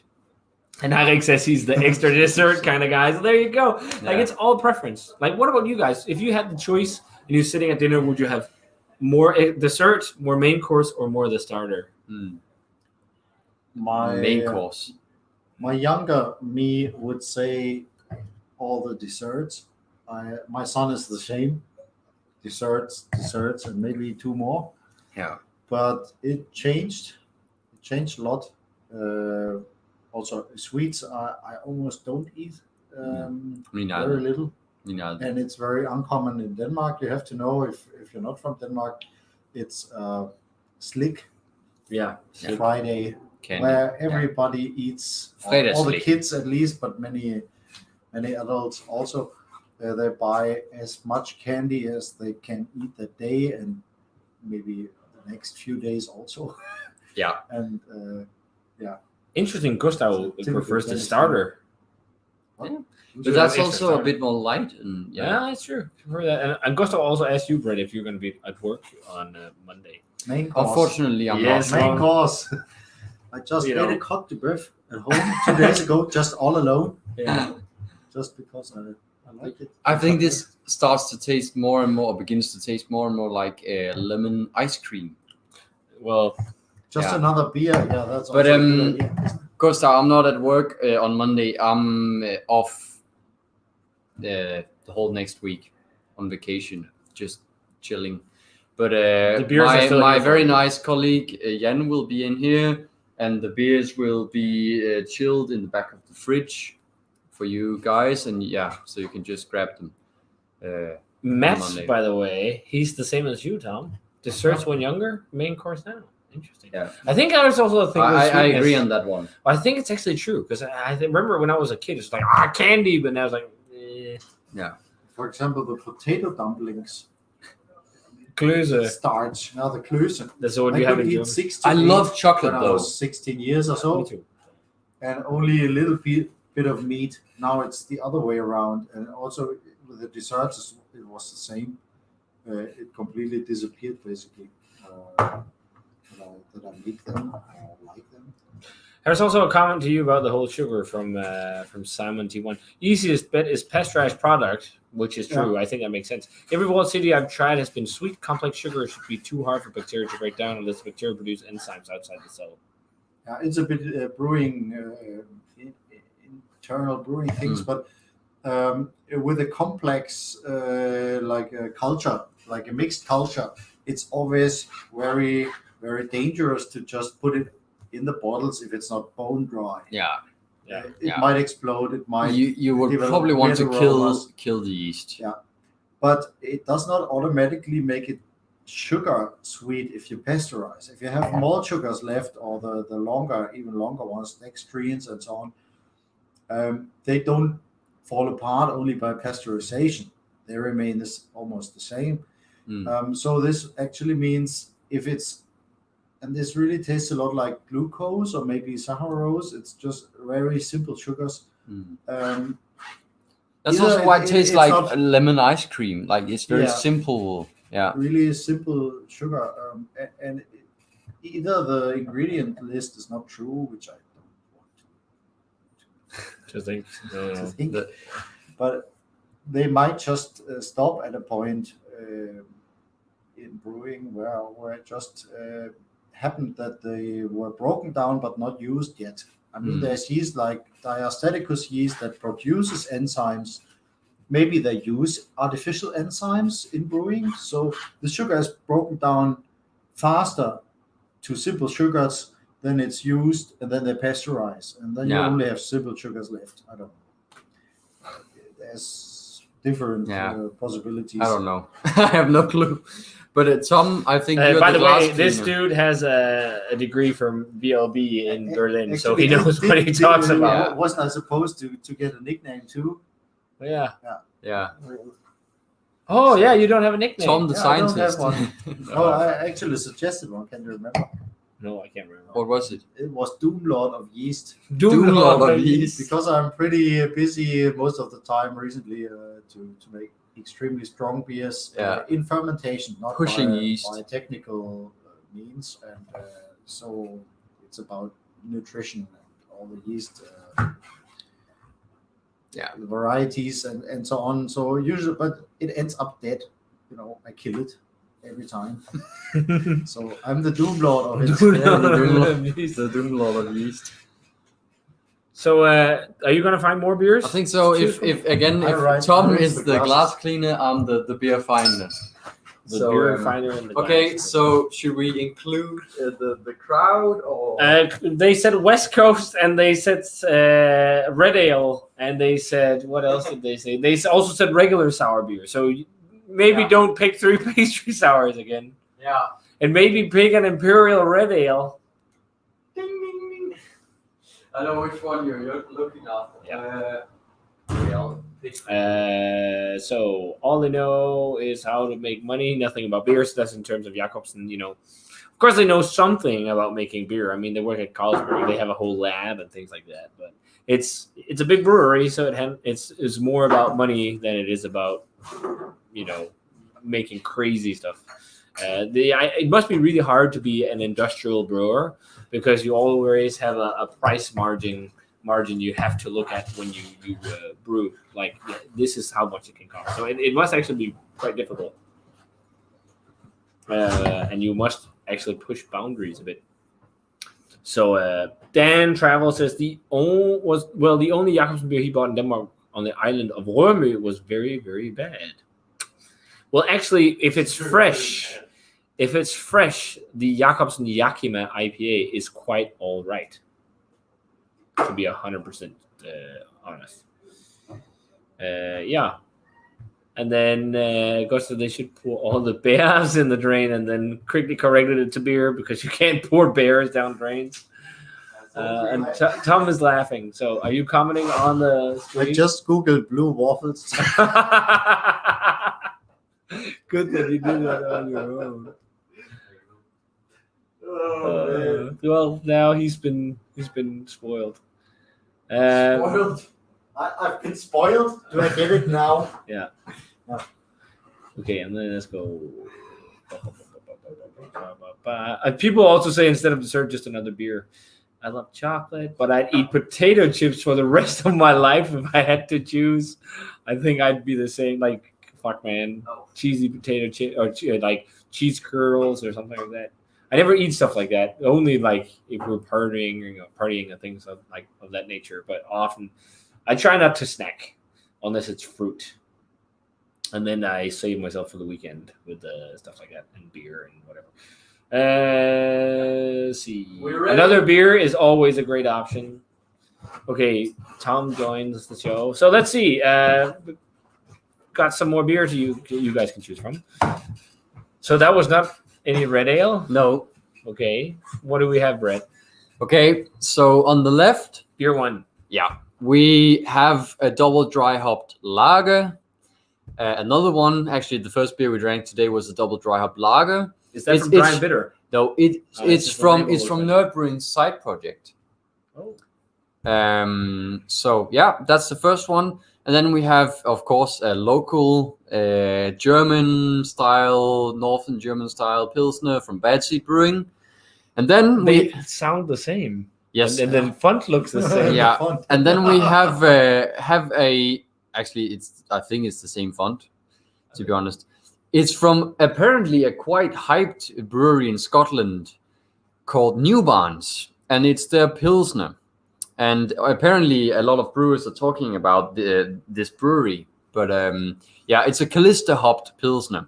And Eric says he's the extra dessert kind of guy. So there you go. Like it's all preference. Like, what about you guys? If you had the choice and you're sitting at dinner, would you have more dessert, more main course, or more of the starter? My main course. My younger me would say all the desserts. My son is the same. Desserts, and maybe 2 more. Yeah. But it changed. It changed a lot. Also, sweets I almost don't eat. Me neither. Very little. Me neither. And it's very uncommon in Denmark. You have to know if you're not from Denmark, it's slik. Yeah. Friday. Candy. Where everybody eats, all the kids at least, but many adults also, they buy as much candy as they can eat that day and maybe the next few days also. Yeah. And Interesting. Gustav prefers the starter. Yeah. But that's also a bit more light. And that's true. I prefer that. And Gustav also asked you, Brett, if you're going to be at work on Monday. Main course. Unfortunately, I'm Yes, not. Main course. I just You ate know. a coq de boeuf at home 2 days ago, just all alone, Yeah. just because I like it. I think this starts to taste more and more, begins to taste more and more like lemon ice cream. Well, Just Yeah. another beer. Yeah, that's But, also a good idea. Costa, I'm not at work on Monday. I'm off the whole next week on vacation, just chilling. But The beers are still my here for very you. nice colleague Jan will be in here, and the beers will be chilled in the back of the fridge for you guys, and yeah, so you can just grab them. Mets, Monday. by the way, he's the same as you, Tom. Desserts when younger, main course now. Interesting. Yeah. I think I was also a thing. With I sweetness. agree on that one. I think it's actually true because I remember when I was a kid, it's like candy, but now it's like For example, the potato dumplings, Klöße. starch. Now the klöße. That's what I you have could in eat German. 6 to I 8 love chocolate when I though. was 16 years or Me so, too. and only a little bit of meat. Now it's the other way around, and also with the desserts, it was the same. It completely disappeared basically. That I make them, like them. There's also a comment to you about the whole sugar from Simon T1. Easiest bet is pasteurized product, which is true. I think that makes sense. Every walled city I've tried has been sweet. Complex sugar should be too hard for bacteria to break down unless bacteria produce enzymes outside the cell. It's a bit brewing, internal brewing things, but with a complex like a culture, like a mixed culture, it's always very, very dangerous to just put it in the bottles if it's not bone dry. Yeah. It might explode. It might. You would develop probably want to weird aromas. kill the yeast. Yeah. But it does not automatically make it sugar sweet if you pasteurize. If you have more sugars left, or the longer, even longer ones, dextrins and so on, they don't fall apart only by pasteurization. They remain almost the same. So this actually means if it's, and this really tastes a lot like glucose or maybe saccharose. It's just very simple sugars. That's Either also why it tastes it's like not- a lemon ice cream. Like it's very Yeah. simple. Yeah. Really simple sugar, and either the ingredient list is not true, which I don't want Just think. to think, The- but they might just stop at a point in brewing where it just happened that they were broken down but not used yet. I mean, there's yeast like diastaticus yeast that produces enzymes. Maybe they use artificial enzymes in brewing, so the sugar is broken down faster to simple sugars than it's used, and then they pasteurize, and then you only have simple sugars left. I don't know. There's different possibilities. I don't know. I have no clue. But Tom, I think you're By the the way, glass this cleaner. dude has a degree from VLB in Berlin, so Actually, he knows what he talks about. Yeah. Wasn't I supposed to get a nickname too? Yeah. Yeah. Oh, yeah, you don't have a nickname. Tom the Yeah, I don't have scientist. Oh, I actually suggested one. Can you remember? No, I can't remember. What was it? It was Doom Lord of Yeast. Doom Lord of Yeast. Because I'm pretty busy most of the time recently to make extremely strong beers in fermentation, not Pushing by, yeast. by technical means, and so it's about nutrition and all the yeast, the varieties and so on. So usually, but it ends up dead. I kill it every time. So I'm the Doom Lord of it. The Doom Lord of Yeast. So, are you gonna find more beers? I think so. If I Tom write is the the glasses. glass cleaner, I'm the beer finder. The beer finder and the Okay, glass. so should we include the crowd or? They said West Coast, and they said red ale, and they said, what else did they say? They also said regular sour beer. So maybe don't pick 3 pastry sours again, Yeah. and maybe pick an imperial red ale. Ding, ding, ding. I know which one you're looking at. So all they know is how to make money, nothing about beers. That's in terms of Jacobsen, Of course, they know something about making beer. I mean, they work at Carlsberg. They have a whole lab and things like that. But it's a big brewery, so it's more about money than it is about making crazy stuff. It must be really hard to be an industrial brewer because you always have a price margin you have to look at when you brew. Like this is how much it can cost. So it must actually be quite difficult, and you must actually push boundaries a bit. So Dan Travel says the only Jacobsen beer he bought in Denmark on the island of Rømø was very, very bad. Well, actually, if it's fresh, the Jacobsen Yakima IPA is quite all right. To be 100% honest. Yeah. And then Gustav, they should pour all the bears in the drain and then quickly corrected it to beer because you can't pour bears down drains. And Tom is laughing. So are you commenting on the stream? I just Googled blue waffles. Good that you did that on your own. Well, now he's been spoiled. Spoiled? I've been spoiled? Do I get it now? Yeah. Okay, and then let's go. People also say instead of dessert, just another beer. I love chocolate, but I'd eat potato chips for the rest of my life if I had to choose. I think I'd be the same. Like, fuck, man, cheesy potato chip or like cheese curls or something like that. I never eat stuff like that. Only like if we're partying and things of that nature. But often, I try not to snack unless it's fruit. And then I save myself for the weekend with stuff like that and beer and whatever. Let's see. Another beer is always a great option. Okay, Tom joins the show. So let's see. Got some more beers you guys can choose from. So that was not any red ale? No. Okay. What do we have, Brett? Okay, so on the left, Beer one. yeah, we have a double dry hopped lager. Another one, actually, the first beer we drank today was a double dry hop lager. Is that from Dry and Bitter? No, it's from Nerdbrewing's side project. Oh. So yeah, that's the first one, and then we have, of course, a local German style, northern German style Pilsner from Bad Seed Brewing, and then They sound the same. yes, And the font looks the same. yeah, and then we have a actually I think it's the same font, to be honest. It's from apparently a quite hyped brewery in Scotland called New Barnes, and it's their Pilsner. And apparently a lot of brewers are talking about this brewery. But yeah, it's a Callista hopped Pilsner.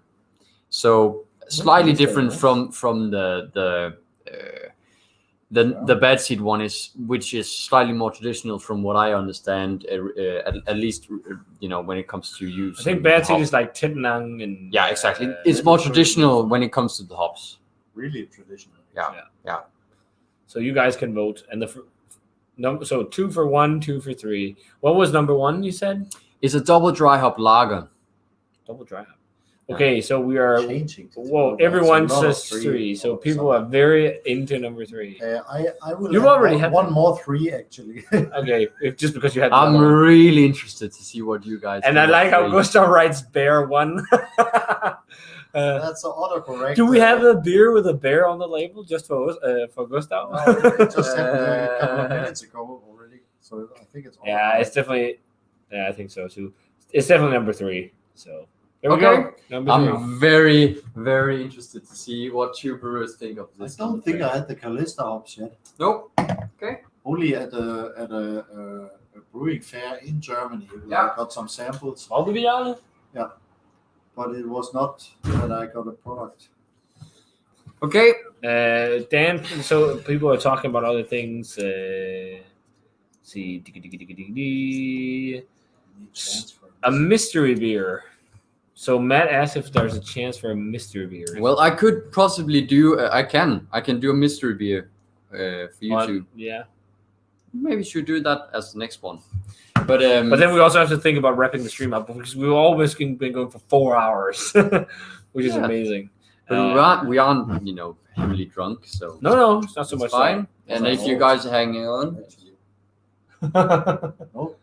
So slightly different from the Bad Seed one, which is slightly more traditional from what I understand, at least when it comes to use. I think Bad Seed is like Titnang and yeah, exactly. It's more traditional when it comes to the hops. Really traditional. Yeah. So you guys can vote, and so 2 for 1, 2 for 3. What was number 1? You said It's a double dry hop lager. double dry hop. Okay, so we are. Changing. Whoa! Everyone says 3, so people are very into number 3. I will. You've have already one, had one more 3 actually. Okay, just because you had. I'm another one. really interested to see what you guys. And think I like of how three. Gustav writes bear 1. That's the autocorrect. Do we have a beer with a bear on the label just for Gustav? No, it just happened a couple of minutes ago already, so I think it's. Yeah, it's definitely. Yeah, I think so too. It's definitely number 3. So there we Okay. go. Number 3. I'm very, very interested to see what you brewers think of I this. don't think I had the Callista hops yet. Nope. Only at a brewing fair in Germany. Yeah. I got some samples, Malbeviale? but it was not that I got a product. Okay. Dan, so people are talking about other things. See, a mystery beer. So Matt asked if there's a chance for a mystery beer. Well, I could possibly do. I can do a mystery beer for you to. Yeah. Maybe should do that as the next one. But But then we also have to think about wrapping the stream up because we've always been going for 4 hours, which is Yeah. amazing. but we aren't heavily drunk, so No, it's not so it's much fine. And if you guys are hanging on, that. No.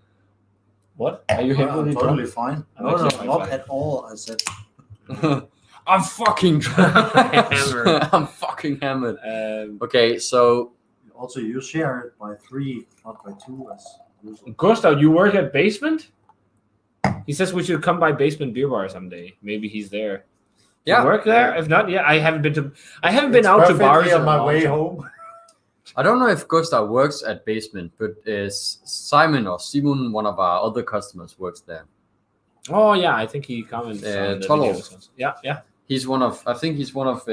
What? Are you I'm heavily totally drunk? fine. I'm No, actually not fine. at all. I said. I'm fucking drunk. Hammered. I'm fucking hammered. Um, Okay, so Also, you share it by 3, not by 2 as usual. Gustav, you work at Basement? He says we should come by Basement Beer Bar someday. Maybe he's there. Do you yeah, work there? If not, yeah, I haven't been It's out to perfectly bars on in a my long way time. home. I don't know if Gustav works at Basement, but Simon or Simon, one of our other customers, works there. Oh yeah, I think he comments on the Tolo. videos. Yeah. I think he's one of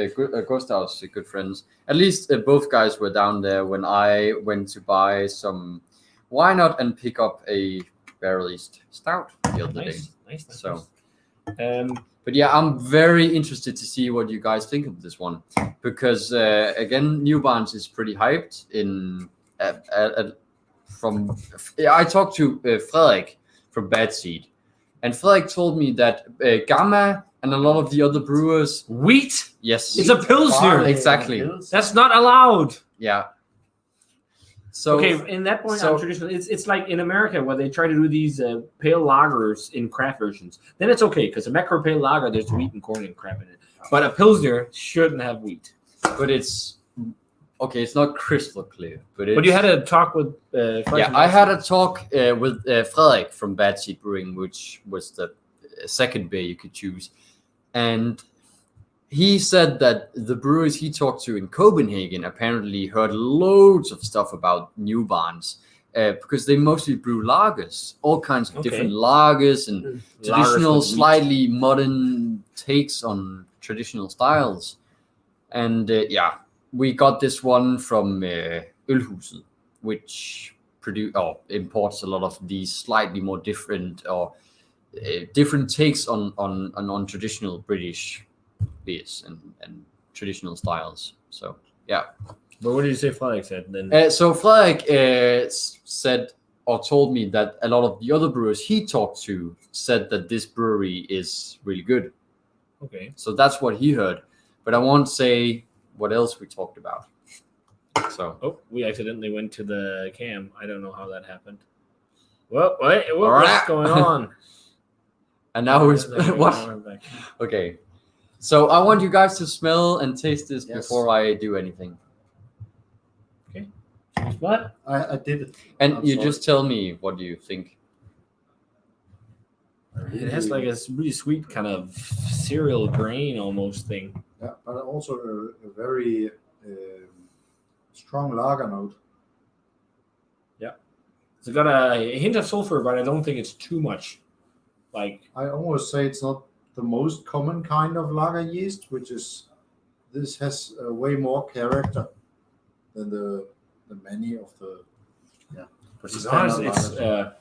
Gustav's good friends. At least both guys were down there when I went to buy some why not and pick up a barrel-aged stout the other day. Nice. So, but yeah, I'm very interested to see what you guys think of this one because again, New Barnes is pretty hyped. I talked to Frederik from Bad Seed, and Frederik told me that Gamma and a lot of the other brewers, Wheat. yes, It's a pilsner. Barley exactly. and pills. That's not allowed. yeah. So Okay, in that point, so- on traditional, it's like in America where they try to do these pale lagers in craft versions. Then it's okay because a macro pale lager, there's wheat and corn and crap in it. But a pilsner shouldn't have wheat. but it's okay. It's not crystal clear, but it's, But you had a talk with. Frederik yeah, from I Bad had Seed. a talk with Frederik from Bad Seed Brewing, which was the second beer you could choose, and he said that the brewers he talked to in Copenhagen apparently heard loads of stuff about New Barnes because they mostly brew lagers, all kinds of Okay. different lagers and Lagers traditional, with wheat. slightly modern takes on traditional styles. And yeah, we got this one from Ølhuset, which imports a lot of these slightly more different or different takes on traditional British beers and traditional styles. So yeah. But what did you say Frederik said then? So Frederik said or told me that a lot of the other brewers he talked to said that this brewery is really good. Okay. So that's what he heard. But I won't say what else we talked about. So Oh, we accidentally went to the cam. I don't know how that happened. Well, what's Alright. going on? and now we're what? We're back. Okay. So I want you guys to smell and taste this Yes. before I do anything. What? I did it. And I'm you sorry. just tell me what you think. It has like a really sweet kind of cereal grain almost thing. Yeah, but also a very strong lager note. It's got a hint of sulfur, but I don't think it's too much. Like, I almost say it's not the most common kind of lager yeast, which is this has way more character than the many of the it's honest, it's lagers.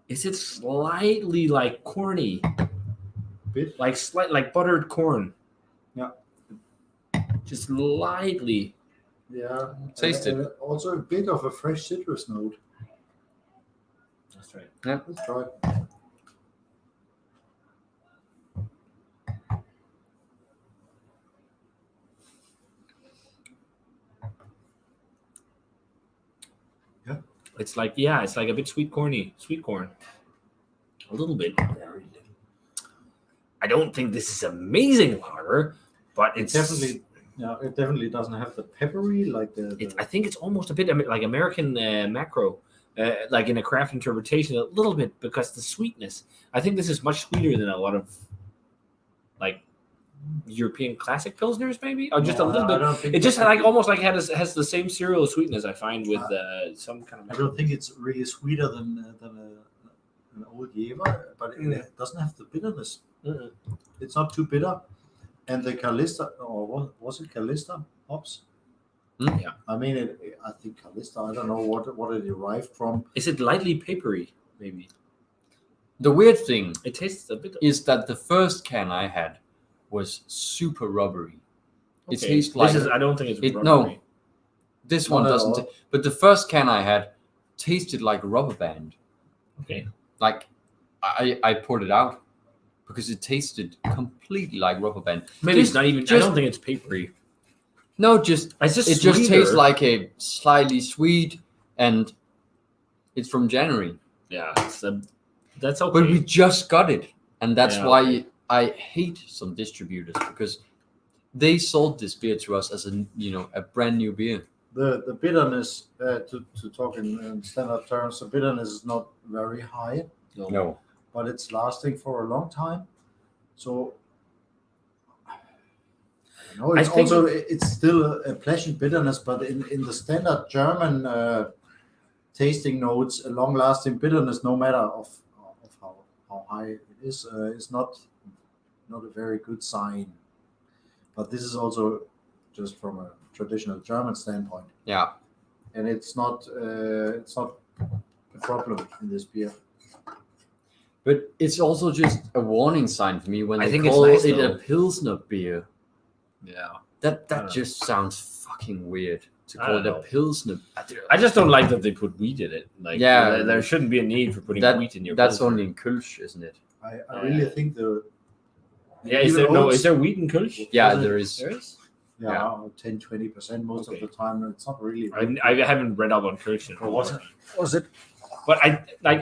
is it slightly like corny, Bit. like buttered corn? Yeah. Just slightly. Yeah, Taste it. and also a bit of a fresh citrus note. That's right. Let's try it. It's like it's like a bit sweet corn, a little bit. I don't think this is amazing lager, but it's Definitely, yeah, it definitely doesn't have the peppery like the I think it's almost a bit like American macro, like in a craft interpretation, a little bit because the sweetness. I think this is much sweeter than a lot of like European classic pilsners, maybe, or just a little bit. I don't think It just that- like almost like has the same cereal sweetness I find with some kind I of. don't think it's really sweeter than an old Jever, but it doesn't have the bitterness. Mm-mm. It's not too bitter, and the Calista, or what was it, Calista hops? Yeah. I mean, I think Calista. I don't know what it derived from. Is it lightly papery? Maybe The weird thing it tastes a bit. is that the first can I had was super rubbery. It Okay. tastes like I don't think it's no. rubbery. This Not one at doesn't. all. But the first can I had tasted like a rubber band. Okay. Like I poured it out because it tasted completely like rubber band. Maybe Just- it's not even. I just- don't think it's papery. No, just It's just it just sweeter. tastes like a slightly sweet, and it's from January. Yeah, that's okay. But we just got it, and that's Yeah, why okay. I hate some distributors because they sold this beer to us as a brand new beer. The bitterness, to talk in standard terms, the bitterness is not very high, No. but it's lasting for a long time. So it's think- also it's still a pleasant bitterness, but in the standard German tasting notes, a long-lasting bitterness, no matter of how high it is not a very good sign. But this is also just from a traditional German standpoint, Yeah. and it's not a problem in this beer. But it's also just a warning sign for me when I they think it's call nice, it though. a Pilsner beer. Yeah. That just sounds fucking weird to I call it don't a know. Pilsner. I just don't like that they put wheat in it. Like, Yeah. there shouldn't be a need for putting That- wheat in your. That's Pilsner. only in Kölsch, isn't it? I really think Yeah, is even there no? oats- Is there wheat in Kölsch? Yeah, Was it- there is. There is. 10-20% most Okay. of the time. It's not really. I haven't read up on Kölsch. in a Or was while. Was it? But I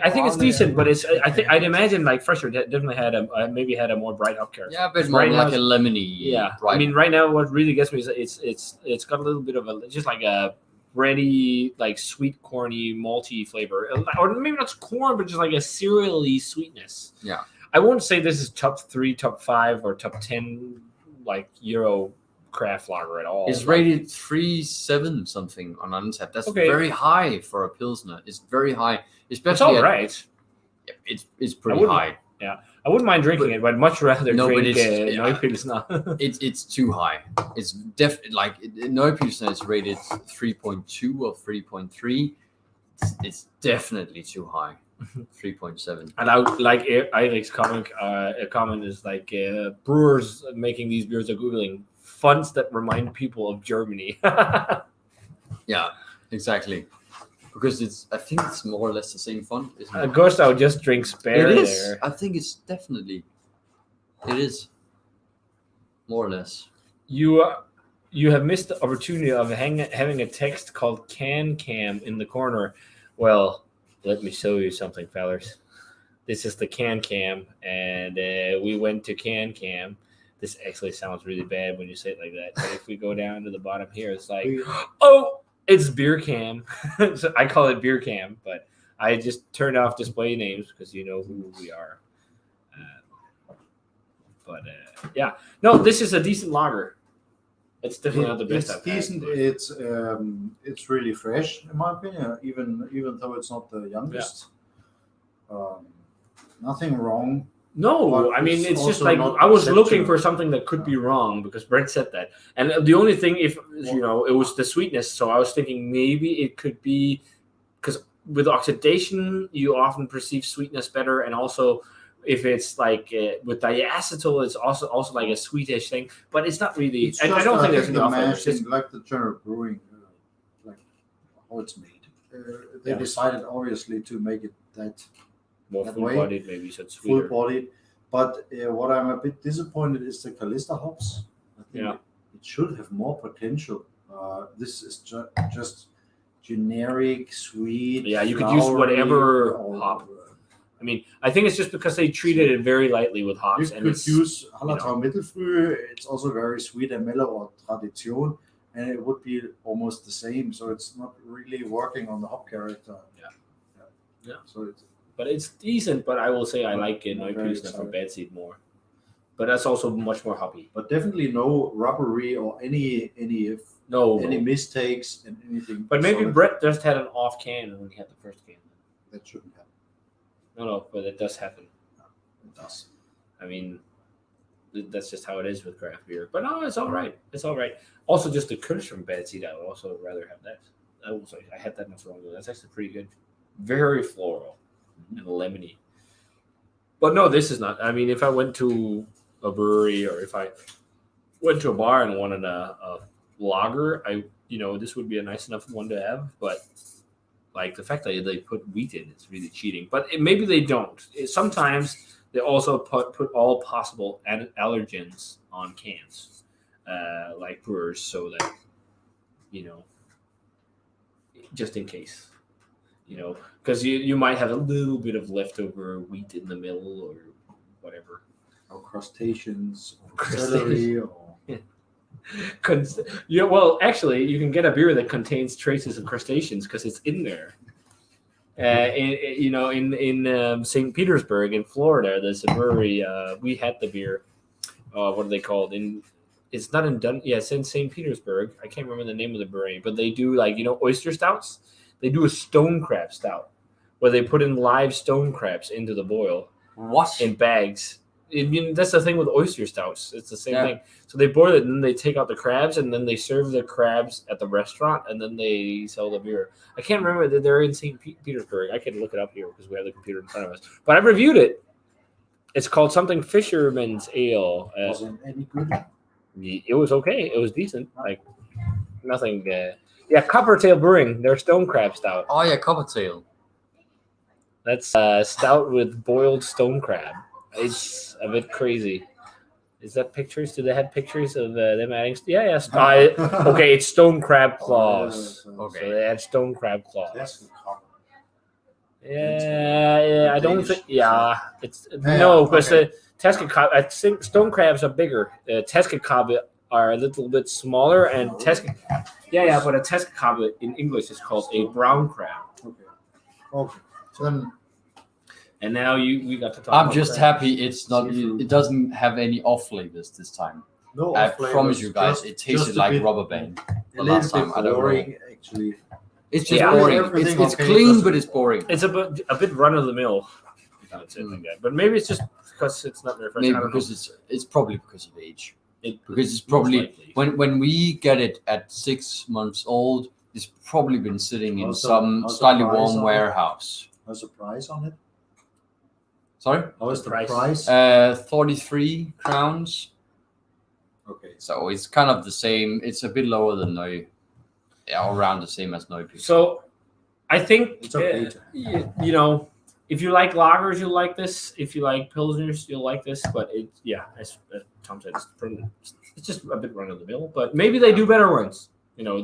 think it's Well, decent. But it's I'd imagine like Fresher definitely had maybe had a more bright hop character. Yeah, but It's more right like now- a lemony. Yeah, Bright. I mean, right now, what really gets me is it's got a little bit of a just like a bready, like sweet, corny, malty flavor, or maybe not corn, but just like a cereally sweetness. Yeah. I won't say this is top 3, top 5, or top 10 like Euro craft lager at all. It's Like, rated 3.7 something on Untappd. That's Okay. very high for a Pilsner. It's very high, it's especially all right. It's pretty wouldn't- high. I wouldn't mind drinking it, but I'd much rather No, but drink it's- Neupilsner. It's too high. It's like no Pilsner is rated 3.2 or 3.3. It's definitely too high. 3.7. And I like Erlings comment is like brewers making these beers are googling fonts that remind people of Germany. Yeah, exactly. Because I think it's more or less the same font, isn't it? Gustav just drinks beer It is. there. I think it's definitely. It is. More or less. You have missed the opportunity of having a text called Can Cam in the corner. Well, let me show you something, fellas. This is the Can Cam, and we went to Can Cam. This actually sounds really bad when you say it like that. But if we go down to the bottom here, it's like, oh, it's Beer Cam. So I call it Beer Cam, but I just turned off display names because you know who we are. Yeah, no, this is a decent lager. It's definitely not the best. It's I've had, decent. but- It's really fresh in my opinion, even though it's not the youngest. Nothing wrong. No, But I mean it's it's just also like not I was looking exceptional. for something that could be wrong because Brent said that, and the only thing, if you know, it was the sweetness. So I was thinking maybe it could be because with oxidation you often perceive sweetness better, and also if it's like with diacetyl, it's also like a sweetish thing, but it's not really. It's I just, don't think there's the enough. It's mash, just, like the general brewing, like how it's made. They Yeah. decided obviously to make it that more that full way. bodied, maybe so it's full sweeter. bodied. But what I'm a bit disappointed is the Calista hops. I think Yeah. it should have more potential. This is just generic, sweet. Yeah, you could use flowery, whatever or- hop. I mean, I think it's just because they treated it very lightly with You hops, and could it's use Hallertau Mittelfrüh. It's also very sweet and mellow, or Tradition, and it would be almost the same. So it's not really working on the hop character. Yeah. So it's but it's decent. But I will say I like I'm very Neupilsner from excited. Bad Seed more. But that's also much more hoppy. but definitely no rubbery or any No, mistakes and anything. but maybe solid. Brett just had an off can when he had the first can. That shouldn't happen. No, but it does happen. It does. I mean, that's just how it is with craft beer. But no, it's all right. It's all right. Also, just the Kirsch from Bad Seed, I would also rather have that. I had that not so long ago. That's actually pretty good. Very floral and lemony. But no, this is not. I mean, if I went to a brewery or if I went to a bar and wanted a lager, this would be a nice enough one to have. But like the fact that they put wheat in, it's really cheating. But maybe they don't. Sometimes they also put all possible allergens on cans, like brewers, so that just in case, because you might have a little bit of leftover wheat in the mill or whatever. or crustaceans or Crustaceans. celery or Yeah, well, actually, you can get a beer that contains traces of crustaceans because it's in there. In St. Petersburg in Florida, there's a brewery. We had the beer. What are they called? It's not in Yeah, it's in St. Petersburg. I can't remember the name of the brewery, but they do oyster stouts. They do a stone crab stout where they put in live stone crabs into the boil What? in bags. That's the thing with oyster stouts. It's the same Yeah. thing. So they boil it, and then they take out the crabs, and then they serve the crabs at the restaurant, and then they sell the beer. I can't remember that they're in St. Petersburg. I can look it up here because we have the computer in front of us. But I reviewed it. It's called something Fisherman's Ale. wasn't any good. It was okay. It was decent. Like nothing. Coppertail Brewing. Their stone crab stout. Oh yeah, Coppertail. That's stout with boiled stone crab. It's a bit crazy. Is that pictures? Do they have pictures of them adding? Yeah. Okay, it's stone crab claws. Okay. So they add stone crab claws. That's copper. Yeah. I don't Danish. think. Yeah, it's Yeah, no, because okay. the Teskekab. I think stone crabs are bigger. Teskekab are a little bit smaller, and Yeah, but a Teskekab in English is called a brown crab. Okay. So then, And now we got to talk. I'm about just crab. happy it's not. Seafood. It doesn't have any off flavors this time. no I off flavors, promise you guys, just- it tasted just a like bit- rubber band. A the little last bit time, I don't know. boring, actually. It's just Yeah, boring. everything It's okay, clean, just- but it's boring. It's a bit run of the mill. Like that. But maybe it's just because it's not their first. Maybe I don't because it's probably because of age. know. Because it's Most probably likely. when we get it at 6 months old, it's probably been sitting in Also- some also slightly price warm on it? warehouse. How's the price on it? Sorry, How is the Price. price? 33 crowns. Okay. So it's kind of the same. It's a bit lower than Neu. Yeah, around the same as Neu. So, I think It's okay to have. if you like lagers, you'll like this. If you like pilsners, you'll like this. But as Tom said, it's just a bit run of the mill. But maybe they do better ones. You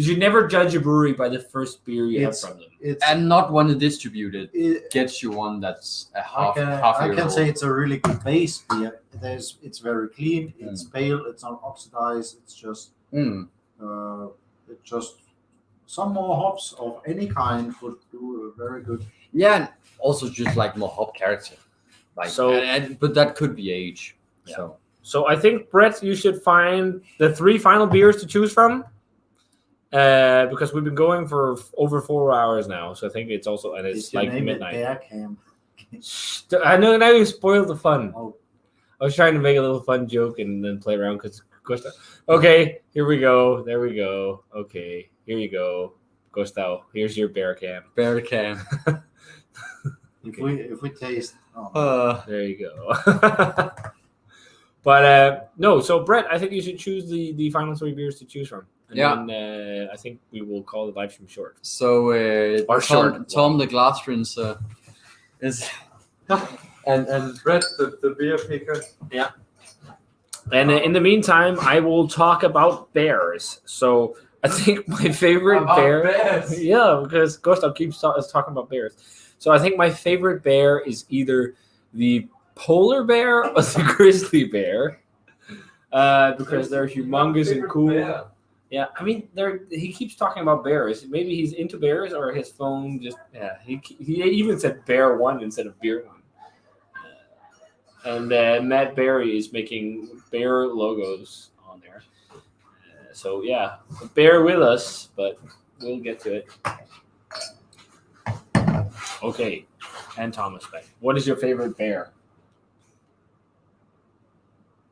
should never judge a brewery by the first beer you have from them. It's And not one to distribute it. it, Gets you one that's a I half year can old. say it's a really good base beer. It's very clean. It's pale. It's not oxidized. It's just some more hops of any kind would do a very good. Yeah, and also just like more hop character. But that could be age. Yeah. So So I think, Brett, you should find the 3 final beers to choose from. Because we've been going for over 4 hours now. So I think it's also, and it's Did you like name it midnight. Bear Camp? I know, now you spoiled the fun. Oh. I was trying to make a little fun joke and then play around because okay, here we go. There we go. Okay, here you go. Gustav, here's your bear cam. bear can. If we taste, oh, There you go. But no, so Brett, I think you should choose the final 3 beers to choose from. And Yeah. then I think we will call the live stream short. So Or short. Tom the glass prince is and Brett the beer picker. And in the meantime, I will talk about bears. So I think my favorite bear. bears. Yeah, because Gustav keeps talking about bears. So I think my favorite bear is either the polar bear or the grizzly bear. Because they're humongous and cool. Yeah, I mean, he keeps talking about bears. Maybe he's into bears, or his phone just He even said bear one instead of beer one. And Matt Berry is making bear logos on there. So yeah, bear with us, but we'll get to it. Okay, and Thomas Beck. What is your favorite bear?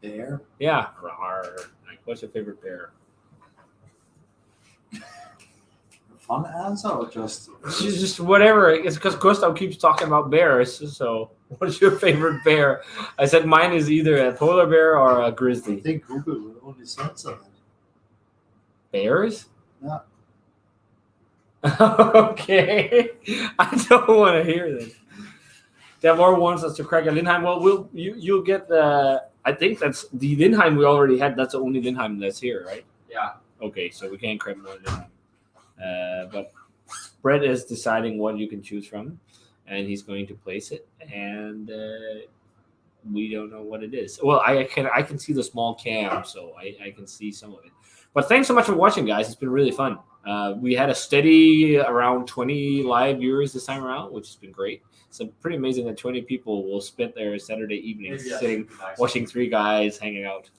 Bear. Yeah, rawr. Like, what's your favorite bear? Fun answer or just? Just whatever. It's because Gustav keeps talking about bears. So, what's your favorite bear? I said mine is either a polar bear or a I grizzly. think Google will only censor that. Bears? Yeah. Okay. I don't want to hear this. Devor wants us to crack a Lindheim. Well, you'll get the. I think that's the Lindheim we already had. That's the only Lindheim that's here, right? Yeah. Okay, so we can't crack more Lindheim. But Brett is deciding what you can choose from, and he's going to place it. And we don't know what it is. Well, I can see the small cam, so I can see some of it. But thanks so much for watching, guys. It's been really fun. We had a steady around 20 live viewers this time around, which has been great. It's pretty amazing that 20 people will spend their Saturday evening sitting, watching three guys hanging out.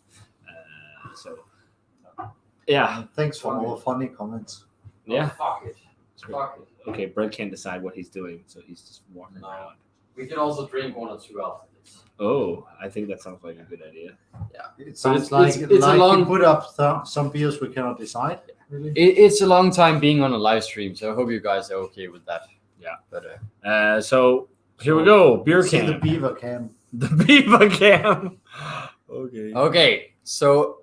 Yeah. And thanks for all the funny comments. Yeah. Fuck it. Fuck it. Okay, Brent can't decide what he's doing, so he's just walking around. We can also drink 1 or 2 after this. Oh, I think that sounds like a good idea. It sounds it's- like it's a like long- you put up some beers we cannot decide. Really. It's a long time being on a live stream, so I hope you guys are okay with that. Yeah. But So here we go. Beer See the can. beaver cam. The beaver can. Okay. okay, so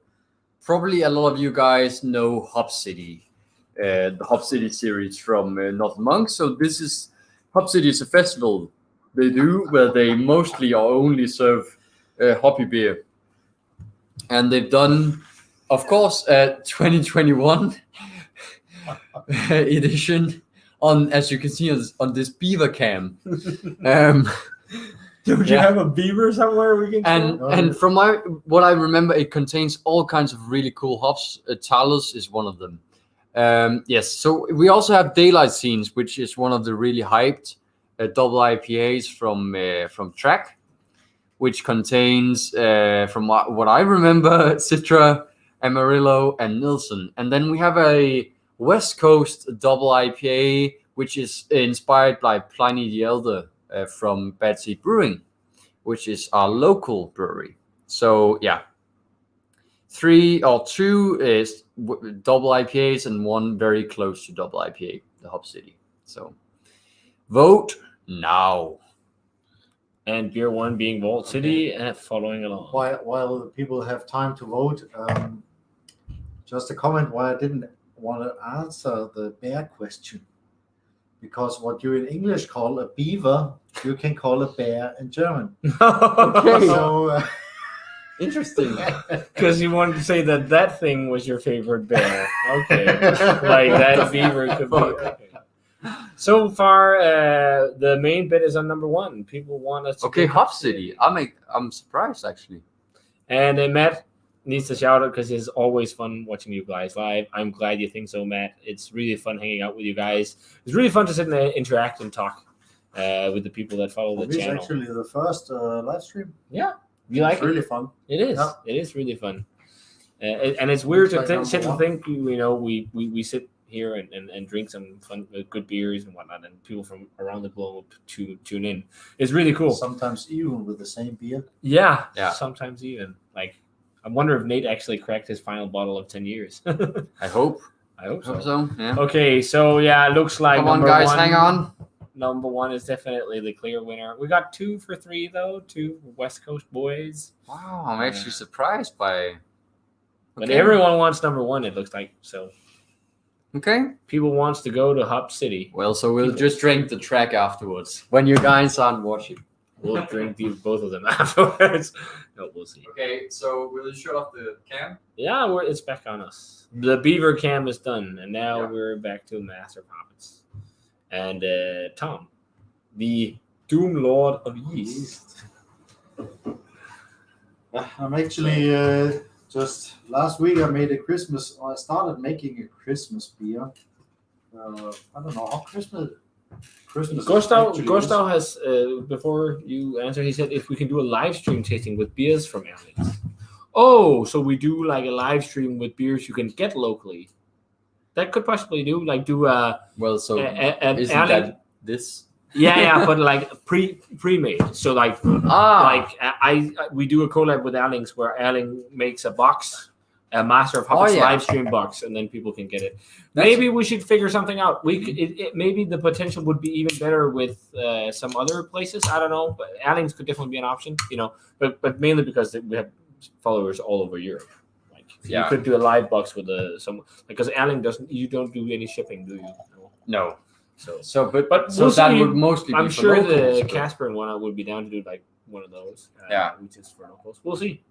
probably a lot of you guys know Hop City, the Hop City series from Northern Monk. So this is Hop City is a festival they do where they mostly or only serve hoppy beer, and they've done, of course, 2021 edition on, as you can see on this beaver cam. Don't you Yeah. have a beaver somewhere we can? And from what I remember, it contains all kinds of really cool hops. Talus is one of them. Yes, so we also have Daylight Scenes, which is one of the really hyped double IPAs from Track, which contains, from what I remember, Citra, Amarillo, and Nilsson. And then we have a West Coast double IPA, which is inspired by Pliny the Elder from Bad Seed Brewing, which is our local brewery. So yeah, 2 is double IPAs and 1 very close to double IPA, the Hop City. So vote now. And beer 1 being Vault City and following along. While people have time to vote, just a comment why I didn't want to answer the bear question. Because what you in English call a beaver, you can call a bear in German. Okay. So, Interesting. Because you wanted to say that thing was your favorite bear. Okay. Like that beaver could be. Okay. So far, the main bit is on number 1. People want us to Okay, pick Hop City. I'm surprised actually. And Matt needs to shout out because it's always fun watching you guys live. I'm glad you think so, Matt. It's really fun hanging out with you guys. It's really fun to sit and interact and talk with the people that follow the this is channel. actually the first live stream. Yeah, you like It's it? really fun. It is. Yeah. It is really fun. And it's weird Looks to like sit and number think, you know, we sit here and drink some fun, good beers and whatnot, and people from around the globe tune in. It's really cool. Sometimes even with the same beer. Yeah. Yeah. Sometimes even. Like, I wonder if Nate actually cracked his final bottle of 10 years. I hope. I hope so. Hope so. Yeah. Okay, so yeah, it looks like Come on, number guys, 1 hang on. Number 1 is definitely the clear winner. We got 2 for 3 though, 2 West Coast boys. Wow, I'm actually surprised by. But everyone wants number 1, it looks like. So Okay. people wants to go to Hop City. Well, so we'll just drink the track afterwards when you guys aren't watching. We'll drink both of them afterwards. No, we'll see. Okay, so will you shut off the cam? Yeah, it's back on us. The beaver cam is done, and now Yeah. we're back to Master Puppets. And Tom, the Doom Lord of Yeast. I'm actually just last week I started making a Christmas beer. I don't know how Christmas Gustav actually has, before you answer, he said if we can do a live stream tasting with beers from Erlings. Oh, so we do like a live stream with beers you can get locally. That could possibly do, like do a Well, so an isn't Erling. that this? Yeah, but like pre-made. So like we do a collab with Erlings where Erling makes a box, a Master of Puppets live stream box, and then people can get it. Maybe we should figure something out. We could, maybe the potential would be even better with some other places. I don't know, but Erlings could definitely be an option. You know, but mainly because we have followers all over Europe. Like you could do a live box with some because Erling doesn't. You don't do any shipping, do you? No. So but we'll that see. would mostly. I'm be for sure locals, the but- Casper and one would be down to do like one of those. Which is for locals. We'll see.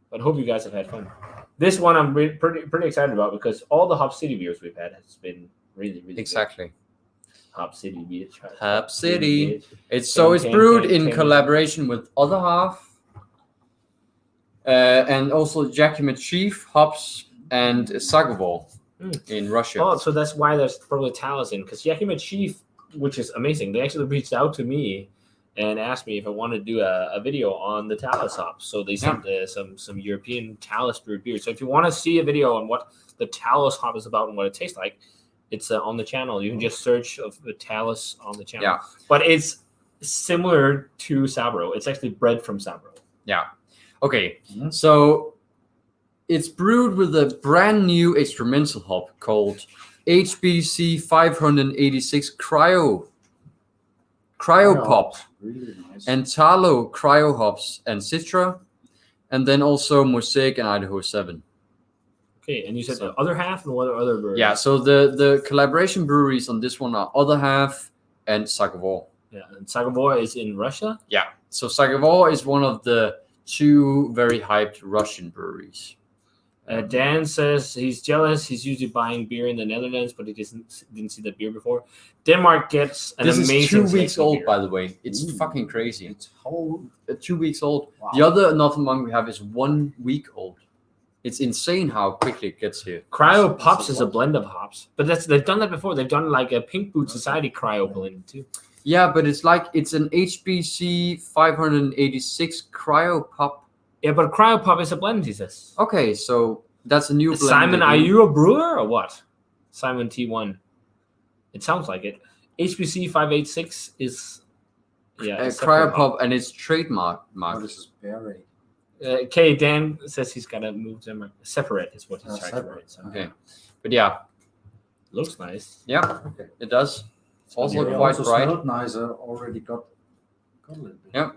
But hope you guys have had fun. This one I'm pretty excited about because all the Hop City beers we've had has been really, really Exactly. Hop City Beach. Hop City. Beach. It's Can- brewed can- in can- collaboration with other half, and also Yakima Chief hops and Sagovol in Russia. Oh, so that's why there's probably Talus in, because Yakima Chief, which is amazing, they actually reached out to me and asked me if I wanted to do a video on the Talus hops. So they sent some European Talus brewed beer. So if you want to see a video on what the Talus hop is about and what it tastes like, it's on the channel. You can just search of the Talus on the channel. Yeah. But it's similar to Sabro. It's actually bred from Sabro. Yeah. Okay. Mhm. So it's brewed with a brand new experimental hop called HBC 586 Cryo Pop Really nice. and Talo Cryo hops and Citra, and then also Mosaic and Idaho 7. Okay, and you said So- the other half and what other breweries? Yeah. So the collaboration breweries on this one are Other Half and Sagovor. Yeah, and Sagovor is in Russia. Yeah. So Sagovor is one of the 2 very hyped Russian breweries. Dan says he's jealous. He's usually buying beer in the Netherlands, but he didn't see that beer before. Denmark gets an This amazing is 2 weeks selection of old, beer. by the way. It's Ooh. fucking crazy. It's whole. 2 weeks old. Wow. The other Northern Monk we have is 1 week old. It's insane how quickly it gets here. Cryo That's Pops a is a lot. blend of hops, but they've done that before. They've done like a Pink Boot Society Cryo blend too. Yeah, but it's an HBC 586 Cryo Pop. Yeah, but Cryo Pop is a blend, he says. Okay, so that's a new blend. Simon, that are you- you a brewer or what? Simon T1. It sounds like it. HBC 586 is a separate Cryo hop. Pop, and it's trademark. Oh, this is berry. Okay, Dan says he's got to move them. Separate is what he's trying to Separate. write. So. Okay, but yeah, Looks nice. yeah, Okay. it does. It's also They quite also bright. smelled nicer. Already got a little bit. Yeah.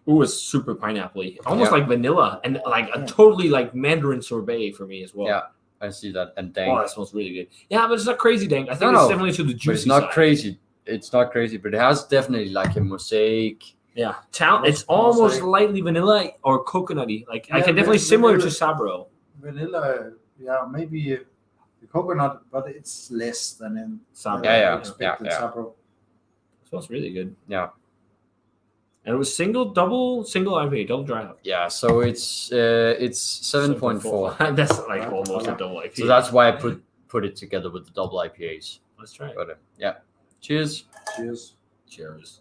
Ooh, it's super pineapple-y. Almost Yeah. like vanilla and like a Yeah. totally like Mandarin sorbet for me as well. Yeah, I see that. And dang, Oh, that smells really good. Yeah, but it's not crazy dank. I think No, it's no. definitely to the juicy but it's not side. crazy. It's not crazy, but it has definitely like a mosaic. Yeah, Most- it's almost mosaic. lightly vanilla or coconutty. Like I Yeah, can definitely similar to vanilla. Sabro. Vanilla, yeah, maybe the coconut, but it's less than in Sabro. Yeah, expected yeah. Sabro. It smells really good. Yeah. And it was single IPA, double dry hop. Yeah, so it's 7.4. That's like almost a double IPA. So that's why I put it together with the double IPAs. Let's try it. But yeah, cheers. Cheers. Cheers.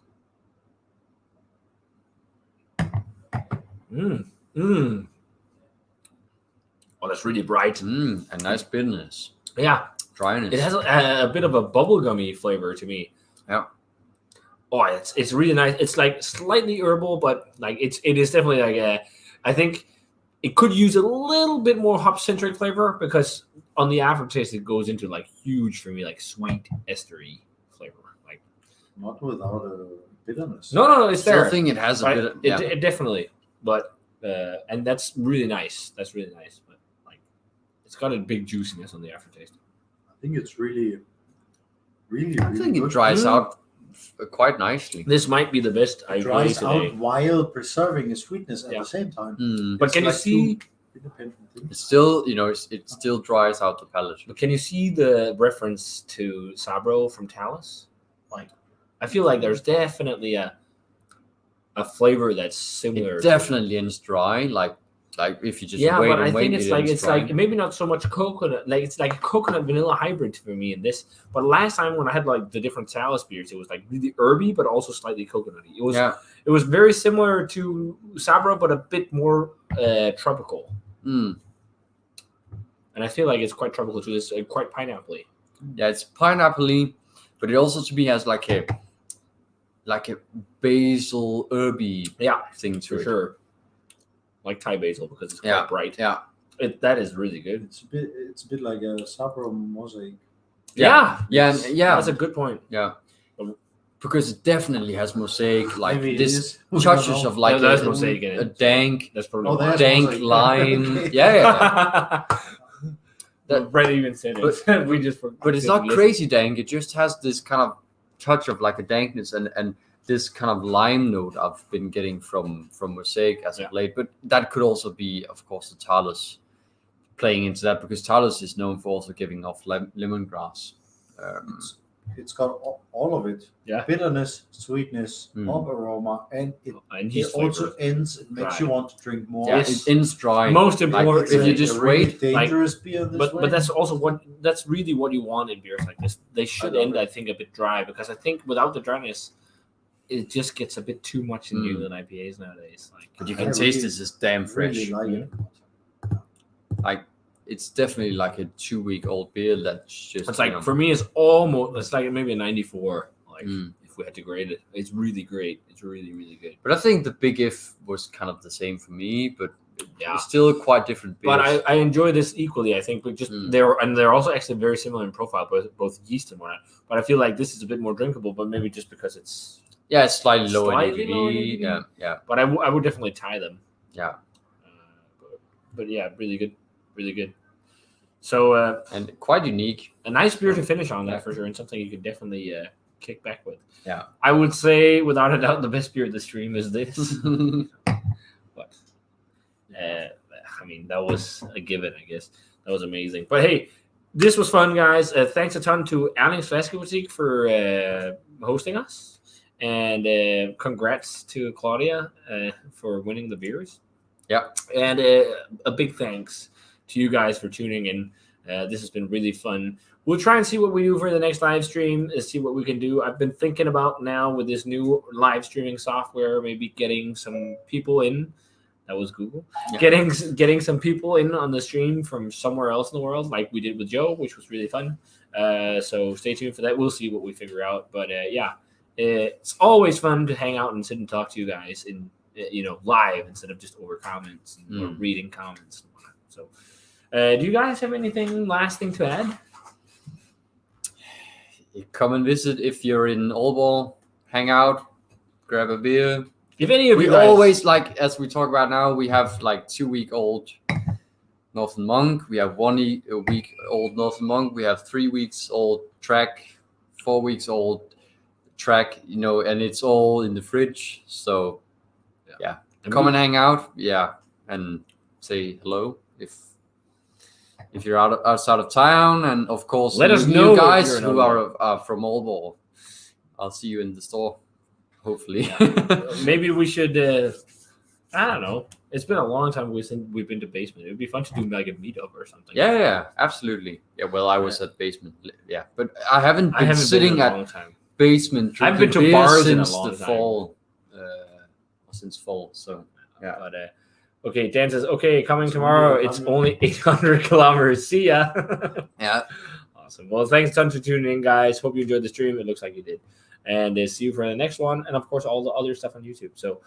Mmm. Oh, that's really bright. A nice bitterness, Yeah, dryness. it has a bit of a bubblegummy flavor to me. Yeah. Oh, it's really nice. It's like slightly herbal, but like it is definitely like I think it could use a little bit more hop centric flavor because on the aftertaste it goes into like huge for me like sweet estery flavor. Like Not without a bitterness. no, it's Still there. think it has a Right? bit. Of, It definitely, but and that's really nice. That's really nice, but like it's got a big juiciness on the aftertaste. I think it's really I think it good. dries Mm. out quite nicely. This might be the best It IPA dries today. out while preserving its sweetness at Yeah. the same time. But It's can you like see? two independent things. It's still, it still dries out the palate. But can you see the reference to Sabro from Talus? Like, I feel like there's definitely a flavor that's similar. It definitely ends dry. Like if you just Yeah, wait but and I wait, think ends it's dry. like maybe not so much coconut. Like it's like a coconut vanilla hybrid for me in this. But last time when I had like the different Talus beers, it was like really herby, but also slightly coconutty. It was very similar to Sabro, but a bit more tropical. Mm. And I feel like it's quite tropical too. It's quite pineapple-y. Yeah, it's pineapple-y, but it also to me has like a basil herby Yeah, thing to for it. sure. Like Thai basil because it's quite Yeah, bright. yeah. That is really good. It's a bit like a Sabro mosaic. Yeah, Yeah, that's a good point. yeah. Because it definitely has mosaic, like Maybe it this is. We don't touches know. of like there's a mosaic in a it. dank, That's probably Oh, why. there's dank mosaic. lime. Okay. Yeah. That Brett even said it. We just But it's not crazy dank. It just has this kind of touch of like a dankness and this kind of lime note I've been getting from mosaic as of late. But that could also be, of course, the Talus playing into that because Talus is known for also giving off lemongrass. it's got all of it. Yeah. Bitterness, sweetness, Mm. hop aroma, and And it yeast also flavor. ends. It makes Dry. you want to drink more. Yeah, Yes. it ends dry. Most Like, important, if you It's just a really wait, dangerous beer this way. but that's also that's really what you want in beers like this. They should love end, it. I think, a bit dry because I think without the dryness, it just gets a bit too much in New Mm. England IPAs nowadays. Like, but you I can taste really- this is damn fresh. Really like it. Like it's definitely like a 2-week-old beer that's just. it's like you know, for me, it's like maybe a 94. Like Mm. if we had to grade it, it's really great. It's really really good. But I think the Big If was kind of the same for me, but Yeah. it's still quite different beers. But I enjoy this equally. I think, but just Mm. they're also actually very similar in profile, both yeast and whatnot. But I feel like this is a bit more drinkable, but maybe just because it's. Yeah, it's slightly lower in Slightly lower in ABV. ABV. Yeah, yeah. But I would definitely tie them. Yeah. But yeah, really good, really good. So And quite unique. a nice beer to finish on that for sure, and something you could definitely kick back with. Yeah. I would say without a doubt the best beer of the stream is this. But I mean that was a given, I guess. That was amazing. But hey, this was fun, guys. Thanks a ton to Erlings Flaskebutik for hosting us, and congrats to Claudia for winning the beers. Yeah. And a big thanks to you guys for tuning in. This has been really fun. We'll try and see what we do for the next live stream, see what we can do. I've been thinking about now with this new live streaming software, maybe getting some people in. That was Google. Yeah. Getting some people in on the stream from somewhere else in the world, like we did with Joe, which was really fun. So stay tuned for that. We'll see what we figure out. But yeah, it's always fun to hang out and sit and talk to you guys in live instead of just over comments or reading comments and whatnot. So do you guys have anything lasting to add? Come and visit if you're in Aalborg. Hang out, grab a beer. If any of We you guys, always, like, as we talk about now, we have like 2-week-old Northern Monk. We have 1-week-old Northern Monk. We have 3 weeks old Track, 4 weeks old Track, and it's all in the fridge. So yeah, come and hang out. Yeah. And say hello if you're outside of town. And of course, Let us you know if guys you're in who Aalborg. are from Aalborg. I'll see you in the store. Hopefully. maybe we should. I don't know. It's been a long time we've been to Basement. It would be fun to do like a meetup or something. Yeah, absolutely. Yeah, well, I was at Basement. Yeah, but I haven't been sitting been in a at long time. Basement I've drinking been to beer bars in a since long the time. fall. Since fall, so yeah. But okay, Dan says, okay, coming tomorrow. It's only 800 kilometers. See ya. Yeah. Awesome. Well, thanks a ton for tuning in, guys. Hope you enjoyed the stream. It looks like you did. And see you for the next one. And, of course, all the other stuff on YouTube. So,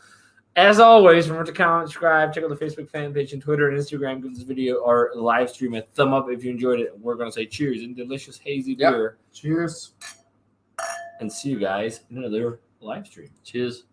as always, remember to comment, subscribe, check out the Facebook fan page and Twitter and Instagram. Give this video or live stream a thumb up if you enjoyed it. We're going to say cheers and delicious hazy beer. Cheers. And see you guys in another live stream. Cheers.